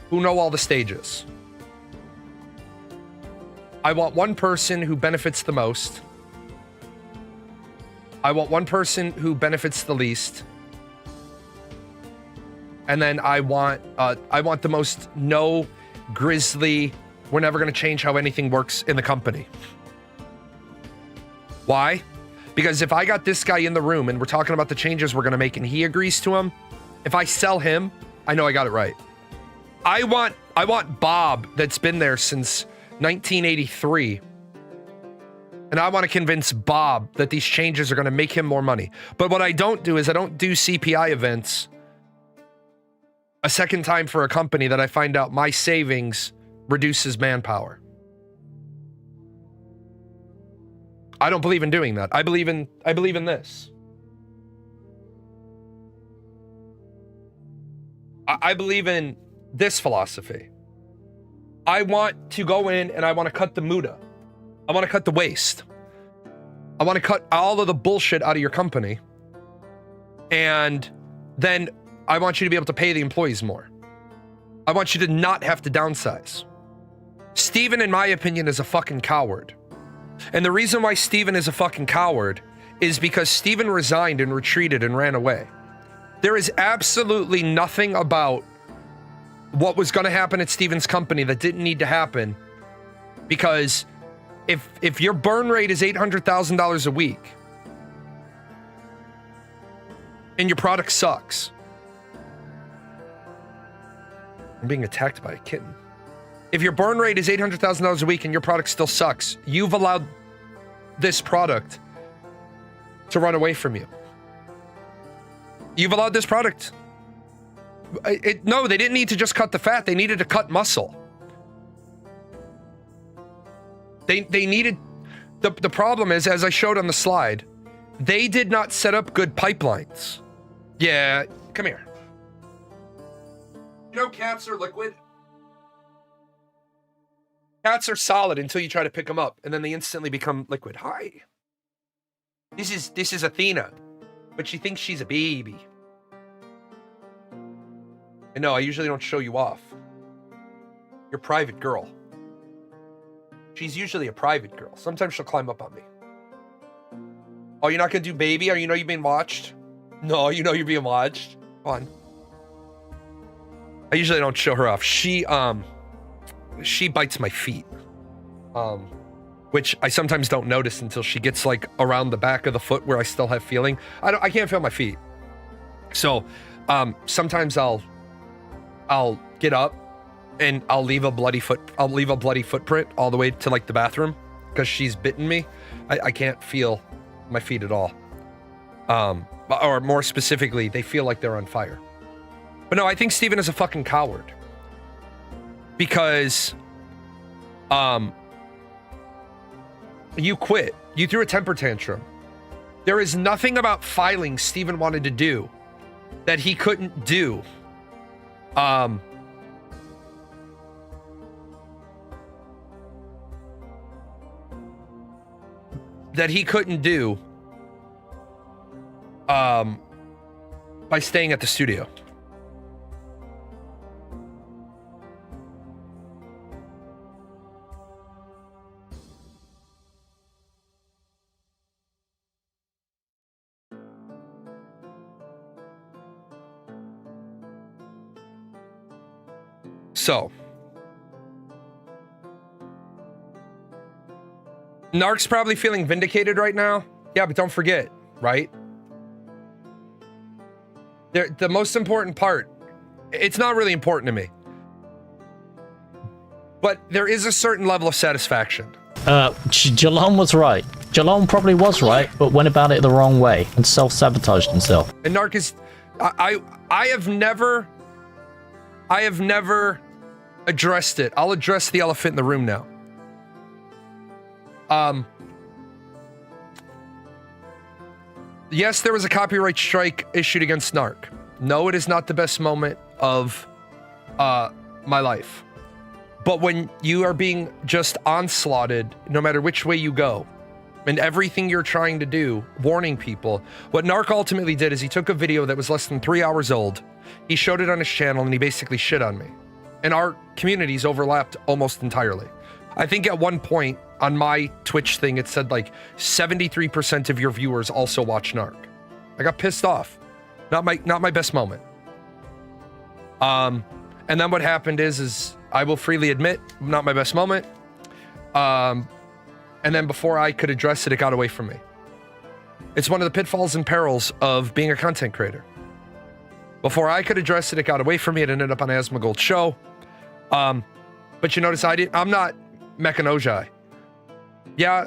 who know all the stages. I want 1 person who benefits the most. I want 1 person who benefits the least. And then I want the most grizzly, we're never going to change how anything works in the company. Why? Because if I got this guy in the room and we're talking about the changes we're going to make and he agrees to them, if I sell him, I know I got it right. I want Bob that's been there since 1983. And I want to convince Bob that these changes are going to make him more money. But what I don't do is I don't do CPI events a second time for a company that I find out my savings reduces manpower. I don't believe in doing that. I believe in this. I believe in this philosophy. I want to go in and I want to cut the muda. I want to cut the waste. I want to cut all of the bullshit out of your company. And then I want you to be able to pay the employees more. I want you to not have to downsize. Steven, in my opinion, is a fucking coward. And the reason why Steven is a fucking coward is because Steven resigned and retreated and ran away. There is absolutely nothing about what was going to happen at Steven's company that didn't need to happen, because if your burn rate is $800,000 a week and your product sucks, I'm being attacked by a kitten. If your burn rate is $800,000 a week and your product still sucks, you've allowed this product to run away from you. You've allowed this product. No, they didn't need to just cut the fat. They needed to cut muscle. They needed... The problem is, as I showed on the slide, they did not set up good pipelines. Yeah, come here. You know cats are liquid? Cats are solid until you try to pick them up, and then they instantly become liquid. Hi. This is Athena, but she thinks she's a baby. And no, I usually don't show you off. You're a private girl. She's usually a private girl. Sometimes she'll climb up on me. Oh, you're not gonna do baby? Or you know you're being watched? No, you know you're being watched. Come on. I usually don't show her off. She bites my feet. Which I sometimes don't notice until she gets like around the back of the foot where I still have feeling. I can't feel my feet. So, sometimes I'll get up and I'll leave a bloody footprint all the way to like the bathroom because she's bitten me. I can't feel my feet at all. Or more specifically, they feel like they're on fire. But no, I think Steven is a fucking coward. Because, you quit. You threw a temper tantrum. There is nothing about filing Steven wanted to do that he couldn't do. That he couldn't do by staying at the studio. So, Narc's probably feeling vindicated right now. Yeah, but don't forget, right? The most important part, it's not really important to me, but there is a certain level of satisfaction. Jalon was right. Jalon probably was right, but went about it the wrong way and self-sabotaged himself. And Narc is, I have never addressed it. I'll address the elephant in the room now. Yes, there was a copyright strike issued against Narc. No, it is not the best moment of my life. But when you are being just onslaughted, no matter which way you go, and everything you're trying to do, warning people, what Narc ultimately did is he took a video that was less than 3 hours old, he showed it on his channel, and he basically shit on me. And our communities overlapped almost entirely. I think at one point on my Twitch thing, it said like 73% of your viewers also watch Narc. I got pissed off. Not my best moment. And then what happened is I will freely admit, not my best moment. And then before I could address it, it got away from me. It's one of the pitfalls and perils of being a content creator. Before I could address it, it got away from me. It ended up on Asmongold's show. But you notice I'm not Mechanojai. Yeah,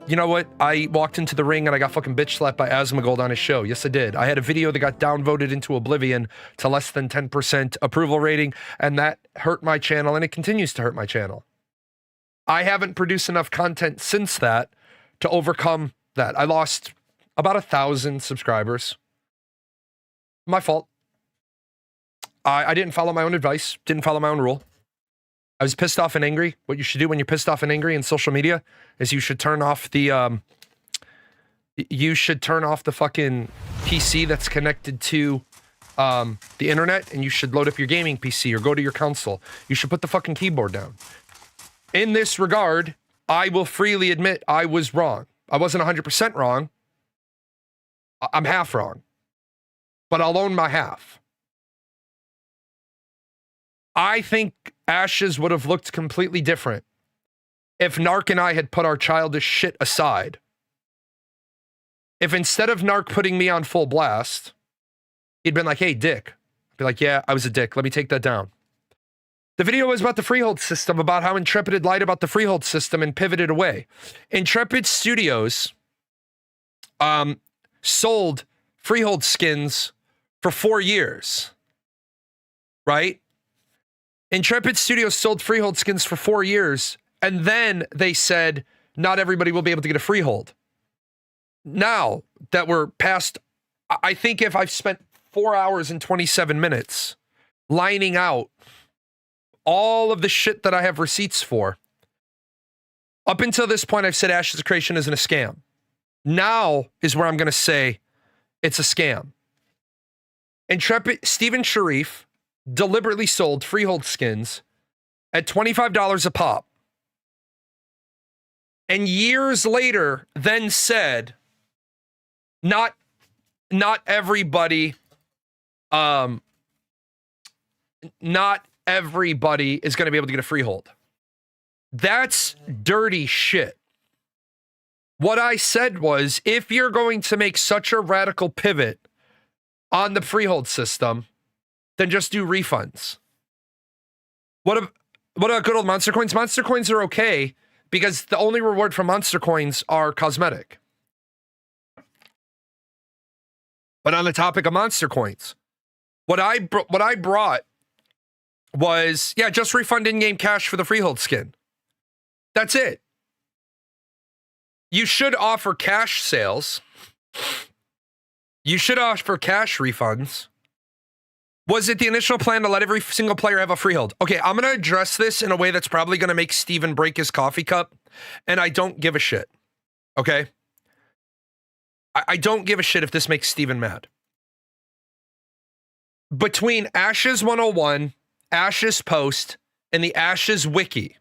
you know what? I walked into the ring and I got fucking bitch slapped by Asmongold on his show. Yes, I did. I had a video that got downvoted into oblivion to less than 10% approval rating, and that hurt my channel, and it continues to hurt my channel. I haven't produced enough content since that to overcome that. I lost about 1,000 subscribers. My fault. I didn't follow my own advice, didn't follow my own rule. I was pissed off and angry. What you should do when you're pissed off and angry in social media is you should turn off the fucking PC that's connected to the internet, and you should load up your gaming PC or go to your console. You should put the fucking keyboard down. In this regard, I will freely admit I was wrong. I wasn't 100% wrong. I'm half wrong. But I'll own my half. I think Ashes would have looked completely different if Narc and I had put our childish shit aside. If instead of Narc putting me on full blast, he'd been like, hey, dick. I'd be like, yeah, I was a dick. Let me take that down. The video was about the freehold system, about how Intrepid had lied about the freehold system and pivoted away. Intrepid Studios sold freehold skins for 4 years, right? Intrepid Studios sold freehold skins for 4 years, and then they said, not everybody will be able to get a freehold. Now that we're past, I think if I've spent 4 hours and 27 minutes lining out all of the shit that I have receipts for, up until this point, I've said Ashes of Creation isn't a scam. Now is where I'm going to say it's a scam. Intrepid, Stephen Sharief deliberately sold freehold skins at $25 a pop. And years later, then said, not everybody not everybody is going to be able to get a freehold. That's dirty shit. What I said was, if you're going to make such a radical pivot on the freehold system, then just do refunds. What about good old monster coins? Monster coins are okay because the only reward from monster coins are cosmetic. But on the topic of monster coins, what I brought was, yeah, just refund in-game cash for the freehold skin. That's it. You should offer cash sales. You should offer cash refunds. Was it the initial plan to let every single player have a freehold? Okay, I'm going to address this in a way that's probably going to make Steven break his coffee cup, and I don't give a shit. Okay? I don't give a shit if this makes Steven mad. Between Ashes 101, Ashes Post, and the Ashes Wiki,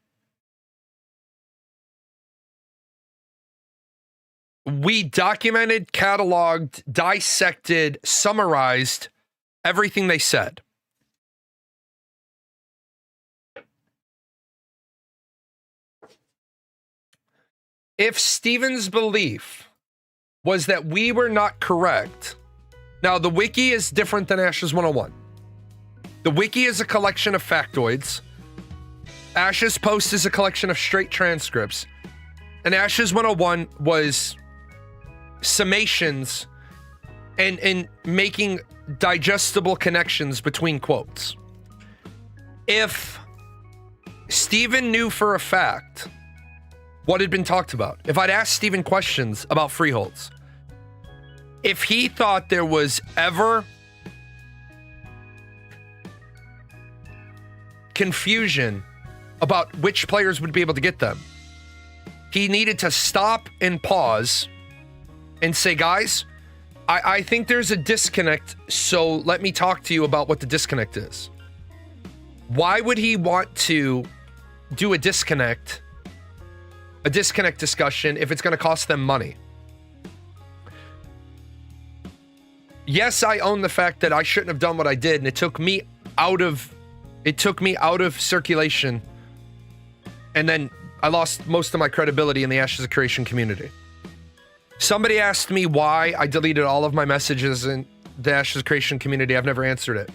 we documented, cataloged, dissected, summarized everything they said. If Steven's belief was that we were not correct, now the wiki is different than Ashes 101. The wiki is a collection of factoids. Ashes Post is a collection of straight transcripts. And Ashes 101 was summations and making digestible connections between quotes. If Steven knew for a fact what had been talked about, if I'd asked Steven questions about freeholds, if he thought there was ever confusion about which players would be able to get them, he needed to stop and pause and say, guys, I think there's a disconnect, so let me talk to you about what the disconnect is. Why would he want to do a disconnect discussion if it's going to cost them money? Yes, I own the fact that I shouldn't have done what I did, and it took me out of circulation, and then I lost most of my credibility in the Ashes of Creation community. Somebody asked me why I deleted all of my messages in the Ashes of Creation community. I've never answered it.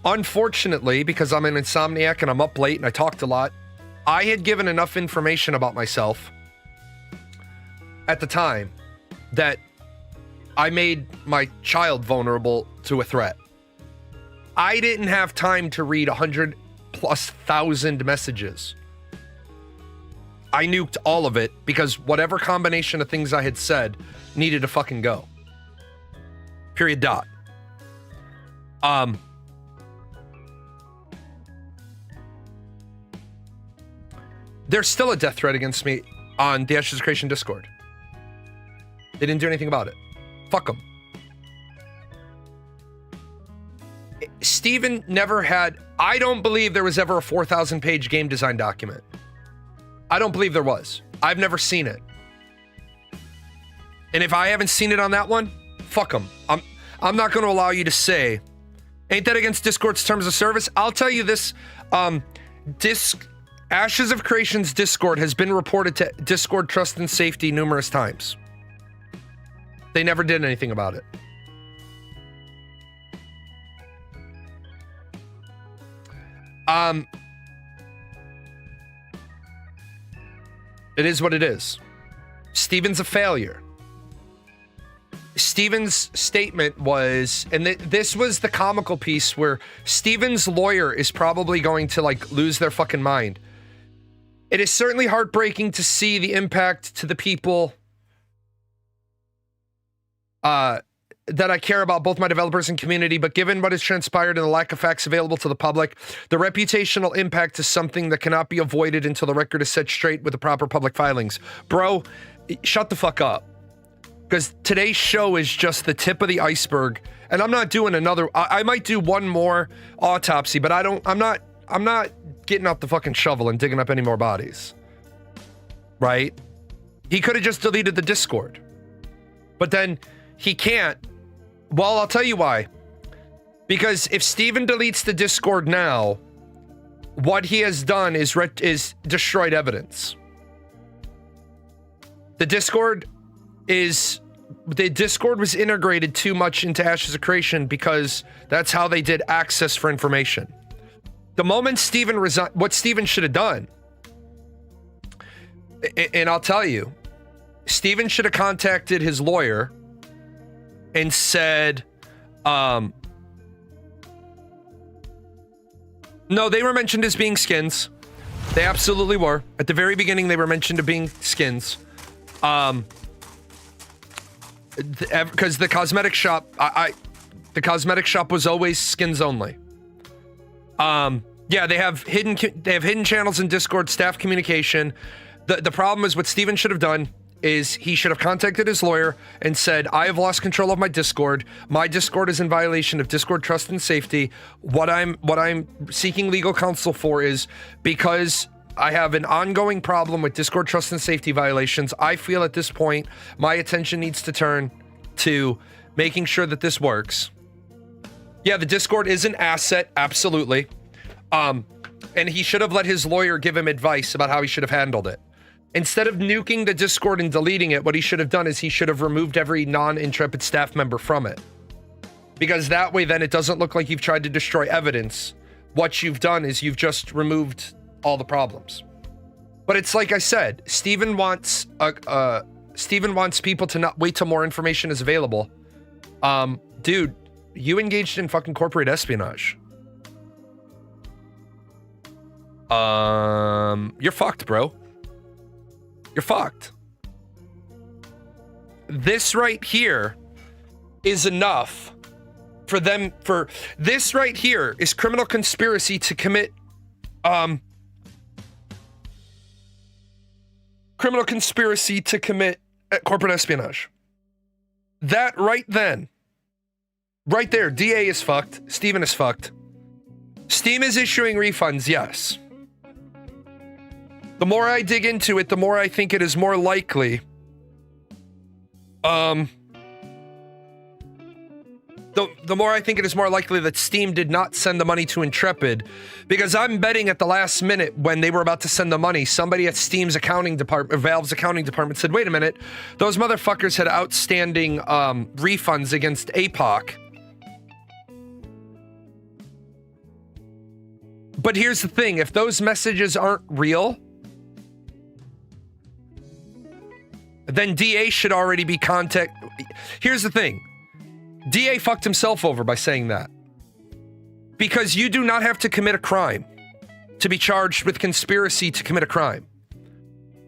Unfortunately, because I'm an insomniac and I'm up late and I talked a lot, I had given enough information about myself at the time that I made my child vulnerable to a threat. I didn't have time to read 100,000+ messages. I nuked all of it because whatever combination of things I had said needed to fucking go. Period. Dot. There's still a death threat against me on the Ashes of Creation Discord. They didn't do anything about it. Fuck them. Steven never had... I don't believe there was ever a 4,000-page game design document. I don't believe there was. I've never seen it. And if I haven't seen it on that one, fuck them. I'm not going to allow you to say, ain't that against Discord's terms of service? I'll tell you this. Ashes of Creation's Discord has been reported to Discord Trust and Safety numerous times. They never did anything about it. It is what it is. Steven's a failure. Steven's statement was, and this was the comical piece where Steven's lawyer is probably going to like lose their fucking mind. It is certainly heartbreaking to see the impact to the people that I care about, both my developers and community, but given what has transpired and the lack of facts available to the public, the reputational impact is something that cannot be avoided until the record is set straight with the proper public filings. Bro, shut the fuck up. Because today's show is just the tip of the iceberg, and I'm not doing another. I might do one more autopsy, but I'm not getting out the fucking shovel and digging up any more bodies. Right? He could have just deleted the Discord. But then He can't. Well, I'll tell you why. Because if Steven deletes the Discord now, what he has done is destroyed evidence. The Discord was integrated too much into Ashes of Creation because that's how they did access for information. The moment Steven resigned, what Steven should have done, and I'll tell you, Steven should have contacted his lawyer and said, no, they were mentioned as being skins. They absolutely were. At the very beginning, they were mentioned as being skins. Because the cosmetic shop, the cosmetic shop was always skins only. Yeah, they have hidden channels in Discord, staff communication. The problem is what Steven should have done is he should have contacted his lawyer and said, I have lost control of my Discord. My Discord is in violation of Discord trust and safety. What I'm seeking legal counsel for is because I have an ongoing problem with Discord trust and safety violations. I feel at this point, my attention needs to turn to making sure that this works. Yeah, the Discord is an asset, absolutely. And he should have let his lawyer give him advice about how he should have handled it. Instead of nuking the Discord and deleting it, what he should have done is he should have removed every non-Intrepid staff member from it. Because that way, then it doesn't look like you've tried to destroy evidence. What you've done is you've just removed all the problems. But it's like I said, Steven wants people to not wait till more information is available. Dude, you engaged in fucking corporate espionage. You're fucked, bro. You're fucked. This right here is enough for them. For this right here is criminal conspiracy to commit corporate espionage. That right then, right there, DA is fucked. Steven is fucked. Steam is issuing refunds, yes. The more I dig into it, the more I think it is more likely. The more I think it is more likely that Steam did not send the money to Intrepid, because I'm betting at the last minute when they were about to send the money, somebody at Steam's accounting department, Valve's accounting department, said, "Wait a minute, those motherfuckers had outstanding refunds against APOC." But here's the thing: if those messages aren't real, then DA should already be Here's the thing. DA fucked himself over by saying that. Because you do not have to commit a crime to be charged with conspiracy to commit a crime.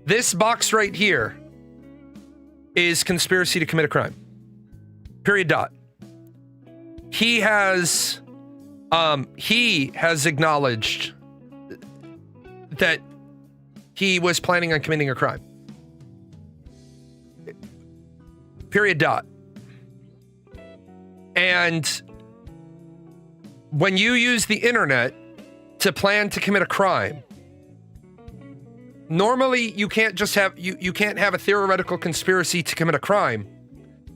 This box right here is conspiracy to commit a crime. Period. Dot. He has acknowledged that he was planning on committing a crime. Period. Dot. And when you use the internet to plan to commit a crime, normally you can't just have you can't have a theoretical conspiracy to commit a crime,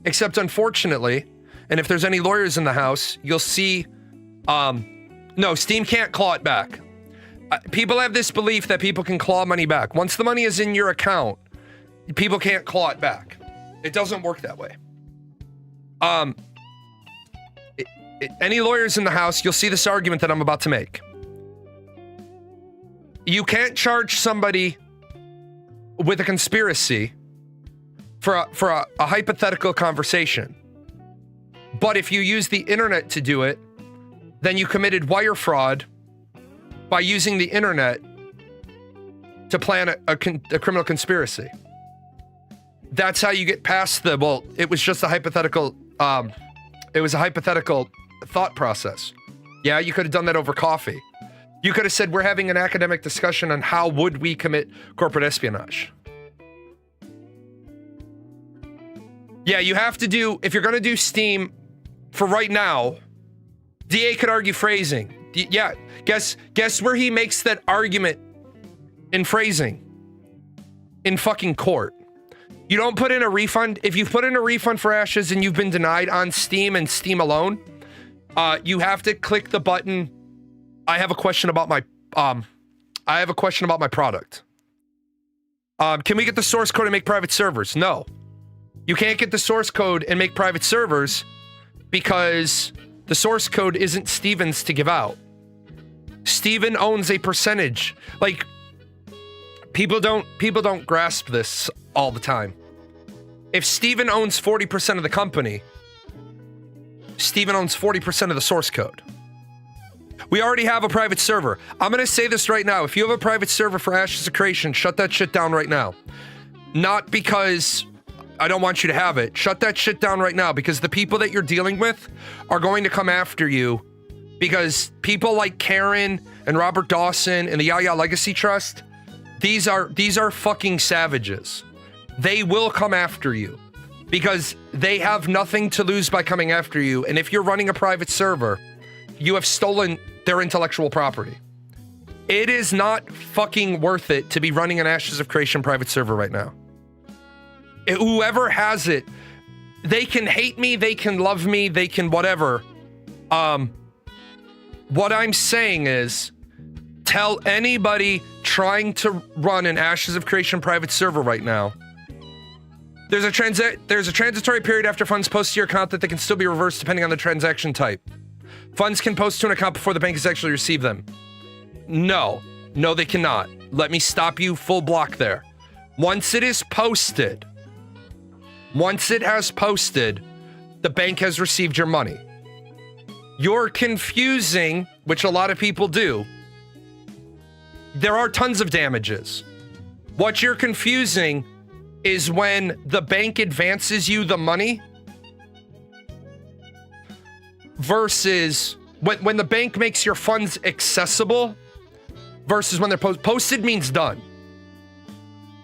except unfortunately, and if there's any lawyers in the house, you'll see no, Steam can't claw it back. People have this belief that people can claw money back. Once the money is in your account, people can't claw it back. It doesn't work that way. Any lawyers in the house, you'll see this argument that I'm about to make. You can't charge somebody with a conspiracy for a hypothetical conversation. But if you use the internet to do it, then you committed wire fraud by using the internet to plan a criminal conspiracy. That's how you get past well, it was just a hypothetical, it was a hypothetical thought process. Yeah, you could have done that over coffee. You could have said, we're having an academic discussion on how would we commit corporate espionage. Yeah, you have to do, if you're going to do Steam for right now, DA could argue phrasing. Yeah, guess where he makes that argument in phrasing? In fucking court. You don't put in a refund. If you've put in a refund for Ashes and you've been denied on Steam and Steam alone, you have to click the button. I have a question about my product. Can we get the source code and make private servers? No. You can't get the source code and make private servers because the source code isn't Steven's to give out. Steven owns a percentage. Like, people don't grasp this all the time. If Steven owns 40% of the company, Steven owns 40% of the source code. We already have a private server. I'm going to say this right now. If you have a private server for Ashes of Creation, shut that shit down right now. Not because I don't want you to have it. Shut that shit down right now, because the people that you're dealing with are going to come after you, because people like Karen and Robert Dawson and the Yaya Legacy Trust, these are fucking savages. They will come after you because they have nothing to lose by coming after you. And if you're running a private server, you have stolen their intellectual property. It is not fucking worth it to be running an Ashes of Creation private server right now. Whoever has it, they can hate me, they can love me, they can whatever. What I'm saying is, tell anybody trying to run an Ashes of Creation private server right now, there's a transitory period after funds post to your account that they can still be reversed depending on the transaction type. Funds can post to an account before the bank has actually received them. No, they cannot. Let me stop you full block there. Once it has posted, the bank has received your money. You're confusing, which a lot of people do. There are tons of damages. What you're confusing is when the bank advances you the money versus when the bank makes your funds accessible versus when they're posted means done.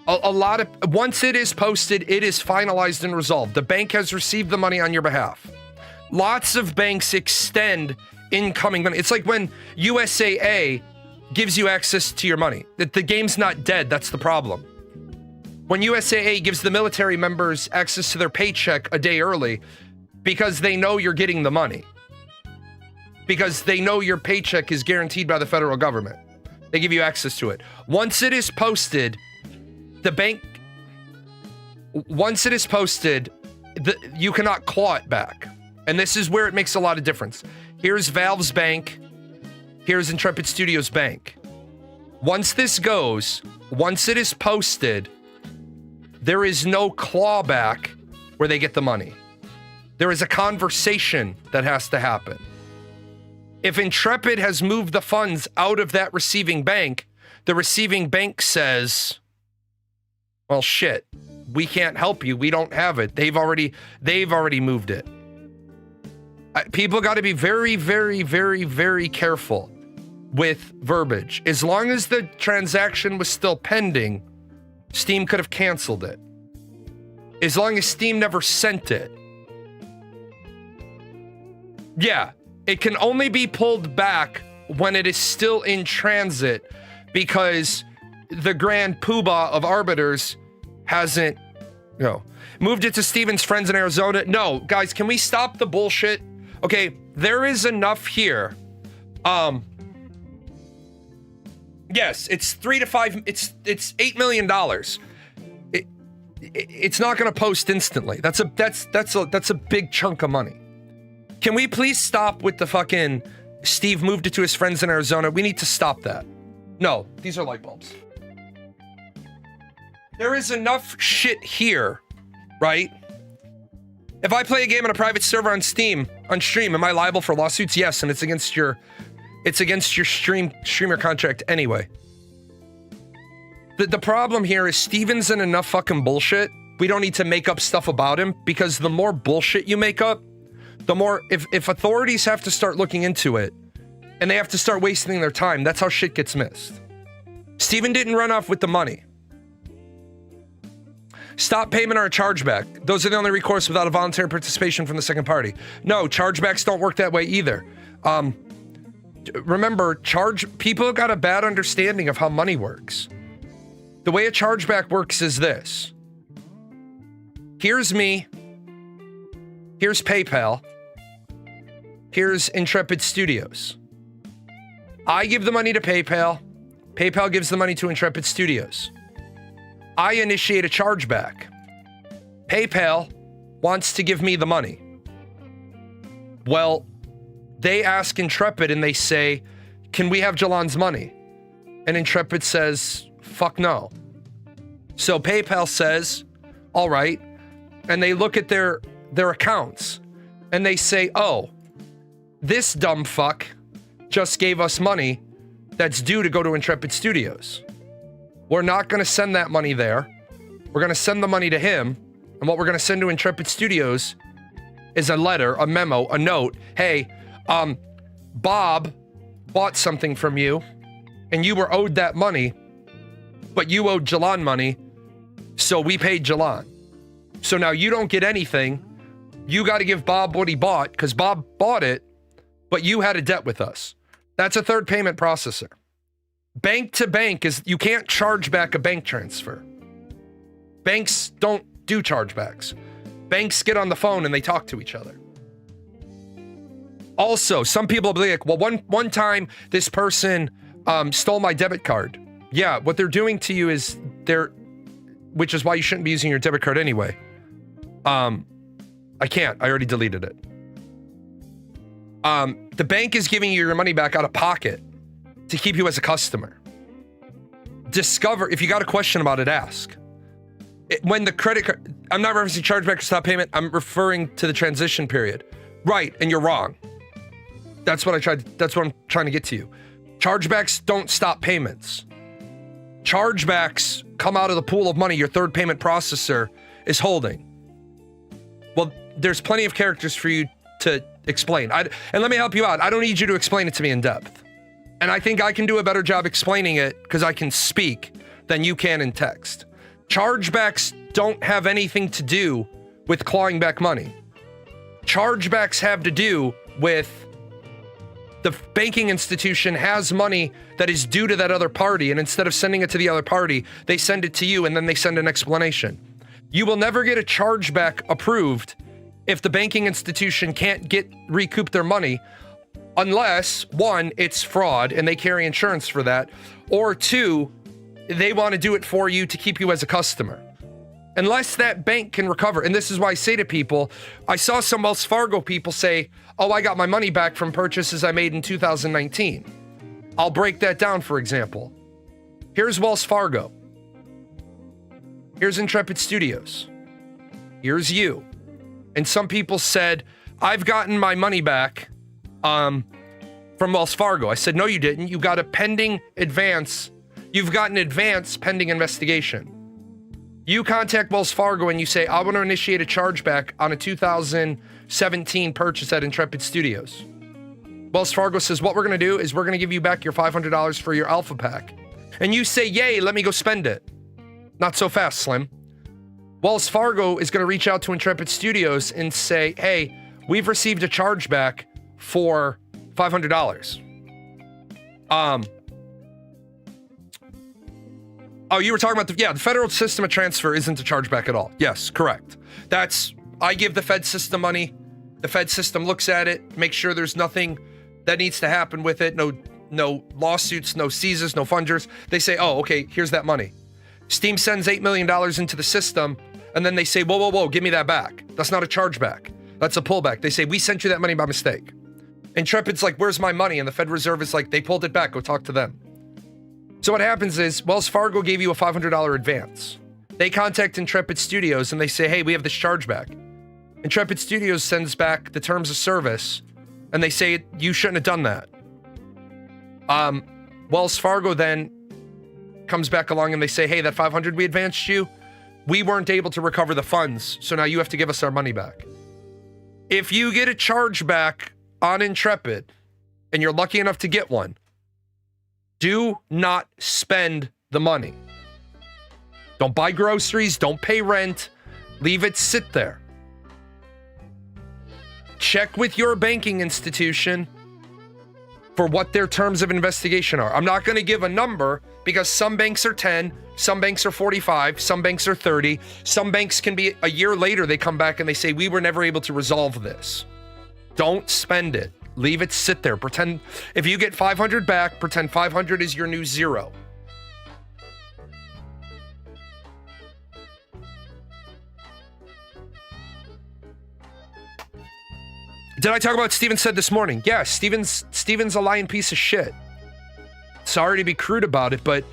Once it is posted, it is finalized and resolved. The bank has received the money on your behalf. Lots of banks extend incoming money. It's like when USAA gives you access to your money. The game's not dead, that's the problem. When USAA gives the military members access to their paycheck a day early because they know you're getting the money. Because they know your paycheck is guaranteed by the federal government. They give you access to it. Once it is posted, you cannot claw it back. And this is where it makes a lot of difference. Here's Valve's bank. Here's Intrepid Studios bank. Once it is posted, there is no clawback where they get the money. There is a conversation that has to happen. If Intrepid has moved the funds out of that receiving bank, the receiving bank says, well, shit, we can't help you. We don't have it. They've already moved it. People got to be very, very, very, very careful with verbiage. As long as the transaction was still pending, Steam could have canceled it. As long as Steam never sent it. Yeah, it can only be pulled back when it is still in transit because the grand poobah of arbiters hasn't, moved it to Steven's friends in Arizona. No, guys, can we stop the bullshit? Okay, there is enough here. Yes, it's $8 million. It's not going to post instantly. That's a big chunk of money. Can we please stop with the fucking Steve moved it to his friends in Arizona? We need to stop that. No, these are light bulbs. There is enough shit here, right? If I play a game on a private server on stream, am I liable for lawsuits? Yes, and it's against your streamer contract anyway. The problem here is Steven's in enough fucking bullshit. We don't need to make up stuff about him, because the more bullshit you make up, the more, if authorities have to start looking into it and they have to start wasting their time, that's how shit gets missed. Steven didn't run off with the money. Stop payment or a chargeback. Those are the only recourse without a voluntary participation from the second party. No, chargebacks don't work that way either. Remember, people got a bad understanding of how money works. The way a chargeback works is this. Here's me. Here's PayPal. Here's Intrepid Studios. I give the money to PayPal. PayPal gives the money to Intrepid Studios. I initiate a chargeback. PayPal wants to give me the money. Well, they ask Intrepid and they say, can we have Jalan's money? And Intrepid says, fuck no. So PayPal says, all right. And they look at their accounts and they say, oh, this dumb fuck just gave us money that's due to go to Intrepid Studios. We're not going to send that money there. We're going to send the money to him. And what we're going to send to Intrepid Studios is a letter, a memo, a note. Hey, Bob bought something from you and you were owed that money, but you owed Jalan money. So we paid Jalan. So now you don't get anything. You got to give Bob what he bought because Bob bought it, but you had a debt with us. That's a third payment processor. Bank to bank is, you can't charge back a bank transfer. Banks don't do chargebacks. Banks get on the phone and they talk to each other. Also, some people will be like, well, one time this person stole my debit card. Yeah, what they're doing to you is which is why you shouldn't be using your debit card anyway. I can't. I already deleted it. The bank is giving you your money back out of pocket to keep you as a customer. If you got a question about it, ask. When the credit card, I'm not referencing chargeback or stop payment. I'm referring to the transition period. Right, and you're wrong. That's what I'm trying to get to you. Chargebacks don't stop payments. Chargebacks come out of the pool of money your third payment processor is holding. Well, there's plenty of characters for you to explain. And let me help you out. I don't need you to explain it to me in depth. And I think I can do a better job explaining it because I can speak than you can in text. Chargebacks don't have anything to do with clawing back money. Chargebacks have to do with the banking institution has money that is due to that other party, and instead of sending it to the other party, they send it to you and then they send an explanation. You will never get a chargeback approved if the banking institution can't recoup their money unless, one, it's fraud and they carry insurance for that, or two, they want to do it for you to keep you as a customer. Unless that bank can recover, and this is why I say to people, I saw some Wells Fargo people say, oh, I got my money back from purchases I made in 2019. I'll break that down, for example. Here's Wells Fargo. Here's Intrepid Studios. Here's you. And some people said, I've gotten my money back from Wells Fargo. I said, no, you didn't. You got a pending advance. You've got an advance pending investigation. You contact Wells Fargo and you say, I want to initiate a chargeback on a 2017 purchase at Intrepid Studios. Wells Fargo says, what we're going to do is we're going to give you back your $500 for your alpha pack. And you say, yay, let me go spend it. Not so fast, Slim. Wells Fargo is going to reach out to Intrepid Studios and say, hey, we've received a chargeback for $500. Oh, you were talking about the federal system of transfer isn't a chargeback at all. Yes, correct. I give the Fed system money. The Fed system looks at it, makes sure there's nothing that needs to happen with it. No lawsuits, no seizures, no funders. They say, oh, okay, here's that money. Steam sends $8 million into the system, and then they say, whoa, give me that back. That's not a chargeback. That's a pullback. They say, we sent you that money by mistake. Intrepid's like, where's my money? And the Fed Reserve is like, they pulled it back. Go talk to them. So what happens is Wells Fargo gave you a $500 advance. They contact Intrepid Studios and they say, hey, we have this chargeback. Intrepid Studios sends back the terms of service and they say, you shouldn't have done that. Wells Fargo then comes back along and they say, hey, that $500 we advanced you, we weren't able to recover the funds, so now you have to give us our money back. If you get a chargeback on Intrepid and you're lucky enough to get one, do not spend the money. Don't buy groceries, don't pay rent, leave it sit there. Check with your banking institution for what their terms of investigation are. I'm not going to give a number because some banks are 10, some banks are 45, some banks are 30. Some banks can be a year later, they come back and they say, we were never able to resolve this. Don't spend it. Leave it sit there. Pretend if you get 500 back, pretend 500 is your new zero. Did I talk about Steven said this morning? Yeah, Steven's a lying piece of shit. Sorry to be crude about it, but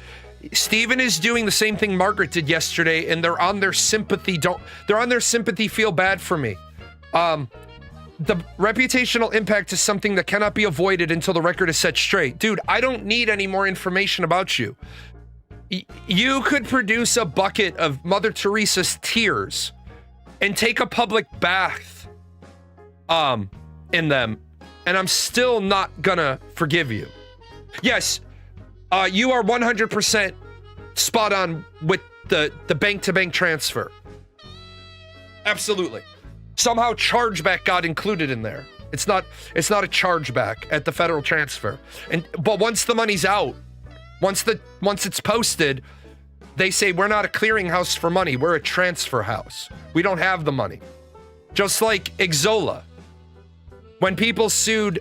Steven is doing the same thing Margaret did yesterday, and they're on their sympathy. They're on their sympathy. Feel bad for me. The reputational impact is something that cannot be avoided until the record is set straight. Dude, I don't need any more information about you. You could produce a bucket of Mother Teresa's tears and take a public bath in them, and I'm still not gonna forgive you. Yes, you are 100% spot on with the bank-to-bank transfer. Absolutely. Somehow chargeback got included in there. It's not a chargeback at the federal transfer. But once the money's out, once it's posted, they say we're not a clearinghouse for money, we're a transfer house. We don't have the money. Just like Exola. When people sued,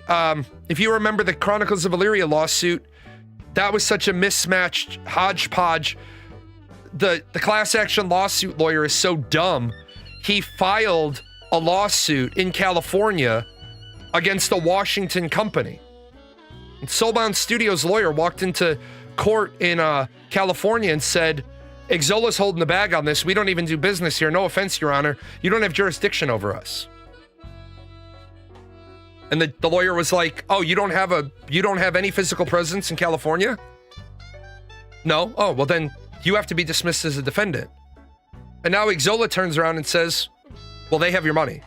if you remember the Chronicles of Illyria lawsuit, that was such a mismatched hodgepodge. The class action lawsuit lawyer is so dumb. He filed a lawsuit in California against a Washington company. And Soulbound Studios lawyer walked into court in California and said, Exola's holding the bag on this. We don't even do business here. No offense, Your Honor. You don't have jurisdiction over us. And the lawyer was like, oh, you don't have any physical presence in California? No? Oh, well then you have to be dismissed as a defendant. And now Exola turns around and says, well, they have your money.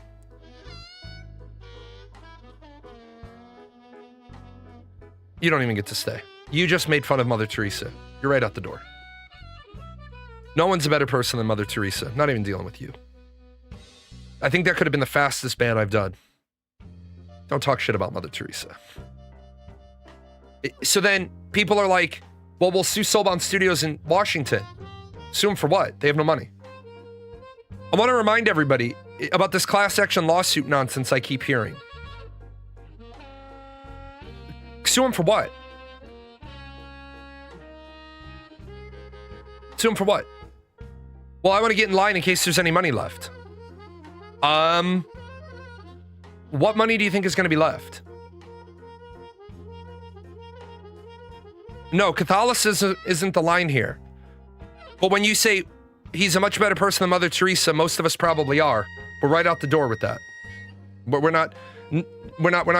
You don't even get to stay. You just made fun of Mother Teresa. You're right out the door. No one's a better person than Mother Teresa. Not even dealing with you. I think that could have been the fastest ban I've done. Don't talk shit about Mother Teresa. So then people are like, well, we'll sue Soulbound Studios in Washington. Sue them for what? They have no money. I want to remind everybody about this class action lawsuit nonsense I keep hearing. Sue them for what? Sue them for what? Well, I want to get in line in case there's any money left. What money do you think is going to be left? No, Catholicism isn't the line here. But when you say he's a much better person than Mother Teresa, most of us probably are. We're right out the door with that. But we're not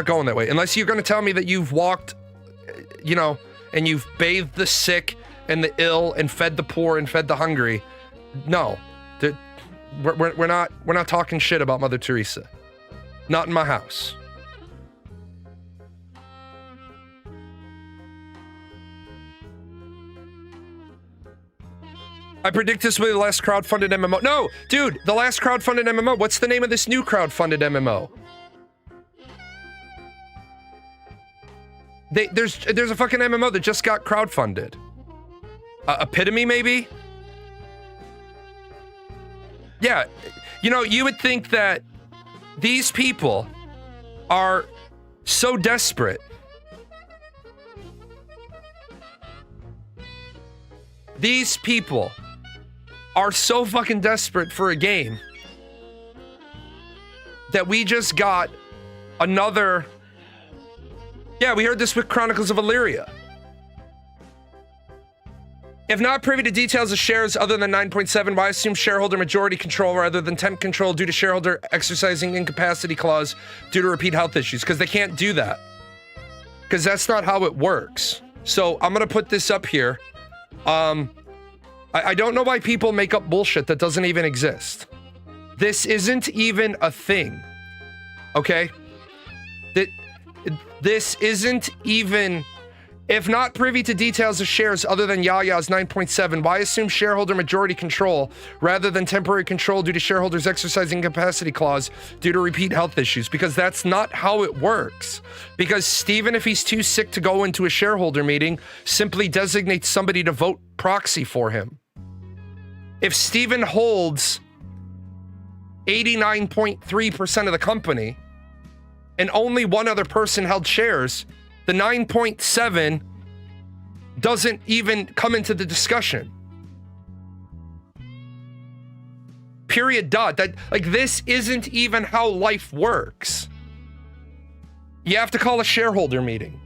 going that way. Unless you're going to tell me that you've walked, and you've bathed the sick and the ill and fed the poor and fed the hungry. No, we're not talking shit about Mother Teresa. Not in my house. I predict this will be the last crowdfunded MMO. No, dude, the last crowdfunded MMO. What's the name of this new crowdfunded MMO? There's a fucking MMO that just got crowdfunded. Epitome, maybe? Yeah, you would think that these people are so desperate. These people are so fucking desperate for a game that we just got another... Yeah, we heard this with Chronicles of Illyria. If not privy to details of shares other than 9.7, why assume shareholder majority control rather than temp control due to shareholder exercising incapacity clause due to repeat health issues? Because they can't do that. Because that's not how it works. So I'm going to put this up here. I don't know why people make up bullshit that doesn't even exist. This isn't even a thing. Okay? This isn't even If not privy to details of shares other than Yaya's 9.7, why assume shareholder majority control rather than temporary control due to shareholders exercising incapacity clause due to repeat health issues? Because that's not how it works. Because Stephen, if he's too sick to go into a shareholder meeting, simply designates somebody to vote proxy for him. If Stephen holds 89.3% of the company and only one other person held shares, the 9.7 doesn't even come into the discussion. Period. Dot. That, like, this isn't even how life works. You have to call a shareholder meeting.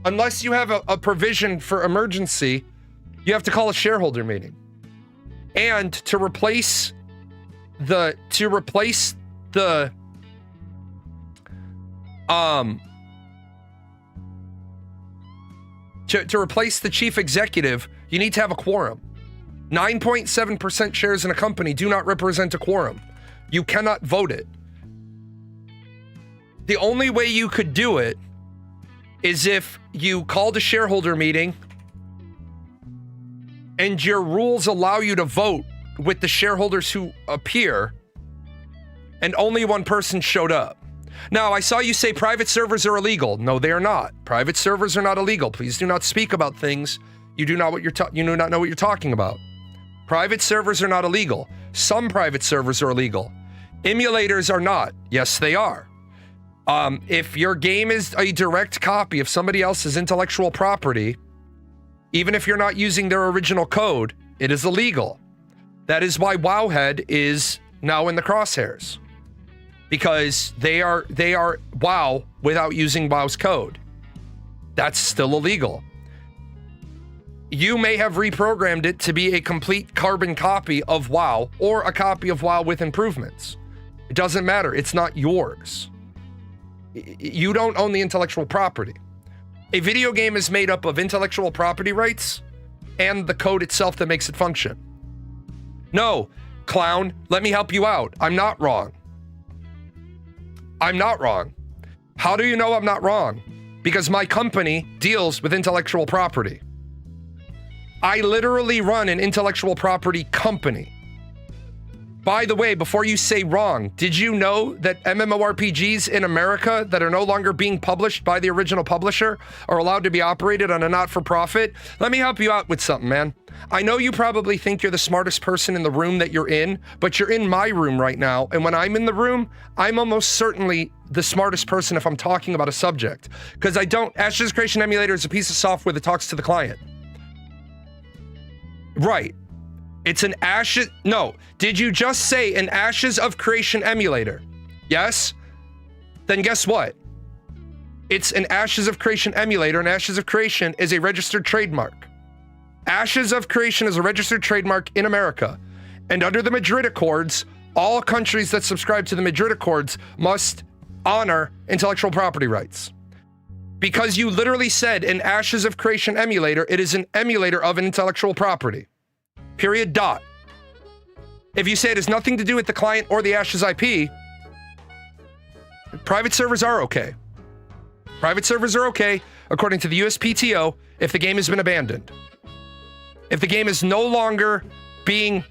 Unless you have a provision for emergency, you have to call a shareholder meeting. And to replace the To replace the chief executive, you need to have a quorum. 9.7% shares in a company do not represent a quorum. You cannot vote it. The only way you could do it is if you called a shareholder meeting and your rules allow you to vote with the shareholders who appear, and only one person showed up. Now, I saw you say private servers are illegal. No, they are not. Private servers are not illegal. Please do not speak about things you do not know what you're talking about. Private servers are not illegal. Some private servers are illegal. Emulators are not. Yes, they are. If your game is a direct copy of somebody else's intellectual property, even if you're not using their original code, it is illegal. That is why Wowhead is now in the crosshairs. Because they are WoW without using WoW's code. That's still illegal. You may have reprogrammed it to be a complete carbon copy of WoW or a copy of WoW with improvements. It doesn't matter. It's not yours. You don't own the intellectual property. A video game is made up of intellectual property rights and the code itself that makes it function. No, clown, let me help you out. I'm not wrong. I'm not wrong. How do you know I'm not wrong? Because my company deals with intellectual property. I literally run an intellectual property company. By the way, before you say wrong, did you know that MMORPGs in America that are no longer being published by the original publisher are allowed to be operated on a not-for-profit? Let me help you out with something, man. I know you probably think you're the smartest person in the room that you're in, but you're in my room right now, and when I'm in the room, I'm almost certainly the smartest person if I'm talking about a subject. Because Ashes Creation Emulator is a piece of software that talks to the client. Right. It's an Ashes... No. Did you just say an Ashes of Creation emulator? Yes? Then guess what? It's an Ashes of Creation emulator, and Ashes of Creation is a registered trademark. Ashes of Creation is a registered trademark in America. And under the Madrid Accords, all countries that subscribe to the Madrid Accords must honor intellectual property rights. Because you literally said an Ashes of Creation emulator, it is an emulator of an intellectual property. Period. Dot. If you say it has nothing to do with the client or the Ashes IP, private servers are okay. Private servers are okay, according to the USPTO, if the game has been abandoned. If the game is no longer being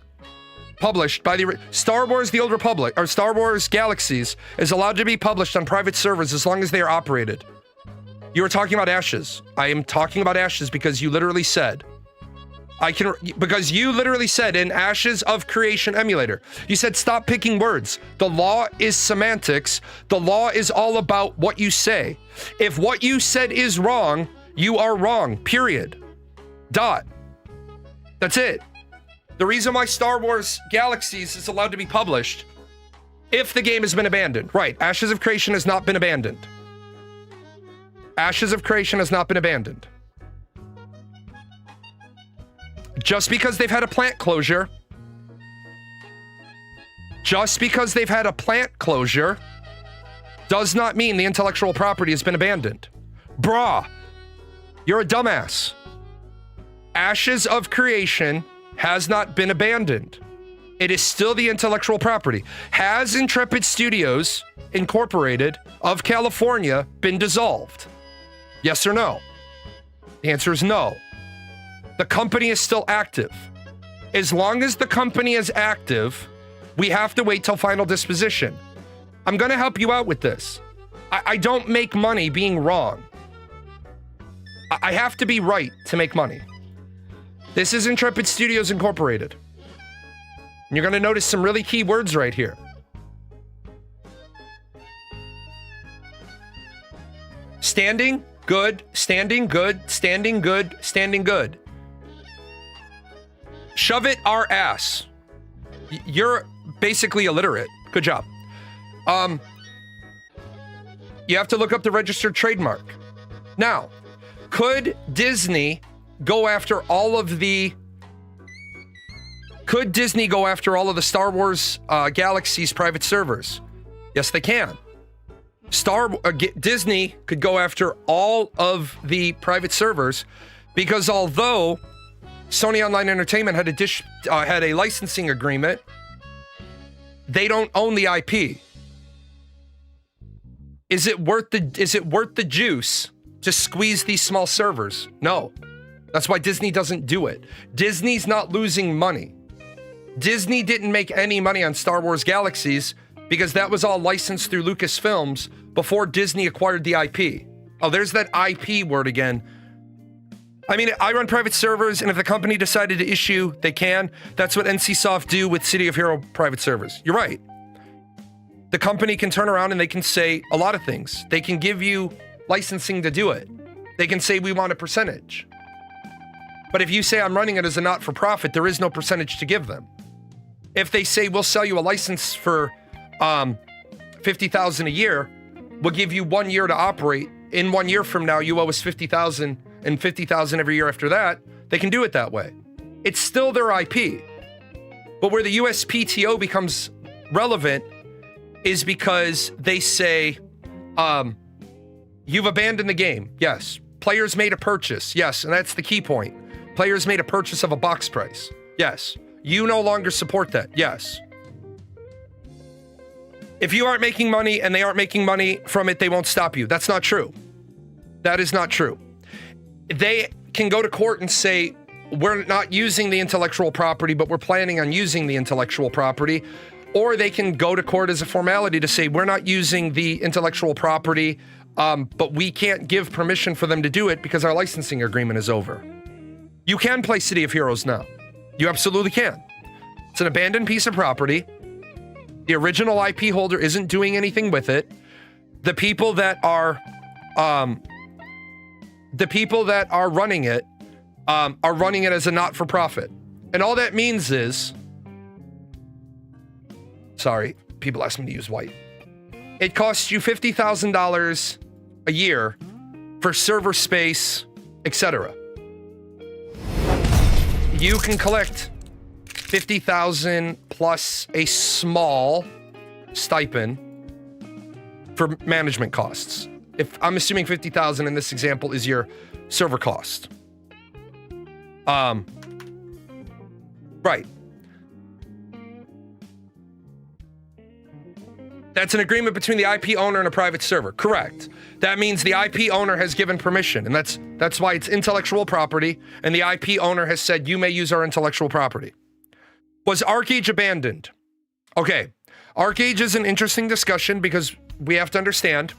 published by the Star Wars The Old Republic, or Star Wars Galaxies, is allowed to be published on private servers as long as they are operated. You were talking about Ashes. I am talking about Ashes because you literally said... because you literally said an Ashes of Creation emulator. You said stop picking words. The law is semantics. The law is all about what you say. If what you said is wrong, you are wrong. Period. Dot. That's it. The reason why Star Wars Galaxies is allowed to be published, if the game has been abandoned. Right. Ashes of Creation has not been abandoned. Ashes of Creation has not been abandoned. Just because they've had a plant closure, does not mean the intellectual property has been abandoned. Brah, you're a dumbass. Ashes of Creation has not been abandoned. It is still the intellectual property. Has Intrepid Studios Incorporated of California been dissolved? Yes or no? The answer is no. The company is still active. As long as the company is active, we have to wait till final disposition. I'm going to help you out with this. I don't make money being wrong. I have to be right to make money. This is Intrepid Studios Incorporated. And you're going to notice some really key words right here. Standing, good, standing, good, standing, good, standing, good. Shove it our ass. You're basically illiterate. Good job. You have to look up the registered trademark. Now, could Disney go after all of the Star Wars Galaxy's private servers? Yes, they can. Disney could go after all of the private servers because although Sony Online Entertainment had a licensing agreement, they don't own the IP. Is it worth the juice to squeeze these small servers? No. That's why Disney doesn't do it. Disney's not losing money. Disney didn't make any money on Star Wars Galaxies because that was all licensed through Lucasfilms before Disney acquired the IP. Oh, there's that IP word again. I mean, I run private servers, and if the company decided to issue, they can. That's what NCSoft do with City of Hero private servers. You're right. The company can turn around and they can say a lot of things. They can give you licensing to do it. They can say, we want a percentage. But if you say I'm running it as a not-for-profit, there is no percentage to give them. If they say we'll sell you a license for $50,000 a year, we'll give you 1 year to operate. In 1 year from now, you owe us $50,000 and $50,000 every year after that. They can do it that way. It's still their IP. But where the USPTO becomes relevant is because they say, you've abandoned the game. Yes. Players made a purchase. Yes. And that's the key point. Players made a purchase of a box price. Yes. You no longer support that. Yes. If you aren't making money and they aren't making money from it, they won't stop you. That's not true. That is not true. They can go to court and say, we're not using the intellectual property, but we're planning on using the intellectual property. Or they can go to court as a formality to say, we're not using the intellectual property, but we can't give permission for them to do it because our licensing agreement is over. You can play City of Heroes now. You absolutely can. It's an abandoned piece of property. The original IP holder isn't doing anything with it. The people that are running it are running it as a not-for-profit. And all that means is, sorry, people ask me to use white. It costs you $50,000 a year for server space, etc. You can collect $50,000 plus a small stipend for management costs. If I'm assuming $50,000 in this example is your server cost. Right. That's an agreement between the IP owner and a private server. Correct. That means the IP owner has given permission, and that's why it's intellectual property, and the IP owner has said, you may use our intellectual property. Was ArcAge abandoned? Okay. ArcAge is an interesting discussion because we have to understand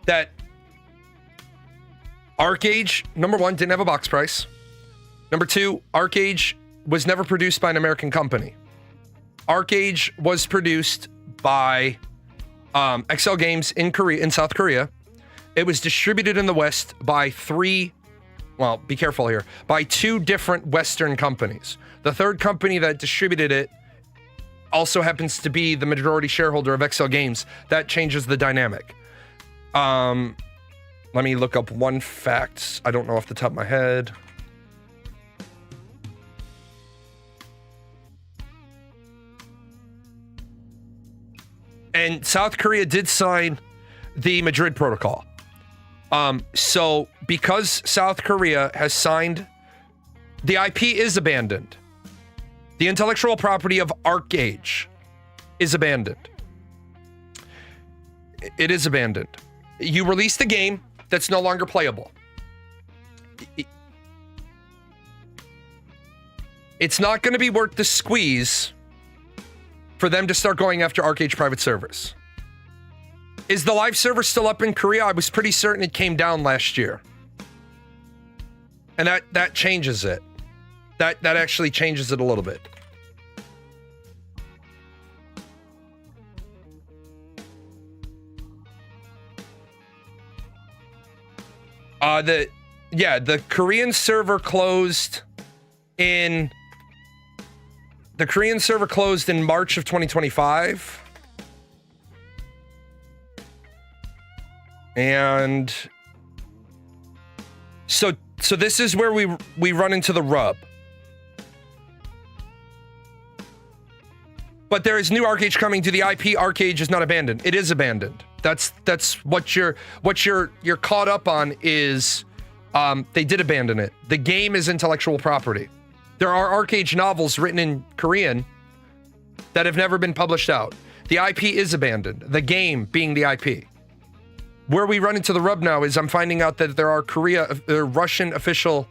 that ArcAge, number one, didn't have a box price. Number two, ArcAge was never produced by an American company. ArcAge was produced by XL Games in South Korea. It was distributed in the West by by two different Western companies. The third company that distributed it also happens to be the majority shareholder of XL Games. That changes the dynamic. Let me look up one fact. I don't know off the top of my head. And South Korea did sign the Madrid Protocol. So because South Korea has signed, the IP is abandoned. The intellectual property of ArcAge is abandoned. It is abandoned. You released a game that's no longer playable. it's not going to be worth the squeeze for them to start going after ArcH private servers. Is the live server still up in Korea? I was pretty certain it came down last year. And that changes it. That actually changes it a little bit. The Korean server closed in March of 2025. And so this is where we run into the rub. But there is new ArcH coming to the IP. ArcH is not abandoned. It is abandoned. That's what you're caught up on is they did abandon it. The game is intellectual property. There are ArcH novels written in Korean that have never been published out. The IP is abandoned. The game being the IP. Where we run into the rub now is I'm finding out that there are Russian official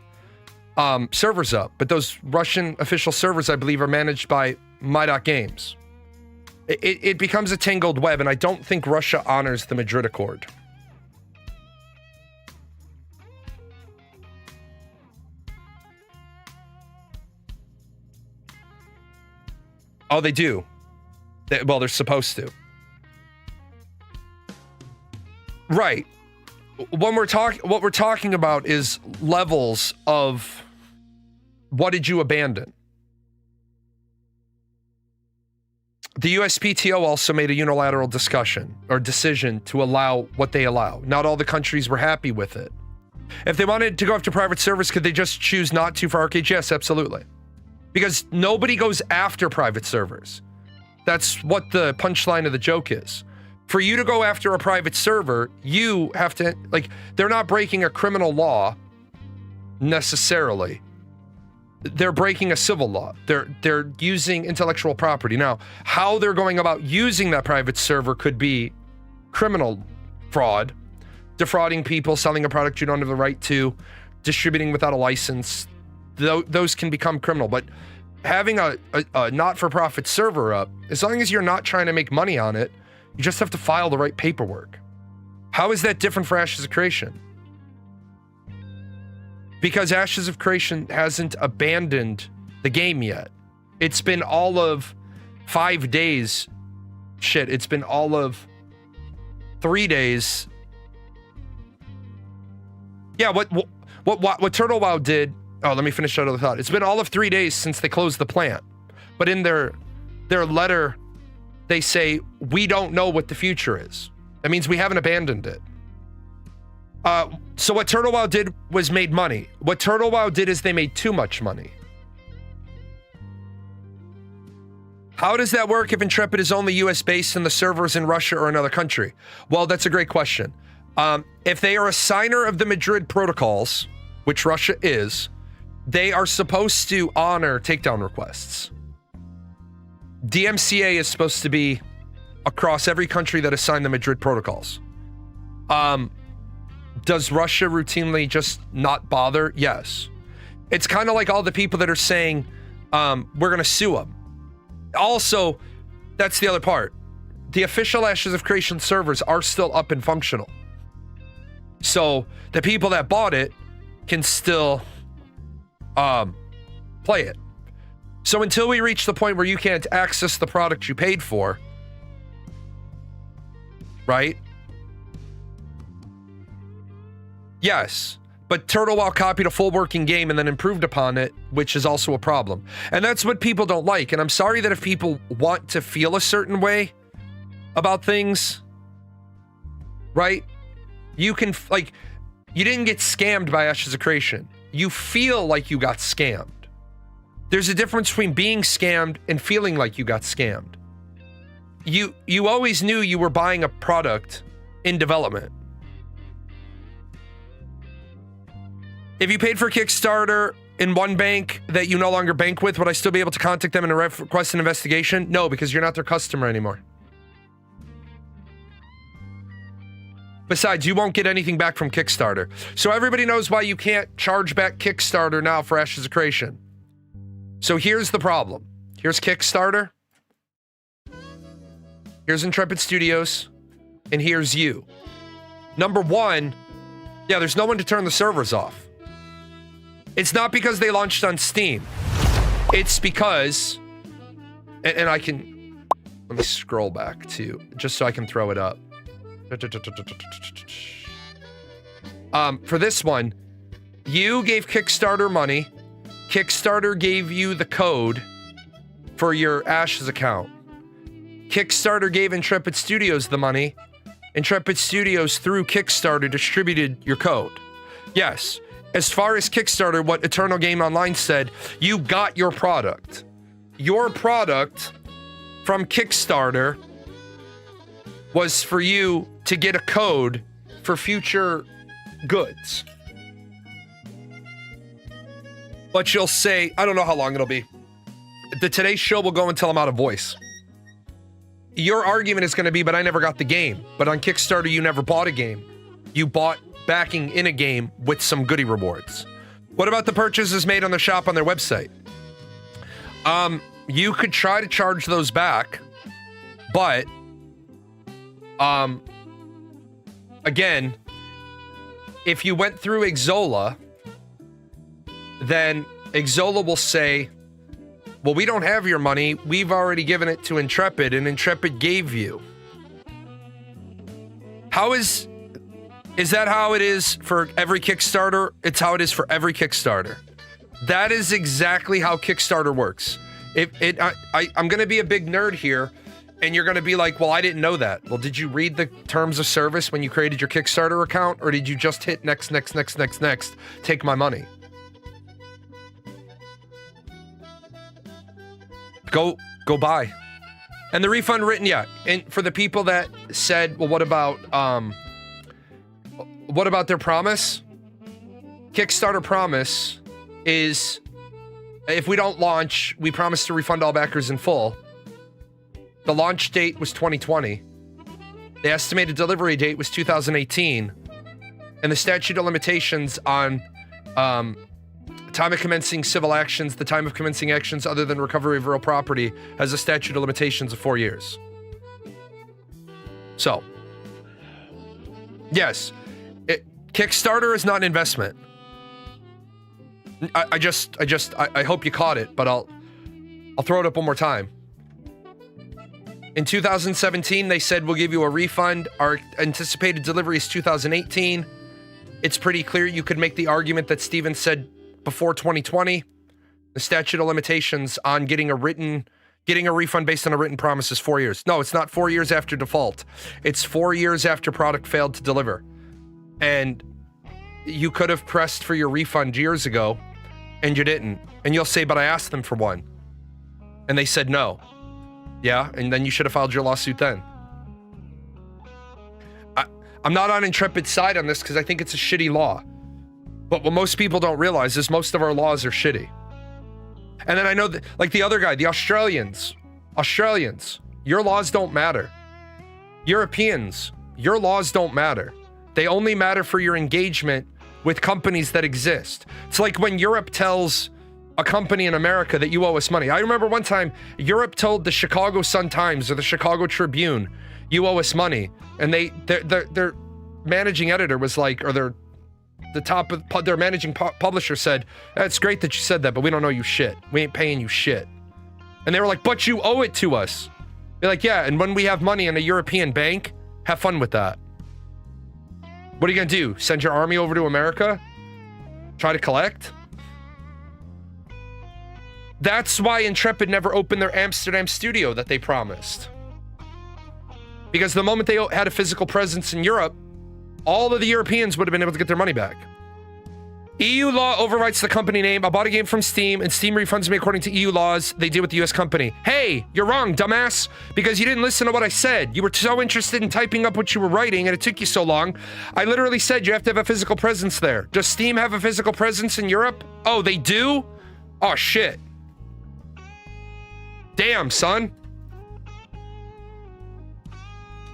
servers up, but those Russian official servers, I believe, are managed by My.Games. It becomes a tangled web, and I don't think Russia honors the Madrid Accord. Oh, they do. They're supposed to. Right. What we're talking about is levels of what did you abandon? The USPTO also made a unilateral decision to allow what they allow. Not all the countries were happy with it. If they wanted to go after private servers, could they just choose not to for ArcH? Yes, absolutely. Because nobody goes after private servers. That's what the punchline of the joke is. For you to go after a private server, you have to, they're not breaking a criminal law necessarily. They're breaking a civil law. They're using intellectual property. Now, how they're going about using that private server could be criminal fraud, defrauding people, selling a product you don't have the right to, distributing without a license. Those can become criminal. But having a not-for-profit server up, as long as you're not trying to make money on it, you just have to file the right paperwork. How is that different for Ashes of Creation? Because Ashes of Creation hasn't abandoned the game yet. It's been all of 5 days. Shit, it's been all of 3 days. Yeah, what Turtle Wow did. Oh, let me finish that other thought. It's been all of 3 days since they closed the plant. But in their letter, they say, we don't know what the future is. That means we haven't abandoned it. So what Turtle Wow did was made money. What Turtle Wow did is they made too much money. How does that work if Intrepid is only US based and the server is in Russia or another country? Well, that's a great question. If they are a signer of the Madrid protocols, which Russia is, they are supposed to honor takedown requests. DMCA is supposed to be across every country that has signed the Madrid protocols. Does Russia routinely just not bother? Yes. It's kind of like all the people that are saying, we're going to sue them. Also, that's the other part. The official Ashes of Creation servers are still up and functional. So the people that bought it can still play it. So until we reach the point where you can't access the product you paid for, right? Yes, but Turtle Wow copied a full working game and then improved upon it, which is also a problem. And that's what people don't like. And I'm sorry that if people want to feel a certain way about things, right? You can, you didn't get scammed by Ashes of Creation. You feel like you got scammed. There's a difference between being scammed and feeling like you got scammed. You always knew you were buying a product in development. If you paid for Kickstarter in one bank that you no longer bank with, would I still be able to contact them and request an investigation? No, because you're not their customer anymore. Besides, you won't get anything back from Kickstarter. So everybody knows why you can't charge back Kickstarter now for Ashes of Creation. So here's the problem. Here's Kickstarter. Here's Intrepid Studios. And here's you. Number one, yeah, there's no one to turn the servers off. It's not because they launched on Steam. It's because, and I can, let me scroll back to, just so I can throw it up. For this one, you gave Kickstarter money. Kickstarter gave you the code for your Ashes account. Kickstarter gave Intrepid Studios the money. Intrepid Studios, through Kickstarter, distributed your code. Yes, as far as Kickstarter, what Eternal Game Online said, you got your product. Your product from Kickstarter was for you to get a code for future goods. But you'll say, I don't know how long it'll be. The Today Show will go until I'm out of voice. Your argument is going to be, but I never got the game. But on Kickstarter, you never bought a game. You bought backing in a game with some goodie rewards. What about the purchases made on the shop on their website? You could try to charge those back, but again, if you went through Xsolla, then Xsolla will say, well, we don't have your money. We've already given it to Intrepid, and Intrepid gave you. How is that how it is for every Kickstarter? It's how it is for every Kickstarter. That is exactly how Kickstarter works. I'm going to be a big nerd here, and you're going to be like, well, I didn't know that. Well, did you read the terms of service when you created your Kickstarter account, or did you just hit next, take my money? Go buy. And the refund written, yeah. And for the people that said, well, what about their promise? Kickstarter promise is, if we don't launch, we promise to refund all backers in full. The launch date was 2020. The estimated delivery date was 2018. And the statute of limitations on time of commencing civil actions, the time of commencing actions other than recovery of real property, has a statute of limitations of 4 years. So, yes, Kickstarter is not an investment. I hope you caught it, but I'll throw it up one more time. In 2017, they said we'll give you a refund. Our anticipated delivery is 2018. It's pretty clear you could make the argument that Steven said before 2020, the statute of limitations on getting a refund based on a written promise is 4 years. No, it's not 4 years after default. It's 4 years after product failed to deliver. And you could have pressed for your refund years ago, and you didn't. And you'll say, but I asked them for one. And they said no. Yeah, and then you should have filed your lawsuit then. I'm not on Intrepid's side on this because I think it's a shitty law. But what most people don't realize is most of our laws are shitty. And then I know that, like the other guy, the Australians, your laws don't matter. Europeans, your laws don't matter. They only matter for your engagement with companies that exist. It's like when Europe tells a company in America that you owe us money. I remember one time Europe told the Chicago Sun-Times or the Chicago Tribune, you owe us money. And their managing editor was like, or their managing publisher said, that's great that you said that, but we don't owe you shit. We ain't paying you shit. And they were like, but you owe it to us. They're like, yeah, and when we have money in a European bank, have fun with that. What are you gonna do? Send your army over to America? Try to collect? That's why Intrepid never opened their Amsterdam studio that they promised. Because the moment they had a physical presence in Europe, all of the Europeans would have been able to get their money back. EU law overwrites the company name. I bought a game from Steam, and Steam refunds me according to EU laws they did with the US company. Hey, you're wrong, dumbass, because you didn't listen to what I said. You were so interested in typing up what you were writing, and it took you so long. I literally said you have to have a physical presence there. Does Steam have a physical presence in Europe? Oh, they do? Oh, shit. Damn, son.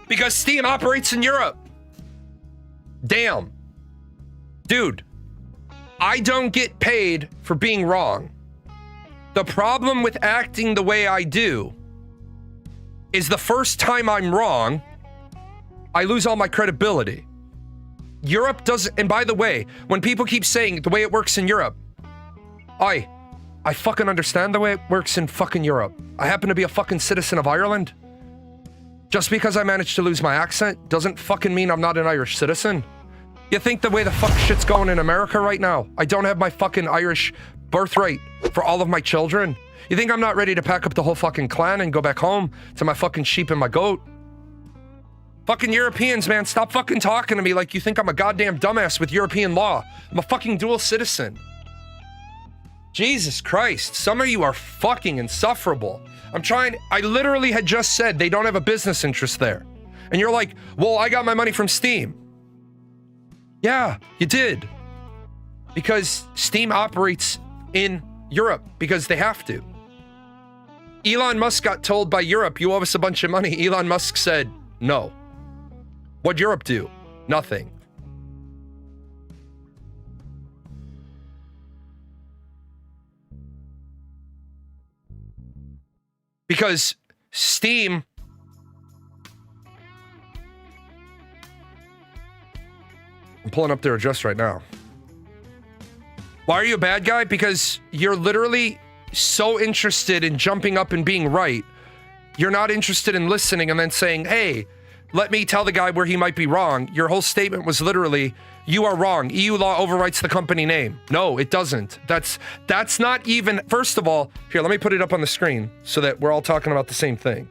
Because Steam operates in Europe. Damn. Dude, I don't get paid for being wrong. The problem with acting the way I do is the first time I'm wrong, I lose all my credibility. Europe doesn't, and by the way, when people keep saying the way it works in Europe, I fucking understand the way it works in fucking Europe. I happen to be a fucking citizen of Ireland. Just because I managed to lose my accent doesn't fucking mean I'm not an Irish citizen. You think the way the fuck shit's going in America right now, I don't have my fucking Irish birthright for all of my children? You think I'm not ready to pack up the whole fucking clan and go back home to my fucking sheep and my goat? Fucking Europeans, man, stop fucking talking to me like you think I'm a goddamn dumbass with European law. I'm a fucking dual citizen. Jesus Christ, some of you are fucking insufferable. I literally had just said they don't have a business interest there. And you're like, well, I got my money from Steam. Yeah, you did. Because Steam operates in Europe because they have to. Elon Musk got told by Europe, you owe us a bunch of money. Elon Musk said, no. What'd Europe do? Nothing. Because Steam I'm pulling up their address right now. Why are you a bad guy? Because you're literally so interested in jumping up and being right. You're not interested in listening and then saying, hey, let me tell the guy where he might be wrong. Your whole statement was literally, you are wrong. EU law overwrites the company name. No, it doesn't. That's not even, first of all, here, let me put it up on the screen so that we're all talking about the same thing.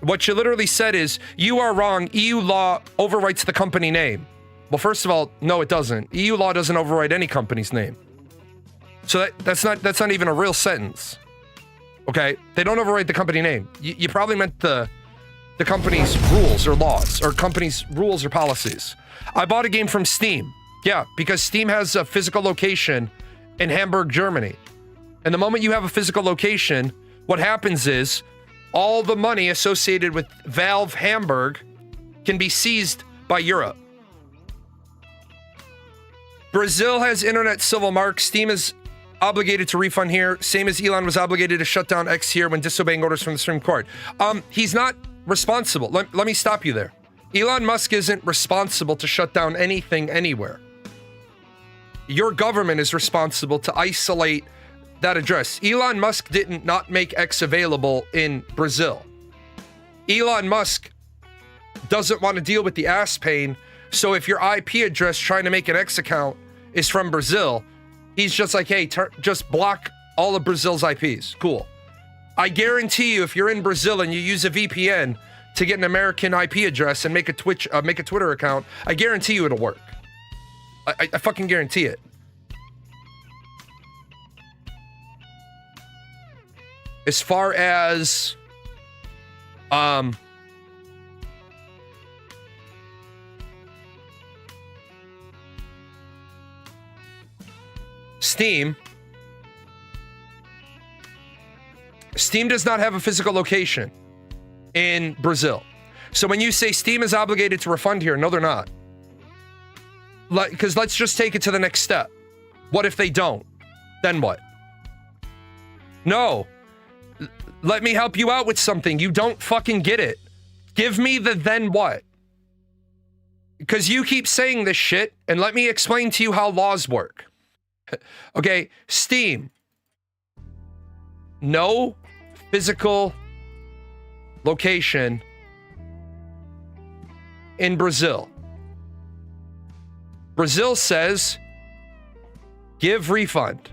What you literally said is, you are wrong. EU law overwrites the company name. Well, first of all, no, it doesn't. EU law doesn't overwrite any company's name. So that's not even a real sentence. Okay? They don't overwrite the company name. You probably meant the company's rules or laws, or company's rules or policies. I bought a game from Steam. Yeah, because Steam has a physical location in Hamburg, Germany. And the moment you have a physical location, what happens is all the money associated with Valve Hamburg can be seized by Europe. Brazil has internet civil marks. Steam is obligated to refund here, same as Elon was obligated to shut down X here when disobeying orders from the Supreme Court. He's not responsible. Let me stop you there. Elon Musk isn't responsible to shut down anything anywhere. Your government is responsible to isolate that address. Elon Musk didn't not make X available in Brazil. Elon Musk doesn't want to deal with the ass pain, so if your IP address trying to make an X account is from Brazil, he's just like, hey, just block all of Brazil's IPs. Cool. I guarantee you, if you're in Brazil and you use a VPN to get an American IP address and make a Twitter account, I guarantee you it'll work. I fucking guarantee it. As far as Steam does not have a physical location in Brazil. So when you say Steam is obligated to refund here, no, they're not. Because let's just take it to the next step. What if they don't? Then what? No. Let me help you out with something. You don't fucking get it. Give me the then what? Because you keep saying this shit, and let me explain to you how laws work. Okay, Steam. No physical location in Brazil. Brazil says, give refund.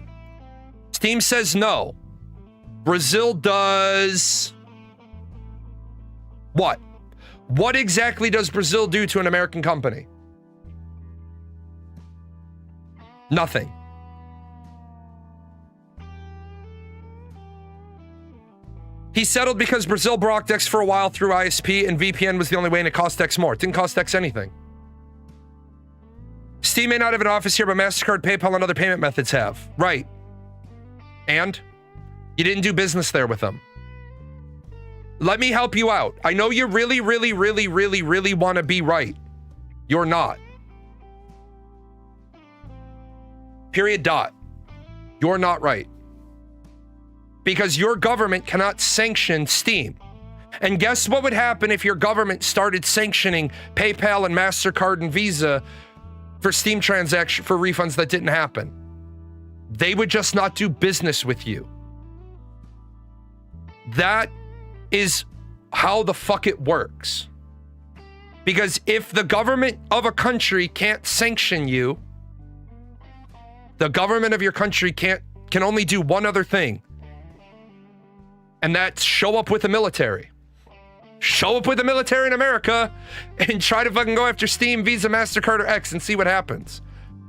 Steam says no. Brazil does what? What exactly does Brazil do to an American company? Nothing. He settled because Brazil blocked X for a while through ISP and VPN was the only way, and it cost X more. It didn't cost X anything. Steam may not have an office here, but MasterCard, PayPal, and other payment methods have. Right. And? You didn't do business there with them. Let me help you out. I know you really want to be right. You're not. Period. Dot. You're not right. Because your government cannot sanction Steam. And guess what would happen if your government started sanctioning PayPal and MasterCard and Visa for Steam transaction for refunds that didn't happen? They would just not do business with you. That is how the fuck it works. Because if the government of a country can't sanction you, the government of your country can only do one other thing. And that's show up with the military. Show up with the military in America and try to fucking go after Steam, Visa, MasterCard, or X and see what happens.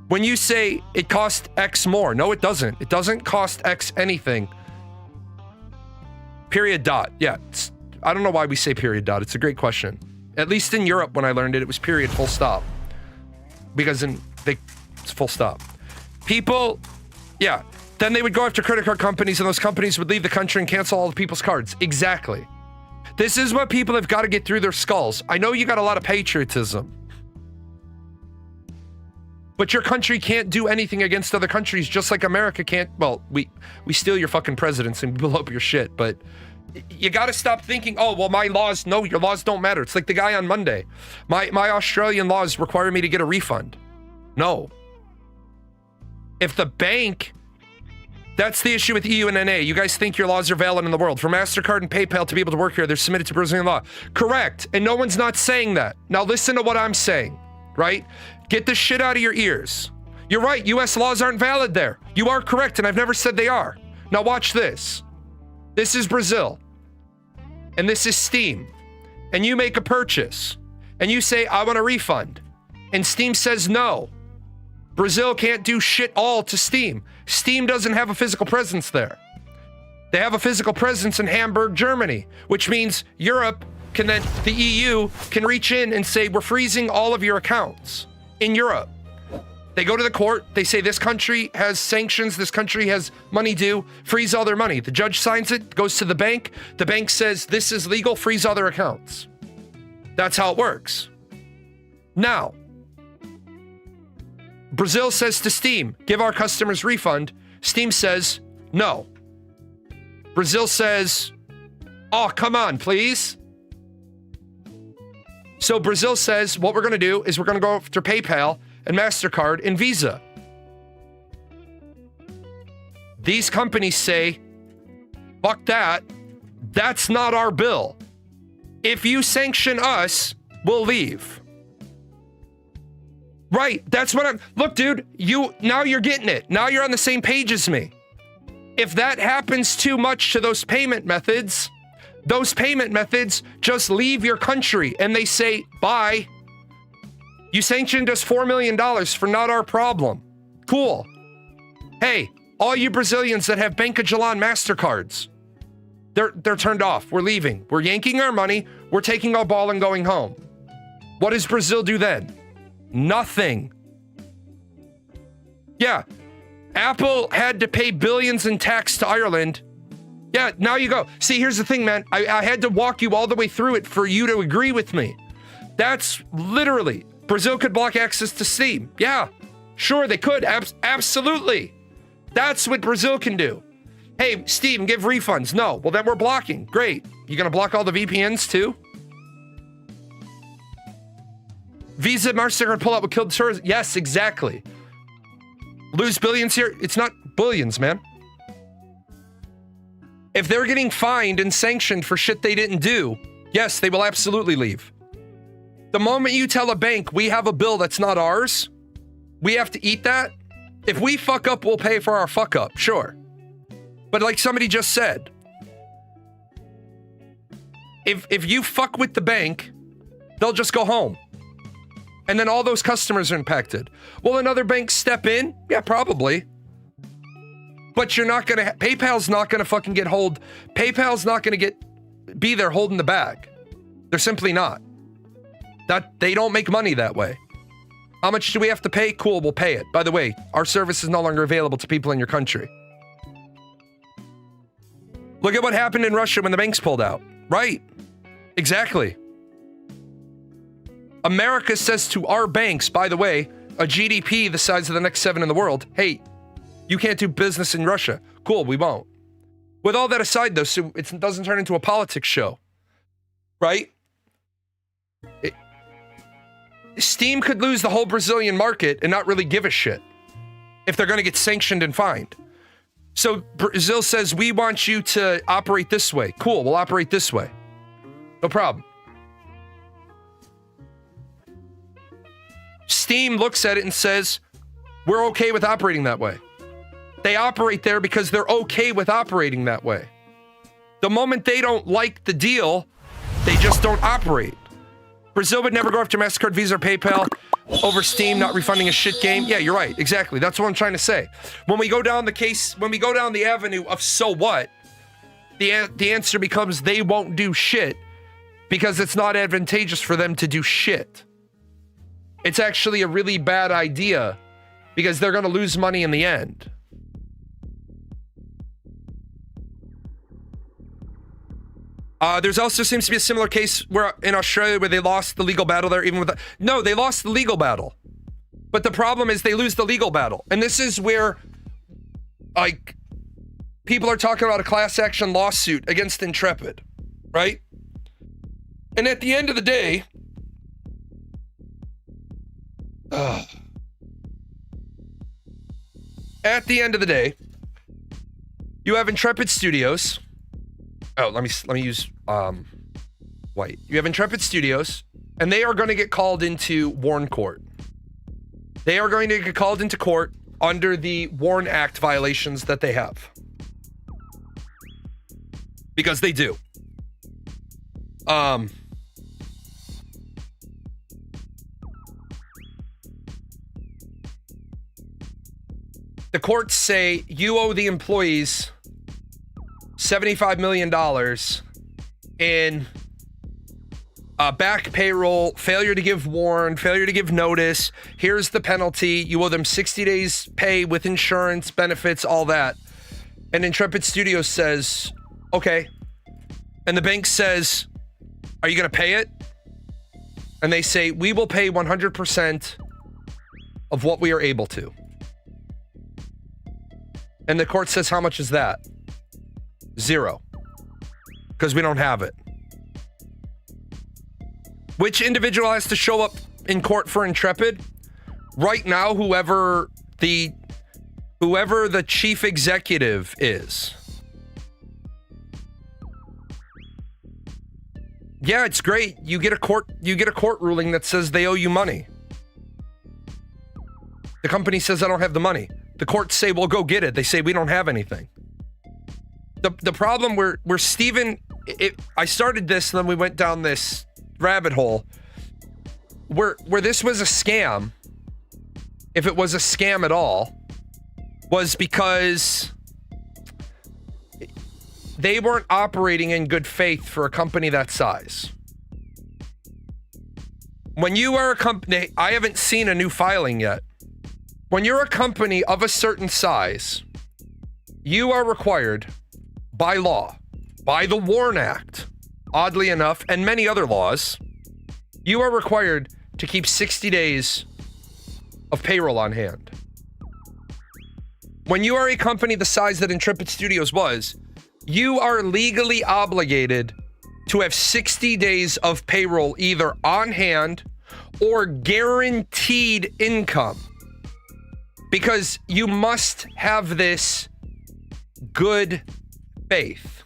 When you say it costs X more, no, it doesn't. It doesn't cost X anything. Period. Dot. Yeah, I don't know why we say period. Dot. It's a great question. At least in Europe, when I learned it, it was period, full stop. Because it's full stop. People, yeah. Then they would go after credit card companies, and those companies would leave the country and cancel all the people's cards. Exactly. This is what people have got to get through their skulls. I know you got a lot of patriotism. But your country can't do anything against other countries, just like America can't. Well, we steal your fucking presidents and blow up your shit, but you got to stop thinking, oh, well, my laws, no, your laws don't matter. It's like the guy on Monday. My Australian laws require me to get a refund. No. If the bank, that's the issue with EU and NA. You guys think your laws are valid in the world. For MasterCard and PayPal to be able to work here, they're submitted to Brazilian law. Correct. And no one's not saying that. Now listen to what I'm saying, right? Get the shit out of your ears. You're right. US laws aren't valid there. You are correct. And I've never said they are. Now watch this. This is Brazil. And this is Steam. And you make a purchase. And you say, I want a refund. And Steam says no. Brazil can't do shit all to Steam. Steam doesn't have a physical presence there. They have a physical presence in Hamburg, Germany, which means Europe can then, the EU can reach in and say, we're freezing all of your accounts in Europe. They go to the court, they say this country has sanctions, this country has money due, freeze all their money. The judge signs it, goes to the bank says this is legal, freeze all their accounts. That's how it works. Now, Brazil says to Steam, give our customers refund. Steam says, no. Brazil says, oh, come on, please. So Brazil says, what we're going to do is we're going to go after PayPal and MasterCard and Visa. These companies say, fuck that. That's not our bill. If you sanction us, we'll leave. Right, that's what I'm... Look, dude, now you're getting it. Now you're on the same page as me. If that happens too much to those payment methods just leave your country and they say, bye. You sanctioned us $4 million for not our problem. Cool. Hey, all you Brazilians that have Banco Jalan MasterCards, they're turned off. We're leaving. We're yanking our money. We're taking our ball and going home. What does Brazil do then? Nothing. Yeah. Apple had to pay billions in tax to Ireland. Yeah, now you go. See, here's the thing, man. I had to walk you all the way through it for you to agree with me. That's literally, Brazil could block access to Steam. Yeah, sure, they could. Absolutely. That's what Brazil can do. Hey, Steam, give refunds. No. Well, then we're blocking. Great. You gonna block all the VPNs too? Visa, MasterCard pullout would kill the tourism. Yes, exactly. Lose billions here? It's not billions, man. If they're getting fined and sanctioned for shit they didn't do, yes, they will absolutely leave. The moment you tell a bank, we have a bill that's not ours, we have to eat that. If we fuck up, we'll pay for our fuck up, sure. But like somebody just said, if you fuck with the bank, they'll just go home. And then all those customers are impacted. Will another bank step in? Yeah, probably. But you're not gonna, PayPal's not gonna fucking get hold. PayPal's not gonna be there holding the bag. They're simply not. They don't make money that way. How much do we have to pay? Cool, we'll pay it. By the way, our service is no longer available to people in your country. Look at what happened in Russia when the banks pulled out. Right. Exactly. America says to our banks, by the way, a GDP the size of the next 7 in the world, hey, You can't do business in Russia. Cool, we won't. With all that aside, though, so it doesn't turn into a politics show, right? Steam could lose the whole Brazilian market and not really give a shit if they're going to get sanctioned and fined. So Brazil says, we want you to operate this way. Cool, we'll operate this way. No problem. Steam looks at it and says, we're okay with operating that way. They operate there because they're okay with operating that way. The moment they don't like the deal, they just don't operate. Brazil would never go after MasterCard, Visa, or PayPal over Steam not refunding a shit game. Yeah, you're right. Exactly. That's what I'm trying to say. When we go down the avenue of so what, the answer becomes they won't do shit because it's not advantageous for them to do shit. It's actually a really bad idea because they're going to lose money in the end. There's also seems to be a similar case where in Australia where they lost the legal battle there, even with no, they lost the legal battle. But the problem is they lose the legal battle. And this is where, like, people are talking about a class action lawsuit against Intrepid, right? And at the end of the day, you have Intrepid Studios. Oh, let me use white. You have Intrepid Studios, and they are going to get called into Warren Court. They are going to get called into court under the Warren Act violations that they have. Because they do. The courts say you owe the employees $75 million in back payroll, failure to give warn, failure to give notice. Here's the penalty. You owe them 60 days pay with insurance, benefits, all that. And Intrepid Studios says, okay. And the bank says, are you going to pay it? And they say, we will pay 100% of what we are able to. And the court says, how much is that? 0. Because we don't have it. Which individual has to show up in court for Intrepid? Right now, whoever the chief executive is. Yeah, it's great. You get a court ruling that says they owe you money. The company says I don't have the money. The courts say, well, go get it. They say we don't have anything. The problem where Steven, I started this and then we went down this rabbit hole where this was a scam, if it was a scam at all, was because they weren't operating in good faith for a company that size. When you are a company, I haven't seen a new filing yet. When you're a company of a certain size, you are required by law, by the Warren Act, oddly enough, and many other laws, you are required to keep 60 days of payroll on hand. When you are a company the size that Intrepid Studios was, you are legally obligated to have 60 days of payroll either on hand or guaranteed income. Because you must have this good faith.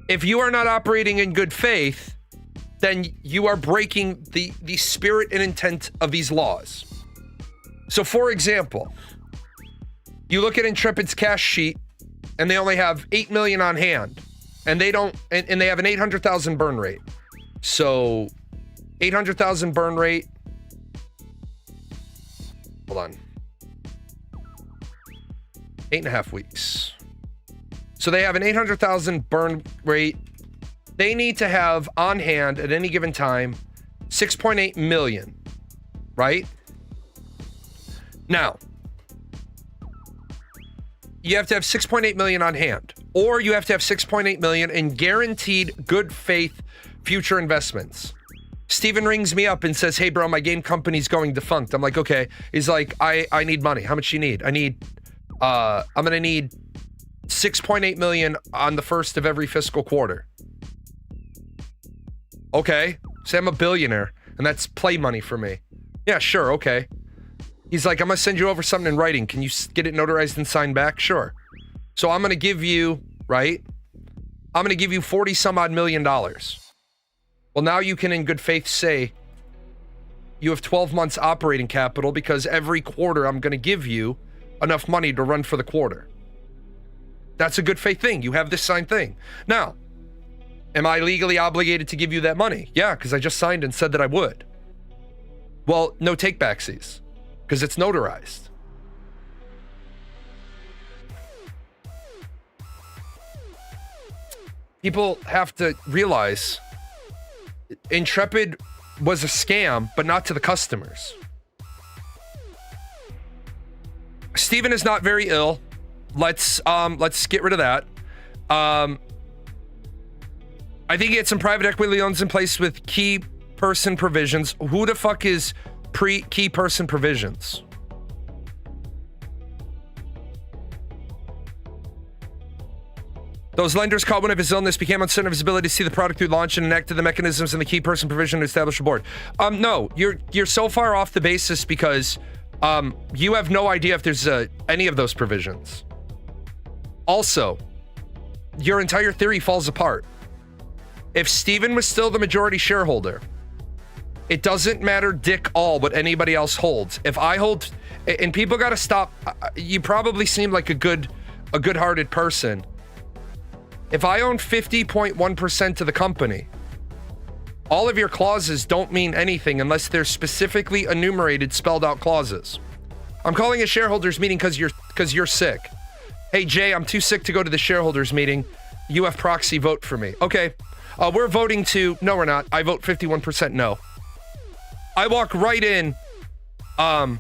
If you are not operating in good faith, then you are breaking the spirit and intent of these laws. So for example, you look at Intrepid's cash sheet and they only have 8 million on hand and they don't, and they have an 800,000 burn rate. So 800,000 burn rate. Hold on. 8.5 weeks. So they have an 800,000 burn rate. They need to have on hand at any given time 6.8 million, right? Now, you have to have 6.8 million on hand, or you have to have 6.8 million in guaranteed good faith future investments. Steven rings me up and says, hey, bro, my game company's going defunct. I'm like, okay. He's like, I need money. How much you need? I'm going to need 6.8 million on the first of every fiscal quarter. Okay. Say I'm a billionaire and that's play money for me. Yeah, sure. Okay. He's like, I'm going to send you over something in writing. Can you get it notarized and signed back? Sure. So I'm going to give you, right? I'm going to give you 40 some odd $1 million. Well, now you can in good faith say you have 12 months operating capital because every quarter I'm going to give you enough money to run for the quarter. That's a good faith thing. You have this signed thing. Now, am I legally obligated to give you that money? Yeah, because I just signed and said that I would. Well, no take-backsies because it's notarized. People have to realize Intrepid was a scam, but not to the customers. Steven is not very ill. Let's get rid of that. I think he had some private equity loans in place with key person provisions. Who the fuck is key person provisions? Those lenders caught wind of his illness, became uncertain of his ability to see the product through launch and enacted the mechanisms in the key person provision to establish a board. No, you're so far off the basis because you have no idea if there's any of those provisions. Also, your entire theory falls apart. If Steven was still the majority shareholder, it doesn't matter dick all what anybody else holds. If I hold, and people got to stop. You probably seem like a good-hearted person. If I own 50.1% of the company, all of your clauses don't mean anything unless they're specifically enumerated, spelled out clauses. I'm calling a shareholders meeting because you're sick. Hey Jay, I'm too sick to go to the shareholders meeting. You have proxy vote for me. Okay. We're voting to, no, we're not. I vote 51% no. I walk right in. I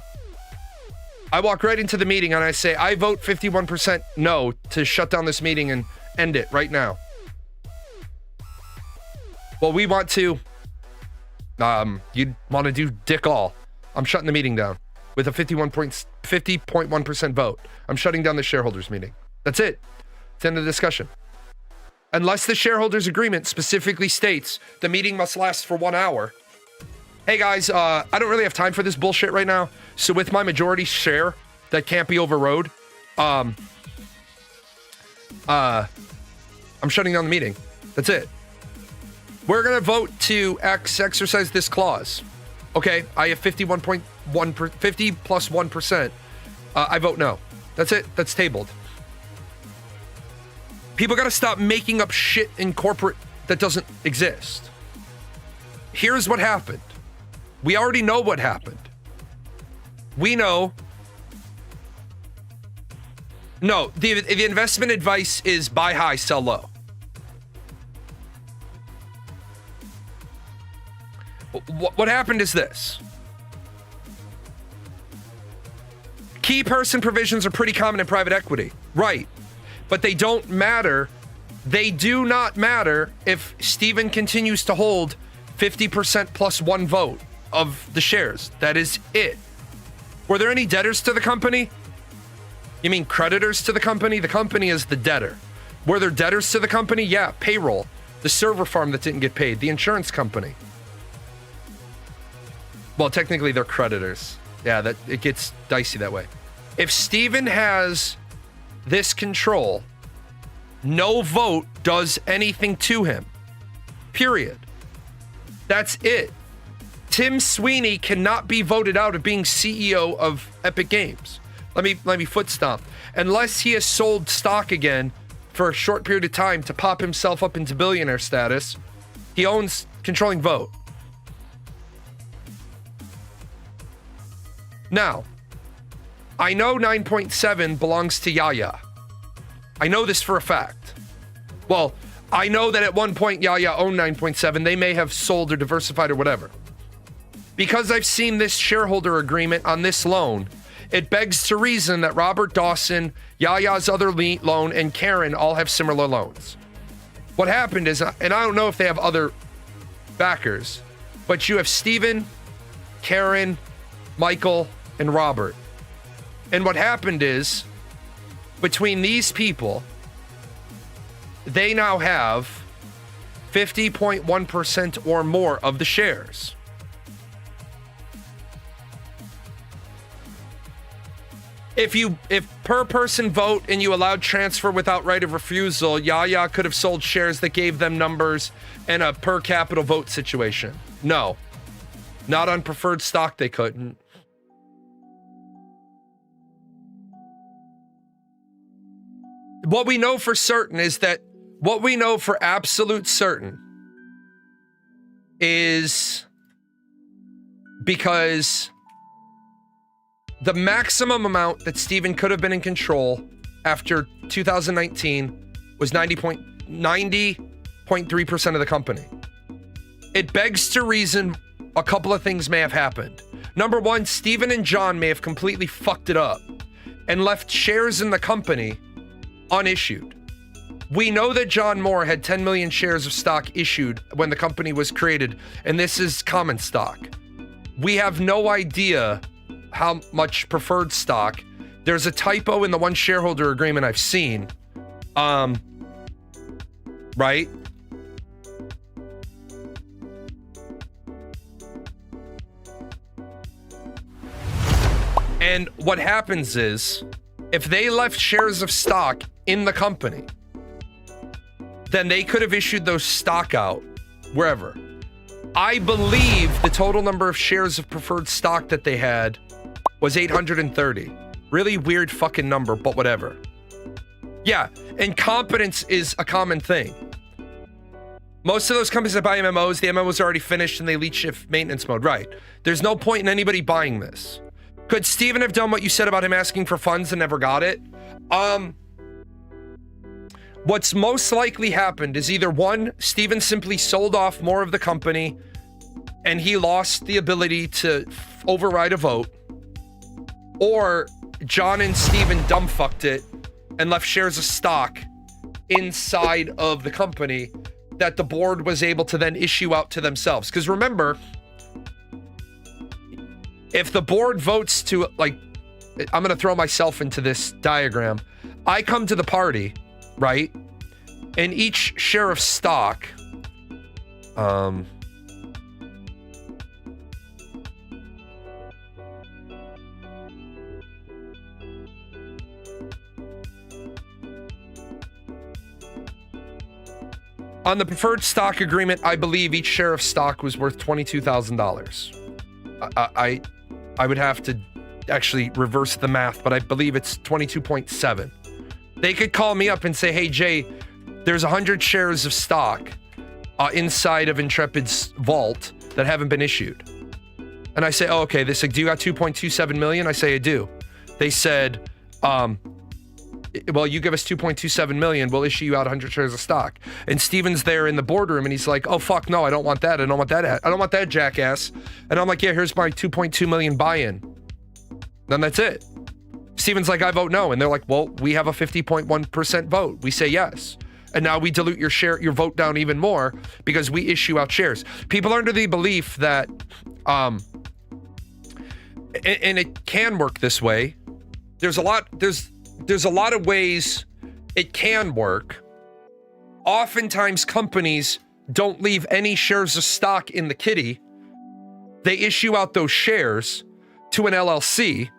walk right into the meeting and I say, I vote 51% no to shut down this meeting and end it right now. Well, we want to, you'd want to do dick all. I'm shutting the meeting down with a 50.1% vote. I'm shutting down the shareholders meeting. That's it. It's the end of the discussion. Unless the shareholders agreement specifically states the meeting must last for 1 hour. Hey guys, I don't really have time for this bullshit right now. So with my majority share that can't be overrode, I'm shutting down the meeting. That's it. We're going to vote to exercise this clause. Okay, I have 50 plus 1%. I vote no. That's it. That's tabled. People got to stop making up shit in corporate that doesn't exist. Here's what happened. We already know what happened. We know. No, the investment advice is buy high, sell low. What happened is this. Key person provisions are pretty common in private equity. Right. But they don't matter. They do not matter if Steven continues to hold 50% plus one vote of the shares. That is it. Were there any debtors to the company? You mean creditors to the company? The company is the debtor. Were there debtors to the company? Yeah, payroll. The server farm that didn't get paid. The insurance company. Well, technically they're creditors. Yeah, that it gets dicey that way. If Steven has this control, no vote does anything to him. Period. That's it. Tim Sweeney cannot be voted out of being CEO of Epic Games. Let me foot stomp. Unless he has sold stock again for a short period of time to pop himself up into billionaire status, he owns controlling vote. Now, I know 9.7 belongs to Yaya. I know this for a fact. Well, I know that at one point Yaya owned 9.7. They may have sold or diversified or whatever. Because I've seen this shareholder agreement on this loan, it begs to reason that Robert Dawson, Yaya's other loan, and Karen all have similar loans. What happened is, and I don't know if they have other backers, But you have Steven, Karen, Michael, and Robert. And what happened is, between these people, they now have 50.1% or more of the shares. If per person vote and you allowed transfer without right of refusal, Yaya could have sold shares that gave them numbers and a per capita vote situation. No. Not on preferred stock, they couldn't. What we know for certain is that what we know for absolute certain is because the maximum amount that Steven could have been in control after 2019 was 90.3% of the company. It begs to reason a couple of things may have happened. Number one, Steven and John may have completely fucked it up and left shares in the company unissued. We know that John Moore had 10 million shares of stock issued when the company was created, and this is common stock. We have no idea how much preferred stock. There's a typo in the one shareholder agreement I've seen. Right? And what happens is, if they left shares of stock in the company, then they could have issued those stock out wherever. I believe the total number of shares of preferred stock that they had was 830. Really weird fucking number, but whatever. Yeah, incompetence is a common thing. Most of those companies that buy MMOs, the MMOs are already finished and they lead shift maintenance mode. Right. There's no point in anybody buying this. Could Steven have done what you said about him asking for funds and never got it? What's most likely happened is either one, Steven simply sold off more of the company and he lost the ability to override a vote, or John and Steven dumbfucked it and left shares of stock inside of the company that the board was able to then issue out to themselves. Because remember, if the board votes to, like, I'm going to throw myself into this diagram. I come to the party, right? And each share of stock, on the preferred stock agreement, I believe each share of stock was worth $22,000. I would have to actually reverse the math, but I believe it's 22.7. They could call me up and say, hey, Jay, there's 100 shares of stock inside of Intrepid's vault that haven't been issued. And I say, oh, okay. They said, do you got 2.27 million? I say, I do. They said, well, you give us 2.27 million, we'll issue you out 100 shares of stock. And Steven's there in the boardroom and he's like, oh, fuck, no, I don't want that. I don't want that. I don't want that, jackass. And I'm like, yeah, here's my 2.2 million buy-in. Then that's it. Steven's like, I vote no. And they're like, well, we have a 50.1% vote. We say yes. And now we dilute your vote down even more because we issue out shares. People are under the belief that, and it can work this way. There's a lot of ways it can work. Oftentimes companies don't leave any shares of stock in the kitty. They issue out those shares to an LLC.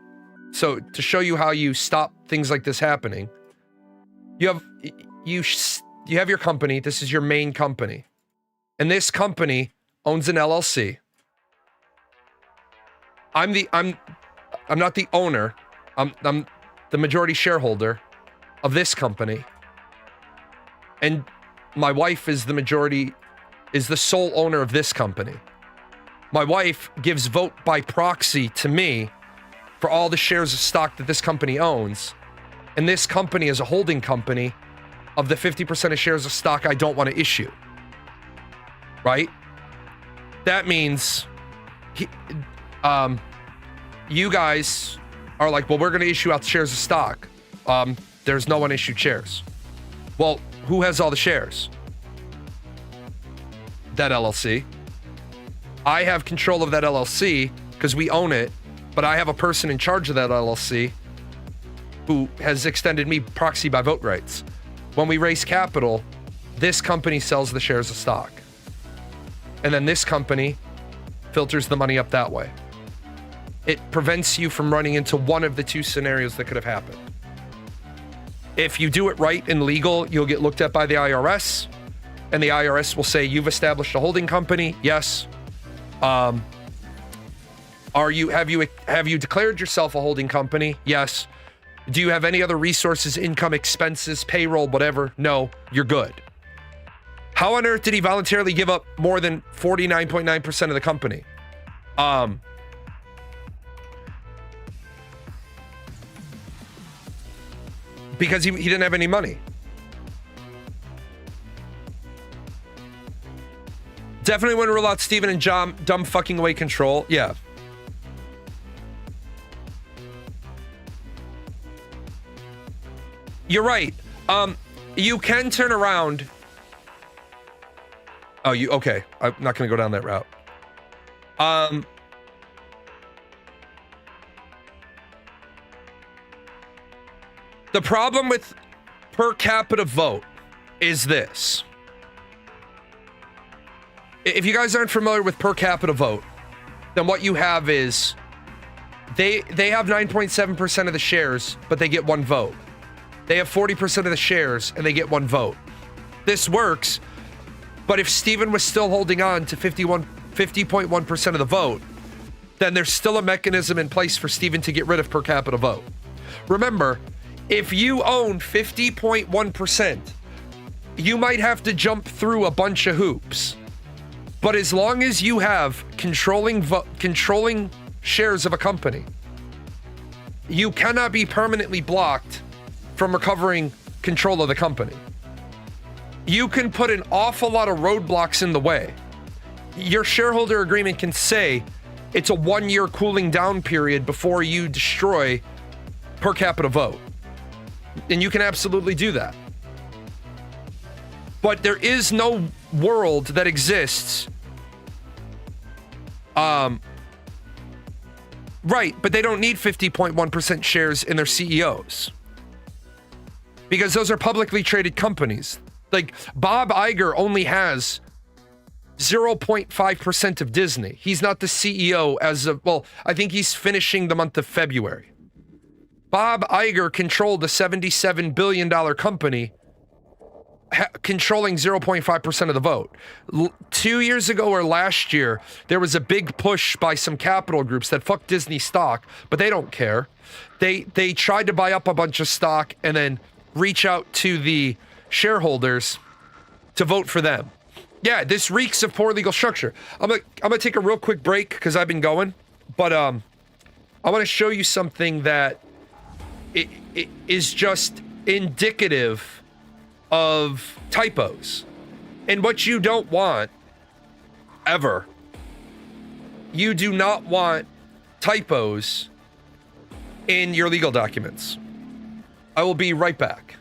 So to show you how you stop things like this happening, you have your company. This is your main company. And this company owns an LLC. I'm not the owner. I'm the majority shareholder of this company. And my wife is the sole owner of this company. My wife gives vote by proxy to me for all the shares of stock that this company owns. And this company is a holding company of the 50% of shares of stock I don't want to issue. Right? That means you guys are like, well, we're going to issue out shares of stock. There's no unissued shares. Well, who has all the shares? That LLC. I have control of that LLC because we own it, but I have a person in charge of that LLC who has extended me proxy by vote rights. When we raise capital, this company sells the shares of stock. And then this company filters the money up that way. It prevents you from running into one of the two scenarios that could have happened. If you do it right and legal, you'll get looked at by the IRS, and the IRS will say, you've established a holding company. Yes. Have you declared yourself a holding company? Yes. Do you have any other resources, income, expenses, payroll, whatever? No, you're good. How on earth did he voluntarily give up more than 49.9% of the company? Because he didn't have any money. Definitely wouldn't rule out Steven and John dumb fucking away control. Yeah. You're right. You can turn around. Oh, okay. I'm not going to go down that route. The problem with per capita vote is this. If you guys aren't familiar with per capita vote, then what you have is they have 9.7% of the shares, but they get one vote. They have 40% of the shares and they get one vote. This works, but if Steven was still holding on to 50.1% of the vote, then there's still a mechanism in place for Steven to get rid of per capita vote. Remember, if you own 50.1%, you might have to jump through a bunch of hoops. But as long as you have controlling shares of a company, you cannot be permanently blocked from recovering control of the company. You can put an awful lot of roadblocks in the way. Your shareholder agreement can say it's a 1-year cooling down period before you destroy per capita vote. And you can absolutely do that. But there is no world that exists. Right, but they don't need 50.1% shares in their CEOs. Because those are publicly traded companies. Like, Bob Iger only has 0.5% of Disney. He's not the CEO as of, well, I think he's finishing the month of February. Bob Iger controlled a $77 billion company, controlling 0.5% of the vote. 2 years ago or last year, there was a big push by some capital groups that fuck Disney stock, but they don't care. They tried to buy up a bunch of stock and then reach out to the shareholders to vote for them. Yeah, this reeks of poor legal structure. I'm gonna take a real quick break because I've been going, but I want to show you something that it is just indicative of typos and what you don't want ever. You do not want typos in your legal documents. I will be right back.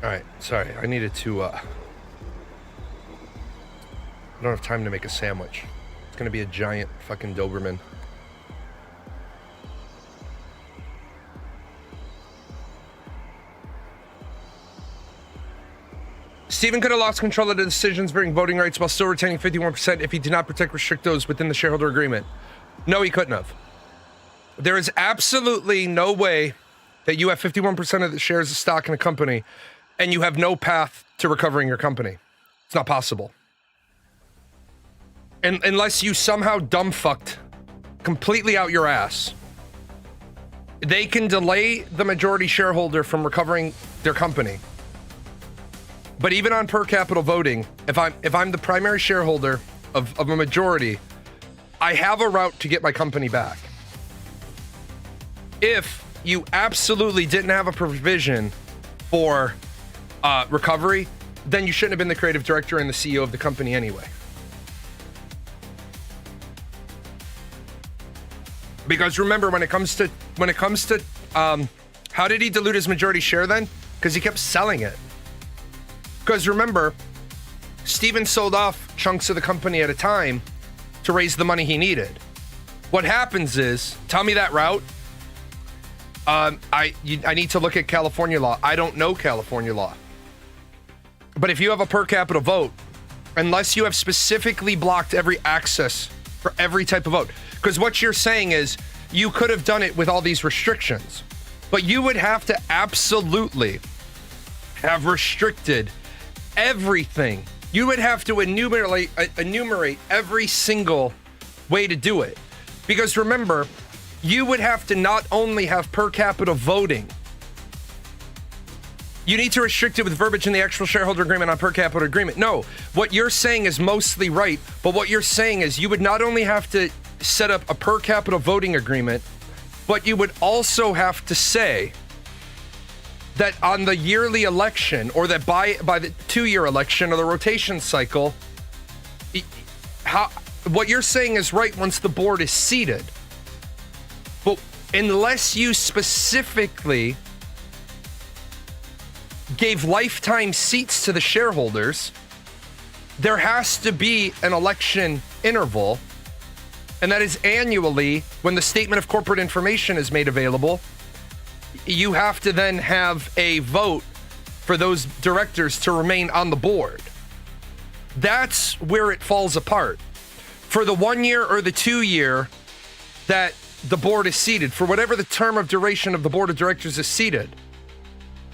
All right, sorry. I needed to, I don't have time to make a sandwich. It's gonna be a giant fucking Doberman. Stephen could have lost control of the decisions bringing voting rights while still retaining 51% if he did not restrict those within the shareholder agreement. No, he couldn't have. There is absolutely no way that you have 51% of the shares of stock in a company and you have no path to recovering your company. It's not possible. And unless you somehow dumbfucked completely out your ass, they can delay the majority shareholder from recovering their company. But even on per capita voting, if I'm the primary shareholder of a majority, I have a route to get my company back. If you absolutely didn't have a provision for recovery, then you shouldn't have been the creative director and the CEO of the company anyway. Because remember, when it comes to how did he dilute his majority share then? Because he kept selling it. Because remember, Stephen sold off chunks of the company at a time to raise the money he needed. What happens is, tell me that route. I need to look at California law. I don't know California law. But if you have a per capita vote, unless you have specifically blocked every access for every type of vote, because what you're saying is you could have done it with all these restrictions, but you would have to absolutely have restricted everything. You would have to enumerate every single way to do it. Because remember, you would have to not only have per capita voting, you need to restrict it with verbiage in the actual shareholder agreement on per capita agreement. No, what you're saying is mostly right, but what you're saying is you would not only have to set up a per capita voting agreement, but you would also have to say that on the yearly election, or that by the 2-year election or the rotation cycle, what you're saying is right once the board is seated. But unless you specifically gave lifetime seats to the shareholders, there has to be an election interval, and that is annually when the statement of corporate information is made available. You have to then have a vote for those directors to remain on the board. That's where it falls apart. For the 1 year or the 2 year that the board is seated, for whatever the term of duration of the board of directors is seated,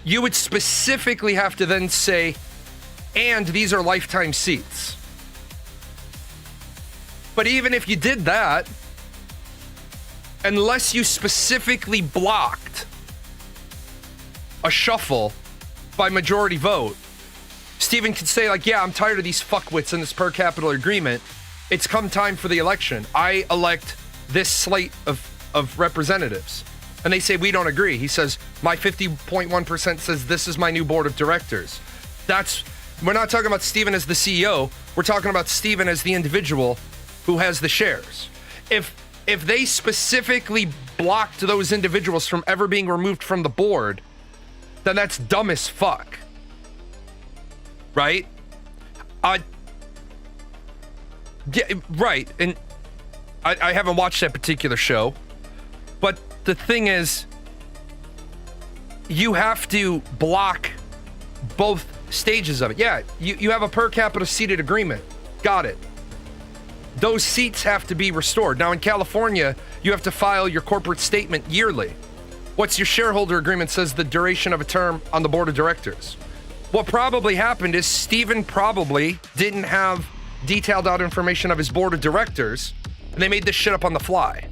you would specifically have to then say, and these are lifetime seats. But even if you did that, unless you specifically blocked a shuffle by majority vote, Stephen could say, like, yeah, I'm tired of these fuckwits in this per capita agreement. It's come time for the election. I elect this slate of representatives. And they say, we don't agree. He says, my 50.1% says this is my new board of directors. We're not talking about Stephen as the CEO. We're talking about Stephen as the individual who has the shares. If they specifically blocked those individuals from ever being removed from the board, then that's dumb as fuck. Right? Yeah, right. And I haven't watched that particular show, but the thing is, you have to block both stages of it. Yeah, you have a per capita seated agreement. Got it. Those seats have to be restored. Now in California, you have to file your corporate statement yearly. What's your shareholder agreement says the duration of a term on the board of directors. What probably happened is Stephen probably didn't have detailed out information of his board of directors, and they made this shit up on the fly.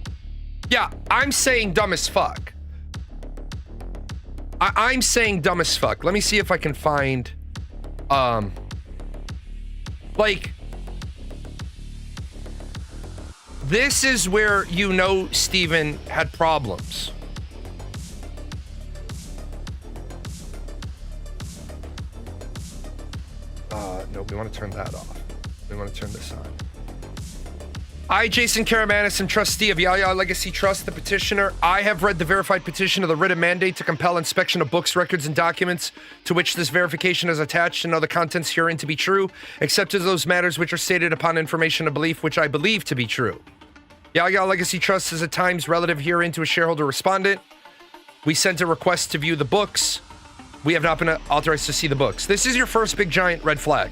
Yeah, I'm saying dumb as fuck. I'm saying dumb as fuck. Let me see if I can find, like, this is where you know Stephen had problems. No, we want to turn that off. We want to turn this on. I, Jason Karamanis, am trustee of Yaya Legacy Trust, the petitioner. I have read the verified petition of the writ of mandate to compel inspection of books, records, and documents to which this verification is attached and know the contents herein to be true, except as those matters which are stated upon information and belief which I believe to be true. Yaya Legacy Trust is at times relative herein to a shareholder respondent. We sent a request to view the books. We have not been authorized to see the books. This is your first big giant red flag.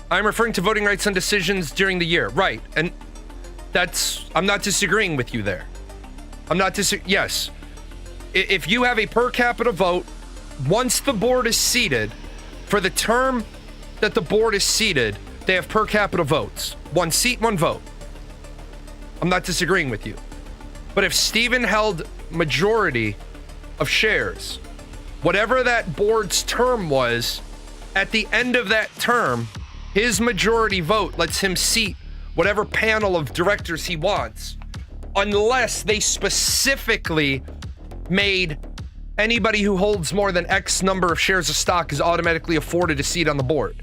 I'm referring to voting rights on decisions during the year. Right. And I'm not disagreeing with you there. Yes. If you have a per capita vote, once the board is seated, for the term that the board is seated, they have per capita votes. 1 seat, 1 vote. I'm not disagreeing with you. But if Steven held majority of shares, whatever that board's term was, at the end of that term, his majority vote lets him seat whatever panel of directors he wants, unless they specifically made anybody who holds more than X number of shares of stock is automatically afforded a seat on the board.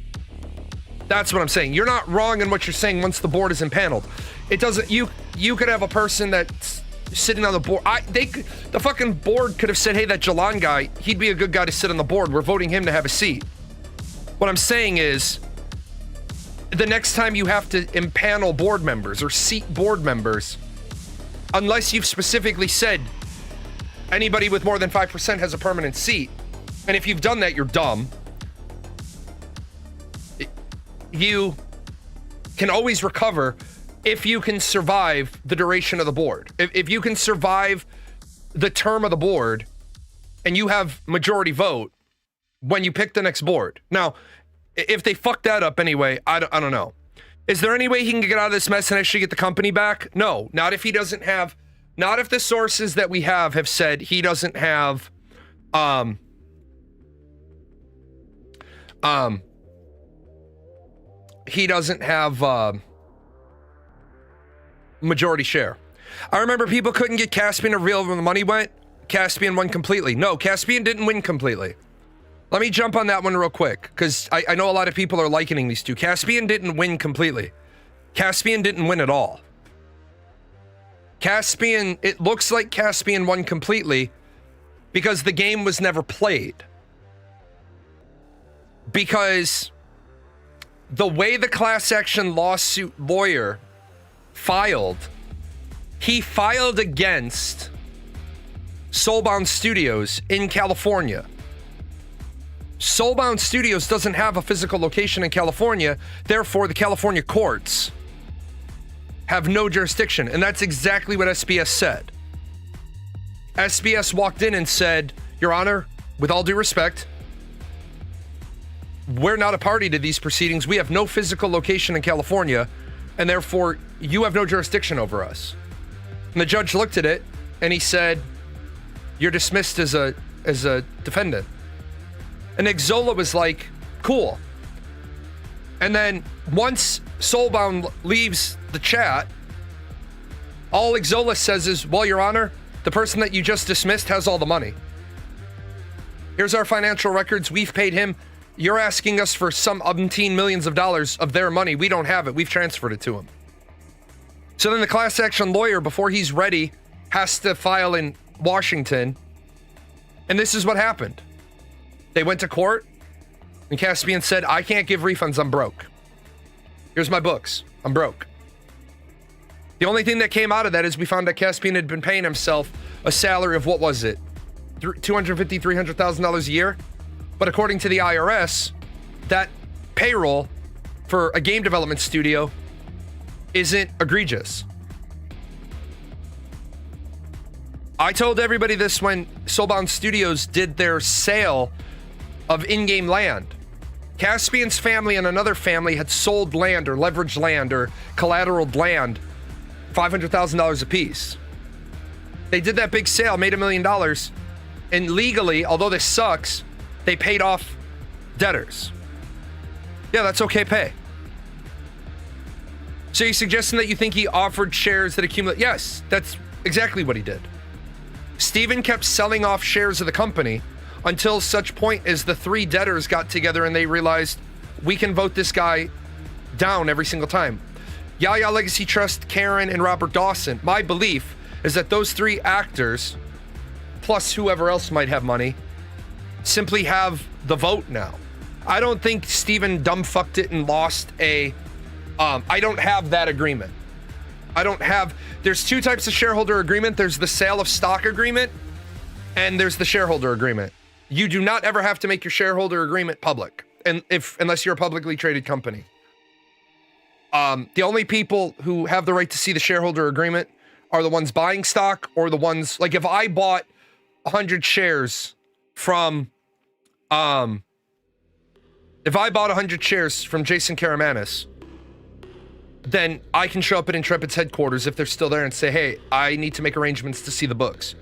That's what I'm saying. You're not wrong in what you're saying once the board is impaneled. It doesn't, you could have a person that's sitting on the board. The fucking board could have said, hey, that Jalan guy, he'd be a good guy to sit on the board. We're voting him to have a seat. What I'm saying is, the next time you have to impanel board members or seat board members, unless you've specifically said anybody with more than 5% has a permanent seat, and if you've done that, you're dumb. You can always recover if you can survive the duration of the board. If you can survive the term of the board and you have majority vote when you pick the next board. Now, if they fuck that up anyway, I don't know. Is there any way he can get out of this mess and actually get the company back? No, not if he doesn't have, not if the sources that we have said he doesn't have, he doesn't have, majority share. I remember people couldn't get Caspian to reveal where the money went. Caspian won completely. No, Caspian didn't win completely. Let me jump on that one real quick, because I know a lot of people are likening these two. Caspian didn't win completely. Caspian didn't win at all. Caspian, it looks like Caspian won completely because the game was never played. Because the way the class action lawsuit lawyer filed, he filed against Soulbound Studios in California. Soulbound Studios doesn't have a physical location in California, therefore the California courts have no jurisdiction, and that's exactly what SBS said. SBS walked in and said, Your Honor, with all due respect, we're not a party to these proceedings. We have no physical location in California, and therefore you have no jurisdiction over us. And the judge looked at it and he said, you're dismissed as a defendant. And Exola was like, cool. And then once Soulbound leaves the chat, all Exola says is, well, Your Honor, the person that you just dismissed has all the money. Here's our financial records. We've paid him. You're asking us for some umpteen millions of dollars of their money. We don't have it. We've transferred it to him. So then the class action lawyer, before he's ready, has to file in Washington. And this is what happened. They went to court, and Caspian said, I can't give refunds, I'm broke. Here's my books, I'm broke. The only thing that came out of that is we found that Caspian had been paying himself a salary of, what was it? $250,000, $300,000 a year? But according to the IRS, that payroll for a game development studio isn't egregious. I told everybody this when Soulbound Studios did their sale of in-game land. Caspian's family and another family had sold land or leveraged land or collateraled land, $500,000 a piece. They did that big sale, made $1 million, and legally, although this sucks, they paid off debtors. Yeah, that's okay pay. So you're suggesting that you think he offered shares that accumulate? Yes, that's exactly what he did. Steven kept selling off shares of the company until such point as the three debtors got together and they realized we can vote this guy down every single time. Yaya Legacy Trust, Karen, and Robert Dawson. My belief is that those 3 actors, plus whoever else might have money, simply have the vote now. I don't think Steven dumbfucked it and lost a... I don't have that agreement. There's 2 types of shareholder agreement. There's the sale of stock agreement, and there's the shareholder agreement. You do not ever have to make your shareholder agreement public, unless you're a publicly traded company. The only people who have the right to see the shareholder agreement are the ones buying stock, or the ones, like if I bought 100 shares from, if I bought 100 shares from Jason Karamanis, then I can show up at Intrepid's headquarters if they're still there and say, hey, I need to make arrangements to see the books.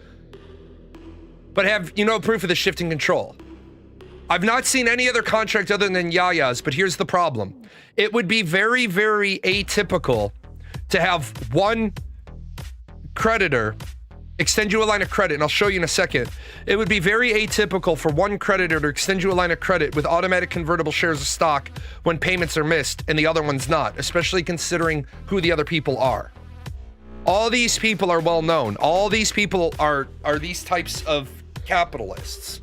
But have, proof of the shifting control. I've not seen any other contract other than Yaya's, but here's the problem. It would be very, very atypical to have one creditor extend you a line of credit, and I'll show you in a second. It would be very atypical for one creditor to extend you a line of credit with automatic convertible shares of stock when payments are missed and the other one's not, especially considering who the other people are. All these people are well known. All these people are these types of capitalists.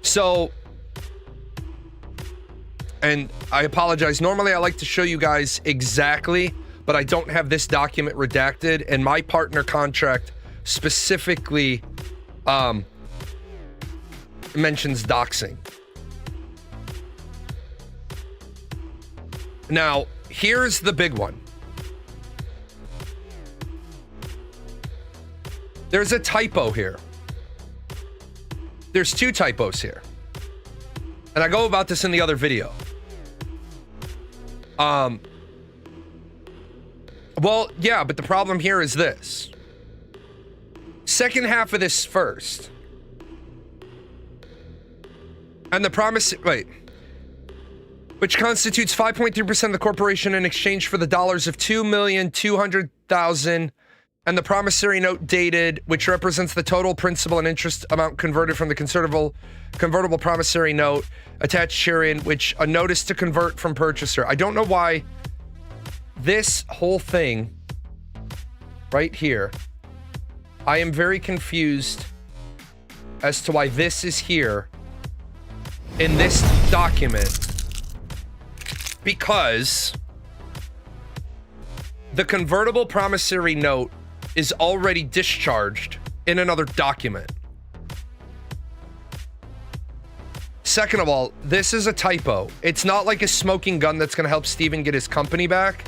So, and I apologize. Normally I like to show you guys exactly, but I don't have this document redacted, and my partner contract specifically mentions doxing. Now, here's the big one. There's a typo here. There's 2 typos here. And I go about this in the other video. Well, yeah, but the problem here is this. Second half of this first. And the promise, which constitutes 5.3% of the corporation in exchange for the dollars of $2,200,000, and the promissory note dated, which represents the total principal and interest amount converted from the convertible promissory note attached herein, which a notice to convert from purchaser. I don't know why this whole thing right here, I am very confused as to why this is here in this document, because the convertible promissory note is already discharged in another document. Second of all, this is a typo. It's not like a smoking gun that's going to help Steven get his company back,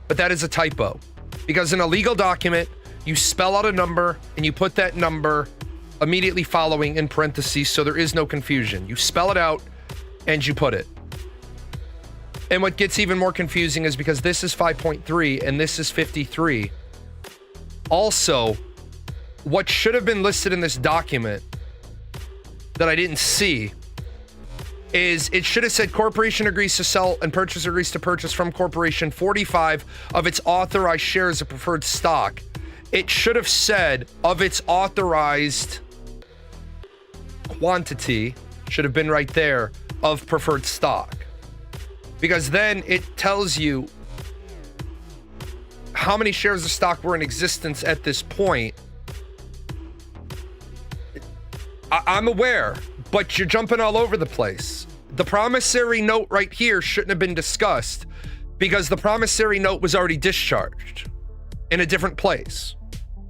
but that is a typo. Because in a legal document, you spell out a number and you put that number immediately following in parentheses, so there is no confusion. You spell it out and you put it. And what gets even more confusing is because this is 5.3 and this is 53. Also, what should have been listed in this document that I didn't see is it should have said corporation agrees to sell and purchaser agrees to purchase from corporation 45 of its authorized shares of preferred stock. It should have said of its authorized quantity, should have been right there, of preferred stock. Because then it tells you how many shares of stock were in existence at this point. I'm aware, but you're jumping all over the place. The promissory note right here shouldn't have been discussed because the promissory note was already discharged in a different place.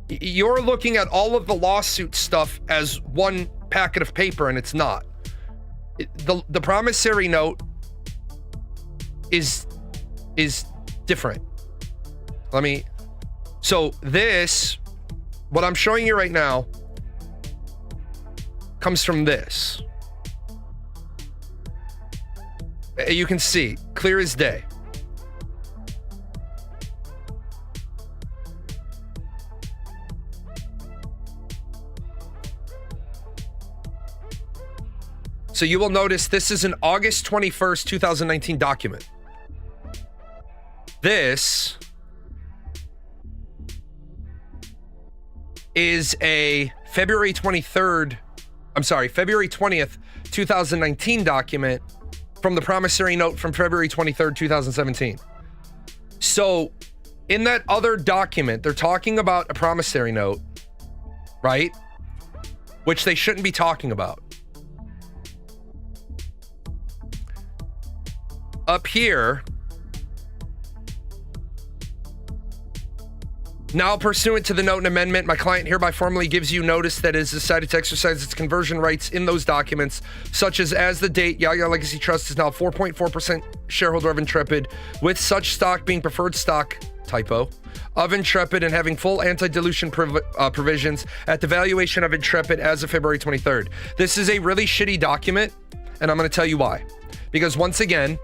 You're looking at all of the lawsuit stuff as one packet of paper, and it's not. The promissory note is different. So this, what I'm showing you right now, comes from this. You can see, clear as day. So you will notice this is an August 21st, 2019 document. This is a February 20th, 2019 document from the promissory note from February 23rd, 2017. So in that other document, they're talking about a promissory note, right? Which they shouldn't be talking about. Up here, now pursuant to the note and amendment, my client hereby formally gives you notice that it has decided to exercise its conversion rights in those documents, such as the date Yaya Legacy Trust is now 4.4% shareholder of Intrepid, with such stock being preferred stock, typo, of Intrepid and having full anti-dilution provisions at the valuation of Intrepid as of February 23rd. This is a really shitty document, and I'm going to tell you why. Because once again,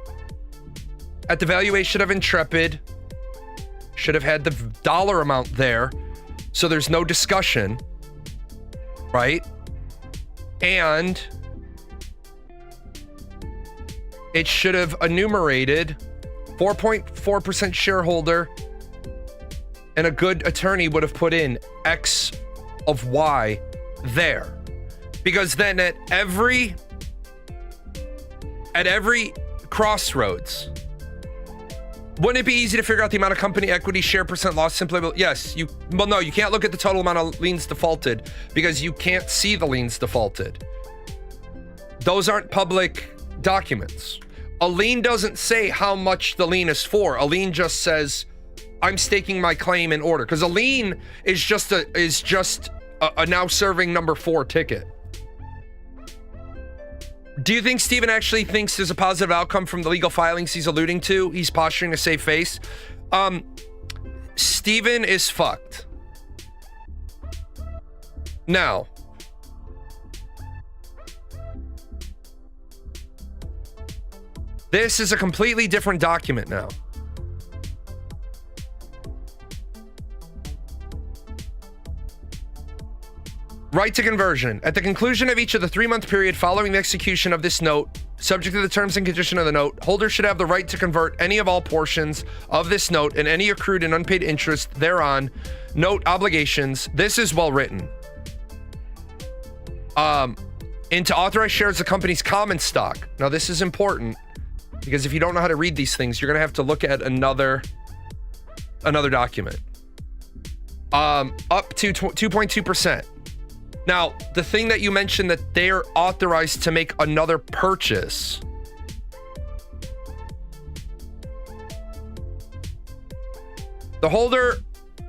at the valuation of Intrepid, should have had the dollar amount there, so there's no discussion, right? And it should have enumerated 4.4% shareholder, and a good attorney would have put in X of Y there. Because then at every crossroads, wouldn't it be easy to figure out the amount of company equity share percent loss simply? Yes, no, you can't look at the total amount of liens defaulted because you can't see the liens defaulted. Those aren't public documents. A lien doesn't say how much the lien is for. A lien just says, I'm staking my claim in order. Because a lien is just a now serving number 4 ticket. Do you think Steven actually thinks there's a positive outcome from the legal filings he's alluding to? He's posturing to save face. Steven is fucked. Now, this is a completely different document now. Right to conversion. At the conclusion of each of the 3-month period following the execution of this note, subject to the terms and condition of the note, holder should have the right to convert any of all portions of this note and any accrued and unpaid interest thereon, note obligations. This is well written. Into authorized shares of the company's common stock. Now this is important because if you don't know how to read these things, you're gonna have to look at another document. Up to 2.2%. Now, the thing that you mentioned that they're authorized to make another purchase. The holder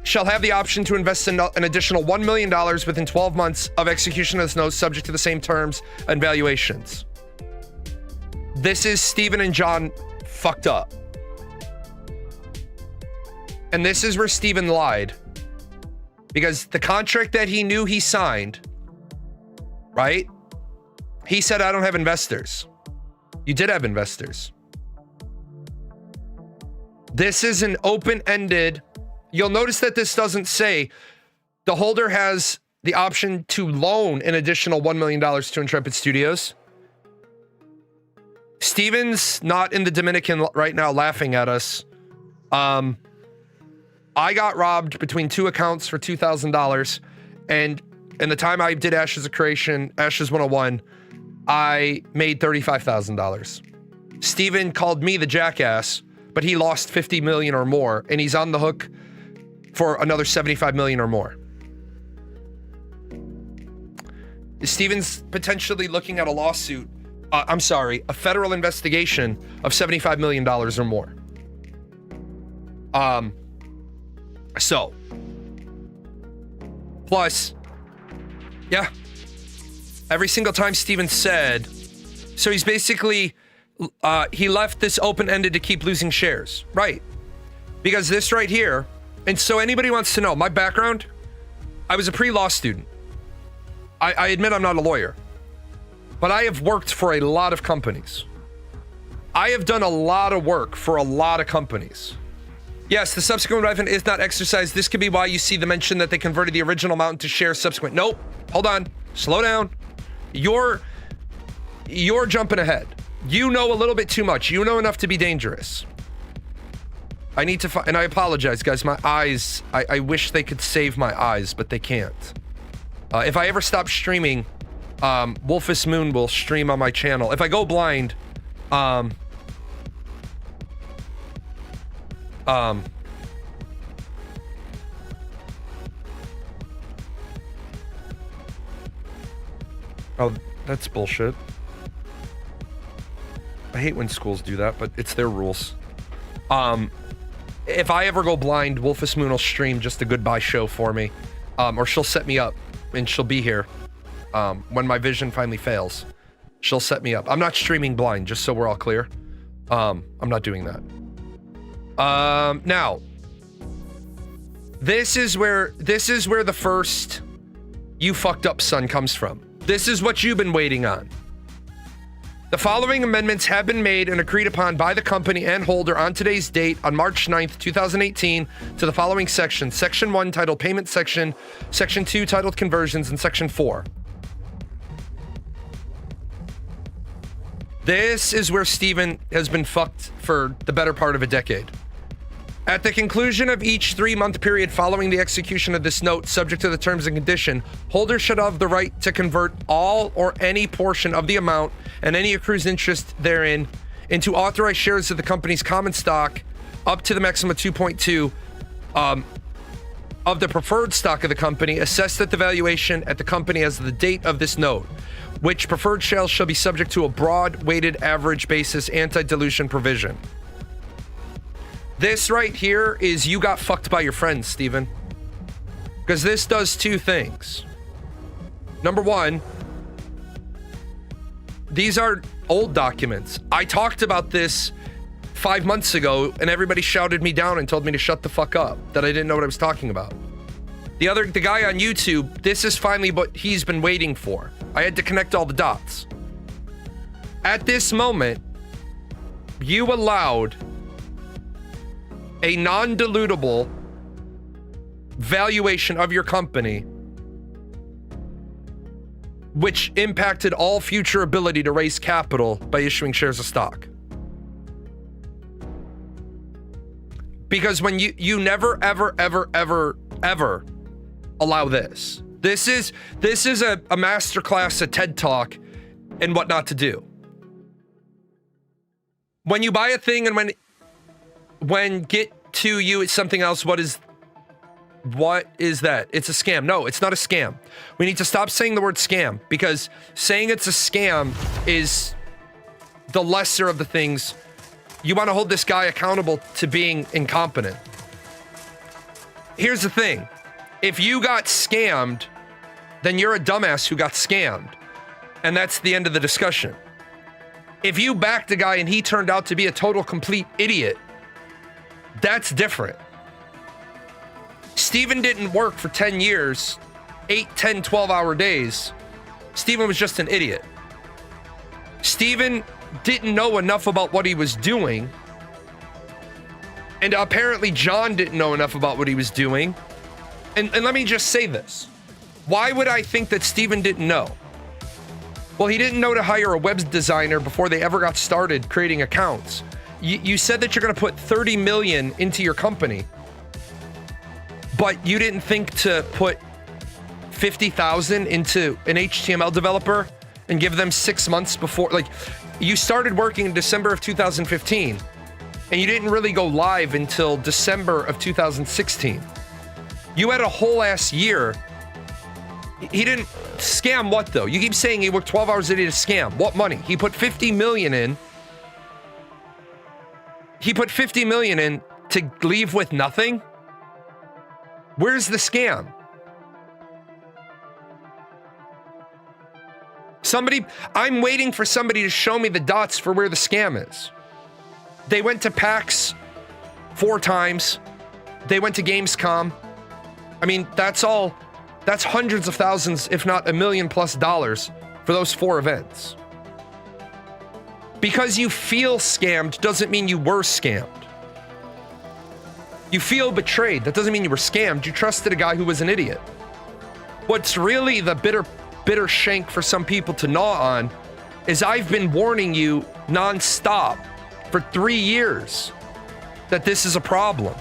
shall have the option to invest in an additional $1 million within 12 months of execution of this note, subject to the same terms and valuations. This is Stephen and John fucked up. And this is where Stephen lied. Because the contract that he knew he signed, right? He said, I don't have investors. You did have investors. This is an open-ended. You'll notice that this doesn't say the holder has the option to loan an additional $1 million to Intrepid Studios. Steven's not in the Dominican right now laughing at us. I got robbed between 2 accounts for $2,000, and in the time I did Ashes of Creation, Ashes 101, I made $35,000. Steven called me the jackass, but he lost 50 million or more, and he's on the hook for another 75 million or more. Steven's potentially looking at a lawsuit, a federal investigation of $75 million or more. So, plus, yeah, every single time Steven said, so he's basically, he left this open-ended to keep losing shares, right? Because this right here, and so anybody wants to know, my background, I was a pre-law student. I admit I'm not a lawyer, but I have worked for a lot of companies. I have done a lot of work for a lot of companies. Yes, the subsequent refund is not exercised. This could be why you see the mention that they converted the original amount into shares subsequent. Nope. Hold on. Slow down. You're jumping ahead. You know a little bit too much. You know enough to be dangerous. I need to and I apologize, guys. My eyes, I wish they could save my eyes, but they can't. If I ever stop streaming, Wolfus Moon will stream on my channel. If I go blind, Um, oh, that's bullshit. I hate when schools do that, but it's their rules. If I ever go blind, Wolfus Moon will stream just a goodbye show for me. Or she'll set me up and she'll be here. When my vision finally fails, she'll set me up. I'm not streaming blind, just so we're all clear. I'm not doing that. Now, this is where the first "you fucked up, son" comes from. This is what you've been waiting on. The following amendments have been made and agreed upon by the company and holder on today's date on March 9th, 2018 to the following sections. Section 1 titled Payment Section, Section 2 titled Conversions, and Section 4. This is where Steven has been fucked for the better part of a decade. At the conclusion of each 3-month period following the execution of this note, subject to the terms and condition, holders should have the right to convert all or any portion of the amount and any accrued interest therein into authorized shares of the company's common stock up to the maximum of 2.2 of the preferred stock of the company, assessed at the valuation at the company as of the date of this note, which preferred shares shall be subject to a broad weighted average basis anti-dilution provision. This right here is you got fucked by your friends, Steven. Because this does two things. Number one, these are old documents. I talked about this 5 months ago and everybody shouted me down and told me to shut the fuck up, that I didn't know what I was talking about. The guy on YouTube, this is finally what he's been waiting for. I had to connect all the dots. At this moment, you allowed a non-dilutable valuation of your company, which impacted all future ability to raise capital by issuing shares of stock. Because when you never, ever, ever, ever, ever allow this. This is a masterclass, a TED Talk, and what not to do. When you buy a thing and when get to you, it's something else. What is that? It's a scam. No, it's not a scam. We need to stop saying the word scam, because saying it's a scam is the lesser of the things. You want to hold this guy accountable to being incompetent. Here's the thing. If you got scammed, then you're a dumbass who got scammed. And that's the end of the discussion. If you backed a guy and he turned out to be a total complete idiot, that's different. Steven didn't work for 10 years, 8, 10, 12-hour days. Steven was just an idiot. Steven didn't know enough about what he was doing. And apparently John didn't know enough about what he was doing. And let me just say this. Why would I think that Steven didn't know? Well, he didn't know to hire a web designer before they ever got started creating accounts. You said that you're going to put 30 million into your company, but you didn't think to put 50,000 into an HTML developer and give them 6 months before. Like, you started working in December of 2015 and you didn't really go live until December of 2016. You had a whole ass year. He didn't scam what though? You keep saying he worked 12 hours a day to scam. What money? He put 50 million in. He put 50 million in to leave with nothing? Where's the scam? I'm waiting for somebody to show me the dots for where the scam is. They went to PAX 4 times. They went to Gamescom. I mean, that's hundreds of thousands, if not $1 million+ for those 4 events. Because you feel scammed doesn't mean you were scammed. You feel betrayed. That doesn't mean you were scammed. You trusted a guy who was an idiot. What's really the bitter shank for some people to gnaw on is I've been warning you nonstop for 3 years that this is a problem.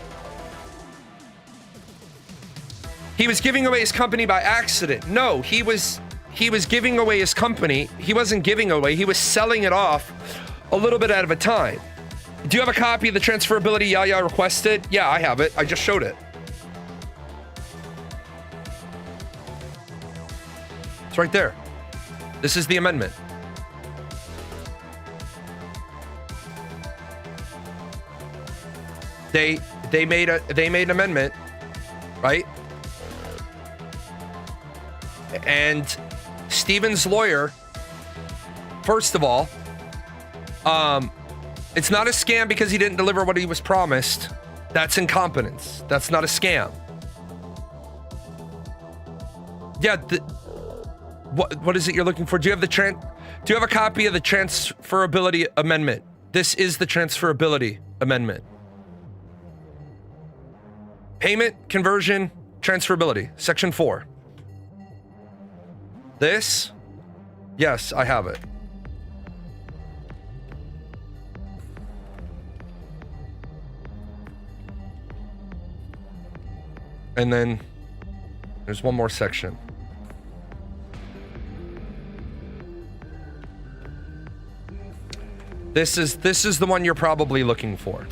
He was giving away his company by accident. No, he was giving away his company. He wasn't giving away. He was selling it off a little bit out of a time. Do you have a copy of the transferability Yaya requested? Yeah, I have it. I just showed it. It's right there. This is the amendment. They made an amendment, right? And Steven's lawyer, first of all, it's not a scam because he didn't deliver what he was promised. That's incompetence. That's not a scam. Yeah, what is it you're looking for? Do you have a copy of the transferability amendment? This is the transferability amendment. Payment, conversion, transferability, section 4. This? Yes, I have it. And then there's one more section. This is the one you're probably looking for.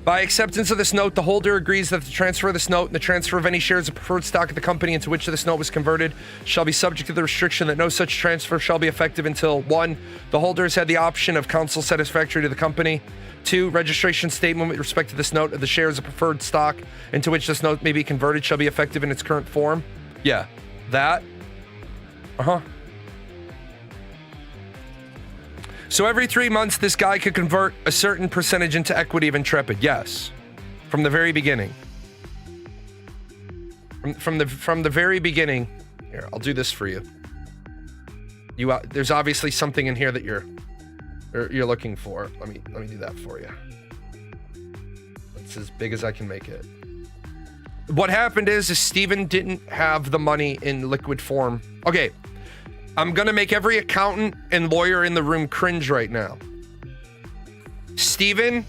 By acceptance of this note, the holder agrees that the transfer of this note and the transfer of any shares of preferred stock of the company into which this note was converted shall be subject to the restriction that no such transfer shall be effective until 1. The holder has had the option of counsel satisfactory to the company. 2. Registration statement with respect to this note of the shares of preferred stock into which this note may be converted shall be effective in its current form. Yeah, that. So every 3 months, this guy could convert a certain percentage into equity of Intrepid. Yes, from the very beginning. From the very beginning. Here, I'll do this for you. There's obviously something in here that you're looking for. Let me do that for you. It's as big as I can make it. What happened is Steven didn't have the money in liquid form. Okay. I'm gonna make every accountant and lawyer in the room cringe right now. Steven,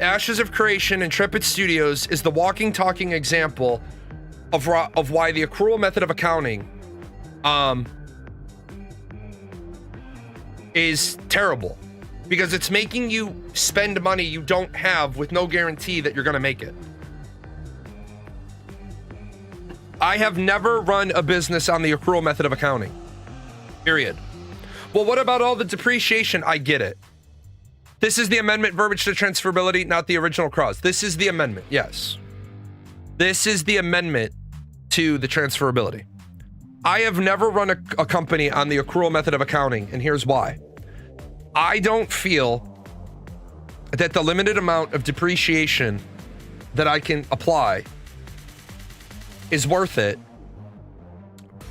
Ashes of Creation, Intrepid Studios is the walking, talking example of why the accrual method of accounting is terrible. Because it's making you spend money you don't have with no guarantee that you're gonna make it. I have never run a business on the accrual method of accounting. Period. Well, what about all the depreciation? I get it. This is the amendment verbiage to transferability, not the original clause. This is the amendment, yes. This is the amendment to the transferability. I have never run a company on the accrual method of accounting, and here's why. I don't feel that the limited amount of depreciation that I can apply is worth it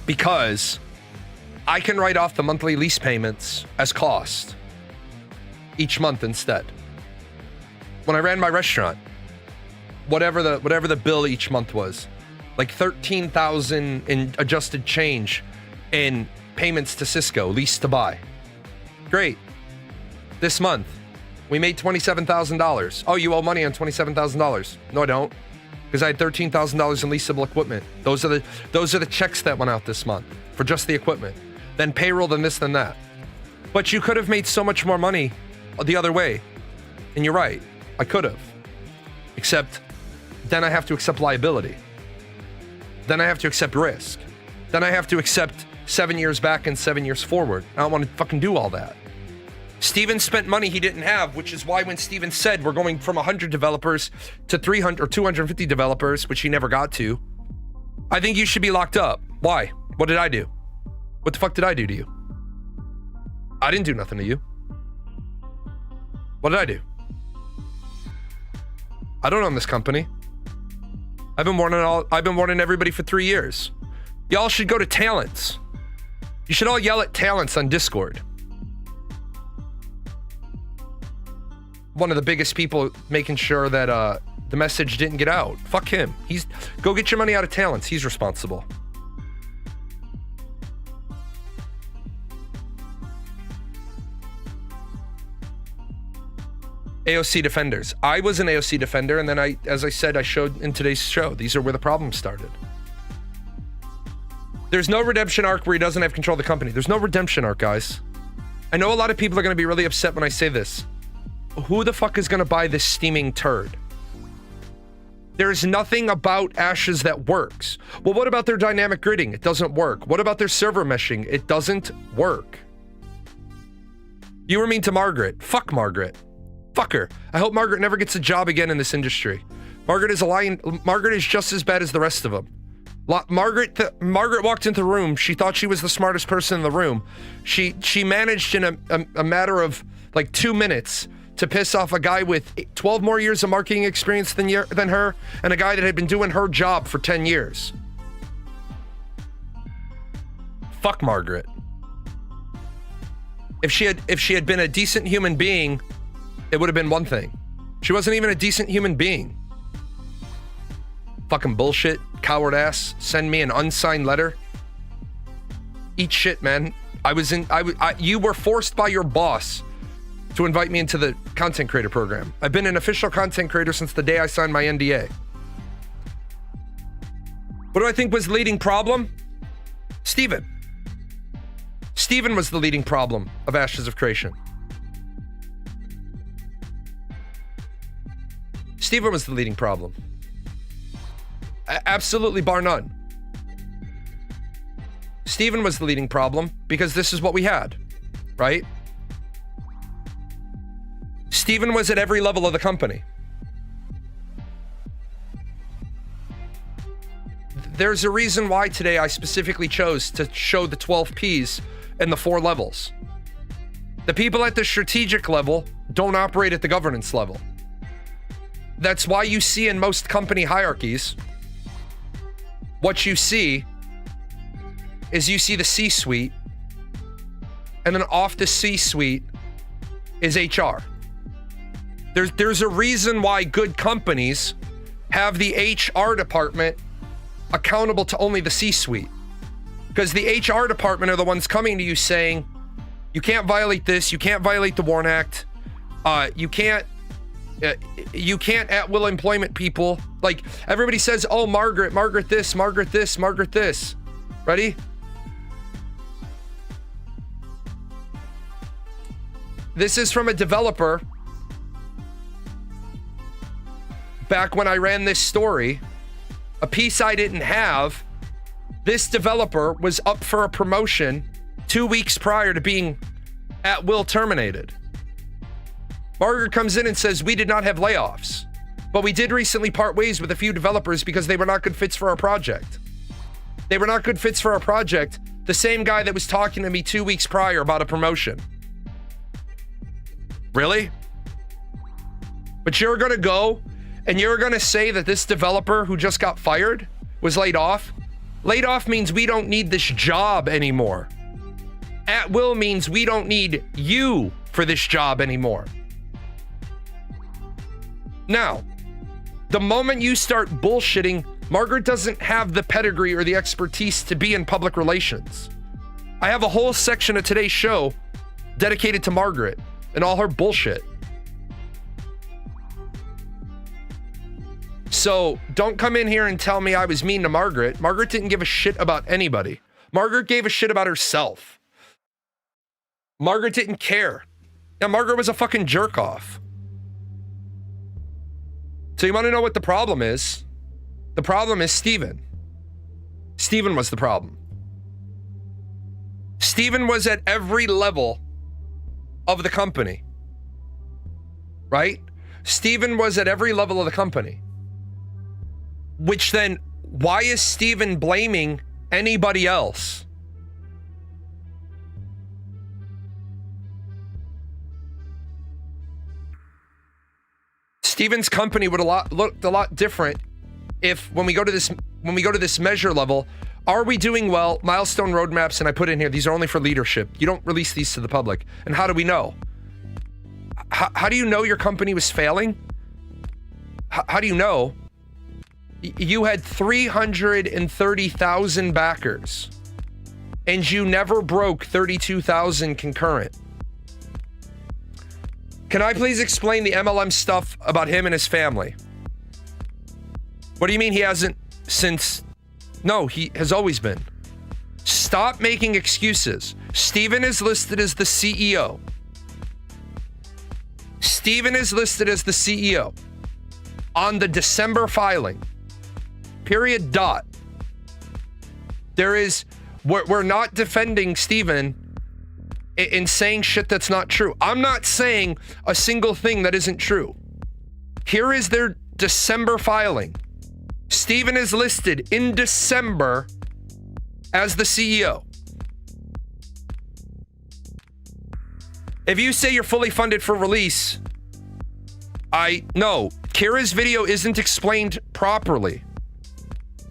because I can write off the monthly lease payments as cost each month instead. When I ran my restaurant, whatever the bill each month was, like $13,000 in adjusted change in payments to Cisco, lease to buy. Great. This month, we made $27,000. Oh, you owe money on $27,000. No, I don't. Because I had $13,000 in leasable equipment. Those are the checks that went out this month for just the equipment. Then payroll, then this, then that. But you could have made so much more money the other way. And you're right, I could have. Except then I have to accept liability. Then I have to accept risk. Then I have to accept 7 years back and 7 years forward. I don't want to fucking do all that. Steven spent money he didn't have, which is why when Steven said we're going from 100 developers to 300 or 250 developers, which he never got to, I think you should be locked up. Why? What did I do? What the fuck did I do to you? I didn't do nothing to you. What did I do? I don't own this company. I've been warning everybody for 3 years. Y'all should go to Talents. You should all yell at Talents on Discord. One of the biggest people making sure that the message didn't get out. Fuck him. Go get your money out of Talents. He's responsible. AOC defenders. I was an AOC defender, and then as I said, I showed in today's show, these are where the problem started. There's no redemption arc where he doesn't have control of the company. There's no redemption arc, guys. I know a lot of people are going to be really upset when I say this. Who the fuck is going to buy this steaming turd? There's nothing about Ashes that works. Well, what about their dynamic gridding? It doesn't work. What about their server meshing? It doesn't work. You were mean to Margaret. Fuck Margaret. Fuck her. I hope Margaret never gets a job again in this industry. Margaret is a lying. Margaret is just as bad as the rest of them. Margaret walked into the room. She thought she was the smartest person in the room. She managed in a matter of like 2 minutes to piss off a guy with 12 more years of marketing experience than her, and a guy that had been doing her job for 10 years. Fuck Margaret. If she had been a decent human being, it would have been one thing. She wasn't even a decent human being. Fucking bullshit, coward ass. Send me an unsigned letter. Eat shit, man. You were forced by your boss to invite me into the content creator program. I've been an official content creator since the day I signed my NDA. What do I think was the leading problem? Steven. Steven was the leading problem of Ashes of Creation. Steven was the leading problem. Absolutely, bar none. Steven was the leading problem because this is what we had, right? Steven was at every level of the company. There's a reason why today I specifically chose to show the 12 Ps and the 4 levels. The people at the strategic level don't operate at the governance level. That's why you see in most company hierarchies, what you see is you see the C-suite, and then off the C-suite is HR. There's a reason why good companies have the HR department accountable to only the C-suite. Because the HR department are the ones coming to you saying, you can't violate this, you can't violate the WARN Act, you can't at-will employment people. Like, everybody says, oh, Margaret this, Margaret this, Margaret this. Ready? This is from a developer back when I ran this story. A piece I didn't have. This developer was up for a promotion 2 weeks prior to being at will terminated. Margaret comes in and says, we did not have layoffs, but we did recently part ways with a few developers because they were not good fits for our project. They were not good fits for our project. The same guy that was talking to me 2 weeks prior about a promotion. Really? But you're gonna go and you're gonna say that this developer who just got fired was laid off? Laid off means we don't need this job anymore. At will means we don't need you for this job anymore. Now, the moment you start bullshitting, Margaret doesn't have the pedigree or the expertise to be in public relations. I have a whole section of today's show dedicated to Margaret and all her bullshit. So don't come in here and tell me I was mean to Margaret. Margaret didn't give a shit about anybody. Margaret gave a shit about herself. Margaret didn't care. Yeah, Margaret was a fucking jerk off. So you want to know what the problem is? The problem is Steven. Steven was the problem. Steven was at every level of the company. Right? Steven was at every level of the company. Which then, why is Steven blaming anybody else? Steven's company would looked a lot different if when we go to this measure level, are we doing well? Milestone roadmaps, and I put in here, these are only for leadership. You don't release these to the public. And how do we know? How do you know your company was failing? How do you know? You had 330,000 backers, and you never broke 32,000 concurrent. Can I please explain the MLM stuff about him and his family? What do you mean he hasn't since? No, he has always been. Stop making excuses. Steven is listed as the CEO. Steven is listed as the CEO on the December filing. Period. Dot. We're not defending Steven in saying shit that's not true. I'm not saying a single thing that isn't true. Here is their December filing. Steven is listed in December as the CEO. If you say you're fully funded for release, no, Kira's video isn't explained properly.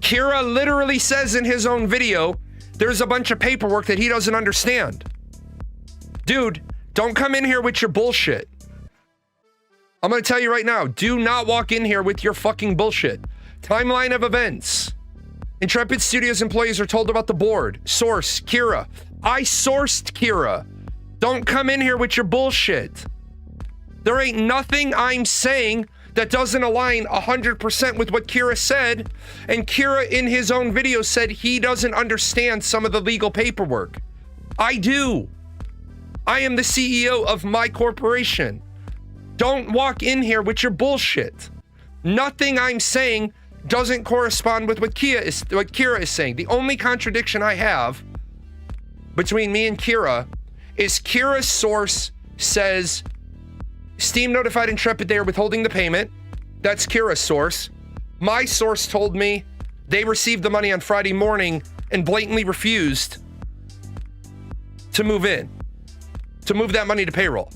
Kira literally says in his own video, there's a bunch of paperwork that he doesn't understand. Dude, don't come in here with your bullshit. I'm going to tell you right now, do not walk in here with your fucking bullshit. Timeline of events. Intrepid Studios employees are told about the board. Source, Kira. I sourced Kira. Don't come in here with your bullshit. There ain't nothing I'm saying that doesn't align 100% with what Kira said. And Kira in his own video said he doesn't understand some of the legal paperwork. I do. I am the CEO of my corporation. Don't walk in here with your bullshit. Nothing I'm saying doesn't correspond with what Kira is saying. The only contradiction I have between me and Kira is Kira's source says Steam notified Intrepid they are withholding the payment. That's Kira's source. My source told me they received the money on Friday morning and blatantly refused to move that money to payroll.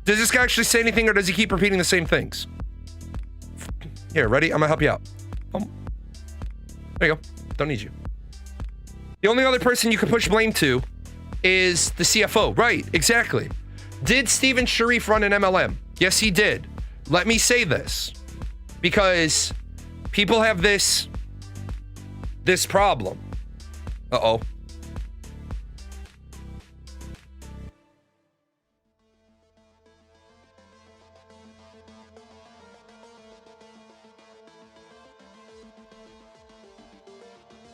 Does this guy actually say anything, or does he keep repeating the same things? Here, ready? I'm gonna help you out. There you go. Don't need you. The only other person you can push blame to is the CFO. Right, exactly. Did Steven Sharief run an MLM? Yes, he did. Let me say this, because people have this problem. Uh-oh.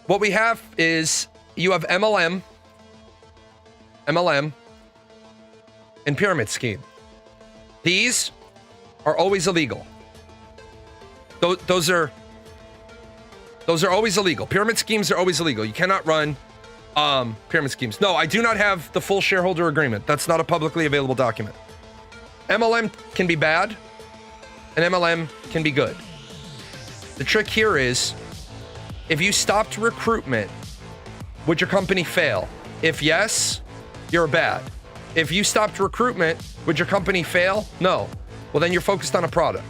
What we have is you have MLM, and pyramid scheme. These are always illegal. Those are always illegal. Pyramid schemes are always illegal. You cannot run pyramid schemes. No, I do not have the full shareholder agreement. That's not a publicly available document. MLM can be bad, and MLM can be good. The trick here is, if you stopped recruitment, would your company fail? If yes, you're bad. If you stopped recruitment, would your company fail? No. Well, then you're focused on a product.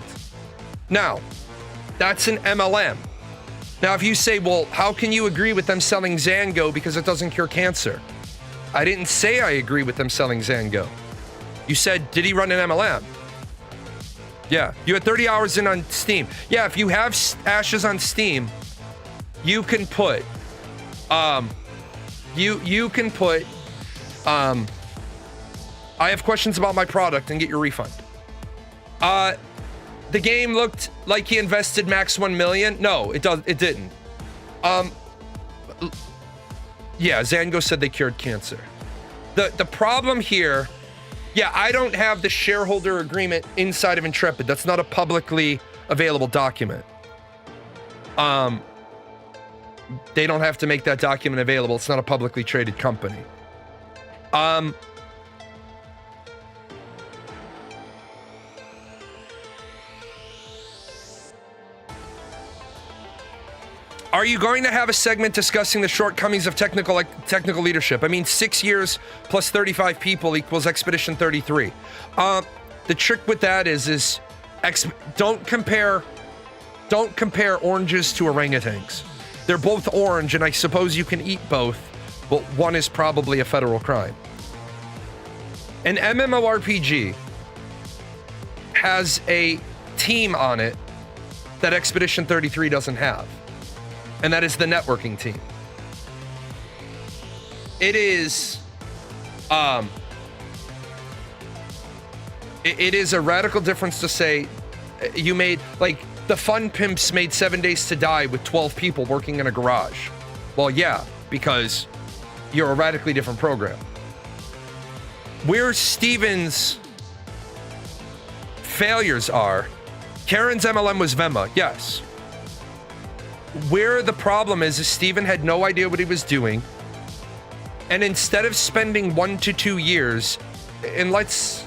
Now, that's an MLM. Now, if you say, well, how can you agree with them selling Zango because it doesn't cure cancer? I didn't say I agree with them selling Zango. You said, did he run an MLM? Yeah. You had 30 hours in on Steam. Yeah, if you have ashes on Steam, you can put, I have questions about my product and get your refund. The game looked like he invested max 1 million. No, it didn't. Yeah, Zango said they cured cancer. The problem here, yeah, I don't have the shareholder agreement inside of Intrepid. That's not a publicly available document. They don't have to make that document available. It's not a publicly traded company. Are you going to have a segment discussing the shortcomings of technical leadership? I mean, 6 years plus 35 people equals Expedition 33. The trick with that is don't compare oranges to orangutans. They're both orange, and I suppose you can eat both, but one is probably a federal crime. An MMORPG has a team on it that Expedition 33 doesn't have, and that is the networking team. It is it is a radical difference to say you made, like, the Fun Pimps made 7 Days to Die with 12 people working in a garage. Well, yeah, because you're a radically different program. Where Steven's failures are, Karen's MLM was Venmo, yes. Where the problem is Steven had no idea what he was doing. And instead of spending 1 to 2 years, and let's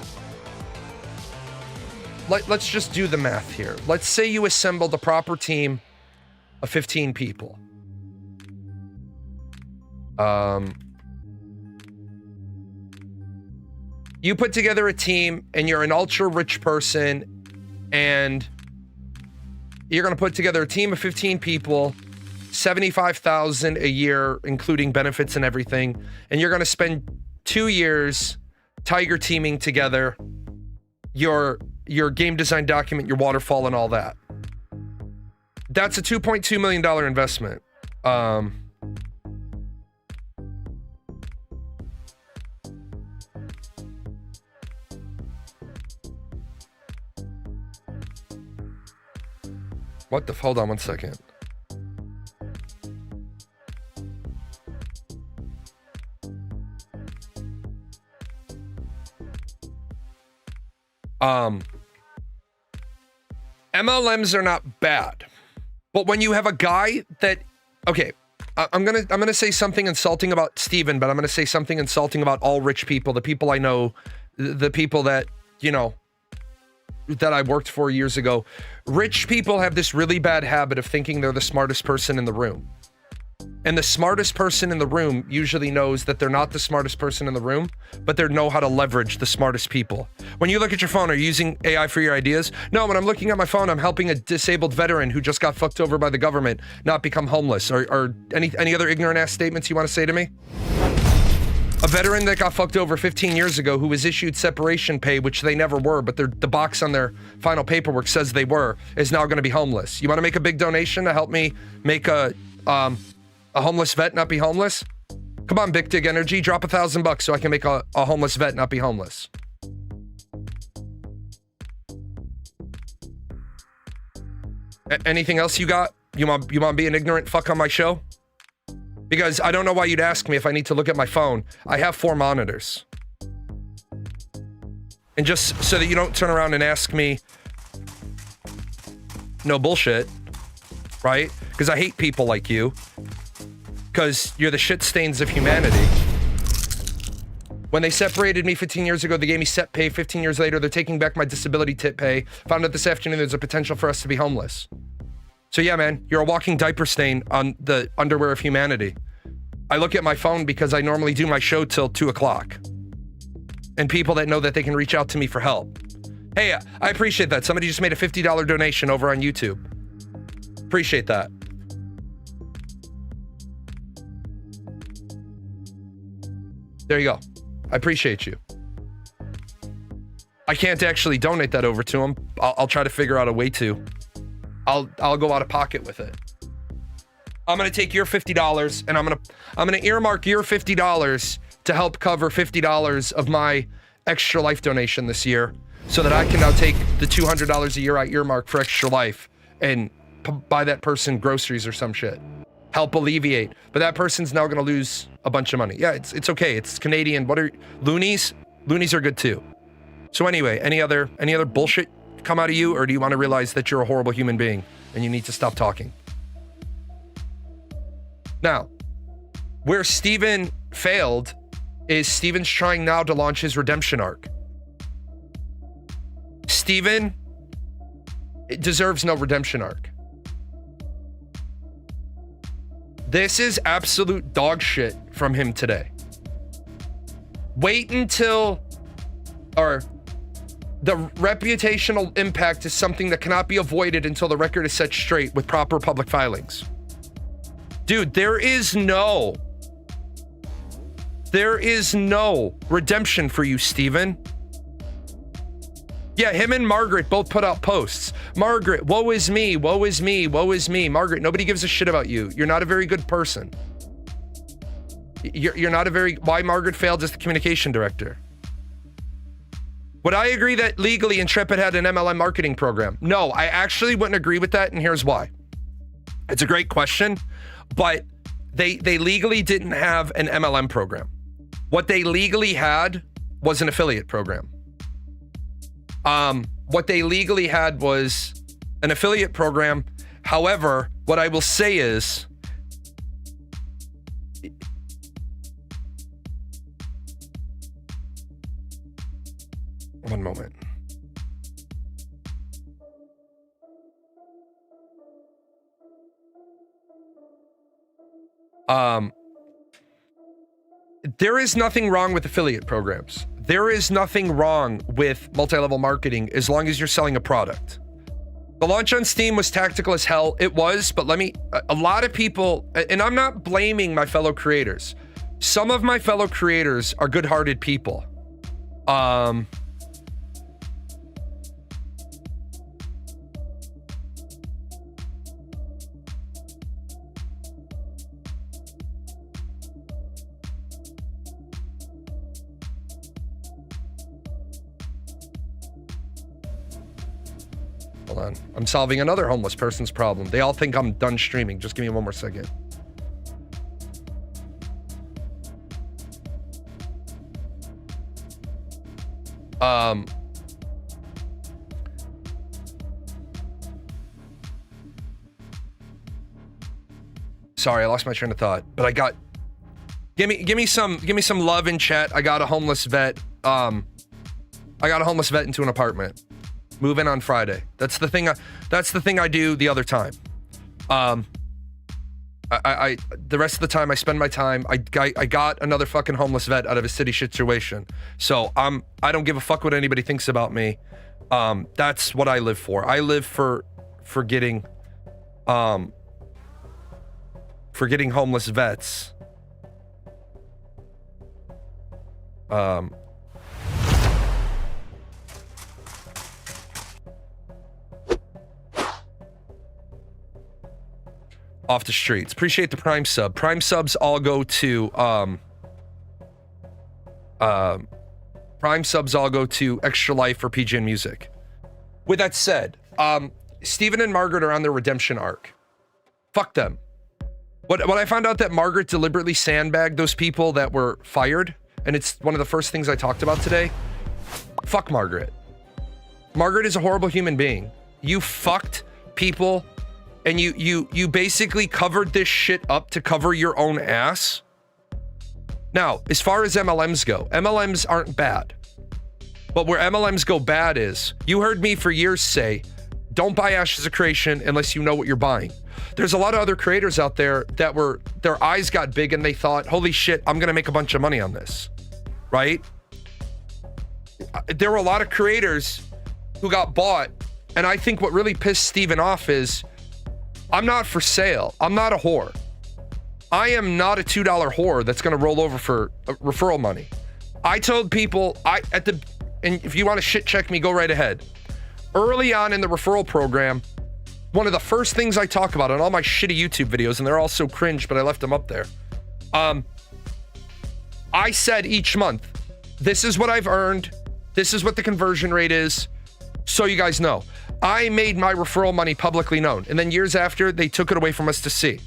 just do the math here. Let's say you assembled a proper team of 15 people. You put together a team and you're an ultra rich person and you're going to put together a team of 15 people, $75,000 a year, including benefits and everything. And you're going to spend 2 years tiger teaming together your game design document, your waterfall and all that. That's a $2.2 million investment. Hold on one second. MLMs are not bad, but when you have a guy that, okay, I'm gonna say something insulting about Steven, but I'm gonna say something insulting about all rich people, the people I know, the people that, you know, that I worked for years ago. Rich people have this really bad habit of thinking they're the smartest person in the room. And the smartest person in the room usually knows that they're not the smartest person in the room, but they know how to leverage the smartest people. When you look at your phone, are you using AI for your ideas? No, when I'm looking at my phone, I'm helping a disabled veteran who just got fucked over by the government not become homeless. Or any other ignorant ass statements you want to say to me? A veteran that got fucked over 15 years ago who was issued separation pay, which they never were, but the box on their final paperwork says they were, is now going to be homeless. You want to make a big donation to help me make a homeless vet not be homeless? Come on, Big Dig Energy, drop $1,000 so I can make a homeless vet not be homeless. Anything else you got? You want to be an ignorant fuck on my show? Because I don't know why you'd ask me if I need to look at my phone. I have 4 monitors. And just so that you don't turn around and ask me no bullshit, right? Because I hate people like you. Because you're the shit stains of humanity. When they separated me 15 years ago, they gave me set pay. 15 years later, they're taking back my disability tip pay. Found out this afternoon there's a potential for us to be homeless. So yeah, man, you're a walking diaper stain on the underwear of humanity. I look at my phone because I normally do my show till 2 o'clock. And people that know that they can reach out to me for help. Hey, I appreciate that. Somebody just made a $50 donation over on YouTube. Appreciate that. There you go. I appreciate you. I can't actually donate that over to him. I'll try to figure out a way to. I'll go out of pocket with it. I'm gonna take your $50 and I'm gonna earmark your $50 to help cover $50 of my Extra Life donation this year, so that I can now take the $200 a year I earmark for Extra Life and buy that person groceries or some shit. Help alleviate. But that person's now gonna lose a bunch of money. Yeah, it's okay. It's Canadian. What are loonies? Loonies are good too. So anyway, any other bullshit come out of you, or do you want to realize that you're a horrible human being and you need to stop talking? Now, where Steven failed is Steven's trying now to launch his redemption arc. Steven deserves no redemption arc. This is absolute dog shit from him today. Wait until, or the reputational impact is something that cannot be avoided until the record is set straight with proper public filings. Dude, there is no redemption for you, Steven. Yeah, him and Margaret both put out posts. Margaret, woe is me, woe is me, woe is me. Margaret, nobody gives a shit about you. You're not a very good person. You're not a very, why Margaret failed as the communication director. Would I agree that legally Intrepid had an MLM marketing program? No, I actually wouldn't agree with that, and here's why. It's a great question, but They legally didn't have an MLM program. What they legally had was an affiliate program. What they legally had was an affiliate program. However, what I will say is, one moment. There is nothing wrong with affiliate programs. There is nothing wrong with multi-level marketing as long as you're selling a product. The launch on Steam was tactical as hell. It was, but a lot of people, and I'm not blaming my fellow creators. Some of my fellow creators are good-hearted people. Hold on. I'm solving another homeless person's problem. They all think I'm done streaming. Just give me one more second. Sorry, I lost my train of thought. But I got give me some love in chat. I got a homeless vet. I got a homeless vet into an apartment. Move in on Friday. That's the thing I do the other time. I the rest of the time I spend my time. I got another fucking homeless vet out of a city situation. So I don't give a fuck what anybody thinks about me. That's what I live for. I live for getting homeless vets. Off the streets. Appreciate the Prime sub. Prime subs all go to Extra Life for PGN Music. With that said, Steven and Margaret are on their redemption arc. Fuck them. When I found out that Margaret deliberately sandbagged those people that were fired, and it's one of the first things I talked about today. Fuck Margaret. Margaret is a horrible human being. You fucked people. And you basically covered this shit up to cover your own ass. Now, as far as MLMs go, MLMs aren't bad. But where MLMs go bad is, you heard me for years say, don't buy Ashes of Creation unless you know what you're buying. There's a lot of other creators out there that their eyes got big and they thought, holy shit, I'm gonna make a bunch of money on this, right? There were a lot of creators who got bought, and I think what really pissed Steven off is, I'm not for sale. I'm not a whore. I am not a $2 whore that's going to roll over for referral money. I told people, and if you want to shit check me, go right ahead. Early on in the referral program, one of the first things I talk about on all my shitty YouTube videos, and they're all so cringe, but I left them up there. I said each month, this is what I've earned. This is what the conversion rate is. So you guys know. I made my referral money publicly known. And then years after, they took it away from us to see.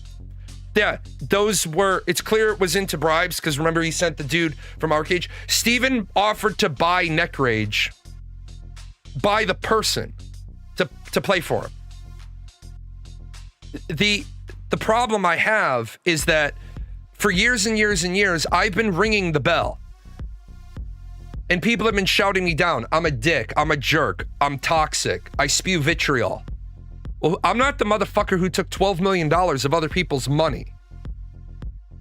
Yeah, it's clear it was into bribes, because remember he sent the dude from Arcade. Steven offered to buy Neck Rage by the person to play for him. The problem I have is that for years and years and years, I've been ringing the bell. And people have been shouting me down. I'm a dick. I'm a jerk. I'm toxic. I spew vitriol. Well, I'm not the motherfucker who took $12 million of other people's money.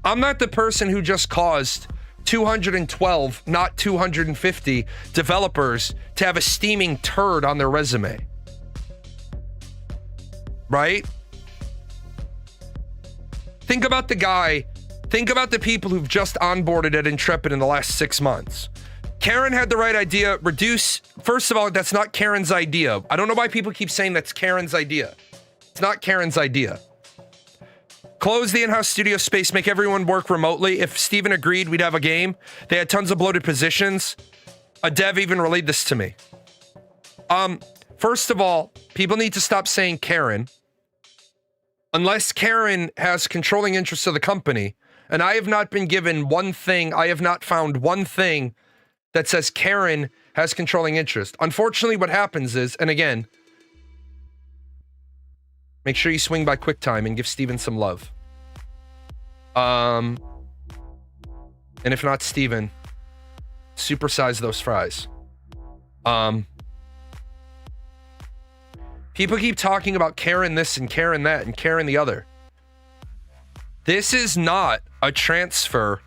I'm not the person who just caused 212, not 250 developers to have a steaming turd on their resume. Right? Think about the people who've just onboarded at Intrepid in the last 6 months. Karen had the right idea. First of all, that's not Karen's idea. I don't know why people keep saying that's Karen's idea. It's not Karen's idea. Close the in-house studio space, make everyone work remotely. If Steven agreed, we'd have a game. They had tons of bloated positions. A dev even relayed this to me. First of all, people need to stop saying Karen. Unless Karen has controlling interests of the company, and I have not been given one thing, I have not found one thing that says Karen has controlling interest. Unfortunately, what happens is, and again, make sure you swing by QuickTime and give Steven some love. And if not Steven, supersize those fries. People keep talking about Karen this and Karen that and Karen the other. This is not a transfer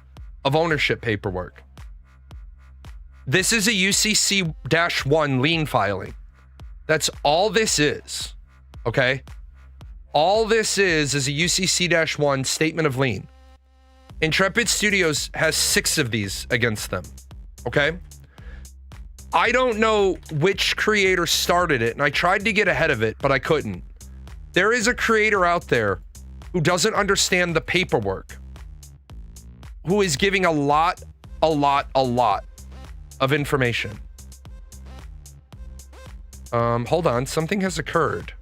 of ownership paperwork. This is a UCC-1 lien filing. That's all this is, okay? All this is a UCC-1 statement of lien. Intrepid Studios has 6 of these against them, okay? I don't know which creator started it, and I tried to get ahead of it, but I couldn't. There is a creator out there who doesn't understand the paperwork, who is giving a lot of information. Hold on, something has occurred.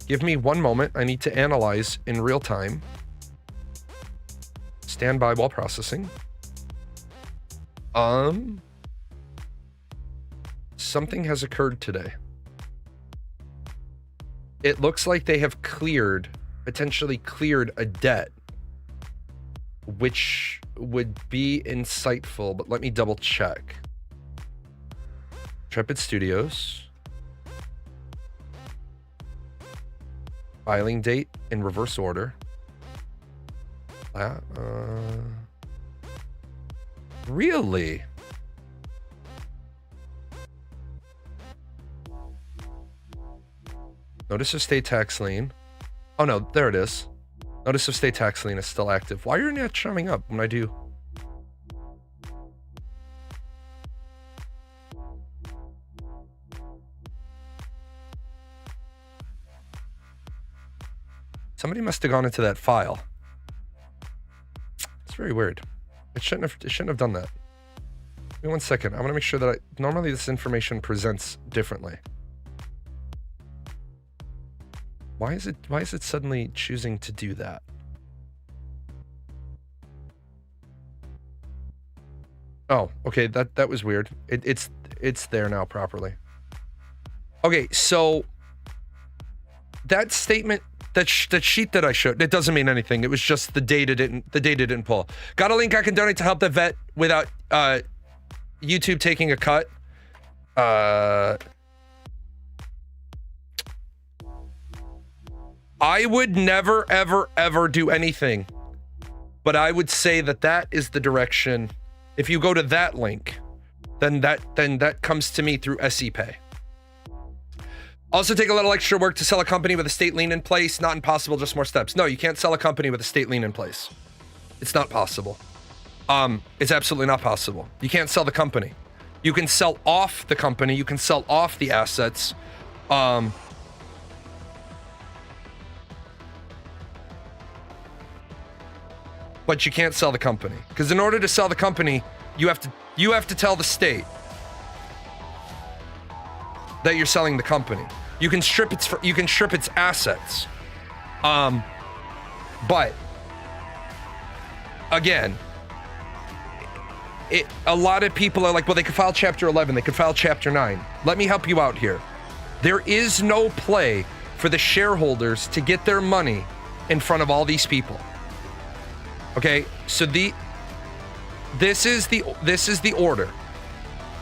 Give me one moment. I need to analyze in real time. Stand by while processing. Something has occurred today. It looks like they have potentially cleared a debt, which would be insightful, but let me double check. Intrepid Studios. Filing date in reverse order. Really? Notice of state tax lien. Oh no, there it is. Notice of state tax lien is still active. Why are you not showing up when I do? Somebody must have gone into that file. It's very weird. It shouldn't have done that. Give me 1 second. I want to make sure that normally this information presents differently. Why is it suddenly choosing to do that? Oh, okay, that was weird. It's there now properly. Okay, so that statement, that sheet that I showed, it doesn't mean anything. It was just the data didn't pull. Got a link I can donate to help the vet without YouTube taking a cut. I would never, ever do anything, but I would say that is the direction. If you go to that link, then that comes to me through SEPay. Also take a little extra work to sell a company with a state lien in place. Not impossible, just more steps. No, you can't sell a company with a state lien in place. It's not possible. It's absolutely not possible. You can't sell the company. You can sell off the company. You can sell off the assets. But you can't sell the company, because in order to sell the company, you have to tell the state that you're selling the company. You can strip its assets, but again, a lot of people are like, well, they could file Chapter 11, they could file Chapter 9. Let me help you out here. There is no play for the shareholders to get their money in front of all these people. Okay, so this is the order.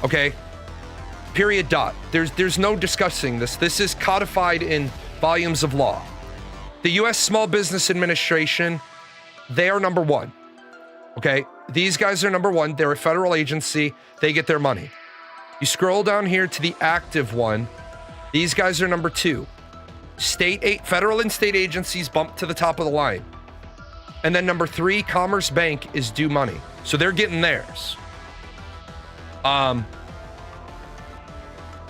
Okay, period. Dot. There's no discussing this. This is codified in volumes of law. The U.S. Small Business Administration, they are number 1. Okay, these guys are number 1. They're a federal agency. They get their money. You scroll down here to the active one. These guys are number 2. Federal and state agencies bump to the top of the line. And then number 3, Commerce Bank is due money. So they're getting theirs. And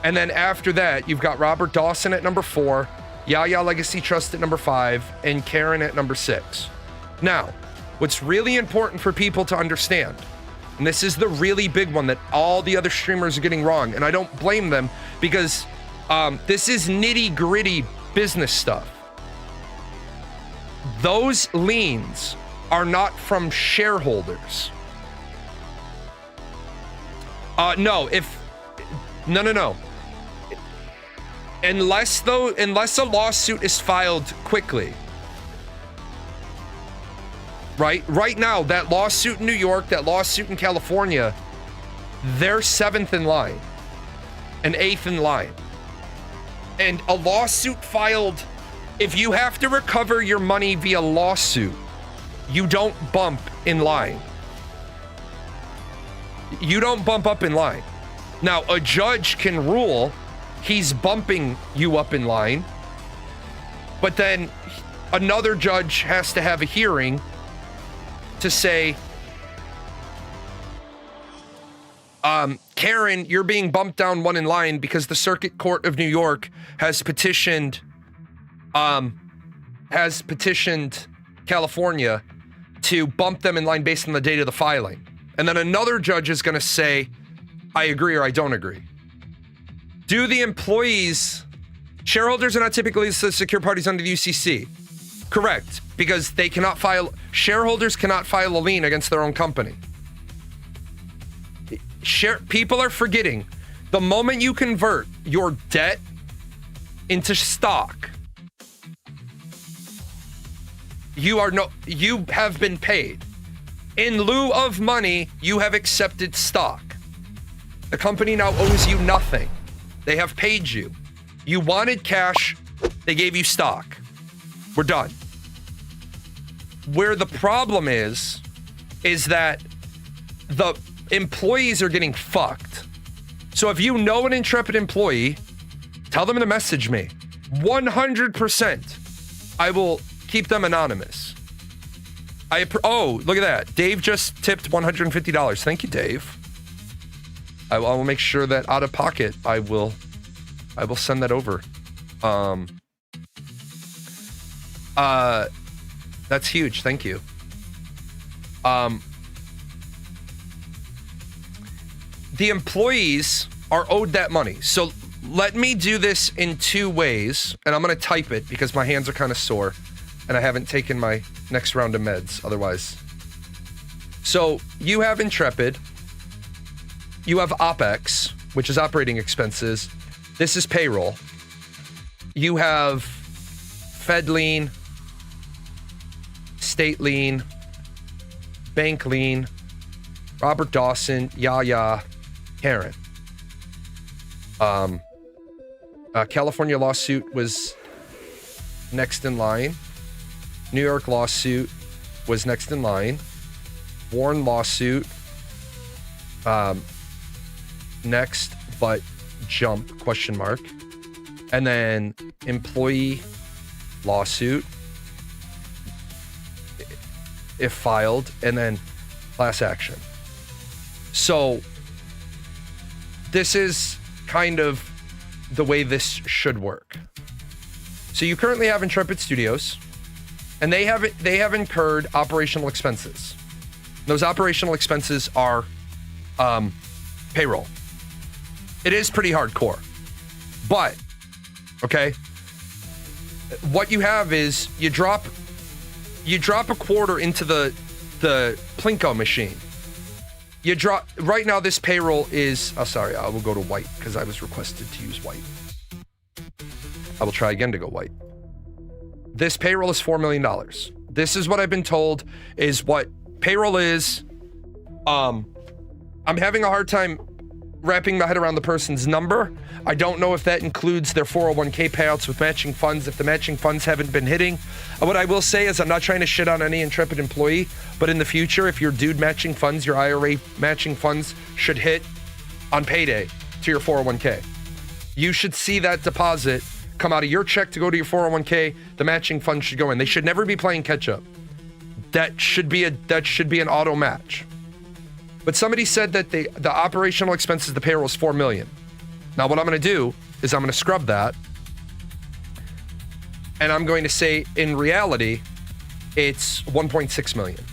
then after that, you've got Robert Dawson at number 4, Yaya Legacy Trust at number 5, and Karen at number 6. Now, what's really important for people to understand, and this is the really big one that all the other streamers are getting wrong, and I don't blame them, because this is nitty-gritty business stuff. those liens are not from shareholders. No. Unless a lawsuit is filed quickly. Right now, that lawsuit in New York, that lawsuit in California, they're 7th in line and 8th in line. And a lawsuit filed, if you have to recover your money via lawsuit, you don't bump in line. You don't bump up in line. Now, a judge can rule he's bumping you up in line, but then another judge has to have a hearing to say, Karen, you're being bumped down one in line because the Circuit Court of New York has petitioned California to bump them in line based on the date of the filing. And then another judge is going to say, I agree or I don't agree. Do the employees, shareholders are not typically the secure parties under the UCC. Correct, because they cannot file, shareholders cannot file a lien against their own company. People are forgetting, the moment you convert your debt into stock, you have been paid. In lieu of money, you have accepted stock. The company now owes you nothing. They have paid you. You wanted cash, they gave you stock. We're done. Where the problem is that the employees are getting fucked. So if you know an Intrepid employee, tell them to message me. 100%. I will keep them anonymous. Oh, look at that. Dave just tipped $150. Thank you, Dave. I will make sure that out of pocket, I will send that over. That's huge. Thank you. The employees are owed that money. So let me do this in two ways, and I'm going to type it because my hands are kind of sore and I haven't taken my next round of meds otherwise. So you have Intrepid. You have OPEX, which is operating expenses. This is payroll. You have Fed lien, state lien, bank lien, Robert Dawson, Yaya, Karen. California lawsuit was next in line. New York lawsuit was next in line. Warren lawsuit, next, but jump, question mark. And then employee lawsuit, if filed, and then class action. So this is kind of the way this should work. So you currently have Intrepid Studios, and they have incurred operational expenses. Those operational expenses are payroll. It is pretty hardcore, but okay. What you have is you drop a quarter into the Plinko machine. You drop right now. This payroll is. Oh, sorry. I will go to white because I was requested to use white. I will try again to go white. This payroll is $4 million. This is what I've been told is what payroll is. I'm having a hard time wrapping my head around the person's number. I don't know if that includes their 401k payouts with matching funds, if the matching funds haven't been hitting. What I will say is I'm not trying to shit on any Intrepid employee, but in the future, if your dude matching funds, your IRA matching funds should hit on payday to your 401k. You should see that deposit come out of your check to go to your 401k. The matching fund should go in. They should never be playing catch up. That should be an auto match. But somebody said that the operational expenses, the payroll is $4 million. Now what I'm going to do is I'm going to scrub that. And I'm going to say in reality, it's 1.6 million.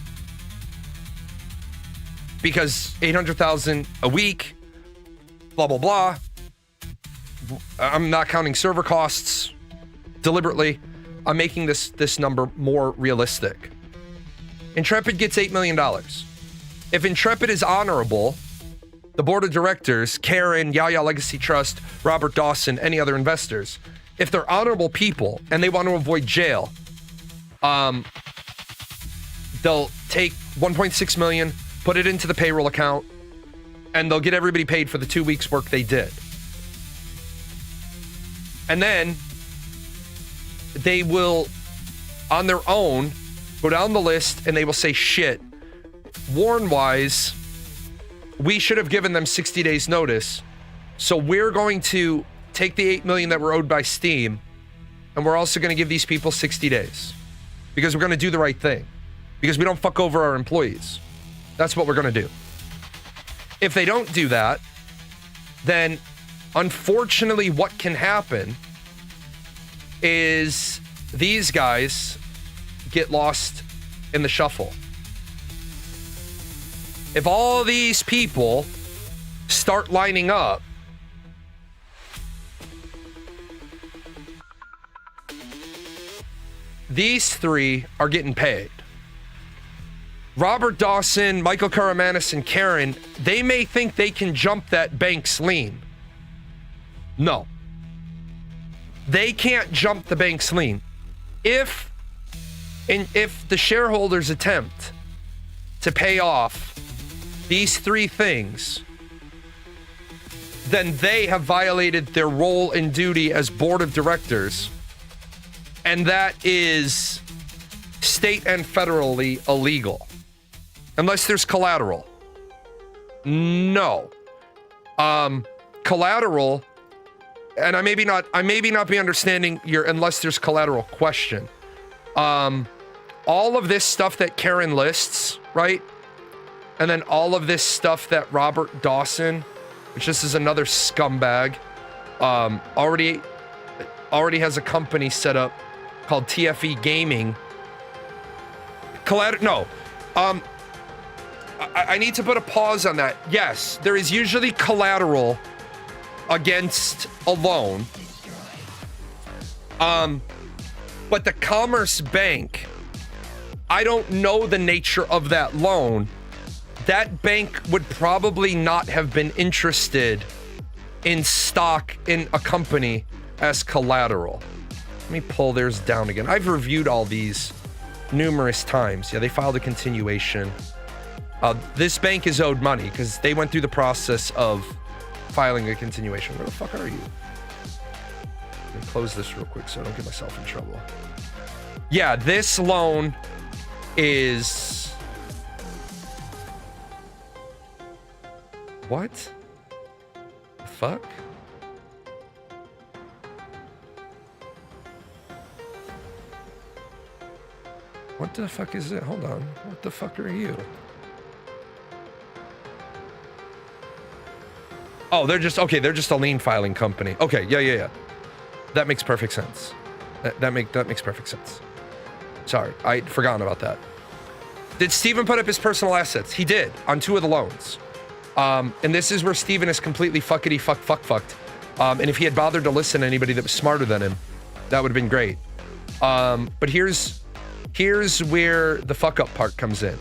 Because 800,000 a week, blah, blah, blah. I'm not counting server costs deliberately. I'm making this number more realistic. Intrepid gets $8 million. If Intrepid is honorable, the board of directors, Karen, Yaya Legacy Trust, Robert Dawson, any other investors, if they're honorable people and they want to avoid jail, they'll take 1.6 million, put it into the payroll account, and they'll get everybody paid for the 2 weeks work they did. And then they will, on their own, go down the list and they will say, shit, Warren-wise, we should have given them 60 days notice. So we're going to take the 8 million that were owed by Steam, and we're also going to give these people 60 days because we're going to do the right thing, because we don't fuck over our employees. That's what we're going to do. If they don't do that, then unfortunately what can happen is these guys get lost in the shuffle. If all these people start lining up, these three are getting paid. Robert Dawson, Michael Karamanis, and Karen, they may think they can jump that bank's lien. No. They can't jump the bank's lien. If the shareholders attempt to pay off these three things, then they have violated their role and duty as board of directors, and that is state and federally illegal. Unless there's collateral. No. Collateral, and I maybe not be understanding your unless there's collateral question. All of this stuff that Karen lists, right? And then all of this stuff that Robert Dawson, which this is another scumbag, already has a company set up called TFE Gaming. I need to put a pause on that. Yes, there is usually collateral against a loan. But the Commerce Bank, I don't know the nature of that loan. That bank would probably not have been interested in stock in a company as collateral. Let me pull theirs down again. I've reviewed all these numerous times. Yeah, they filed a continuation. This bank is owed money because they went through the process of filing a continuation. Where the fuck are you? Let me close this real quick so I don't get myself in trouble. Yeah, this loan is... What? The fuck? What the fuck is it? Hold on. What the fuck are you? Oh, they're just a lien filing company. Okay, yeah. That makes perfect sense. That makes perfect sense. Sorry, I'd forgotten about that. Did Steven put up his personal assets? He did, on 2 of the loans. And this is where Steven is completely fucked. And if he had bothered to listen to anybody that was smarter than him, that would have been great. But here's where the fuck up part comes in.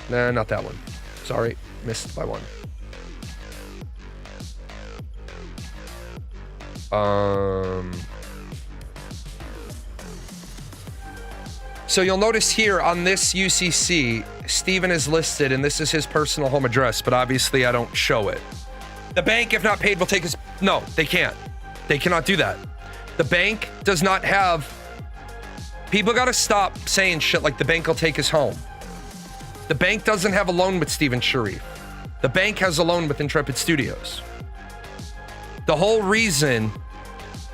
Nah, not that one. Sorry, missed by one. So you'll notice here on this UCC, Steven is listed, and this is his personal home address, but obviously I don't show it. The bank, if not paid, will take his... No, they can't. They cannot do that. The bank does not have... People gotta stop saying shit like the bank will take his home. The bank doesn't have a loan with Steven Sharief. The bank has a loan with Intrepid Studios. The whole reason...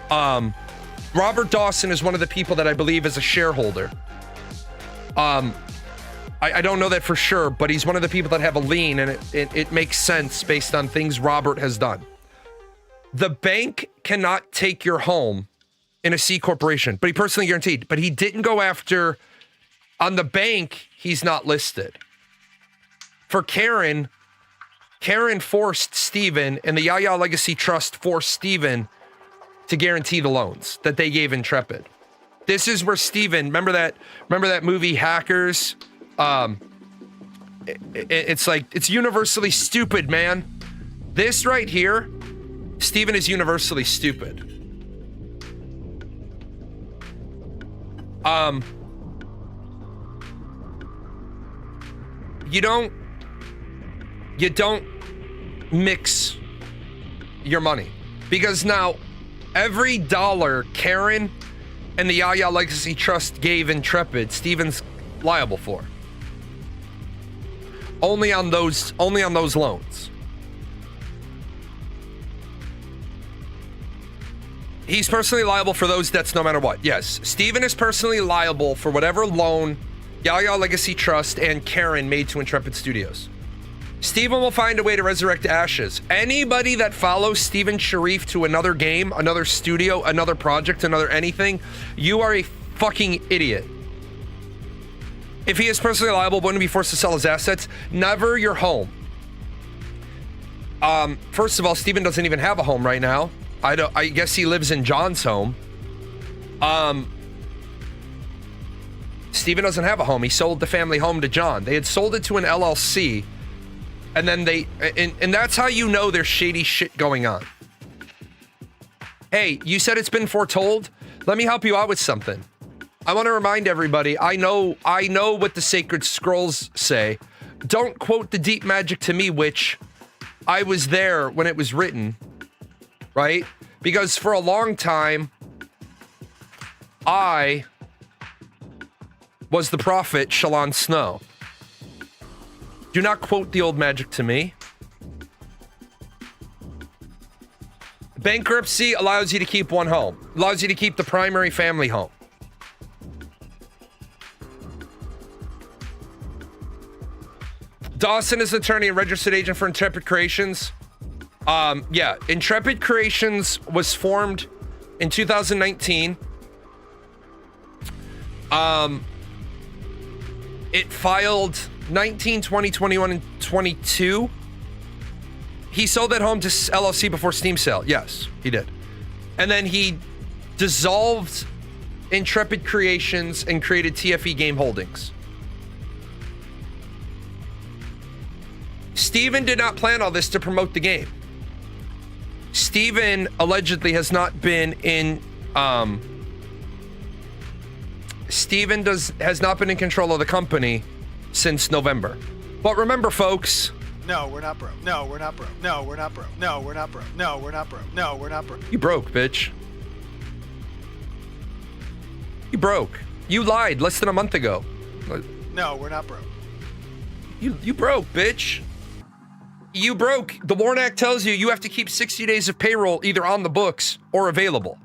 Robert Dawson is one of the people that I believe is a shareholder. I don't know that for sure, but he's one of the people that have a lien, and it makes sense based on things Robert has done. The bank cannot take your home in a C corporation, but he personally guaranteed. But he didn't go after... On the bank, he's not listed. For Karen forced Steven, and the Yaya Legacy Trust forced Steven to guarantee the loans that they gave Intrepid. This is where Steven, remember that movie Hackers? It's like, it's universally stupid, man. This right here, Steven is universally stupid. You don't mix your money, because now every dollar Karen and the Yaya Legacy Trust gave Intrepid, Steven's liable for. Only on those loans. He's personally liable for those debts no matter what. Yes, Steven is personally liable for whatever loan Yaya Legacy Trust and Karen made to Intrepid Studios. Steven will find a way to resurrect ashes. Anybody that follows Steven Sharief to another game, another studio, another project, another anything, you are a fucking idiot. If he is personally liable, wouldn't be forced to sell his assets. Never your home. First of all, Steven doesn't even have a home right now. I guess he lives in John's home. Steven doesn't have a home. He sold the family home to John. They had sold it to an LLC, and then and that's how you know there's shady shit going on. Hey, you said it's been foretold? Let me help you out with something. I want to remind everybody, I know what the sacred scrolls say. Don't quote the deep magic to me, which I was there when it was written, right? Because for a long time, I was the prophet Shalon Snow. Do not quote the old magic to me. Bankruptcy allows you to keep one home. Allows you to keep the primary family home. Dawson is attorney and registered agent for Intrepid Creations. Yeah, Intrepid Creations was formed in 2019. It filed 19, 20, 21, and 22. He sold that home to LLC before Steam sale. Yes, he did. And then he dissolved Intrepid Creations and created TFE Game Holdings. Steven did not plan all this to promote the game. Steven allegedly has not been in has not been in control of the company since November. But remember, folks. No, we're not broke. No, we're not broke. No, we're not broke. No, we're not broke. No, we're not broke. No, we're not broke. You broke, bitch. You broke. You lied less than a month ago. No, we're not broke. You broke, bitch. You broke. The WARN Act tells you have to keep 60 days of payroll either on the books or available.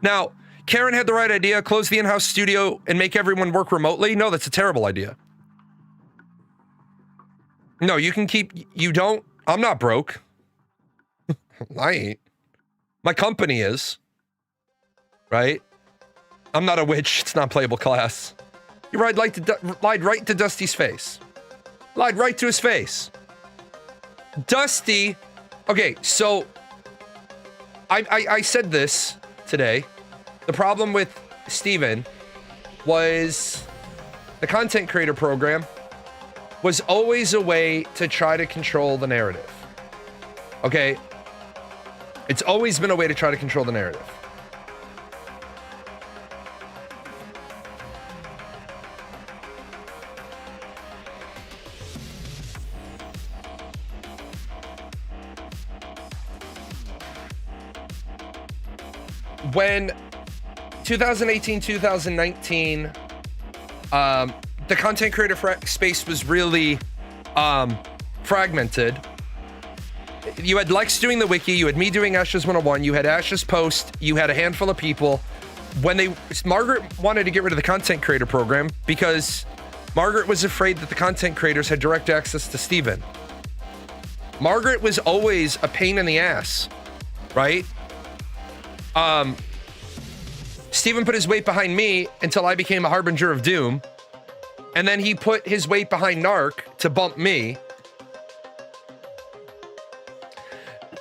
Now, Karen had the right idea, close the in-house studio and make everyone work remotely. No, that's a terrible idea. No, you can keep, you don't, I'm not broke. I ain't. My company is. Right? I'm not a witch. It's not playable class. You lied right to Dusty's face. Lied right to his face. Dusty, okay, so I said this today. The problem with Steven was the content creator program was always a way to try to control the narrative. Okay? It's always been a way to try to control the narrative. When 2018, 2019, the content creator space was really fragmented. You had Lex doing the wiki, you had me doing Ashes 101, you had Ashes Post, you had a handful of people. When Margaret wanted to get rid of the content creator program because Margaret was afraid that the content creators had direct access to Steven. Margaret was always a pain in the ass, right? Steven put his weight behind me until I became a harbinger of doom. And then he put his weight behind Narc to bump me.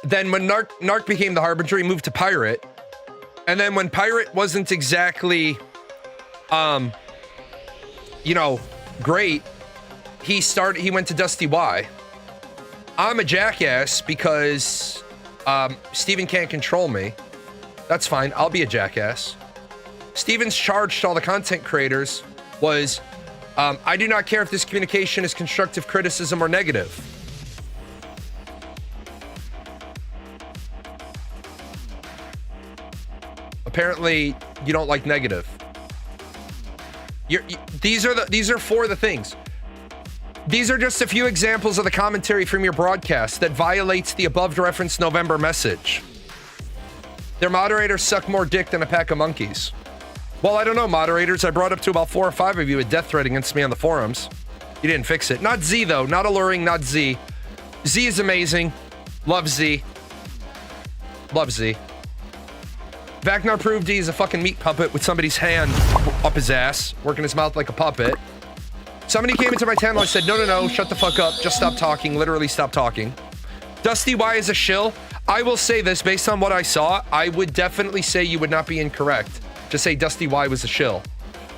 Then when Narc became the harbinger, he moved to pirate. And then when Pirate wasn't exactly, you know, great, he went to Dusty Y. I'm a jackass because Steven can't control me. That's fine. I'll be a jackass. Steven's charge to all the content creators was, I do not care if this communication is constructive criticism or negative. Apparently, you don't like negative. These are four of the things. These are just a few examples of the commentary from your broadcast that violates the above referenced November message. Their moderators suck more dick than a pack of monkeys. Well, I don't know, moderators. I brought up to about 4 or 5 of you a death threat against me on the forums. You didn't fix it. Not Z, though. Not alluring, not Z. Z is amazing. Love Z. Love Z. Vagnar proved he's a fucking meat puppet with somebody's hand up his ass, working his mouth like a puppet. Somebody came into my channel and said, no, shut the fuck up. Just stop talking. Literally stop talking. Dusty Y is a shill. I will say this, based on what I saw, I would definitely say you would not be incorrect to say Dusty Y was a shill.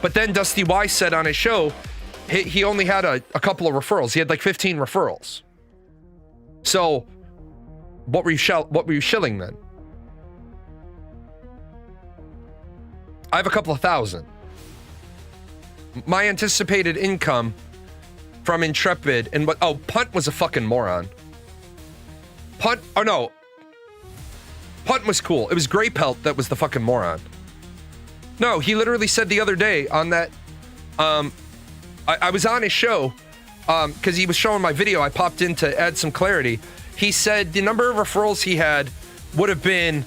But then Dusty Y said on his show, he only had a couple of referrals. He had like 15 referrals. So, what were you shilling then? I have a couple of thousand. My anticipated income from Intrepid and Punt was a fucking moron. Punt was cool. It was Grey Pelt that was the fucking moron. No, he literally said the other day on that, I was on his show, because he was showing my video. I popped in to add some clarity. He said the number of referrals he had would have been,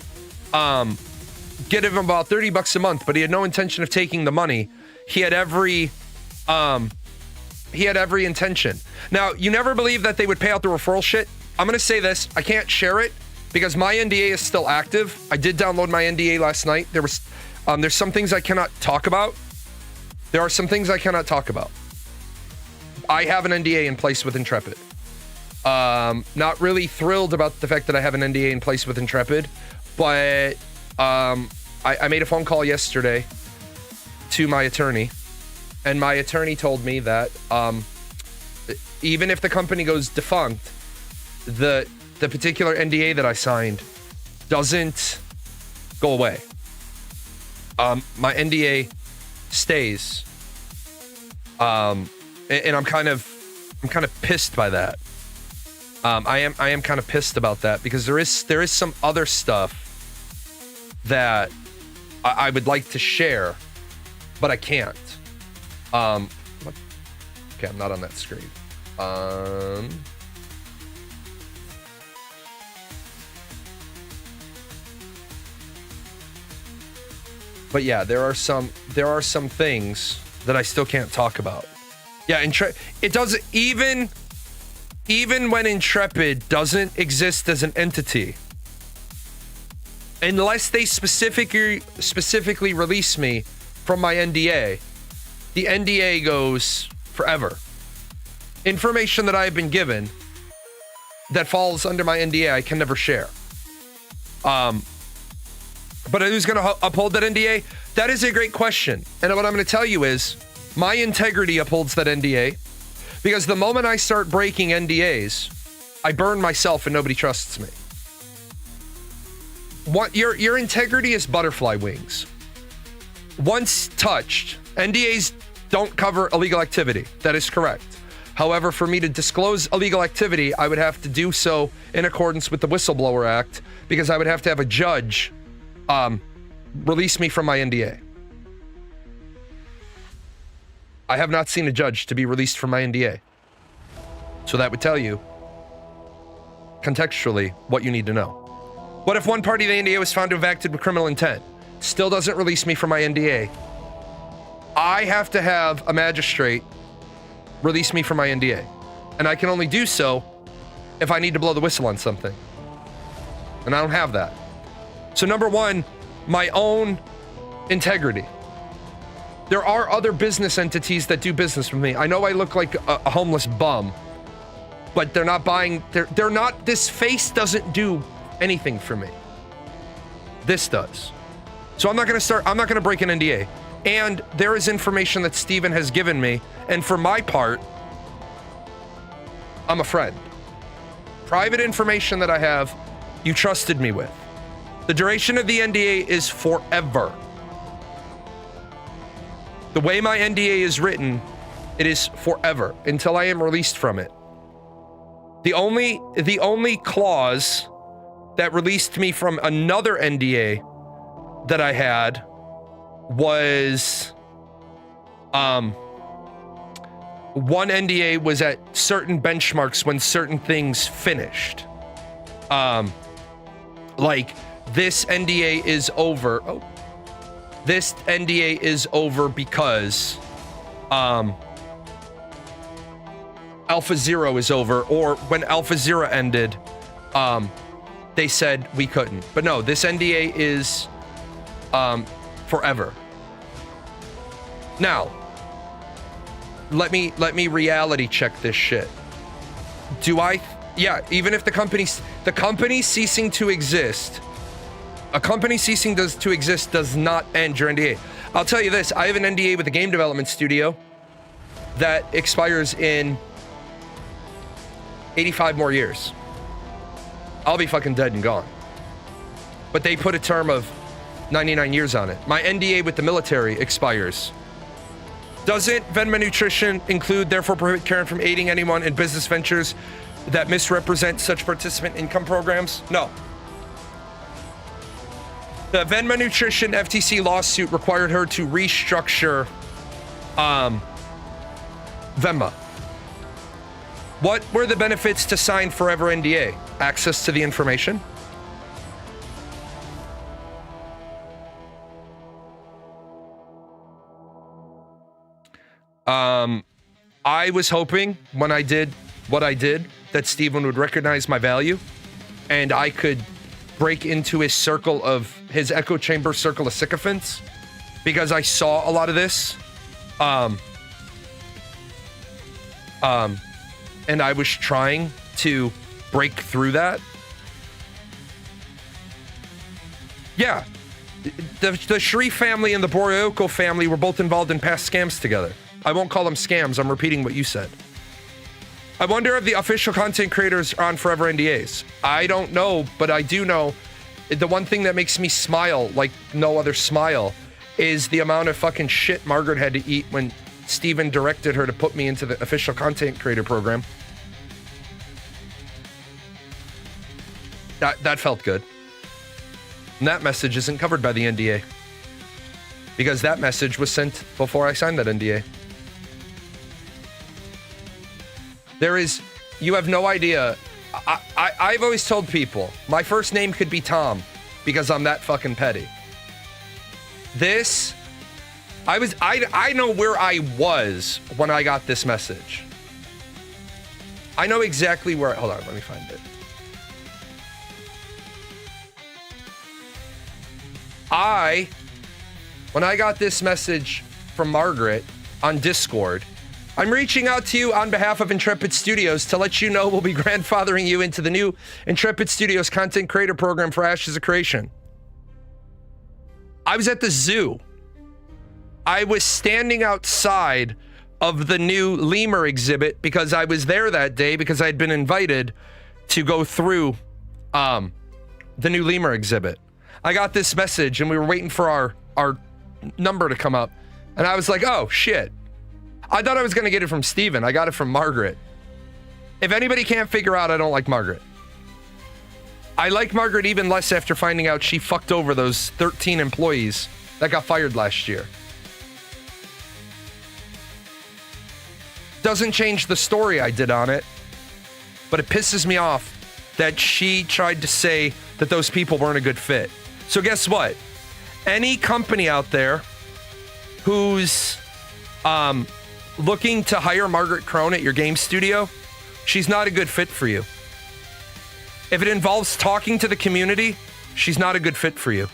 get him about $30 a month, but he had no intention of taking the money. He had every intention. Now, you never believe that they would pay out the referral shit. I'm going to say this. I can't share it because my NDA is still active. I did download my NDA last night. There's some things I cannot talk about. There are some things I cannot talk about. I have an NDA in place with Intrepid. Not really thrilled about the fact that I have an NDA in place with Intrepid, but I made a phone call yesterday to my attorney, and my attorney told me that even if the company goes defunct, the particular NDA that I signed doesn't go away. My NDA stays, and I'm kind of pissed by that. I am kind of pissed about that because there is some other stuff that I would like to share, but I can't. Okay, I'm not on that screen. But yeah, there are some things that I still can't talk about. Yeah, it doesn't even when Intrepid doesn't exist as an entity, unless they specifically release me from my NDA, the NDA goes forever. Information that I've been given that falls under my NDA, I can never share. But who's going to uphold that NDA? That is a great question. And what I'm going to tell you is my integrity upholds that NDA, because the moment I start breaking NDAs, I burn myself and nobody trusts me. Your integrity is butterfly wings. Once touched, NDAs don't cover illegal activity. That is correct. However, for me to disclose illegal activity, I would have to do so in accordance with the Whistleblower Act, because I would have to have a judge release me from my NDA. I have not seen a judge to be released from my NDA. So that would tell you, contextually, what you need to know. What if one party of the NDA was found to have acted with criminal intent? Still doesn't release me from my NDA. I have to have a magistrate release me from my NDA. And I can only do so if I need to blow the whistle on something. And I don't have that. So number one, my own integrity. There are other business entities that do business with me. I know I look like a homeless bum, but they're not buying, they're not, this face doesn't do anything for me. This does. So I'm not going to break an NDA. And there is information that Steven has given me. And for my part, I'm a friend. Private information that I have, you trusted me with. The duration of the NDA is forever. The way my NDA is written, it is forever until I am released from it. The only clause that released me from another NDA that I had was one NDA was at certain benchmarks when certain things finished. Like this NDA is over. Oh, this NDA is over because Alpha Zero is over, or when Alpha Zero ended, they said we couldn't. But no, this NDA is forever. Now, let me reality check this shit. Yeah, even if the company ceasing to exist, a company ceasing to exist does not end your NDA. I'll tell you this, I have an NDA with a game development studio that expires in 85 more years. I'll be fucking dead and gone. But they put a term of 99 years on it. My NDA with the military expires. Doesn't Venma Nutrition include, therefore prohibit Karen from aiding anyone in business ventures that misrepresent such participant income programs? No. The Venma Nutrition FTC lawsuit required her to restructure Venma. What were the benefits to sign forever NDA? Access to the information? I was hoping when I did what I did that Steven would recognize my value and I could break into his circle of his echo chamber circle of sycophants, because I saw a lot of this. And I was trying to break through that. Yeah. The Sharief family and the Borayoko family were both involved in past scams together. I won't call them scams. I'm repeating what you said. I wonder if the official content creators are on forever NDAs. I don't know, but I do know the one thing that makes me smile like no other smile is the amount of fucking shit Margaret had to eat when Steven directed her to put me into the official content creator program. That felt good. And that message isn't covered by the NDA, because that message was sent before I signed that NDA. You have no idea. I've always told people my first name could be Tom because I'm that fucking petty. I know where I was when I got this message. I know exactly where, hold on, let me find it. When I got this message from Margaret on Discord, I'm reaching out to you on behalf of Intrepid Studios to let you know we'll be grandfathering you into the new Intrepid Studios content creator program for Ashes of Creation. I was at the zoo. I was standing outside of the new lemur exhibit because I was there that day because I had been invited to go through the new lemur exhibit. I got this message and we were waiting for our number to come up. And I was like, oh, shit. I thought I was going to get it from Steven. I got it from Margaret. If anybody can't figure out, I don't like Margaret. I like Margaret even less after finding out she fucked over those 13 employees that got fired last year. Doesn't change the story I did on it, but it pisses me off that she tried to say that those people weren't a good fit. So guess what? Any company out there who's looking to hire Margaret Krohn at your game studio, she's not a good fit for you. If it involves talking to the community, she's not a good fit for you.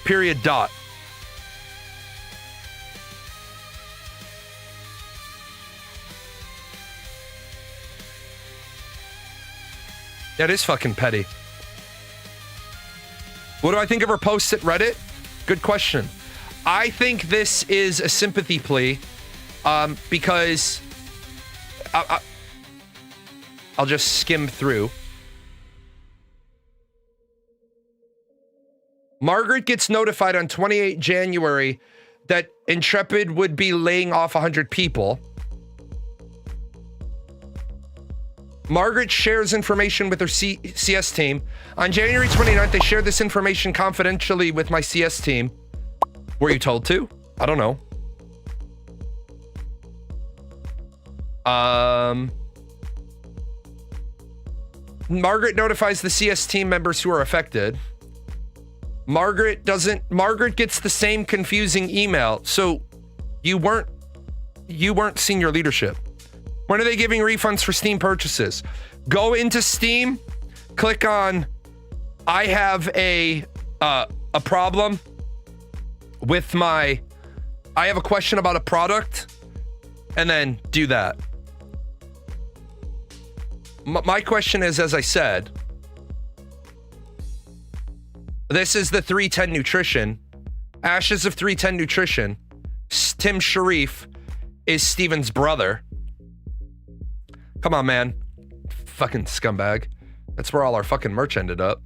Period. Dot. That is fucking petty. What do I think of her posts at Reddit? Good question. I think this is a sympathy plea because I'll just skim through. Margaret gets notified on 28 January that Intrepid would be laying off 100 people. Margaret shares information with her CS team. On January 29th, they shared this information confidentially with my CS team. Were you told to? I don't know. Margaret notifies the CS team members who are affected. Margaret gets the same confusing email. So you weren't senior leadership. When are they giving refunds for Steam purchases? Go into Steam, click on I have a problem with I have a question about a product, and then do that. My question is, as I said, this is the 310 Nutrition. Ashes of 310 Nutrition. Tim Sharief is Steven's brother. Come on, man. Fucking scumbag. That's where all our fucking merch ended up.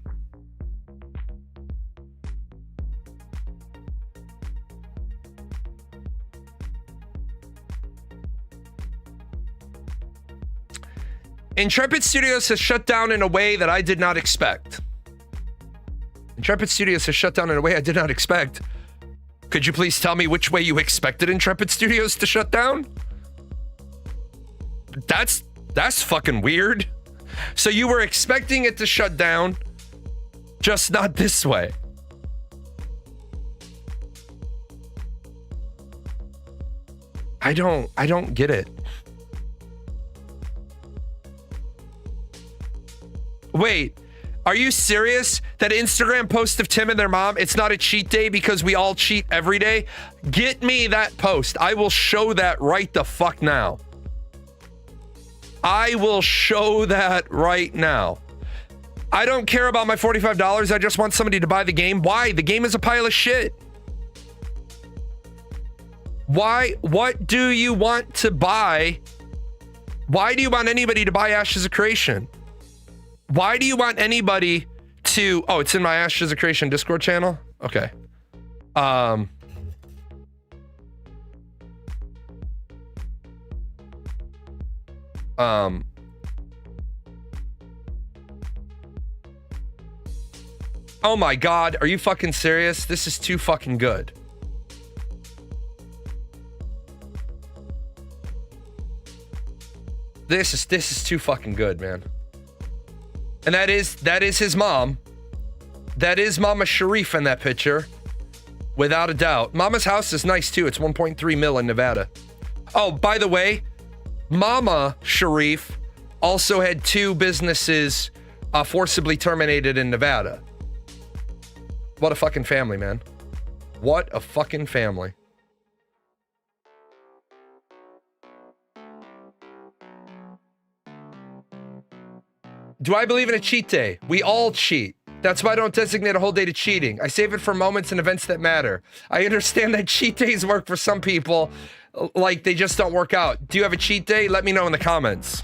Intrepid Studios has shut down in a way that I did not expect. Intrepid Studios has shut down in a way I did not expect. Could you please tell me which way you expected Intrepid Studios to shut down? That's fucking weird. So you were expecting it to shut down, just not this way. I don't get it. Wait, are you serious that Instagram post of Tim and their mom, it's not a cheat day because we all cheat every day? Get me that post. I will show that right the fuck now. I will show that right now. I don't care about my $45. I just want somebody to buy the game. Why? The game is a pile of shit. Why? What do you want to buy? Why do you want anybody to buy Ashes of Creation? Why do you want anybody to... Oh, it's in my Ashes of Creation Discord channel? Okay. Oh my God, are you fucking serious? This is too fucking good. This is too fucking good, man. And that is his mom. That is Mama Sharief in that picture. Without a doubt. Mama's house is nice too. It's 1.3 mil in Nevada. Oh, by the way, Mama Sharief also had 2 businesses forcibly terminated in Nevada. What a fucking family, man. What a fucking family. Do I believe in a cheat day? We all cheat. That's why I don't designate a whole day to cheating. I save it for moments and events that matter. I understand that cheat days work for some people, like they just don't work out. Do you have a cheat day? Let me know in the comments.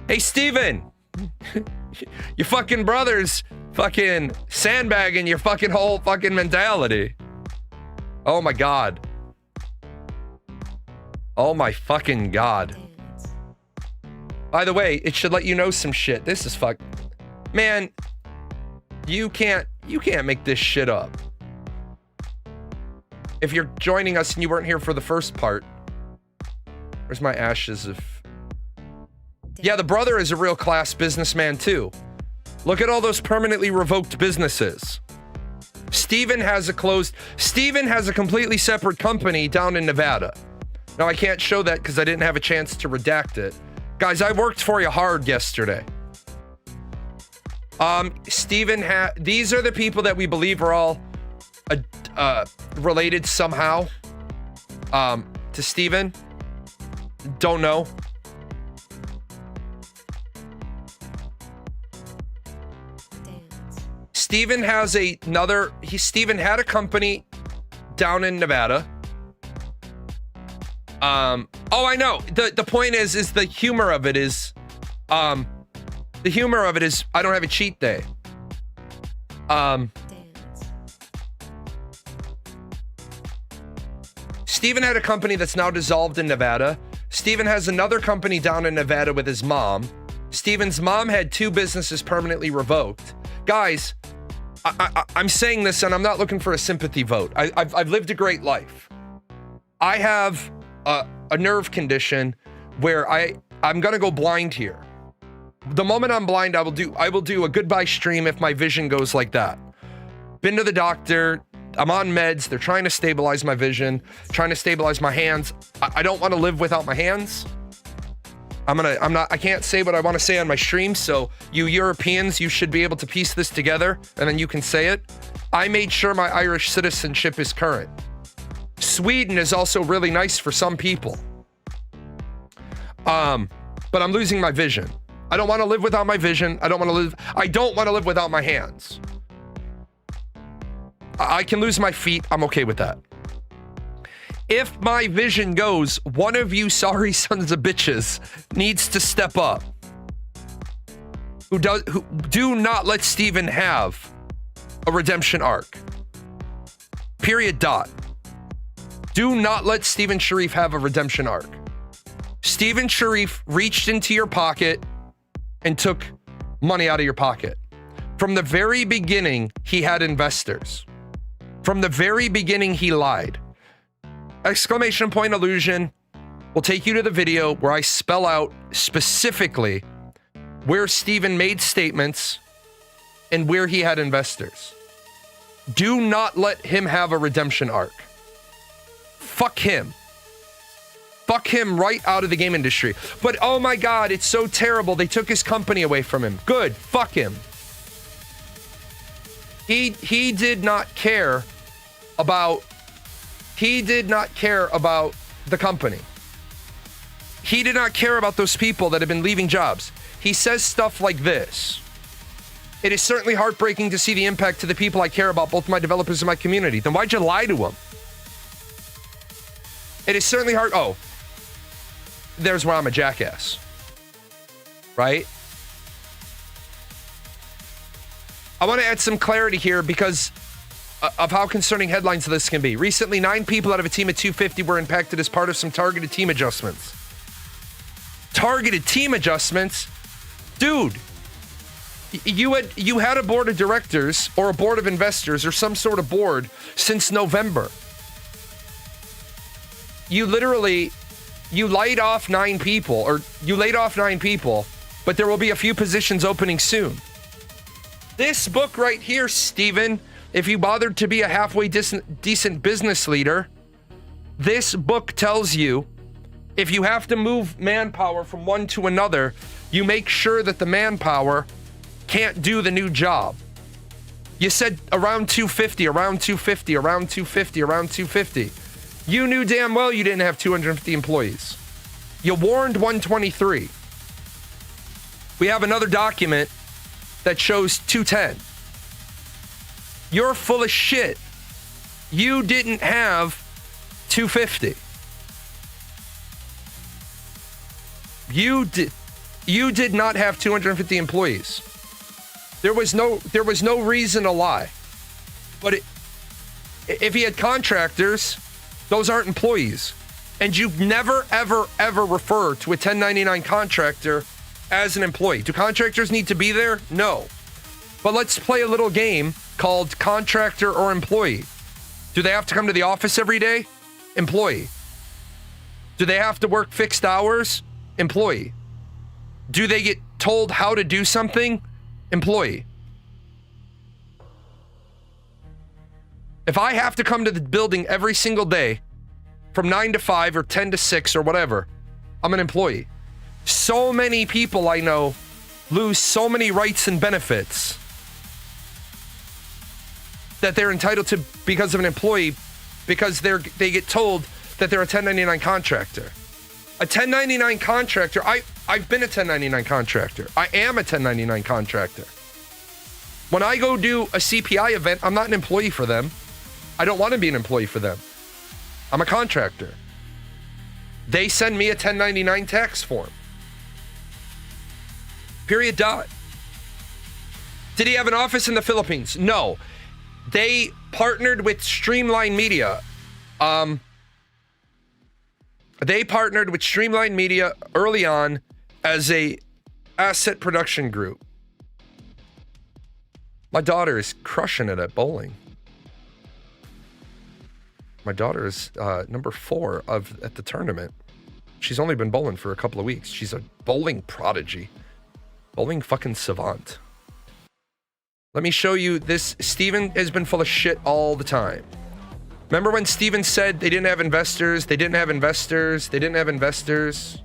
Hey, Steven! Your fucking brother's fucking sandbagging your fucking whole fucking mentality. Oh my God. Oh my fucking God. By the way, it should let you know some shit. This is fuck. Man, you can't make this shit up. If you're joining us and you weren't here for the first part, where's my Ashes of... Yeah, the brother is a real class businessman too. Look at all those permanently revoked businesses. Steven has a completely separate company down in Nevada. Now I can't show that because I didn't have a chance to redact it. Guys, I worked for you hard yesterday. Steven these are the people that we believe are all related somehow to Steven. Don't know. Steven has Steven had a company down in Nevada. Oh, I know. The point is the humor of it is, I don't have a cheat day. Steven had a company that's now dissolved in Nevada. Steven has another company down in Nevada with his mom. Steven's mom had 2 businesses permanently revoked. Guys, I'm saying this and I'm not looking for a sympathy vote. I've lived a great life. I have a nerve condition where I'm gonna go blind here. The moment I'm blind, I will do a goodbye stream if my vision goes like that. Been to the doctor. I'm on meds. They're trying to stabilize my vision, trying to stabilize my hands. I don't want to live without my hands. I can't say what I want to say on my stream, so you Europeans, you should be able to piece this together, and then you can say it. I made sure my Irish citizenship is current. Sweden is also really nice for some people. But I'm losing my vision. I don't want to live without my vision. I don't want to live without my hands. I can lose my feet. I'm okay with that. If my vision goes, one of you sorry sons of bitches needs to step up. Who do not let Steven have a redemption arc. Period. Dot. Do not let Steven Sharief have a redemption arc. Steven Sharief reached into your pocket and took money out of your pocket. From the very beginning, he had investors. From the very beginning, he lied. Exclamation point illusion will take you to the video where I spell out specifically where Steven made statements and where he had investors. Do not let him have a redemption arc. Fuck him. Fuck him right out of the game industry. But oh my God, it's so terrible. They took his company away from him. Good. Fuck him. He did not care about the company. He did not care about those people that have been leaving jobs. He says stuff like this. It is certainly heartbreaking to see the impact to the people I care about, both my developers and my community. Then why'd you lie to them? It is certainly hard. Oh, there's where I'm a jackass. Right? I want to add some clarity here because of how concerning headlines this can be. Recently, 9 people out of a team of 250 were impacted as part of some targeted team adjustments. Targeted team adjustments? Dude, you had a board of directors or a board of investors or some sort of board since November. You laid off 9 people, but there will be a few positions opening soon. This book right here, Steven, if you bothered to be a halfway decent business leader, this book tells you if you have to move manpower from one to another, you make sure that the manpower can't do the new job. You said around 250, around 250, around 250, around 250. You knew damn well you didn't have 250 employees. You warned 123. We have another document that shows 210. You're full of shit. You didn't have 250. You did not have 250 employees. There was no reason to lie. But if he had contractors, those aren't employees. And you never, ever, ever refer to a 1099 contractor as an employee. Do contractors need to be there? No. But let's play a little game called contractor or employee. Do they have to come to the office every day? Employee. Do they have to work fixed hours? Employee. Do they get told how to do something? Employee. If I have to come to the building every single day from 9 to 5 or 10 to 6 or whatever, I'm an employee. So many people I know lose so many rights and benefits that they're entitled to because of an employee, because they get told that they're a 1099 contractor. A 1099 contractor, I've been a 1099 contractor. I am a 1099 contractor. When I go do a CPI event, I'm not an employee for them. I don't want to be an employee for them. I'm a contractor. They send me a 1099 tax form. Period. Dot. Did he have an office in the Philippines? No. They partnered with Streamline Media. They partnered with Streamline Media early on as a asset production group. My daughter is crushing it at bowling. My daughter is number 4 at the tournament. She's only been bowling for a couple of weeks. She's a bowling prodigy. Bowling fucking savant. Let me show you this. Steven has been full of shit all the time. Remember when Steven said they didn't have investors, they didn't have investors, they didn't have investors?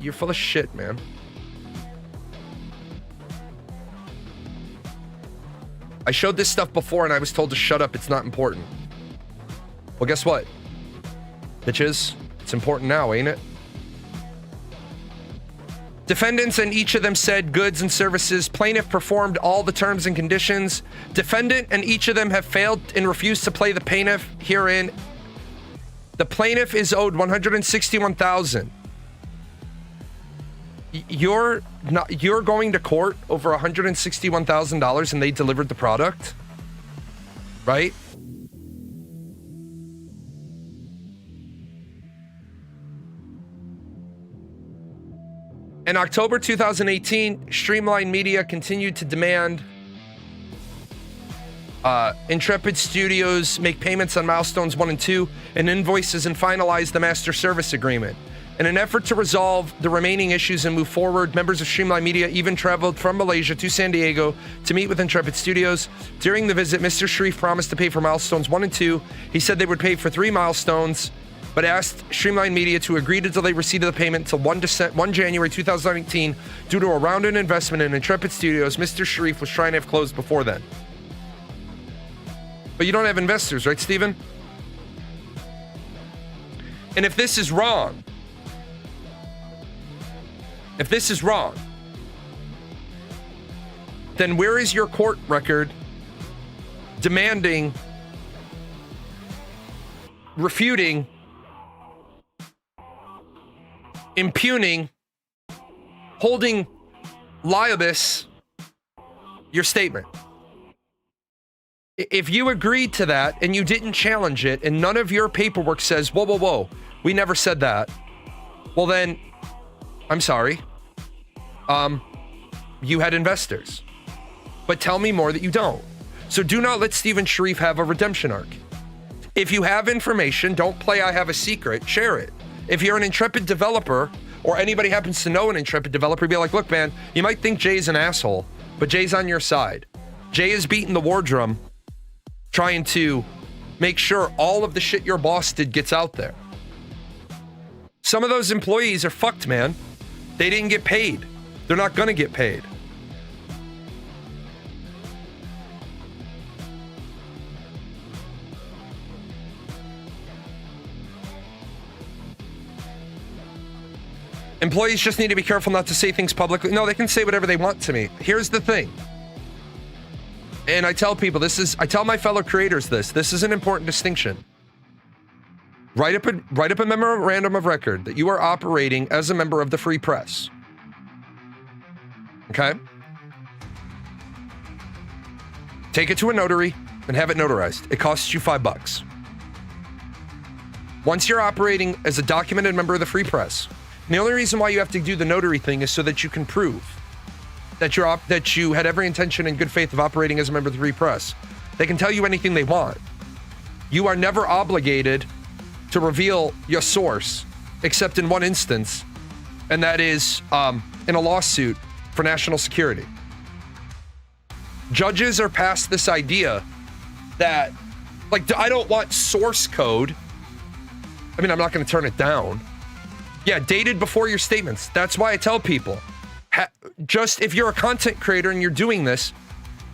You're full of shit, man. I showed this stuff before and I was told to shut up, it's not important. Well, guess what? Bitches, it's important now, ain't it? Defendants and each of them said goods and services. Plaintiff performed all the terms and conditions. Defendant and each of them have failed and refused to pay the plaintiff herein. The plaintiff is owed $161,000. You're going to court over $161,000 and they delivered the product, right? In October 2018, Streamline Media continued to demand Intrepid Studios make payments on milestones 1 and 2 and invoices and finalize the master service agreement. In an effort to resolve the remaining issues and move forward, members of Streamline Media even traveled from Malaysia to San Diego to meet with Intrepid Studios. During the visit, Mr. Sharief promised to pay for milestones 1 and 2. He said they would pay for 3 milestones, but asked Streamline Media to agree to delay receipt of the payment until 1 January 2019 due to a round in investment in Intrepid Studios Mr. Sharief was trying to have closed before then. But you don't have investors, right, Steven? And if this is wrong, then where is your court record demanding, refuting, impugning, holding liabous your statement? If you agreed to that and you didn't challenge it and none of your paperwork says, whoa, we never said that, well then, I'm sorry. You had investors. But tell me more that you don't. So do not let Steven Sharief have a redemption arc. If you have information, don't play I have a secret, share it. If you're an Intrepid developer or anybody happens to know an Intrepid developer, be like, look, man, you might think Jay's an asshole, but Jay's on your side. Jay is beating the war drum, trying to make sure all of the shit your boss did gets out there. Some of those employees are fucked, man. They didn't get paid. They're not gonna get paid. Employees just need to be careful not to say things publicly. No, they can say whatever they want to me. Here's the thing. And I tell people I tell my fellow creators this is an important distinction. Write up a memorandum of record that you are operating as a member of the free press. Okay? Take it to a notary and have it notarized. It costs you $5. Once you're operating as a documented member of the free press, and the only reason why you have to do the notary thing is so that you can prove that you had every intention and good faith of operating as a member of the free press. They can tell you anything they want. You are never obligated to reveal your source, except in one instance, and that is in a lawsuit for national security. Judges are past this idea that, like, I don't want source code. I mean, I'm not going to turn it down. Yeah, dated before your statements. That's why I tell people, just if you're a content creator and you're doing this,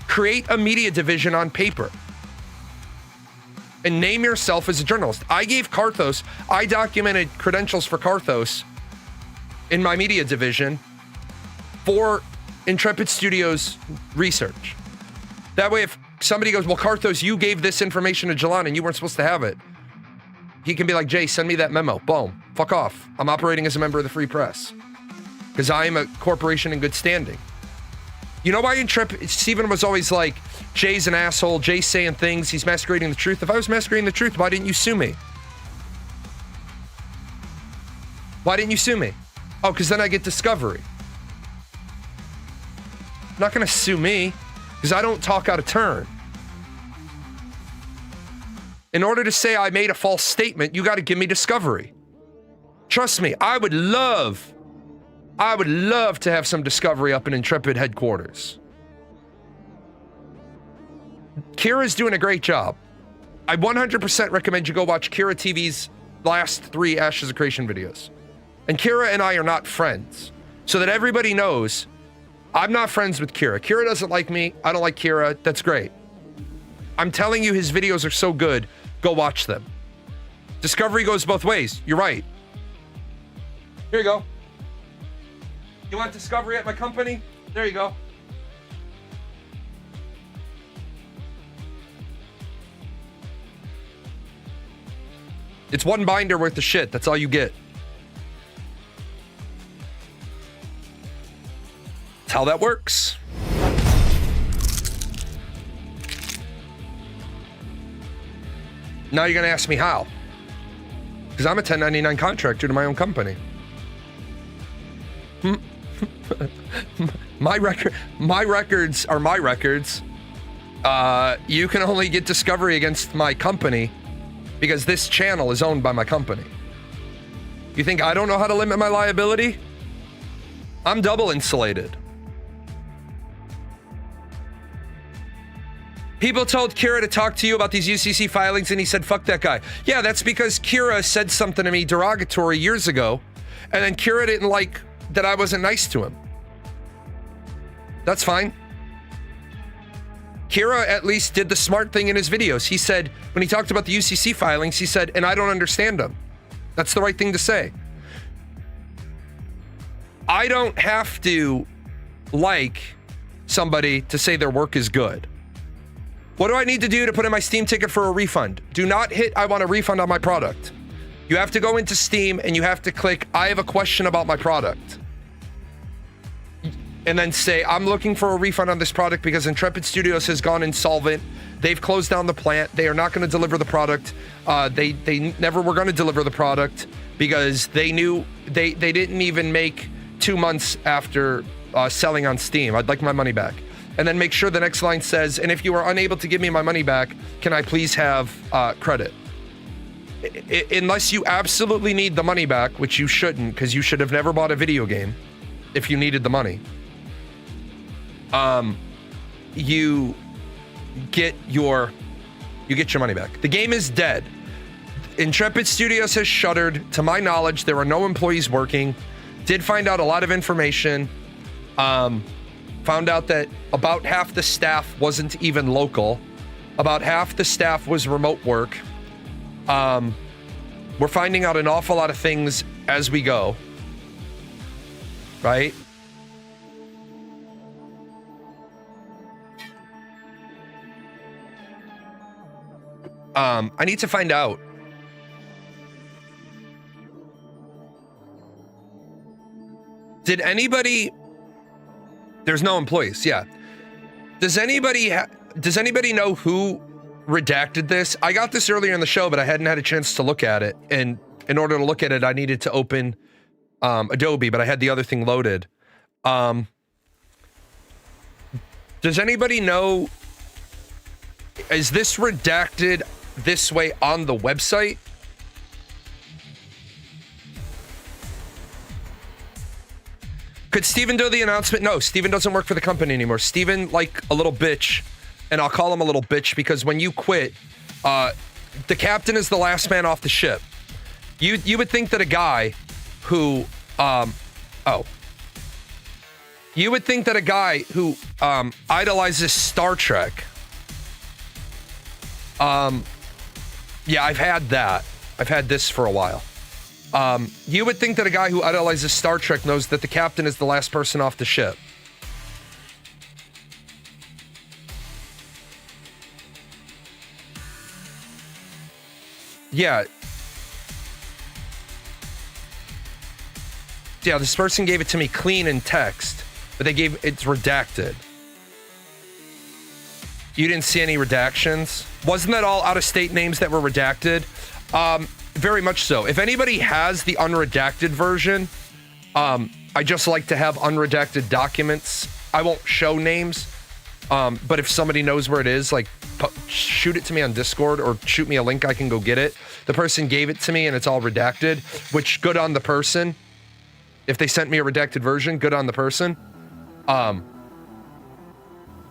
create a media division on paper and name yourself as a journalist. I documented credentials for Carthos in my media division for Intrepid Studios research. That way, if somebody goes, well, Carthos, you gave this information to Jalan and you weren't supposed to have it, he can be like, Jay, send me that memo. Boom. Fuck off. I'm operating as a member of the free press because I am a corporation in good standing. You know why Intrepid, Steven was always like, Jay's an asshole, Jay's saying things, he's masquerading the truth. If I was masquerading the truth, why didn't you sue me? Why didn't you sue me? Oh, because then I get discovery. You're not going to sue me because I don't talk out of turn. In order to say I made a false statement, you got to give me discovery. Trust me, I would love to have some discovery up in Intrepid headquarters. Kira's doing a great job. I 100% recommend you go watch Kira TV's last 3 Ashes of Creation videos. And Kira and I are not friends. So that everybody knows, I'm not friends with Kira. Kira doesn't like me. I don't like Kira. That's great. I'm telling you, his videos are so good. Go watch them. Discovery goes both ways. You're right. Here you go. You want discovery at my company? There you go. It's 1 binder worth of shit. That's all you get. That's how that works. Now you're going to ask me how. Because I'm a 1099 contractor to my own company. My records are my records. You can only get discovery against my company because this channel is owned by my company. You think I don't know how to limit my liability? I'm double insulated. People told Kira to talk to you about these UCC filings and he said, fuck that guy. Yeah, that's because Kira said something to me derogatory years ago and then Kira didn't like that I wasn't nice to him. That's fine. Kira at least did the smart thing in his videos. He said, when he talked about the UCC filings, he said, and I don't understand them. That's the right thing to say. I don't have to like somebody to say their work is good. What do I need to do to put in my Steam ticket for a refund? Do not hit I want a refund on my product. You have to go into Steam and you have to click I have a question about my product. And then say I'm looking for a refund on this product because Intrepid Studios has gone insolvent. They've closed down the plant. They are not going to deliver the product. They never were going to deliver the product because they knew they didn't even make 2 months after selling on Steam. I'd like my money back. And then make sure the next line says, and if you are unable to give me my money back, can I please have credit? Unless you absolutely need the money back, which you shouldn't, because you should have never bought a video game if you needed the money. You get your money back. The game is dead. Intrepid Studios has shuttered. To my knowledge, there are no employees working. Did find out a lot of information. Found out that about half the staff wasn't even local. About half the staff was remote work. We're finding out an awful lot of things as we go. Right? I need to find out. Did anybody... There's no employees, yeah. Does anybody know who redacted this? I got this earlier in the show, but I hadn't had a chance to look at it. And in order to look at it, I needed to open Adobe, but I had the other thing loaded. Does anybody know... Is this redacted this way on the website? Could Steven do the announcement? No, Steven doesn't work for the company anymore. Steven, like a little bitch, and I'll call him a little bitch because when you quit, the captain is the last man off the ship. You would think that a guy who, you would think that a guy who idolizes Star Trek. Yeah, I've had that. I've had this for a while. You would think that a guy who idolizes Star Trek knows that the captain is the last person off the ship. Yeah. Yeah, this person gave it to me clean in text, but it's redacted. You didn't see any redactions? Wasn't that all out-of-state names that were redacted? Very much so. If anybody has the unredacted version, I just like to have unredacted documents. I won't show names, but if somebody knows where it is, like, shoot it to me on Discord or shoot me a link, I can go get it. The person gave it to me and it's all redacted, which good on the person. If they sent me a redacted version, good on the person.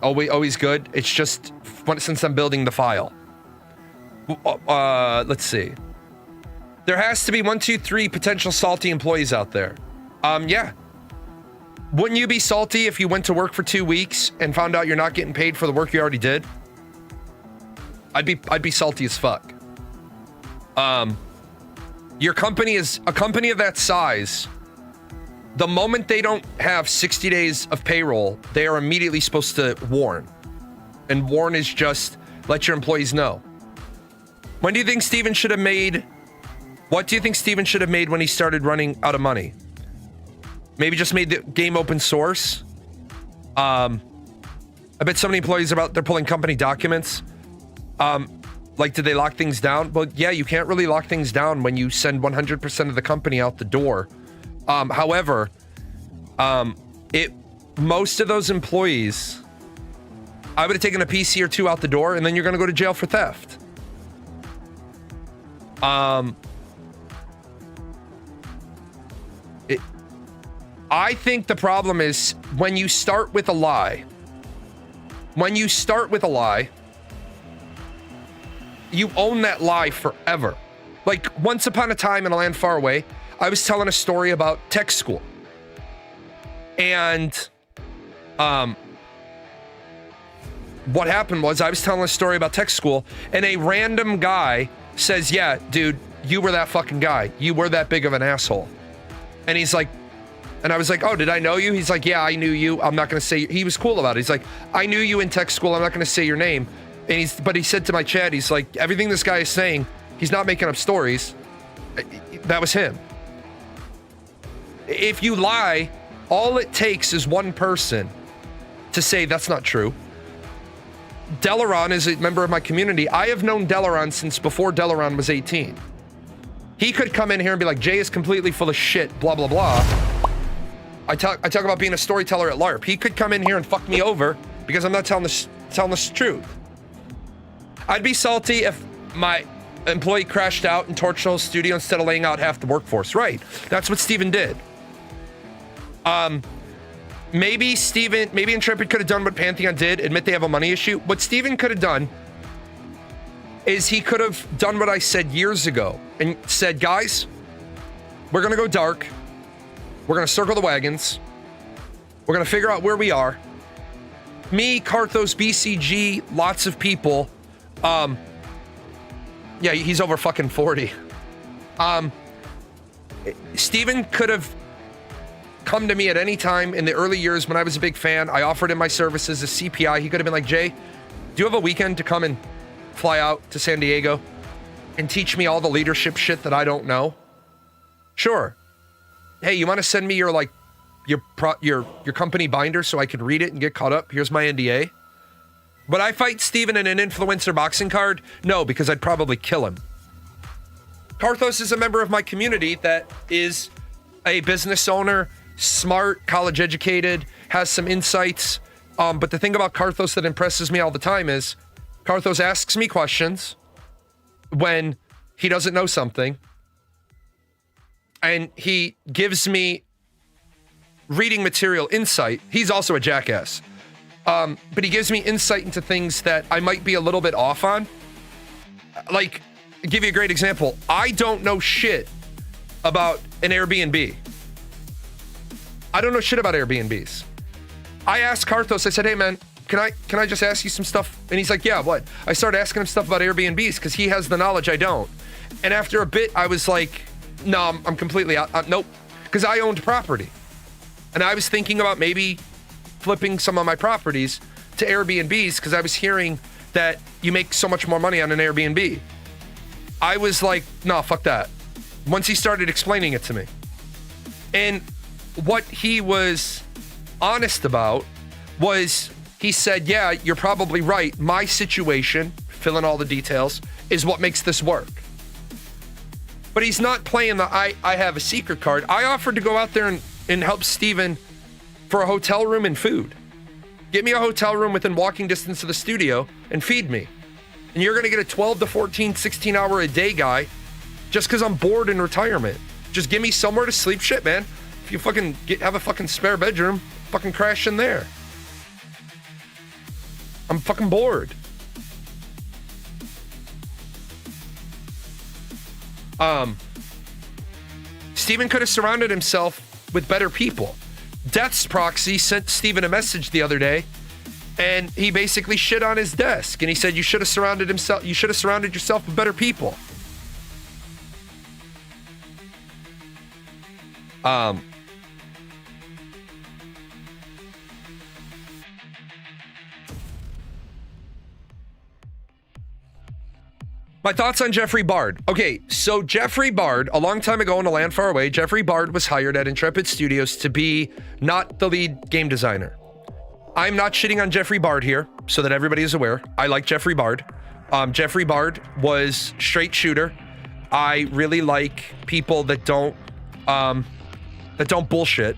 Always good. It's just since I'm building the file. Let's see. There has to be 1, 2, 3 potential salty employees out there. Yeah. Wouldn't you be salty if you went to work for 2 weeks and found out you're not getting paid for the work you already did? I'd be salty as fuck. Your company is a company of that size. The moment they don't have 60 days of payroll, they are immediately supposed to warn. And warn is just let your employees know. When do you think Steven should have made? What do you think Steven should have made when he started running out of money? Maybe just made the game open source. I bet so many employees they're pulling company documents. Like, did they lock things down? Well, yeah, you can't really lock things down when you send 100% of the company out the door. However, most of those employees, I would have taken a PC or 2 out the door, and then you're going to go to jail for theft. I think the problem is when you start with a lie. When you start with a lie, you own that lie forever. Like, once upon a time in a land far away, I was telling a story about tech school. And what happened was I was telling a story about tech school, and a random guy says, yeah, dude, you were that fucking guy. You were that big of an asshole. And he's like, and I was like, oh, did I know you? He's like, yeah, I knew you. I'm not going to say, he was cool about it. He's like, I knew you in tech school. I'm not going to say your name. And but he said to my chat, he's like, everything this guy is saying, he's not making up stories. That was him. If you lie, all it takes is one person to say that's not true. Delaron is a member of my community. I have known Delaron since before Delaron was 18. He could come in here and be like, Jay is completely full of shit, blah, blah, blah. I talk about being a storyteller at LARP. He could come in here and fuck me over because I'm not telling the truth. I'd be salty if my employee crashed out and torched the whole studio instead of laying out half the workforce. Right. That's what Steven did. Maybe Intrepid could have done what Pantheon did, admit they have a money issue. What Steven could have done is he could have done what I said years ago and said, guys, we're going to go dark. We're going to circle the wagons. We're going to figure out where we are. Me, Karthos, BCG, lots of people. Yeah, he's over fucking 40. Steven could have come to me at any time in the early years when I was a big fan. I offered him my services as CPI. He could have been like, Jay, do you have a weekend to come and fly out to San Diego and teach me all the leadership shit that I don't know? Sure. Hey, you want to send me your company binder so I can read it and get caught up? Here's my NDA. Would I fight Steven in an influencer boxing card? No, because I'd probably kill him. Karthos is a member of my community that is a business owner, smart, college educated, has some insights. But the thing about Karthos that impresses me all the time is Karthos asks me questions when he doesn't know something. And he gives me reading material insight. He's also a jackass. But he gives me insight into things that I might be a little bit off on. Like, I'll give you a great example. I don't know shit about an Airbnb. I don't know shit about Airbnbs. I asked Karthos, I said, hey man, can I just ask you some stuff? And he's like, yeah, what? I started asking him stuff about Airbnbs because he has the knowledge I don't. And after a bit, I was like, no, I'm completely out. Nope. Because I owned property. And I was thinking about maybe flipping some of my properties to Airbnbs because I was hearing that you make so much more money on an Airbnb. I was like, no, fuck that. Once he started explaining it to me. And what he was honest about was he said, yeah, you're probably right. My situation, fill in all the details, is what makes this work. But he's not playing the I have a secret card. I offered to go out there and help Steven for a hotel room and food. Get me a hotel room within walking distance of the studio and feed me. And you're going to get a 12 to 14, 16 hour a day guy just because I'm bored in retirement. Just give me somewhere to sleep. Shit, man. If you fucking have a fucking spare bedroom, fucking crash in there. I'm fucking bored. Steven could have surrounded himself with better people. Death's proxy sent Steven a message the other day, and he basically shit on his desk, and he said you should have surrounded yourself with better people. My thoughts on Jeffrey Bard. Okay, so Jeffrey Bard, a long time ago in a land far away, Jeffrey Bard was hired at Intrepid Studios to be not the lead game designer. I'm not shitting on Jeffrey Bard here, so that everybody is aware. I like Jeffrey Bard. Jeffrey Bard was straight shooter. I really like people that don't bullshit.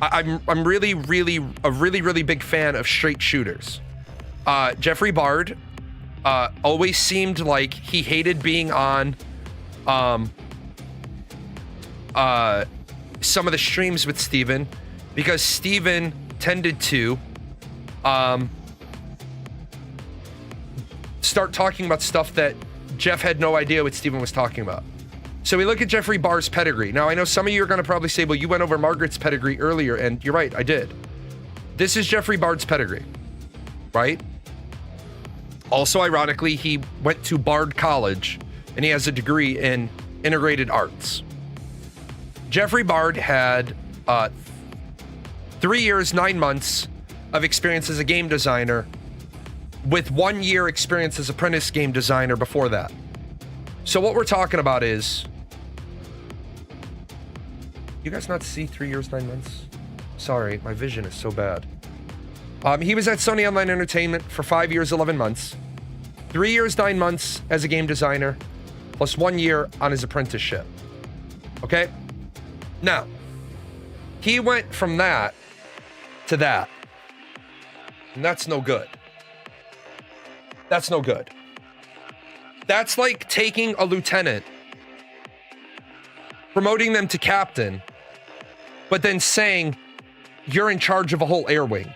I'm really a really big fan of straight shooters. Jeffrey Bard always seemed like he hated being on some of the streams with Steven because Steven tended to start talking about stuff that Jeff had no idea what Steven was talking about. So we look at Jeffrey Bard's pedigree. Now, I know some of you are going to probably say, well, you went over Margaret's pedigree earlier, and you're right, I did. This is Jeffrey Bard's pedigree, right? Also, ironically, he went to Bard College, and he has a degree in integrated arts. Jeffrey Bard had 3 years, 9 months of experience as a game designer, with 1 year experience as apprentice game designer before that. So what we're talking about is, you guys not see 3 years, 9 months? Sorry, my vision is so bad. He was at Sony Online Entertainment for 5 years, 11 months. 3 years, 9 months as a game designer, plus 1 year on his apprenticeship. Okay? Now, he went from that to that. And that's no good. That's no good. That's like taking a lieutenant, promoting them to captain, but then saying you're in charge of a whole air wing.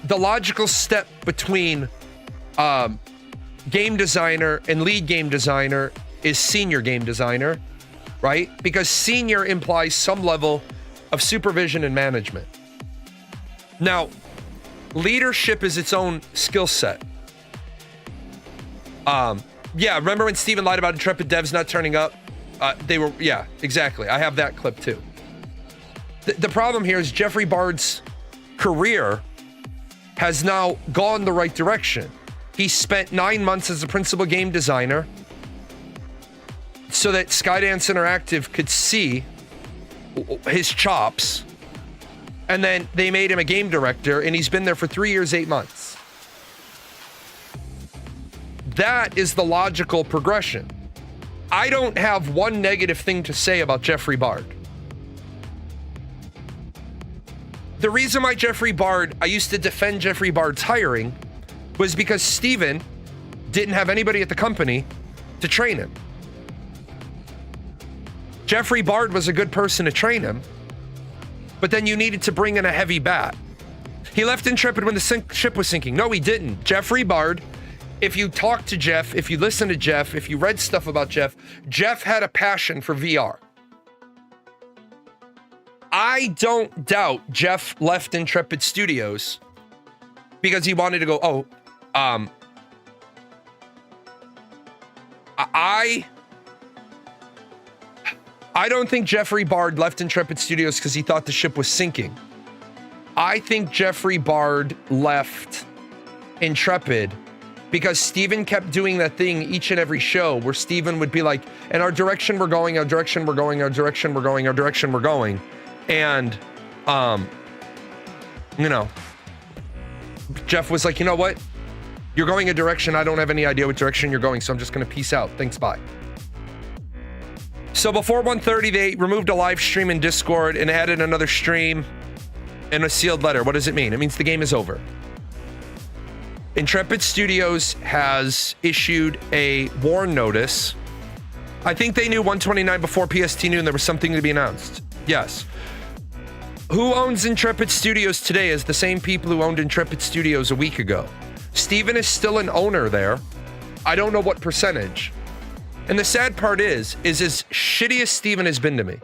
The logical step between game designer and lead game designer is senior game designer, right? Because senior implies some level of supervision and management. Now, leadership is its own skill set. Yeah, remember when Steven lied about Intrepid devs not turning up? Yeah, exactly. I have that clip too. The problem here is Jeffrey Bard's career has now gone the right direction. He spent 9 months as a principal game designer so that Skydance Interactive could see his chops, and then they made him a game director, and he's been there for 3 years, 8 months. That is the logical progression. I don't have one negative thing to say about Jeffrey Bard. The reason why I used to defend Jeffrey Bard's hiring was because Steven didn't have anybody at the company to train him. Jeffrey Bard was a good person to train him, but then you needed to bring in a heavy bat. He left Intrepid when the ship was sinking. No, he didn't. Jeffrey Bard, if you talk to Jeff, if you listen to Jeff, if you read stuff about Jeff, Jeff had a passion for VR. I don't doubt Jeff left Intrepid Studios because he wanted to go, I don't think Jeffrey Bard left Intrepid Studios because he thought the ship was sinking. I think Jeffrey Bard left Intrepid because Steven kept doing that thing each and every show where Steven would be like, and our direction we're going, our direction we're going, our direction we're going, our direction we're going. And, you know, Jeff was like, you know what? You're going a direction. I don't have any idea what direction you're going, so I'm just going to peace out. Thanks, bye. So before 1:30, they removed a live stream in Discord and added another stream and a sealed letter. What does it mean? It means the game is over. Intrepid Studios has issued a warn notice. I think they knew 129 before PST knew and there was something to be announced. Yes. Who owns Intrepid Studios today is the same people who owned Intrepid Studios a week ago. Steven is still an owner there. I don't know what percentage. And the sad part is as shitty as Steven has been to me.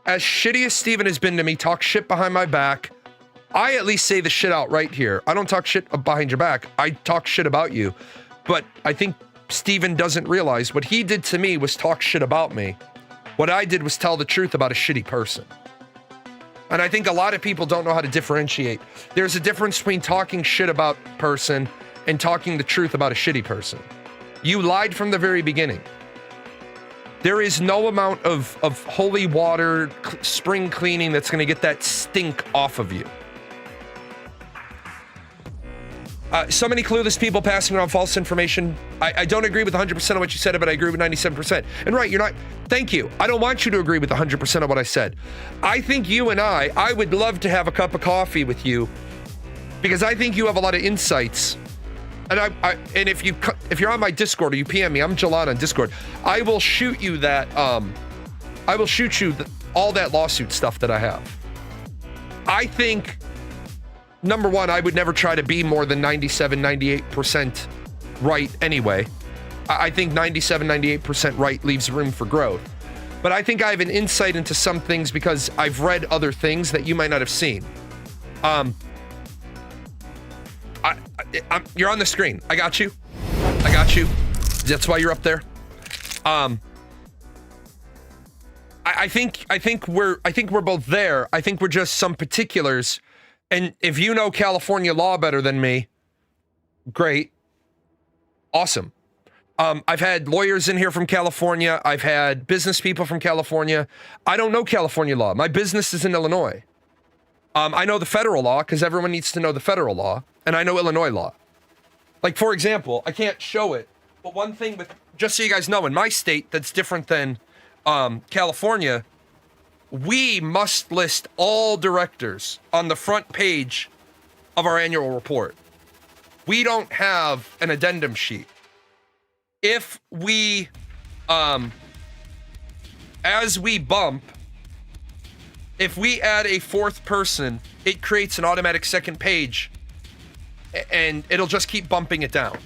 As shitty as Steven has been to me, talk shit behind my back. I at least say the shit out right here. I don't talk shit behind your back. I talk shit about you. But I think Steven doesn't realize what he did to me was talk shit about me. What I did was tell the truth about a shitty person. And I think a lot of people don't know how to differentiate. There's a difference between talking shit about a person and talking the truth about a shitty person. You lied from the very beginning. There is no amount of holy water, spring cleaning that's going to get that stink off of you. So many clueless people passing around false information. I don't agree with 100% of what you said, but I agree with 97%. And right, you're not, thank you. I don't want you to agree with 100% of what I said. I think you and I would love to have a cup of coffee with you because I think you have a lot of insights. And and if you're on my Discord or you PM me, I'm Jalan on Discord. I will shoot you that, I will shoot you all that lawsuit stuff that I have. I think, number one, I would never try to be more than 97, 98% right anyway. I think 97, 98% right leaves room for growth. But I think I have an insight into some things because I've read other things that you might not have seen. You're on the screen. I got you. I got you. That's why you're up there. I think we're both there. I think we're just some particulars. And if you know California law better than me, great. Awesome. I've had lawyers in here from California. I've had business people from California. I don't know California law. My business is in Illinois. I know the federal law because everyone needs to know the federal law. And I know Illinois law. Like, for example, I can't show it, but one thing with, just so you guys know, in my state that's different than California, we must list all directors on the front page of our annual report. We don't have an addendum sheet. If we, as we bump, if we add a fourth person, it creates an automatic second page and it'll just keep bumping it down.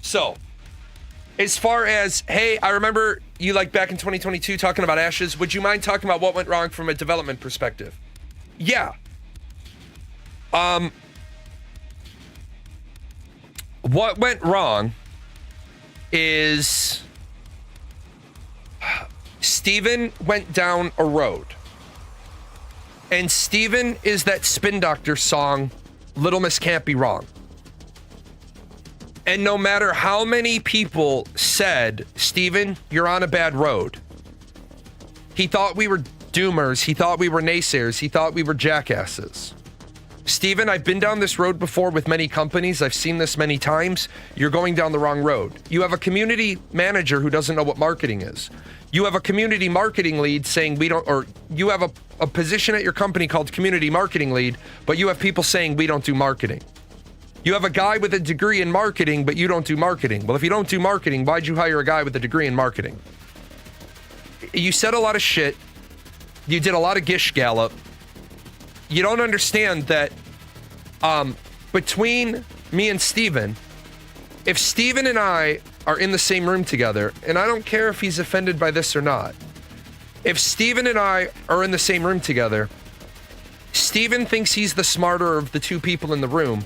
So as far as, hey, I remember you like back in 2022 talking about Ashes. Would you mind talking about what went wrong from a development perspective? Yeah. What went wrong is Steven went down a road. And Steven is that Spin Doctor song, Little Miss Can't Be Wrong. And no matter how many people said, Steven, you're on a bad road. He thought we were doomers. He thought we were naysayers. He thought we were jackasses. Steven, I've been down this road before with many companies. I've seen this many times. You're going down the wrong road. You have a community manager who doesn't know what marketing is. You have a community marketing lead saying we don't, or you have a position at your company called community marketing lead, but you have people saying we don't do marketing. You have a guy with a degree in marketing, but you don't do marketing. Well, if you don't do marketing, why'd you hire a guy with a degree in marketing? You said a lot of shit. You did a lot of gish gallop. You don't understand that between me and Steven, if Steven and I are in the same room together, and I don't care if he's offended by this or not, if Steven and I are in the same room together, Steven thinks he's the smarter of the two people in the room,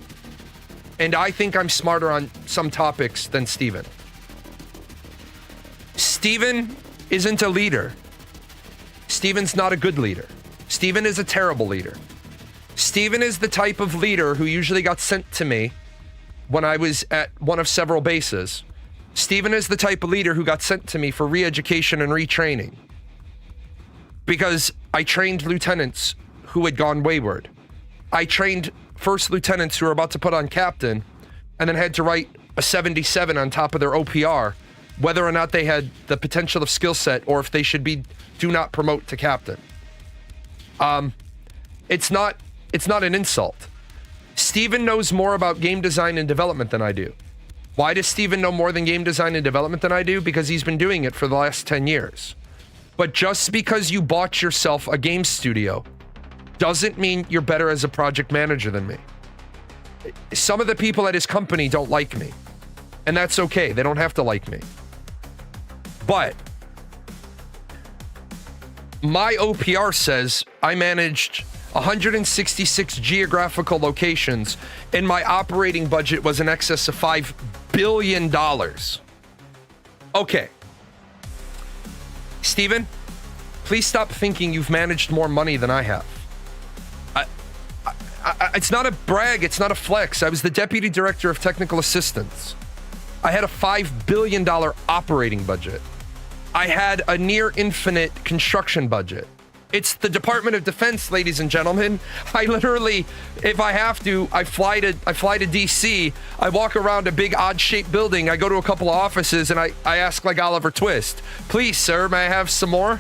and I think I'm smarter on some topics than Steven. Steven isn't a leader. Steven's not a good leader. Steven is a terrible leader. Steven is the type of leader who usually got sent to me when I was at one of several bases. Steven is the type of leader who got sent to me for re-education and retraining. Because I trained lieutenants who had gone wayward. I trained first lieutenants who were about to put on captain and then had to write a 77 on top of their OPR, whether or not they had the potential of skill set or if they should be do not promote to captain. It's not an insult. Steven knows more about game design and development than I do. Why does Steven know more than game design and development than I do? Because he's been doing it for the last 10 years. But just because you bought yourself a game studio doesn't mean you're better as a project manager than me. Some of the people at his company don't like me. And that's okay. They don't have to like me. But my OPR says I managed 166 geographical locations and my operating budget was in excess of $5 billion. Okay. Steven, please stop thinking you've managed more money than I have. It's not a brag, it's not a flex. I was the deputy director of technical assistance. I had a $5 billion operating budget. I had a near infinite construction budget. It's the Department of Defense, ladies and gentlemen. I literally, if I have to, I fly to DC. I walk around a big odd-shaped building. I go to a couple of offices and I ask like Oliver Twist, please, sir, may I have some more?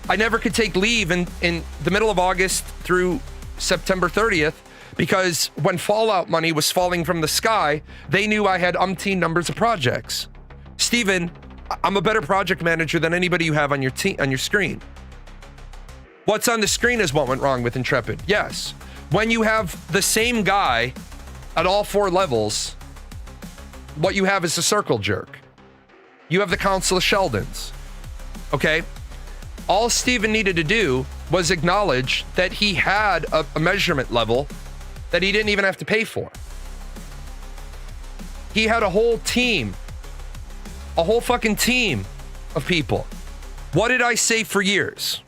I never could take leave in the middle of August through September 30th because when Fallout money was falling from the sky, they knew I had umpteen numbers of projects. Steven, I'm a better project manager than anybody you have on your on your screen. What's on the screen is what went wrong with Intrepid. Yes. When you have the same guy at all 4 levels, what you have is a circle jerk. You have the Council of Sheldons. Okay? All Steven needed to do was acknowledge that he had a measurement level that he didn't even have to pay for. He had a whole team, a whole fucking team of people. What did I say for years?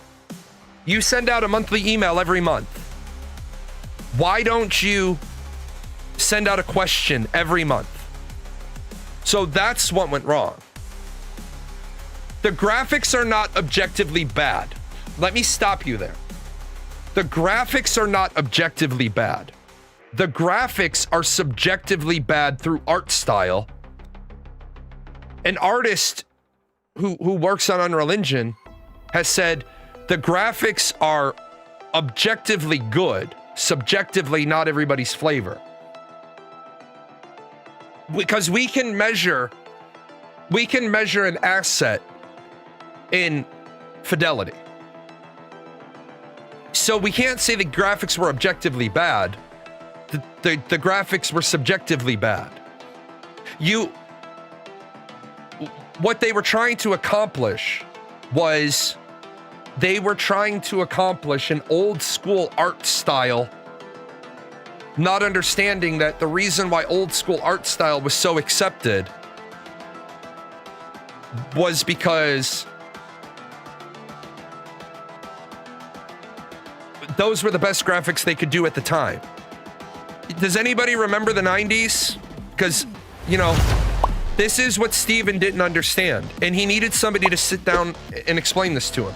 You send out a monthly email every month. Why don't you send out a question every month? So that's what went wrong. The graphics are not objectively bad. Let me stop you there. The graphics are not objectively bad. The graphics are subjectively bad through art style. An artist who works on Unreal Engine has said the graphics are objectively good, subjectively not everybody's flavor. Because we can measure an asset in fidelity. So we can't say the graphics were objectively bad. The graphics were subjectively bad. What they were trying to accomplish was they were trying to accomplish an old school art style, not understanding that the reason why old school art style was so accepted was because those were the best graphics they could do at the time. Does anybody remember the 90s? Because, you know, this is what Steven didn't understand, and he needed somebody to sit down and explain this to him.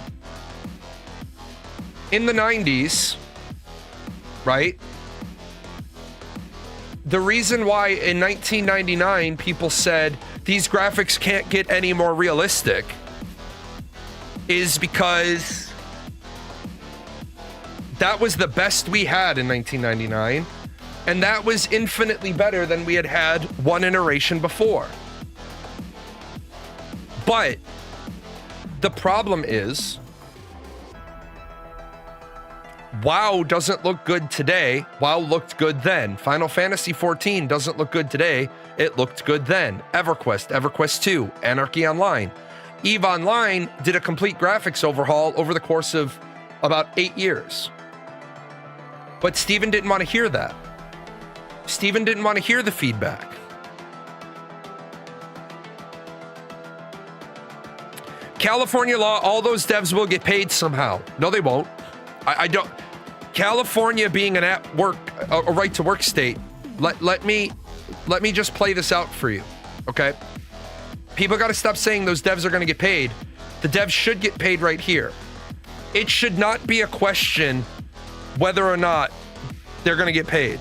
In the 90s, right? The reason why in 1999 people said these graphics can't get any more realistic is because that was the best we had in 1999, and that was infinitely better than we had one iteration before. But the problem is, WoW doesn't look good today. WoW looked good then. Final Fantasy XIV doesn't look good today. It looked good then. EverQuest, EverQuest 2, Anarchy Online. EVE Online did a complete graphics overhaul over the course of about 8 years. But Steven didn't want to hear that. Steven didn't want to hear the feedback. California law, all those devs will get paid somehow. No, they won't. I don't. California being an a right to work state, let me just play this out for you, okay? People got to stop saying those devs are going to get paid. The devs should get paid right here. It should not be a question whether or not they're going to get paid.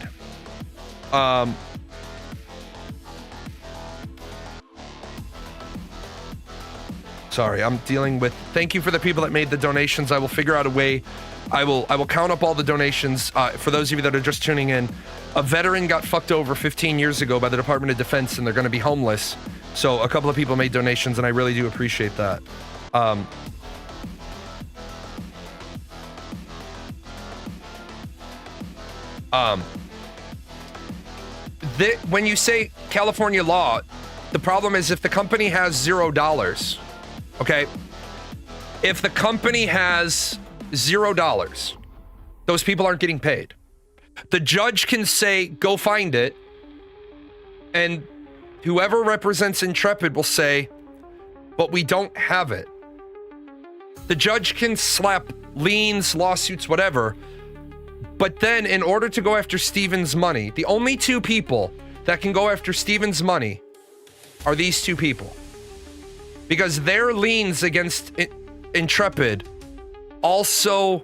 Sorry, I'm dealing with. Thank you for the people that made the donations. I will figure out a way. I will count up all the donations. For those of you that are just tuning in, a veteran got fucked over 15 years ago by the Department of Defense, and they're going to be homeless. So a couple of people made donations, and I really do appreciate that. When you say California law, the problem is if the company has $0, okay? If the company has $0, those people aren't getting paid. The judge can say, go find it, and whoever represents Intrepid will say, but we don't have it. The judge can slap liens, lawsuits, whatever, but then in order to go after Steven's money, the only two people that can go after Steven's money are these two people. Because their liens against Intrepid also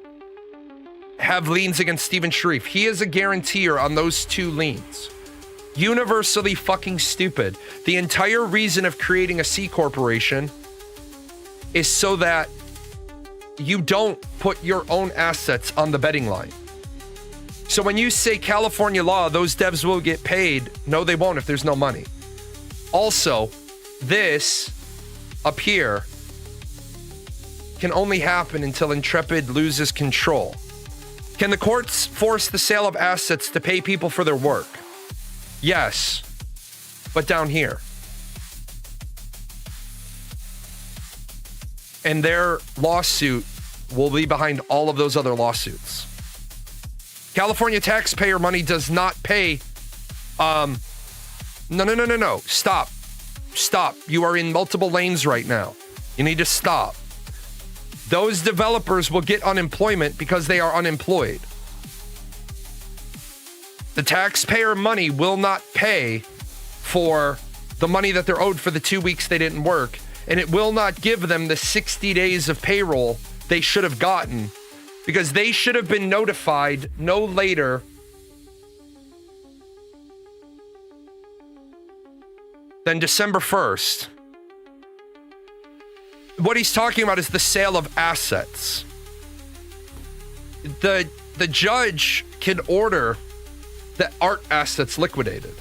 have liens against Steven Sharief. He is a guarantor on those two liens. Universally fucking stupid. The entire reason of creating a C corporation is so that you don't put your own assets on the betting line. So when you say California law, those devs will get paid. No, they won't if there's no money. Also, this up here can only happen until Intrepid loses control. Can the courts force the sale of assets to pay people for their work? Yes, but down here. And their lawsuit will be behind all of those other lawsuits. California taxpayer money does not pay. No. Stop. You are in multiple lanes right now. You need to stop. Those developers will get unemployment because they are unemployed. The taxpayer money will not pay for the money that they're owed for the 2 weeks they didn't work, and it will not give them the 60 days of payroll they should have gotten, because they should have been notified no later than December 1st. What he's talking about is the sale of assets. The judge can order the art assets liquidated.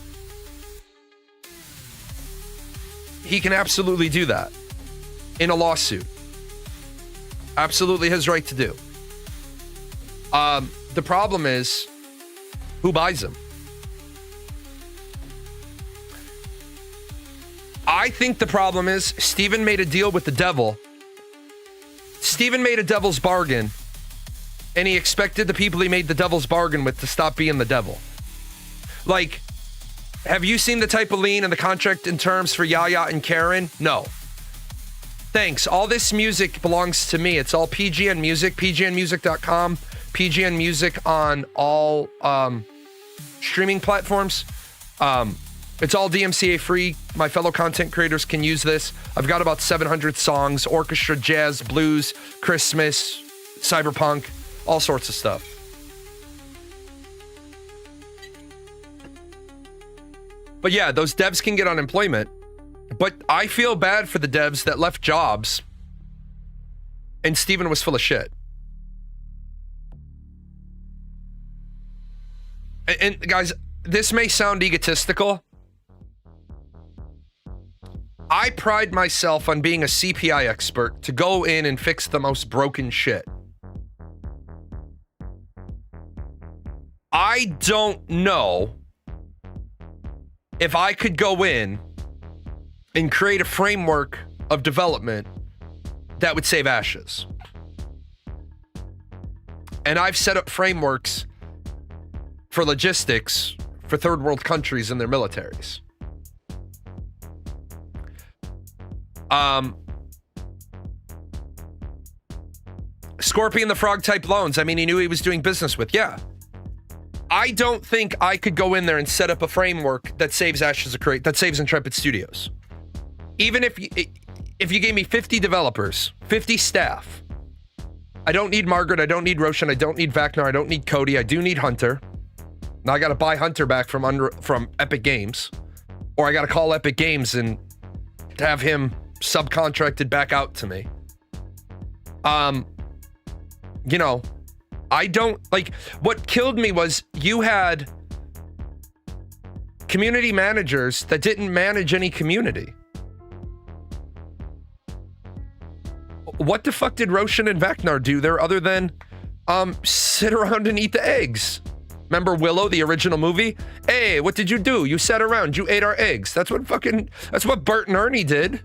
He can absolutely do that in a lawsuit. Absolutely his right to do. The problem is, who buys them? I think the problem is Steven made a deal with the devil. Steven made a devil's bargain, and he expected the people he made the devil's bargain with to stop being the devil. Like, have you seen the type of lien and the contract in terms for Yaya and Karen? No. Thanks. All this music belongs to me. It's all PGN Music, pgnmusic.com, PGN Music on all streaming platforms. It's all DMCA free. My fellow content creators can use this. I've got about 700 songs, orchestra, jazz, blues, Christmas, cyberpunk, all sorts of stuff. But yeah, those devs can get unemployment. But I feel bad for the devs that left jobs and Steven was full of shit. And guys, this may sound egotistical. I pride myself on being a CPI expert to go in and fix the most broken shit. I don't know if I could go in and create a framework of development that would save ashes. And I've set up frameworks for logistics for third world countries and their militaries. Scorpion the Frog type loans. I mean, he knew he was doing business with. Yeah. I don't think I could go in there and set up a framework that saves Ashes of Create, that saves Intrepid Studios. Even if you gave me 50 developers, 50 staff, I don't need Margaret, I don't need Roshan, I don't need Vacnar, I don't need Cody, I do need Hunter. Now I gotta buy Hunter back from Epic Games, or I gotta call Epic Games and have him subcontracted back out to me. You know, I don't like, what killed me was you had community managers that didn't manage any community. What the fuck did Roshan and Vacnar do there other than sit around and eat the eggs? Remember Willow, the original movie? Hey, what did you do? You sat around, you ate our eggs. That's what Bert and Ernie did.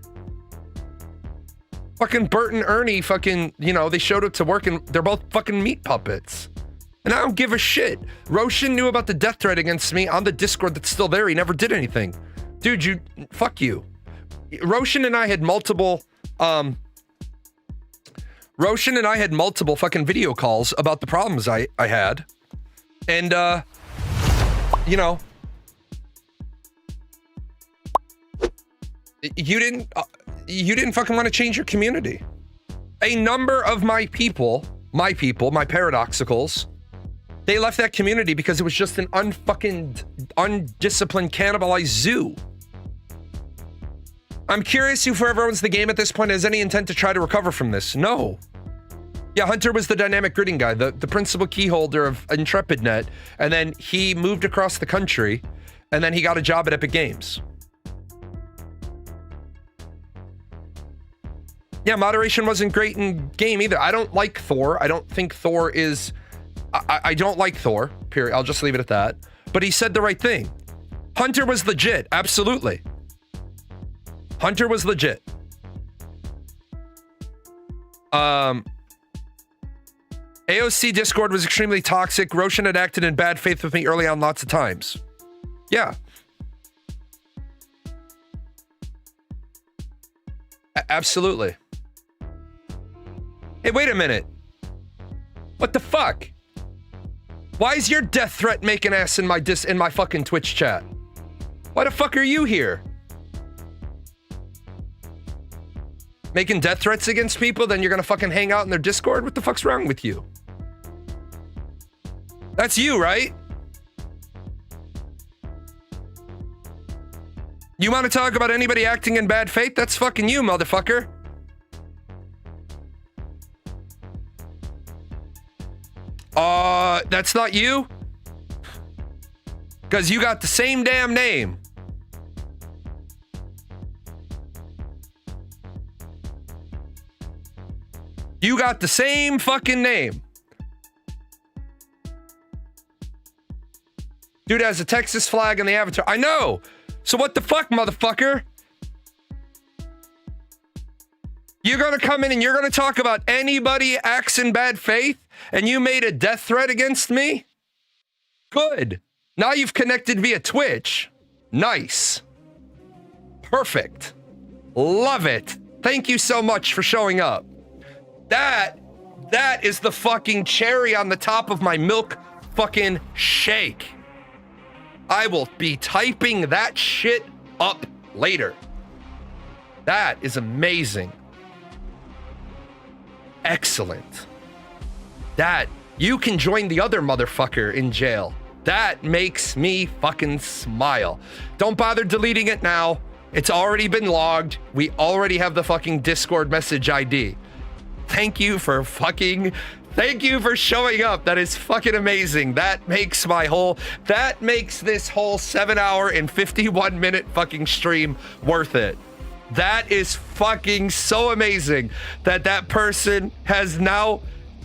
Fucking Bert and Ernie fucking, you know, they showed up to work and they're both fucking meat puppets. And I don't give a shit. Roshan knew about the death threat against me on the Discord that's still there. He never did anything. Dude, fuck you. Roshan and I had multiple fucking video calls about the problems I had. And, you know, you didn't fucking want to change your community. A number of my people, my paradoxicals, they left that community because it was just an undisciplined, cannibalized zoo. I'm curious who forever owns the game at this point has any intent to try to recover from this. No. Yeah, Hunter was the dynamic gridding guy, the principal key holder of IntrepidNet, and then he moved across the country, and then he got a job at Epic Games. Yeah, moderation wasn't great in game either. I don't like Thor. I don't think Thor is... I don't like Thor, period. I'll just leave it at that. But he said the right thing. Hunter was legit, absolutely. Hunter was legit. AOC Discord was extremely toxic. Roshan had acted in bad faith with me early on lots of times. Yeah. Absolutely. Hey, wait a minute. What the fuck? Why is your death threat making ass in my fucking Twitch chat? Why the fuck are you here? Making death threats against people, then you're gonna fucking hang out in their Discord? What the fuck's wrong with you? That's you, right? You want to talk about anybody acting in bad faith? That's fucking you, motherfucker. That's not you? Because you got the same damn name. You got the same fucking name. Dude has a Texas flag in the avatar. I know. So what the fuck, motherfucker? You're gonna come in and you're gonna talk about anybody acts in bad faith and you made a death threat against me? Good. Now you've connected via Twitch. Nice. Perfect. Love it. Thank you so much for showing up. That is the fucking cherry on the top of my milk fucking shake. I will be typing that shit up later. That is amazing. Excellent. That, you can join the other motherfucker in jail. That makes me fucking smile. Don't bother deleting it now. It's already been logged. We already have the fucking Discord message ID. Thank you for showing up. That is fucking amazing. That makes this whole 7-hour and 51-minute fucking stream worth it. That is fucking so amazing that person has now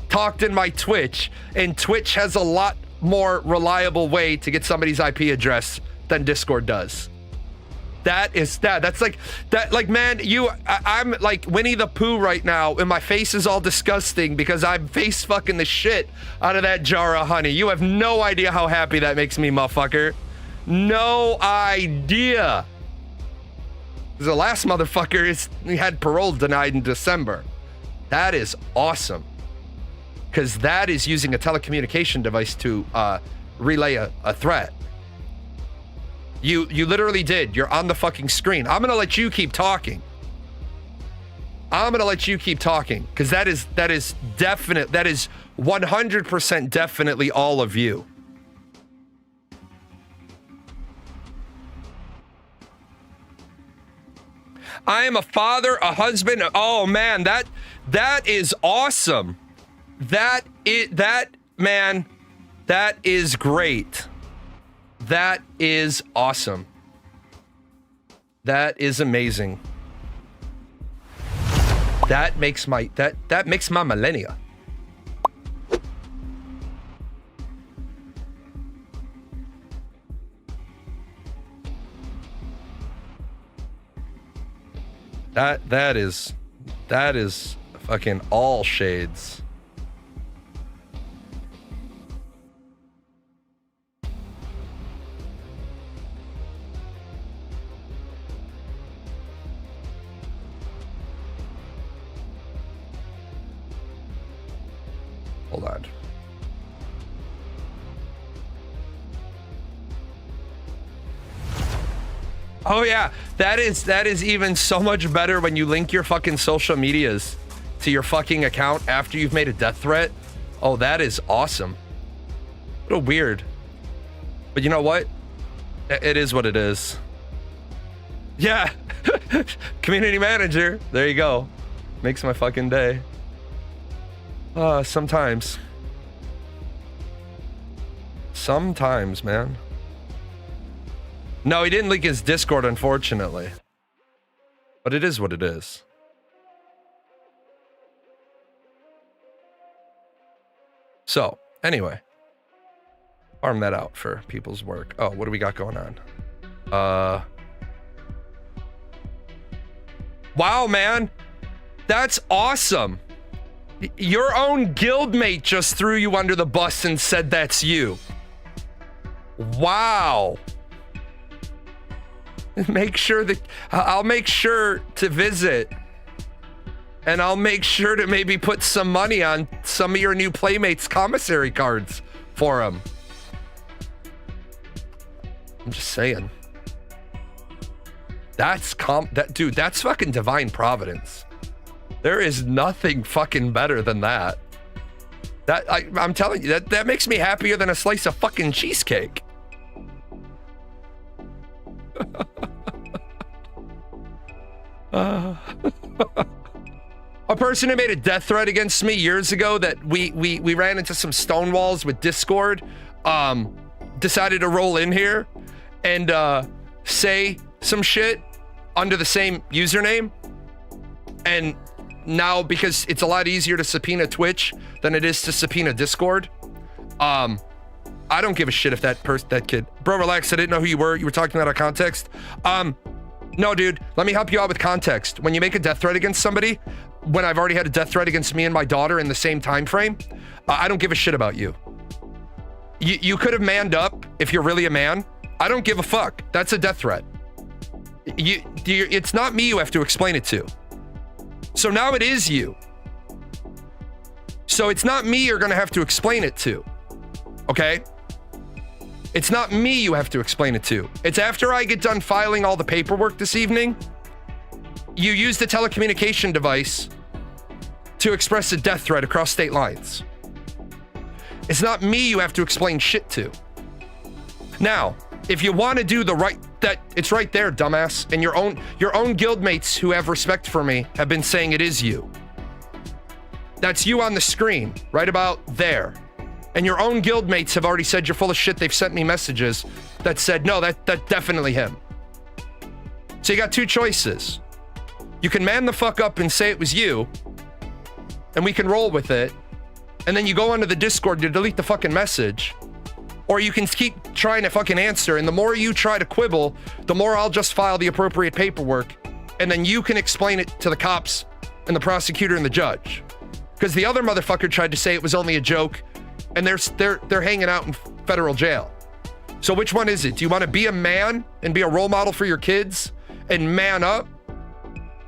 talked in my Twitch, and Twitch has a lot more reliable way to get somebody's IP address than Discord does. That's like that, like, man, I'm like Winnie the Pooh right now, and my face is all disgusting because I'm face fucking the shit out of that jar of honey. You have no idea how happy that makes me, motherfucker. No idea. The last motherfucker he had parole denied in December. That is awesome. because that is using a telecommunication device to relay a threat. You literally did. You're on the fucking screen. I'm gonna let you keep talking. I'm gonna let you keep talking because that is definite. That is 100% definitely all of you. I am a father, a husband. Oh man, that is awesome. That man, that is great. That is awesome. That is amazing. That makes my millennia. That is fucking all shades. Hold on. Oh yeah, that is even so much better when you link your fucking social medias to your fucking account after you've made a death threat. Oh, that is awesome. What a weird. But you know what? It is what it is. Yeah. Community manager. There you go. Makes my fucking day. Sometimes. Sometimes, man. No, he didn't leak his Discord, unfortunately. But it is what it is. So, anyway. Farm that out for people's work. Oh, what do we got going on? Wow, man. That's awesome. Your own guildmate just threw you under the bus and said that's you. Wow. Make sure that I'll make sure to visit, and I'll make sure to maybe put some money on some of your new playmates' commissary cards for them. I'm just saying. Dude, that's fucking divine providence. There is nothing fucking better than that. I'm telling you, that makes me happier than a slice of fucking cheesecake. A person who made a death threat against me years ago that we ran into some stone walls with Discord, decided to roll in here and say some shit under the same username. And now, because it's a lot easier to subpoena Twitch than it is to subpoena Discord, I don't give a shit if that kid. Bro, relax. I didn't know who you were. You were talking out of context. No, dude, let me help you out with context. When you make a death threat against somebody, when I've already had a death threat against me and my daughter in the same time frame, I don't give a shit about you. You could have manned up if you're really a man. I don't give a fuck. That's a death threat. It's not me you have to explain it to. So now it is you. So it's not me you're gonna have to explain it to. Okay? It's not me you have to explain it to. It's after I get done filing all the paperwork this evening, you use the telecommunication device to express a death threat across state lines. It's not me you have to explain shit to. Now, if you want to do the right, it's right there, dumbass. And your own guildmates who have respect for me have been saying it is you. That's you on the screen, right about there. And your own guildmates have already said you're full of shit. They've sent me messages that said, no, that's definitely him. So you got two choices. You can man the fuck up and say it was you, and we can roll with it. And then you go onto the Discord to delete the fucking message. Or you can keep trying to fucking answer. And the more you try to quibble, the more I'll just file the appropriate paperwork. And then you can explain it to the cops and the prosecutor and the judge. Because the other motherfucker tried to say it was only a joke, and they're hanging out in federal jail. So which one is it? Do you want to be a man and be a role model for your kids and man up?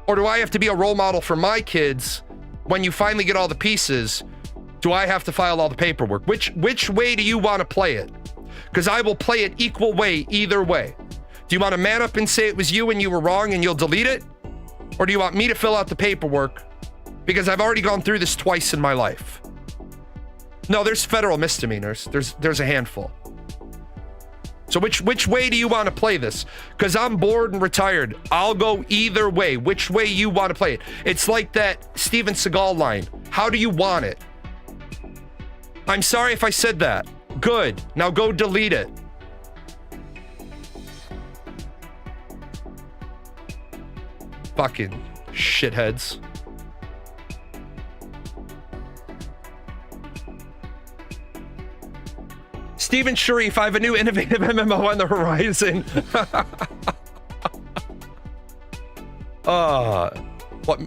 Or do I have to be a role model for my kids when you finally get all the pieces Do I have to file all the paperwork? Which way do you want to play it? Because I will play it equal way either way. Do you want to man up and say it was you and you were wrong and you'll delete it? Or do you want me to fill out the paperwork? Because I've already gone through this twice in my life. No, there's federal misdemeanors. There's a handful. So which way do you want to play this? Because I'm bored and retired. I'll go either way. Which way you want to play it? It's like that Steven Seagal line. How do you want it? I'm sorry if I said that. Good. Now go delete it. Fucking shitheads. Stephen Sharief, I have a new innovative MMO on the horizon.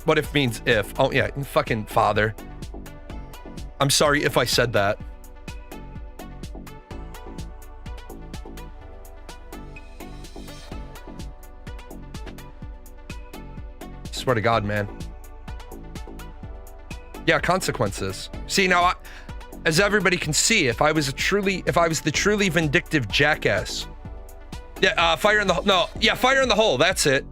What if means if? Oh yeah, fucking father. I'm sorry if I said that. Swear to God, man. Yeah, consequences. See, now, as everybody can see, if I was the truly vindictive jackass. Yeah, fire in the fire in the hole. That's it.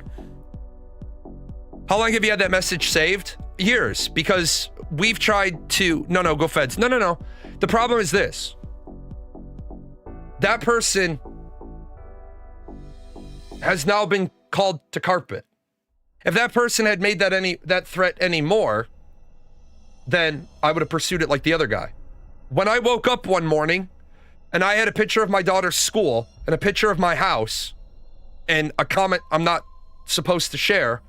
How long have you had that message saved? Years, because we've tried to. No, go feds. No. The problem is this. That person has now been called to carpet. If that person had made that threat anymore, then I would have pursued it like the other guy. When I woke up one morning and I had a picture of my daughter's school and a picture of my house and a comment I'm not supposed to share,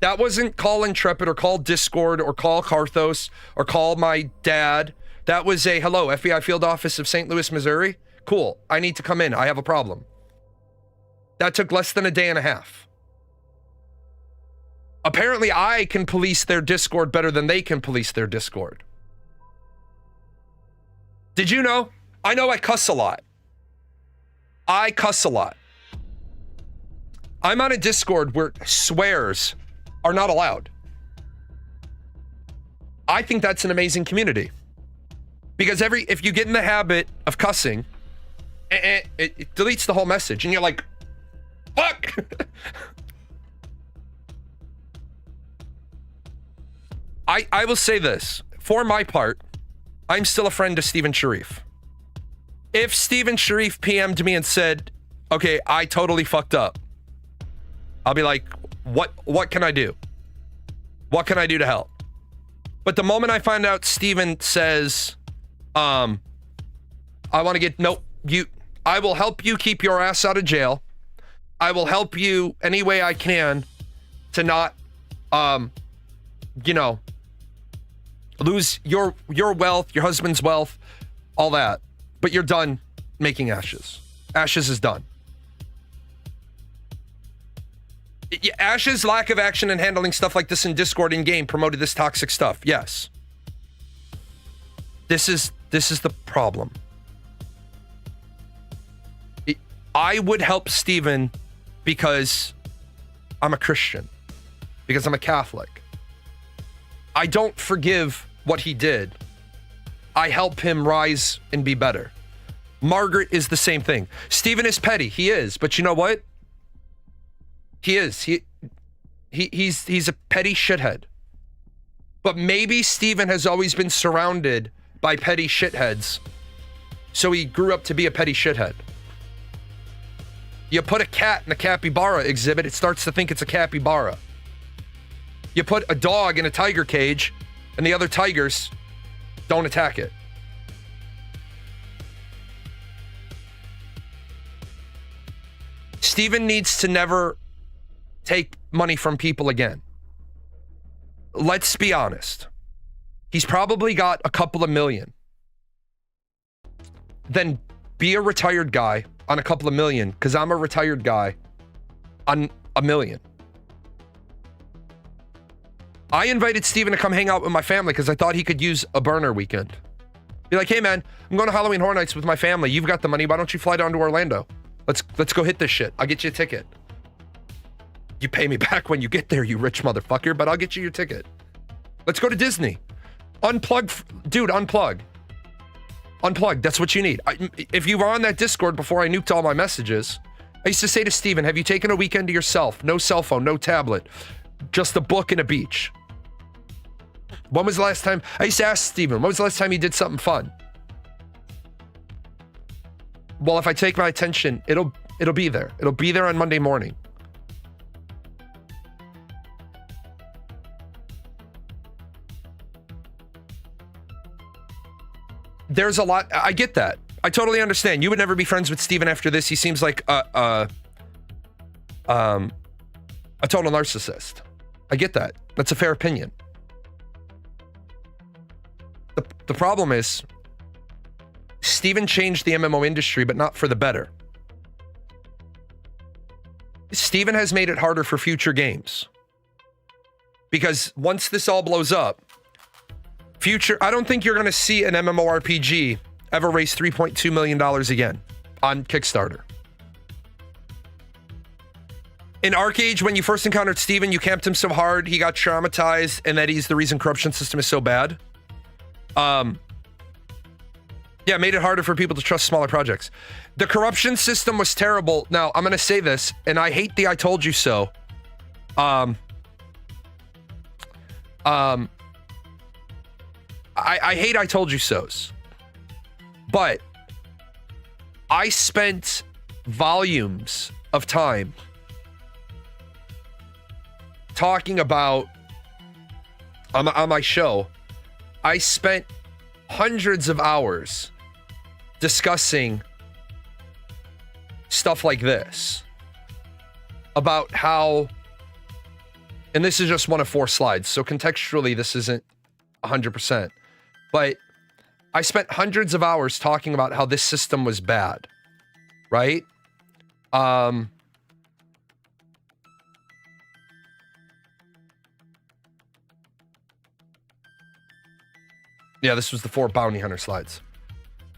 that wasn't call Intrepid or call Discord or call Carthos or call my dad. That was a hello, FBI Field Office of St. Louis, Missouri. Cool, I need to come in. I have a problem. That took less than a day and a half. Apparently, I can police their Discord better than they can police their Discord. Did you know? I know I cuss a lot. I'm on a Discord where swears are not allowed. I think that's an amazing community. Because if you get in the habit of cussing, it deletes the whole message and you're like, fuck! I will say this. For my part, I'm still a friend to Stephen Sharief. If Stephen Sharief PM'd me and said, okay, I totally fucked up, I'll be like, what can I do? What can I do to help? But the moment I find out Stephen says, I want to get, I will help you keep your ass out of jail. I will help you any way I can to not, lose your wealth, your husband's wealth, all that. But you're done making ashes. Ashes is done. Ash's lack of action and handling stuff like this in Discord in game promoted this toxic stuff. Yes. This is the problem. I would help Steven because I'm a Christian, because I'm a Catholic. I don't forgive what he did. I help him rise and be better. Margaret is the same thing. Steven is petty. He is. But you know what? He is. He's a petty shithead. But maybe Steven has always been surrounded by petty shitheads, so he grew up to be a petty shithead. You put a cat in a capybara exhibit, it starts to think it's a capybara. You put a dog in a tiger cage, and the other tigers don't attack it. Steven needs to never take money from people again. Let's be honest. He's probably got a couple of million. Then be a retired guy on a couple of million, because I'm a retired guy on $1 million. I invited Steven to come hang out with my family because I thought he could use a burner weekend. Be like, hey man, I'm going to Halloween Horror Nights with my family. You've got the money. Why don't you fly down to Orlando? Let's go hit this shit. I'll get you a ticket. You pay me back when you get there, you rich motherfucker, but I'll get you your ticket. Let's go to Disney. Unplug, dude, unplug. Unplug, that's what you need. If you were on that Discord before I nuked all my messages, I used to say to Steven, have you taken a weekend to yourself? No cell phone, no tablet, just a book and a beach. When was the last time, I used to ask Steven, when was the last time you did something fun? Well, if I take my attention, it'll be there. It'll be there on Monday morning. There's a lot. I get that. I totally understand. You would never be friends with Steven after this. He seems like a total narcissist. I get that. That's a fair opinion. The problem is, Steven changed the MMO industry, but not for the better. Steven has made it harder for future games. Because once this all blows up, I don't think you're going to see an MMORPG ever raise $3.2 million again on Kickstarter. In Arcade, when you first encountered Steven, you camped him so hard, he got traumatized, and that he's the reason corruption system is so bad. Yeah, it made it harder for people to trust smaller projects. The corruption system was terrible. Now, I'm going to say this, and I hate the I told you so. I hate I told you so's, but I spent volumes of time talking about on my show. I spent hundreds of hours discussing stuff like this about how, and this is just one of 4 slides, so contextually this isn't 100%. But I spent hundreds of hours talking about how this system was bad, right? Yeah, this was the 4 bounty hunter slides.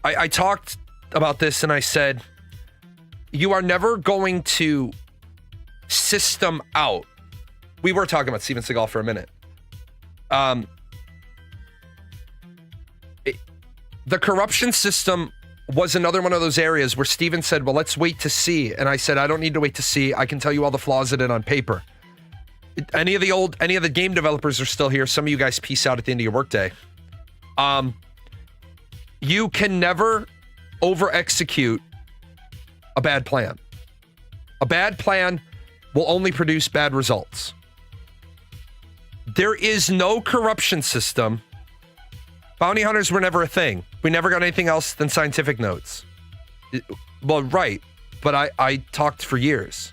I talked about this and I said, you are never going to system out. We were talking about Steven Seagal for a minute. The corruption system was another one of those areas where Steven said, well, let's wait to see. And I said, I don't need to wait to see. I can tell you all the flaws in it on paper. Any of the game developers are still here. Some of you guys peace out at the end of your workday. You can never over execute a bad plan. A bad plan will only produce bad results. There is no corruption system. Bounty hunters were never a thing. We never got anything else than scientific notes. Well, right, but I talked for years.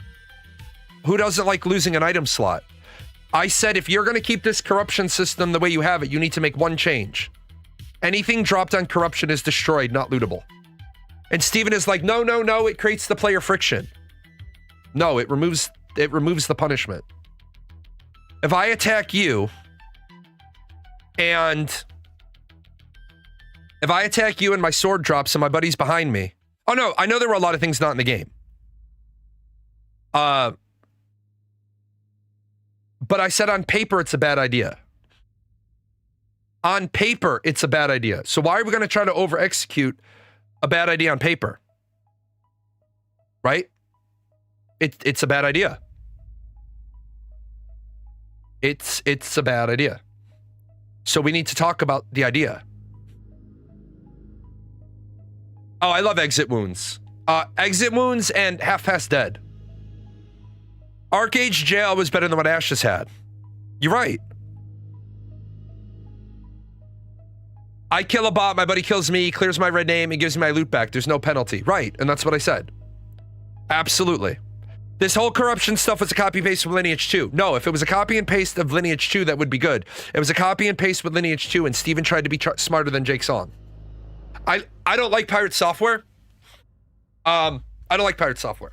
Who doesn't like losing an item slot? I said, if you're going to keep this corruption system the way you have it, you need to make one change. Anything dropped on corruption is destroyed, not lootable. And Steven is like, no, it creates the player friction. No, it removes the punishment. If I attack you and my sword drops and my buddy's behind me. Oh no, I know there were a lot of things not in the game. But I said on paper it's a bad idea. On paper, it's a bad idea. So why are we going to try to over-execute a bad idea on paper? Right? It's a bad idea. It's a bad idea. So we need to talk about the idea. Oh, I love exit wounds. Exit wounds and half past dead. Arcade jail was better than what Ashes had. You're right. I kill a bot, my buddy kills me, clears my red name, and gives me my loot back. There's no penalty. Right, and that's what I said. Absolutely. This whole corruption stuff was a copy-paste from Lineage 2. No, if it was a copy and paste of Lineage 2, that would be good. It was a copy and paste with Lineage 2, and Steven tried to be smarter than Jake Song. I don't like Pirate Software. I don't like Pirate Software.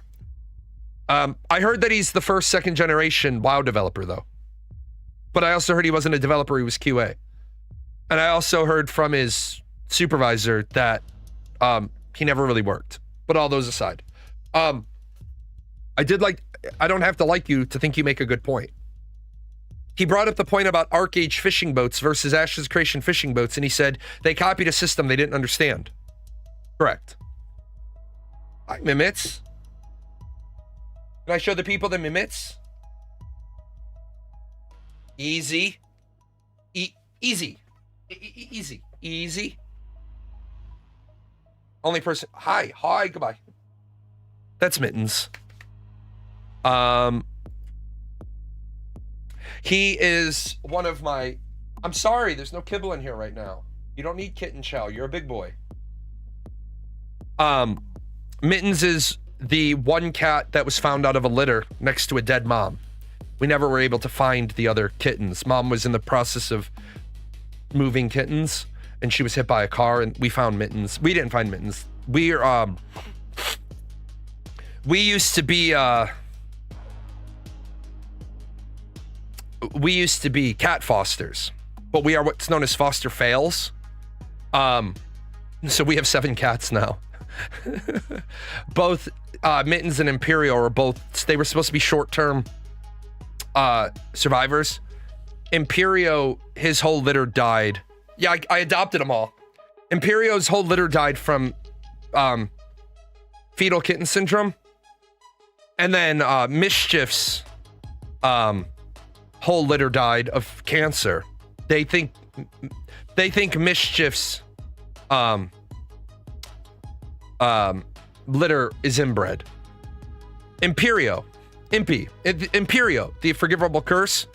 I heard that he's the first second-generation WoW developer, though. But I also heard he wasn't a developer, he was QA. And I also heard from his supervisor that he never really worked. But all those aside. I don't have to like you to think you make a good point. He brought up the point about Arc-Age fishing boats versus Ashes Creation fishing boats, and he said they copied a system they didn't understand. Correct. Hi, Mimits. Can I show the people the Mimits? Easy. Easy. Easy. Easy. Only person. Hi. Hi. Goodbye. That's Mittens. He is one of my... I'm sorry, there's no kibble in here right now. You don't need kitten chow. You're a big boy. Mittens is the one cat that was found out of a litter next to a dead mom. We never were able to find the other kittens. Mom was in the process of moving kittens, and she was hit by a car, and we found Mittens. We didn't find Mittens. We used to be cat fosters, but we are what's known as foster fails. So we have 7 cats now. Both Mittens and Imperio are both, they were supposed to be short-term survivors. Imperio, his whole litter died. Yeah, I adopted them all. Imperio's whole litter died from fetal kitten syndrome. And then Mischief's whole litter died of cancer. They think Mischief's litter is inbred. Imperio, the forgivable curse.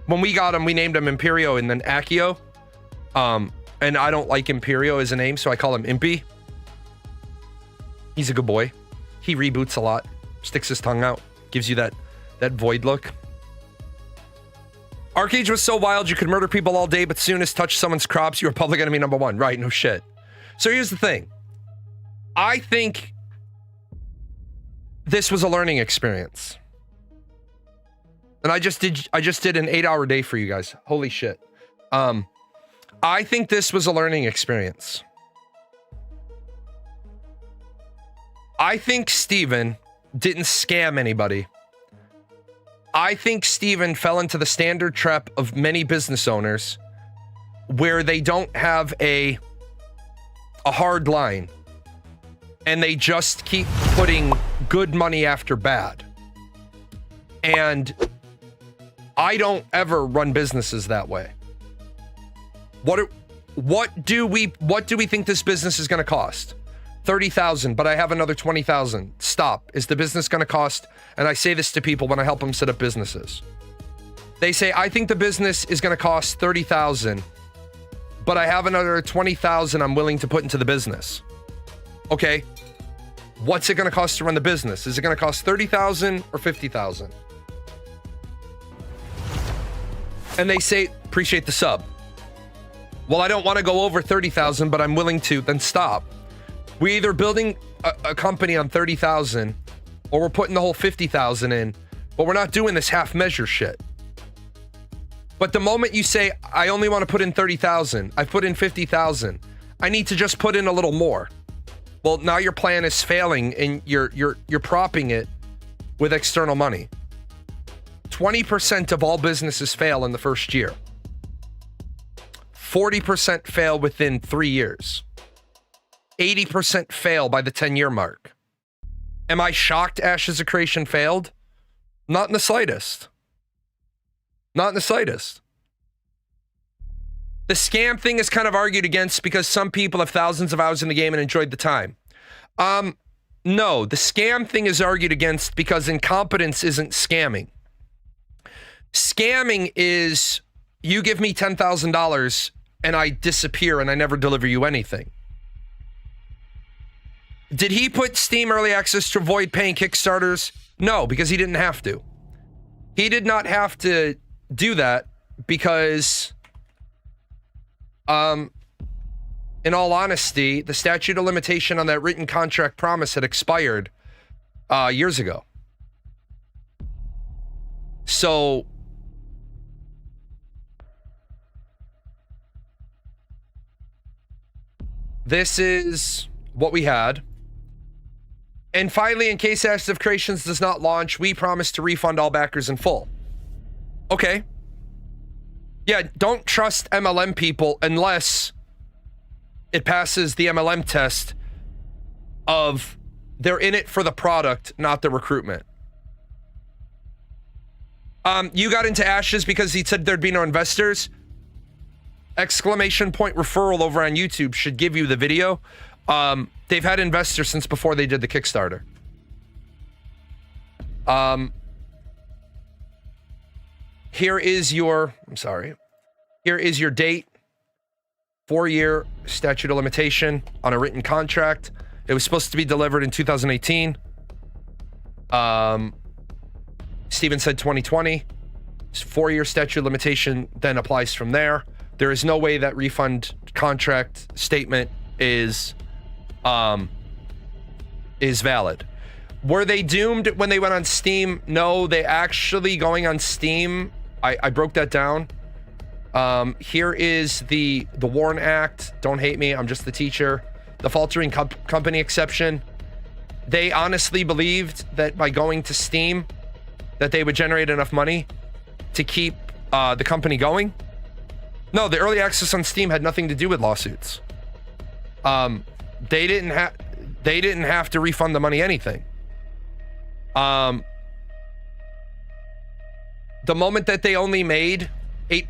When we got him, we named him Imperio and then Accio. And I don't like Imperio as a name, so I call him Impy. He's a good boy. He reboots a lot, sticks his tongue out, gives you that void look. Arcade was so wild you could murder people all day, but soon as touch someone's crops, you were public enemy number 1. Right, no shit. So here's the thing. I think this was a learning experience. And I just did an 8-hour day for you guys. Holy shit. I think this was a learning experience. I think Steven didn't scam anybody. I think Steven fell into the standard trap of many business owners where they don't have a hard line and they just keep putting good money after bad. And I don't ever run businesses that way. What do we think this business is going to cost? 30,000, but I have another 20,000. Stop. Is the business going to cost? And I say this to people when I help them set up businesses. They say, I think the business is going to cost 30,000, but I have another 20,000 I'm willing to put into the business. Okay. What's it going to cost to run the business? Is it going to cost 30,000 or 50,000? And they say, appreciate the sub. Well, I don't want to go over 30,000, but I'm willing to. Then stop. We're either building a company on 30,000 or we're putting the whole 50,000 in, but we're not doing this half measure shit. But the moment you say, I only want to put in 30,000, I've put in 50,000, I need to just put in a little more. Well, now your plan is failing and you're propping it with external money. 20% of all businesses fail in the first year. 40% fail within 3 years. 80% fail by the 10-year mark. Am I shocked Ashes of Creation failed? Not in the slightest. Not in the slightest. The scam thing is kind of argued against because some people have thousands of hours in the game and enjoyed the time. No, the scam thing is argued against because incompetence isn't scamming. Scamming is you give me $10,000 and I disappear and I never deliver you anything. Did he put Steam Early Access to avoid paying Kickstarters? No, because he didn't have to. He did not have to do that because, in all honesty, the statute of limitation on that written contract promise had expired years ago. So, this is what we had. And finally, in case Ashes of Creations does not launch, we promise to refund all backers in full. Okay. Yeah, don't trust MLM people unless it passes the MLM test of they're in it for the product, not the recruitment. You got into Ashes because he said there'd be no investors. Exclamation point referral over on YouTube should give you the video. They've had investors since before they did the Kickstarter. Here is your date. 4-year statute of limitation on a written contract. It was supposed to be delivered in 2018. Steven said 2020. 4-year statute of limitation then applies from there. There is no way that refund contract statement is valid. Were they doomed when they went on Steam? No, they actually going on Steam. I broke that down. Here is the Warren Act. Don't hate me. I'm just the teacher. The faltering company exception. They honestly believed that by going to Steam, that they would generate enough money to keep the company going. No, the early access on Steam had nothing to do with lawsuits. They didn't have to refund the money anything. The moment that they only made 8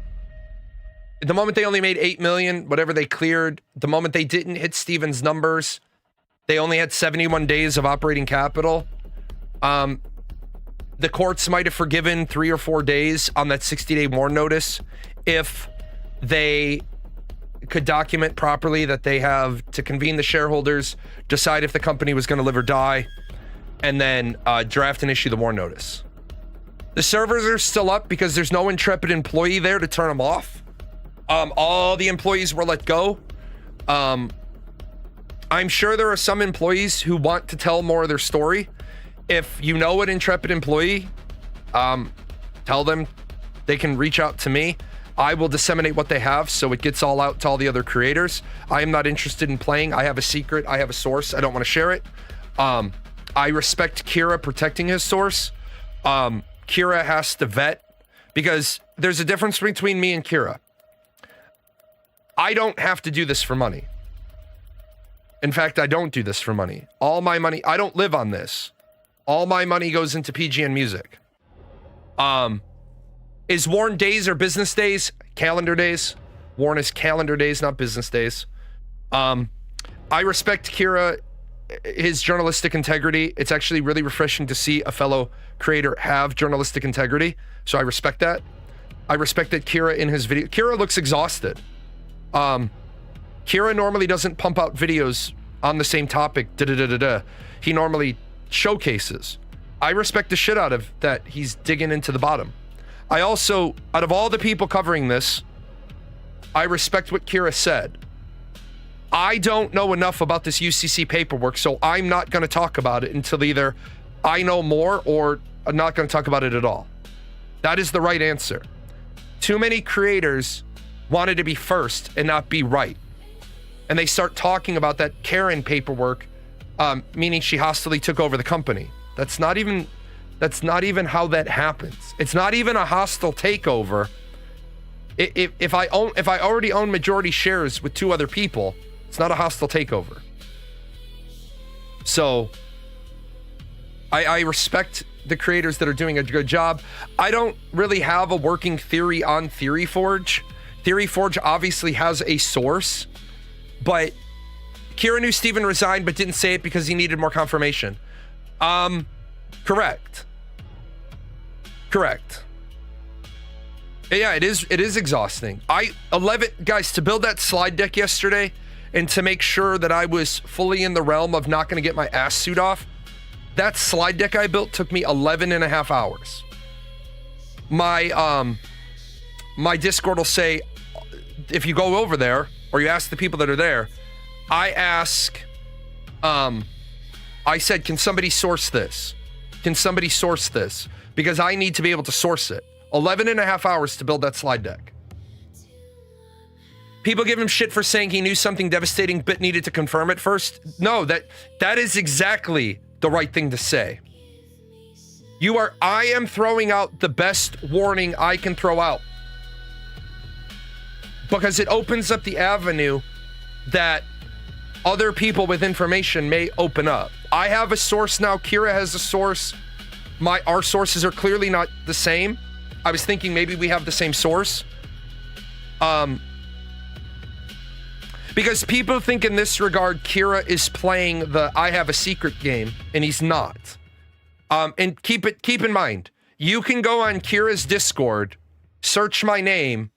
million, whatever they cleared, the moment they didn't hit Steven's numbers, they only had 71 days of operating capital. The courts might have forgiven 3 or 4 days on that 60-day warn notice if they could document properly that they have to convene the shareholders, decide if the company was going to live or die, and then draft and issue the warn notice. The servers are still up because there's no intrepid employee there to turn them off. All the employees were let go. I'm sure there are some employees who want to tell more of their story. If you know an intrepid employee, tell them they can reach out to me. I will disseminate what they have so it gets all out to all the other creators. I am not interested in playing. I have a secret. I have a source. I don't want to share it. I respect Kira protecting his source. Kira has to vet because there's a difference between me and Kira. I don't have to do this for money. In fact, I don't do this for money. All my money, I don't live on this. All my money goes into PGN music. Is Warren days or business days? Calendar days. Warren is calendar days, not business days. I respect Kira, his journalistic integrity. It's actually really refreshing to see a fellow creator have journalistic integrity. So I respect that. I respect that Kira in his video. Kira looks exhausted. Kira normally doesn't pump out videos on the same topic. He normally showcases. I respect the shit out of that. He's digging into the bottom. I also, out of all the people covering this, I respect what Kira said. I don't know enough about this UCC paperwork, so I'm not going to talk about it until either I know more or I'm not going to talk about it at all. That is the right answer. Too many creators wanted to be first and not be right. And they start talking about that Karen paperwork, meaning she hostily took over the company. That's not even how that happens. It's not even a hostile takeover. If I already own majority shares with 2 other people, it's not a hostile takeover. So I respect the creators that are doing a good job. I don't really have a working theory on Theory Forge. Theory Forge obviously has a source, but Kira knew Steven resigned but didn't say it because he needed more confirmation. Correct. Yeah, it is exhausting. 11 guys, to build that slide deck yesterday and to make sure that I was fully in the realm of not going to get my ass suit off, that slide deck I built took me 11 and a half hours. My Discord will say, if you go over there or you ask the people that are there, I said, can somebody source this? Can somebody source this? Because I need to be able to source it. 11 and a half hours to build that slide deck. People give him shit for saying he knew something devastating but needed to confirm it first. No, that is exactly the right thing to say. I am throwing out the best warning I can throw out. because it opens up the avenue that other people with information may open up. I have a source now. Kira has a source. Our sources are clearly not the same. I was thinking maybe we have the same source. Because people think in this regard, Kira is playing the I have a secret game, and he's not. And keep in mind, you can go on Kira's Discord, search my name,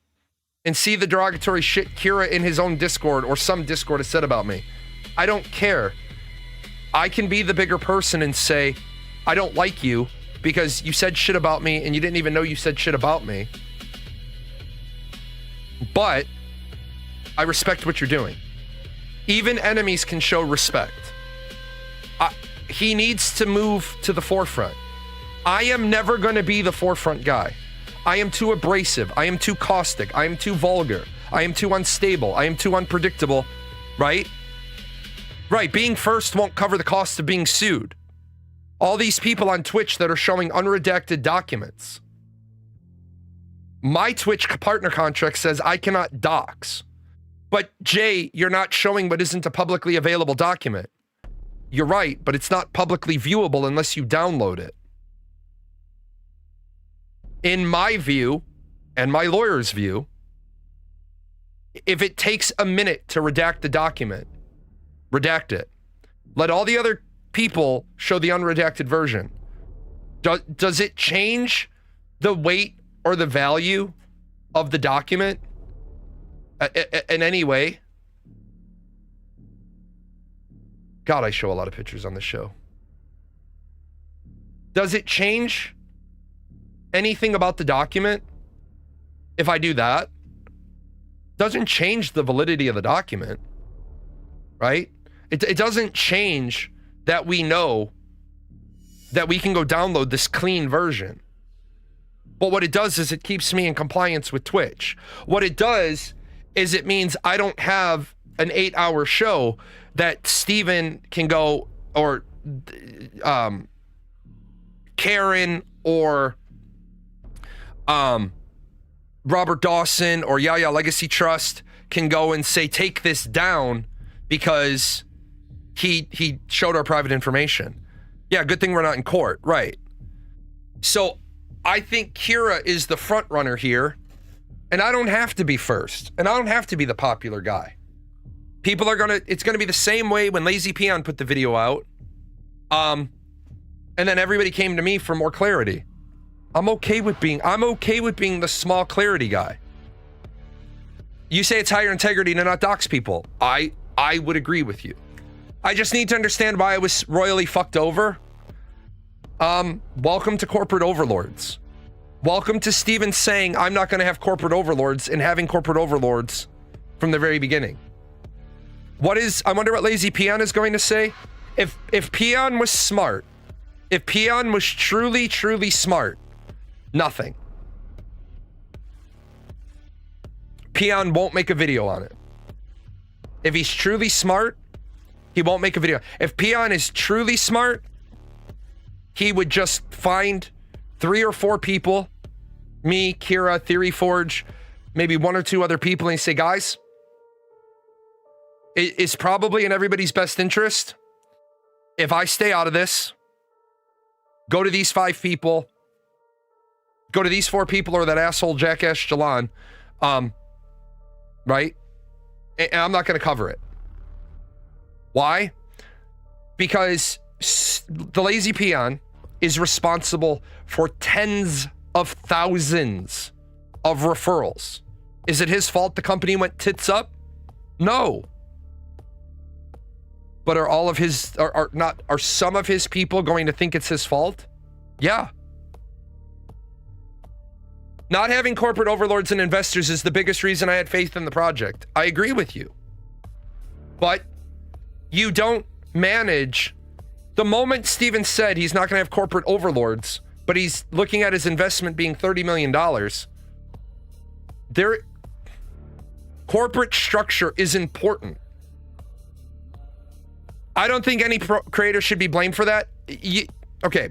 and see the derogatory shit Kira in his own Discord or some Discord has said about me. I don't care. I can be the bigger person and say, I don't like you because you said shit about me and you didn't even know you said shit about me. But I respect what you're doing. Even enemies can show respect. He needs to move to the forefront. I am never going to be the forefront guy. I am too abrasive. I am too caustic. I am too vulgar. I am too unstable. I am too unpredictable. Right? Right. Being first won't cover the cost of being sued. All these people on Twitch that are showing unredacted documents. My Twitch partner contract says I cannot dox. But Jay, you're not showing what isn't a publicly available document. You're right, but it's not publicly viewable unless you download it. In my view, and my lawyer's view, if it takes a minute to redact the document, redact it. Let all the other people show the unredacted version. Does it change the weight or the value of the document in any way? God, I show a lot of pictures on the show. Does it change anything about the document if I do that? Doesn't change the validity of the document, right? It doesn't change that we know that we can go download this clean version. But what it does is it keeps me in compliance with Twitch. What it does is it means I don't have an 8-hour show that Steven can go, or Karen or Robert Dawson or Yaya Legacy Trust can go and say, take this down because he showed our private information. Yeah, good thing we're not in court, right? So I think Kira is the front runner here, and I don't have to be first, and I don't have to be the popular guy. People are it's gonna be the same way when Lazy Peon put the video out, and then everybody came to me for more clarity. I'm okay with being the small clarity guy. You say it's higher integrity to not dox people. I would agree with you. I just need to understand why I was royally fucked over. Welcome to corporate overlords. Welcome to Steven saying I'm not going to have corporate overlords and having corporate overlords from the very beginning. I wonder what Lazy Peon is going to say. If Peon was smart, if Peon was truly smart, nothing. Peon won't make a video on it. If he's truly smart, he won't make a video. If Peon is truly smart, he would just find 3 or 4 people, me, Kira, Theory Forge, maybe 1 or 2 other people, and he'd say, guys, it's probably in everybody's best interest if I stay out of this, go to these 5 people, go to these 4 people or that asshole jackass Jalan, right? And I'm not going to cover it. Why? Because the Lazy Peon is responsible for tens of thousands of referrals. Is it his fault the company went tits up? No. But are all of his, are some of his people going to think it's his fault? Yeah. Not having corporate overlords and investors is the biggest reason I had faith in the project. I agree with you. But you don't manage. The moment Steven said he's not going to have corporate overlords, but he's looking at his investment being $30 million, corporate structure is important. I don't think any creator should be blamed for that. Okay.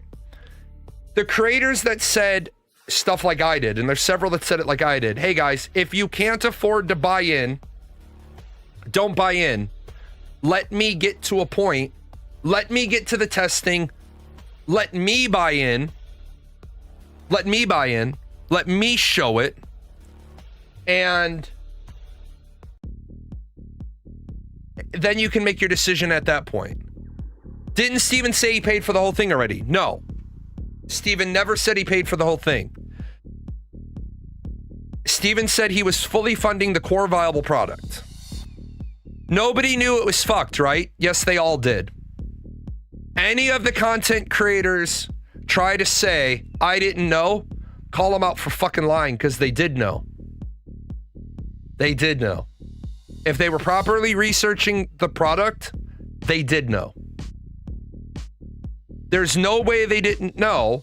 The creators that said stuff like I did, and there's several that said it like I did. Hey guys, if you can't afford to buy in, don't buy in. Let me get to a point. Let me get to the testing. Let me buy in. Let me buy in. Let me show it. And then you can make your decision at that point. Didn't Steven say he paid for the whole thing already? No. Steven never said he paid for the whole thing. Steven said he was fully funding the core viable product. Nobody knew it was fucked, right? Yes, they all did. Any of the content creators try to say, I didn't know, call them out for fucking lying, because they did know. They did know. If they were properly researching the product, they did know. There's no way they didn't know,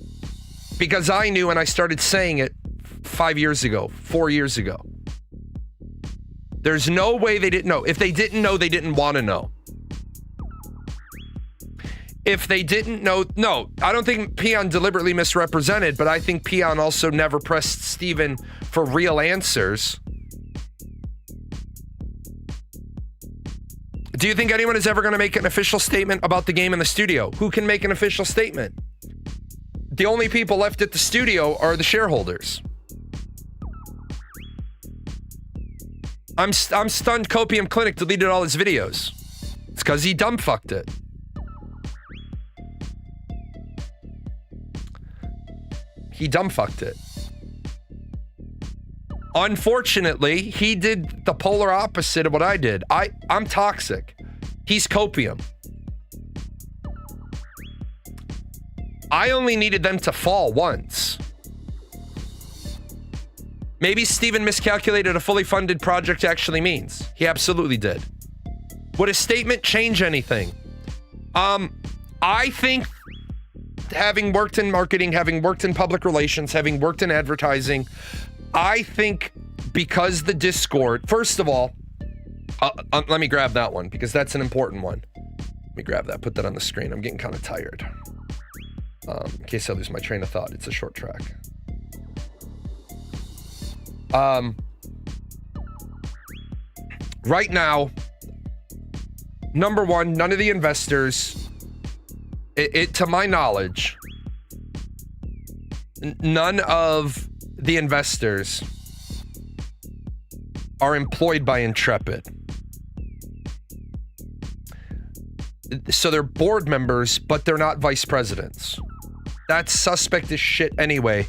because I knew and I started saying it 5 years ago, 4 years ago. There's no way they didn't know. If they didn't know, they didn't want to know. If they didn't know, no, I don't think Peon deliberately misrepresented, but I think Peon also never pressed Steven for real answers. Do you think anyone is ever going to make an official statement about the game in the studio? Who can make an official statement? The only people left at the studio are the shareholders. I'm stunned Copium Clinic deleted all his videos. It's because he dumbfucked it. He dumbfucked it. Unfortunately, he did the polar opposite of what I did. I'm toxic. He's copium. I only needed them to fall once. Maybe Steven miscalculated a fully funded project actually means. He absolutely did. Would a statement change anything? I think having worked in marketing, having worked in public relations, having worked in advertising, I think because the Discord, first of all, let me grab that one because that's an important one. Let me grab that, put that on the screen. I'm getting kind of tired. In case I lose my train of thought, it's a short track. Right now, number one, none of the investors, to my knowledge, none of the investors are employed by Intrepid. So they're board members, but they're not vice presidents. That's suspect as shit anyway,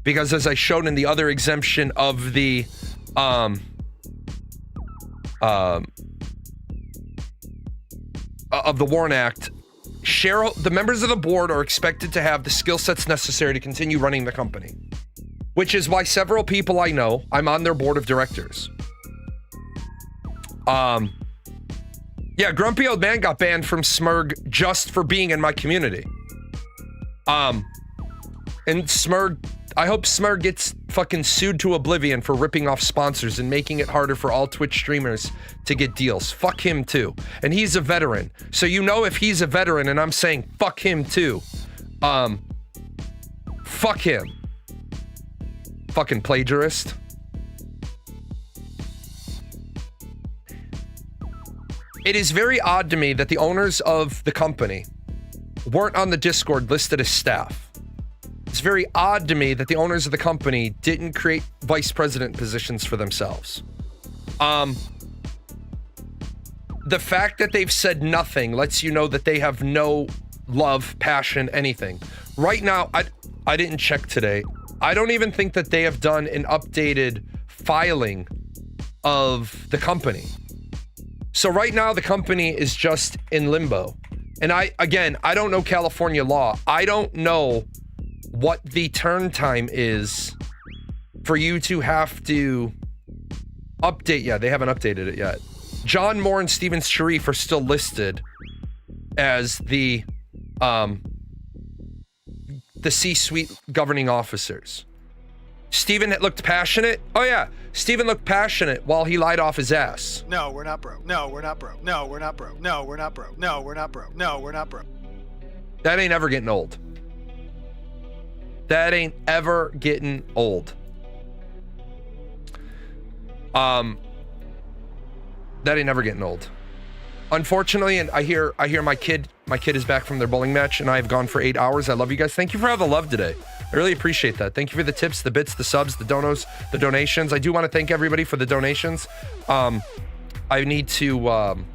because as I showed in the other exemption of the Warren Act, the members of the board are expected to have the skill sets necessary to continue running the company, which is why several people I know, I'm on their board of directors. Yeah, Grumpy Old Man got banned from Smurg just for being in my community. And Smurg, I hope Smurg gets fucking sued to oblivion for ripping off sponsors and making it harder for all Twitch streamers to get deals. Fuck him too. And he's a veteran. So you know if he's a veteran and I'm saying fuck him too. Fuck him. Fucking plagiarist. It is very odd to me that the owners of the company weren't on the Discord listed as staff. It's very odd to me that the owners of the company didn't create vice president positions for themselves. The fact that they've said nothing lets you know that they have no love, passion, anything. Right now, I didn't check today. I don't even think that they have done an updated filing of the company. So right now the company is just in limbo. And I don't know California law. I don't know what the turn time is for you to have to update. Yeah, they haven't updated it yet. John Moore and Steven Sharief are still listed as the C-suite governing officers. Steven looked passionate. Oh yeah, Steven looked passionate while he lied off his ass. No, we're not broke. No, we're not broke. No, we're not broke. No, we're not broke. No, we're not broke. No, we're not broke. That ain't ever getting old. That ain't ever getting old. That ain't never getting old. Unfortunately, and I hear my kid is back from their bowling match, and I have gone for 8 hours. I love you guys. Thank you for all the love today. I really appreciate that. Thank you for the tips, the bits, the subs, the donos, the donations. I do want to thank everybody for the donations. I need to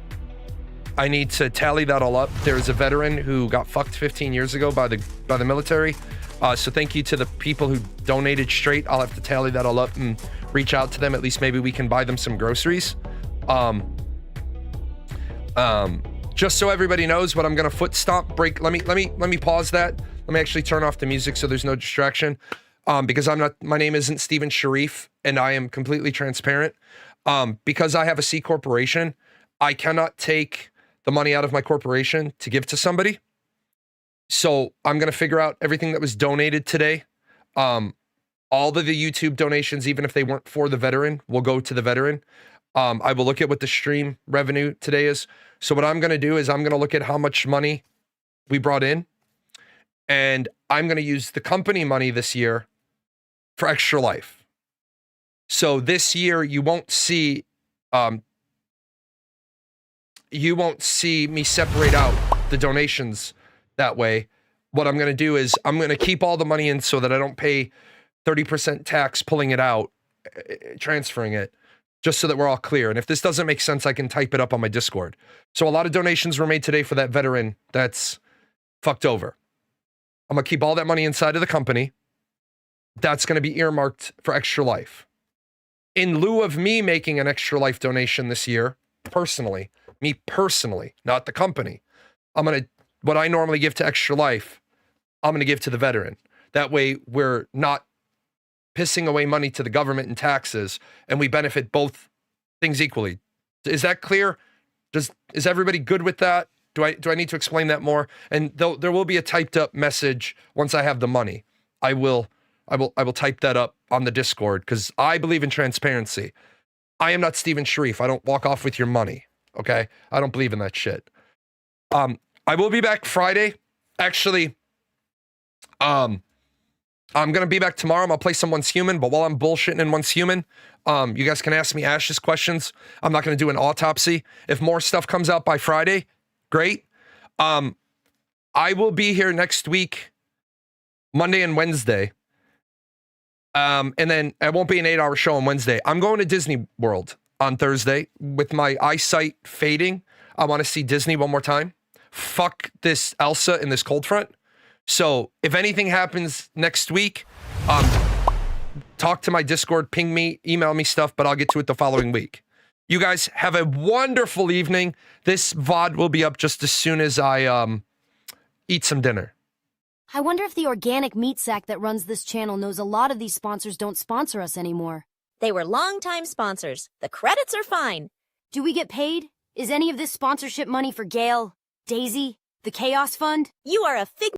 tally that all up. There's a veteran who got fucked 15 years ago by the military. So thank you to the people who donated straight. I'll have to tally that all up and reach out to them. At least maybe we can buy them some groceries. Just so everybody knows what I'm gonna foot stomp break. Let me pause that. Let me actually turn off the music so there's no distraction. Because my name isn't Stephen Sharief, and I am completely transparent. Because I have a C corporation, I cannot take the money out of my corporation to give to somebody. So I'm going to figure out everything that was donated today. All of the YouTube donations, even if they weren't for the veteran, will go to the veteran. I will look at what the stream revenue today is. So what I'm going to do is I'm going to look at how much money we brought in, and I'm going to use the company money this year for Extra Life. So this year you won't see me separate out the donations that way. What I'm going to do is I'm going to keep all the money in so that I don't pay 30% tax pulling it out, transferring it, just so that we're all clear. And if this doesn't make sense, I can type it up on my Discord. So a lot of donations were made today for that veteran that's fucked over. I'm going to keep all that money inside of the company. That's going to be earmarked for Extra Life. In lieu of me making an Extra Life donation this year, personally, me personally, not the company, what I normally give to Extra Life, I'm going to give to the veteran. That way we're not pissing away money to the government and taxes, and we benefit both things equally. Is that clear? Is everybody good with that? Do I need to explain that more? And there will be a typed up message once I have the money. I will type that up on the Discord because I believe in transparency. I am not Stephen Sharief. I don't walk off with your money. Okay? I don't believe in that shit. I will be back Friday. Actually, I'm gonna be back tomorrow. I'm gonna play some Once Human, but while I'm bullshitting in Once Human, you guys can ask me Ash's questions. I'm not gonna do an autopsy. If more stuff comes out by Friday, great. I will be here next week, Monday and Wednesday. And then it won't be an 8-hour show on Wednesday. I'm going to Disney World on Thursday with my eyesight fading. I want to see Disney one more time. Fuck this Elsa in this cold front. So if anything happens next week, talk to my Discord, ping me, email me stuff, but I'll get to it the following week. You guys have a wonderful evening. This VOD will be up just as soon as I eat some dinner. I wonder if the organic meat sack that runs this channel knows a lot of these sponsors don't sponsor us anymore. They were longtime sponsors. The credits are fine. Do we get paid? Is any of this sponsorship money for Gail, Daisy, the Chaos Fund? You are a fig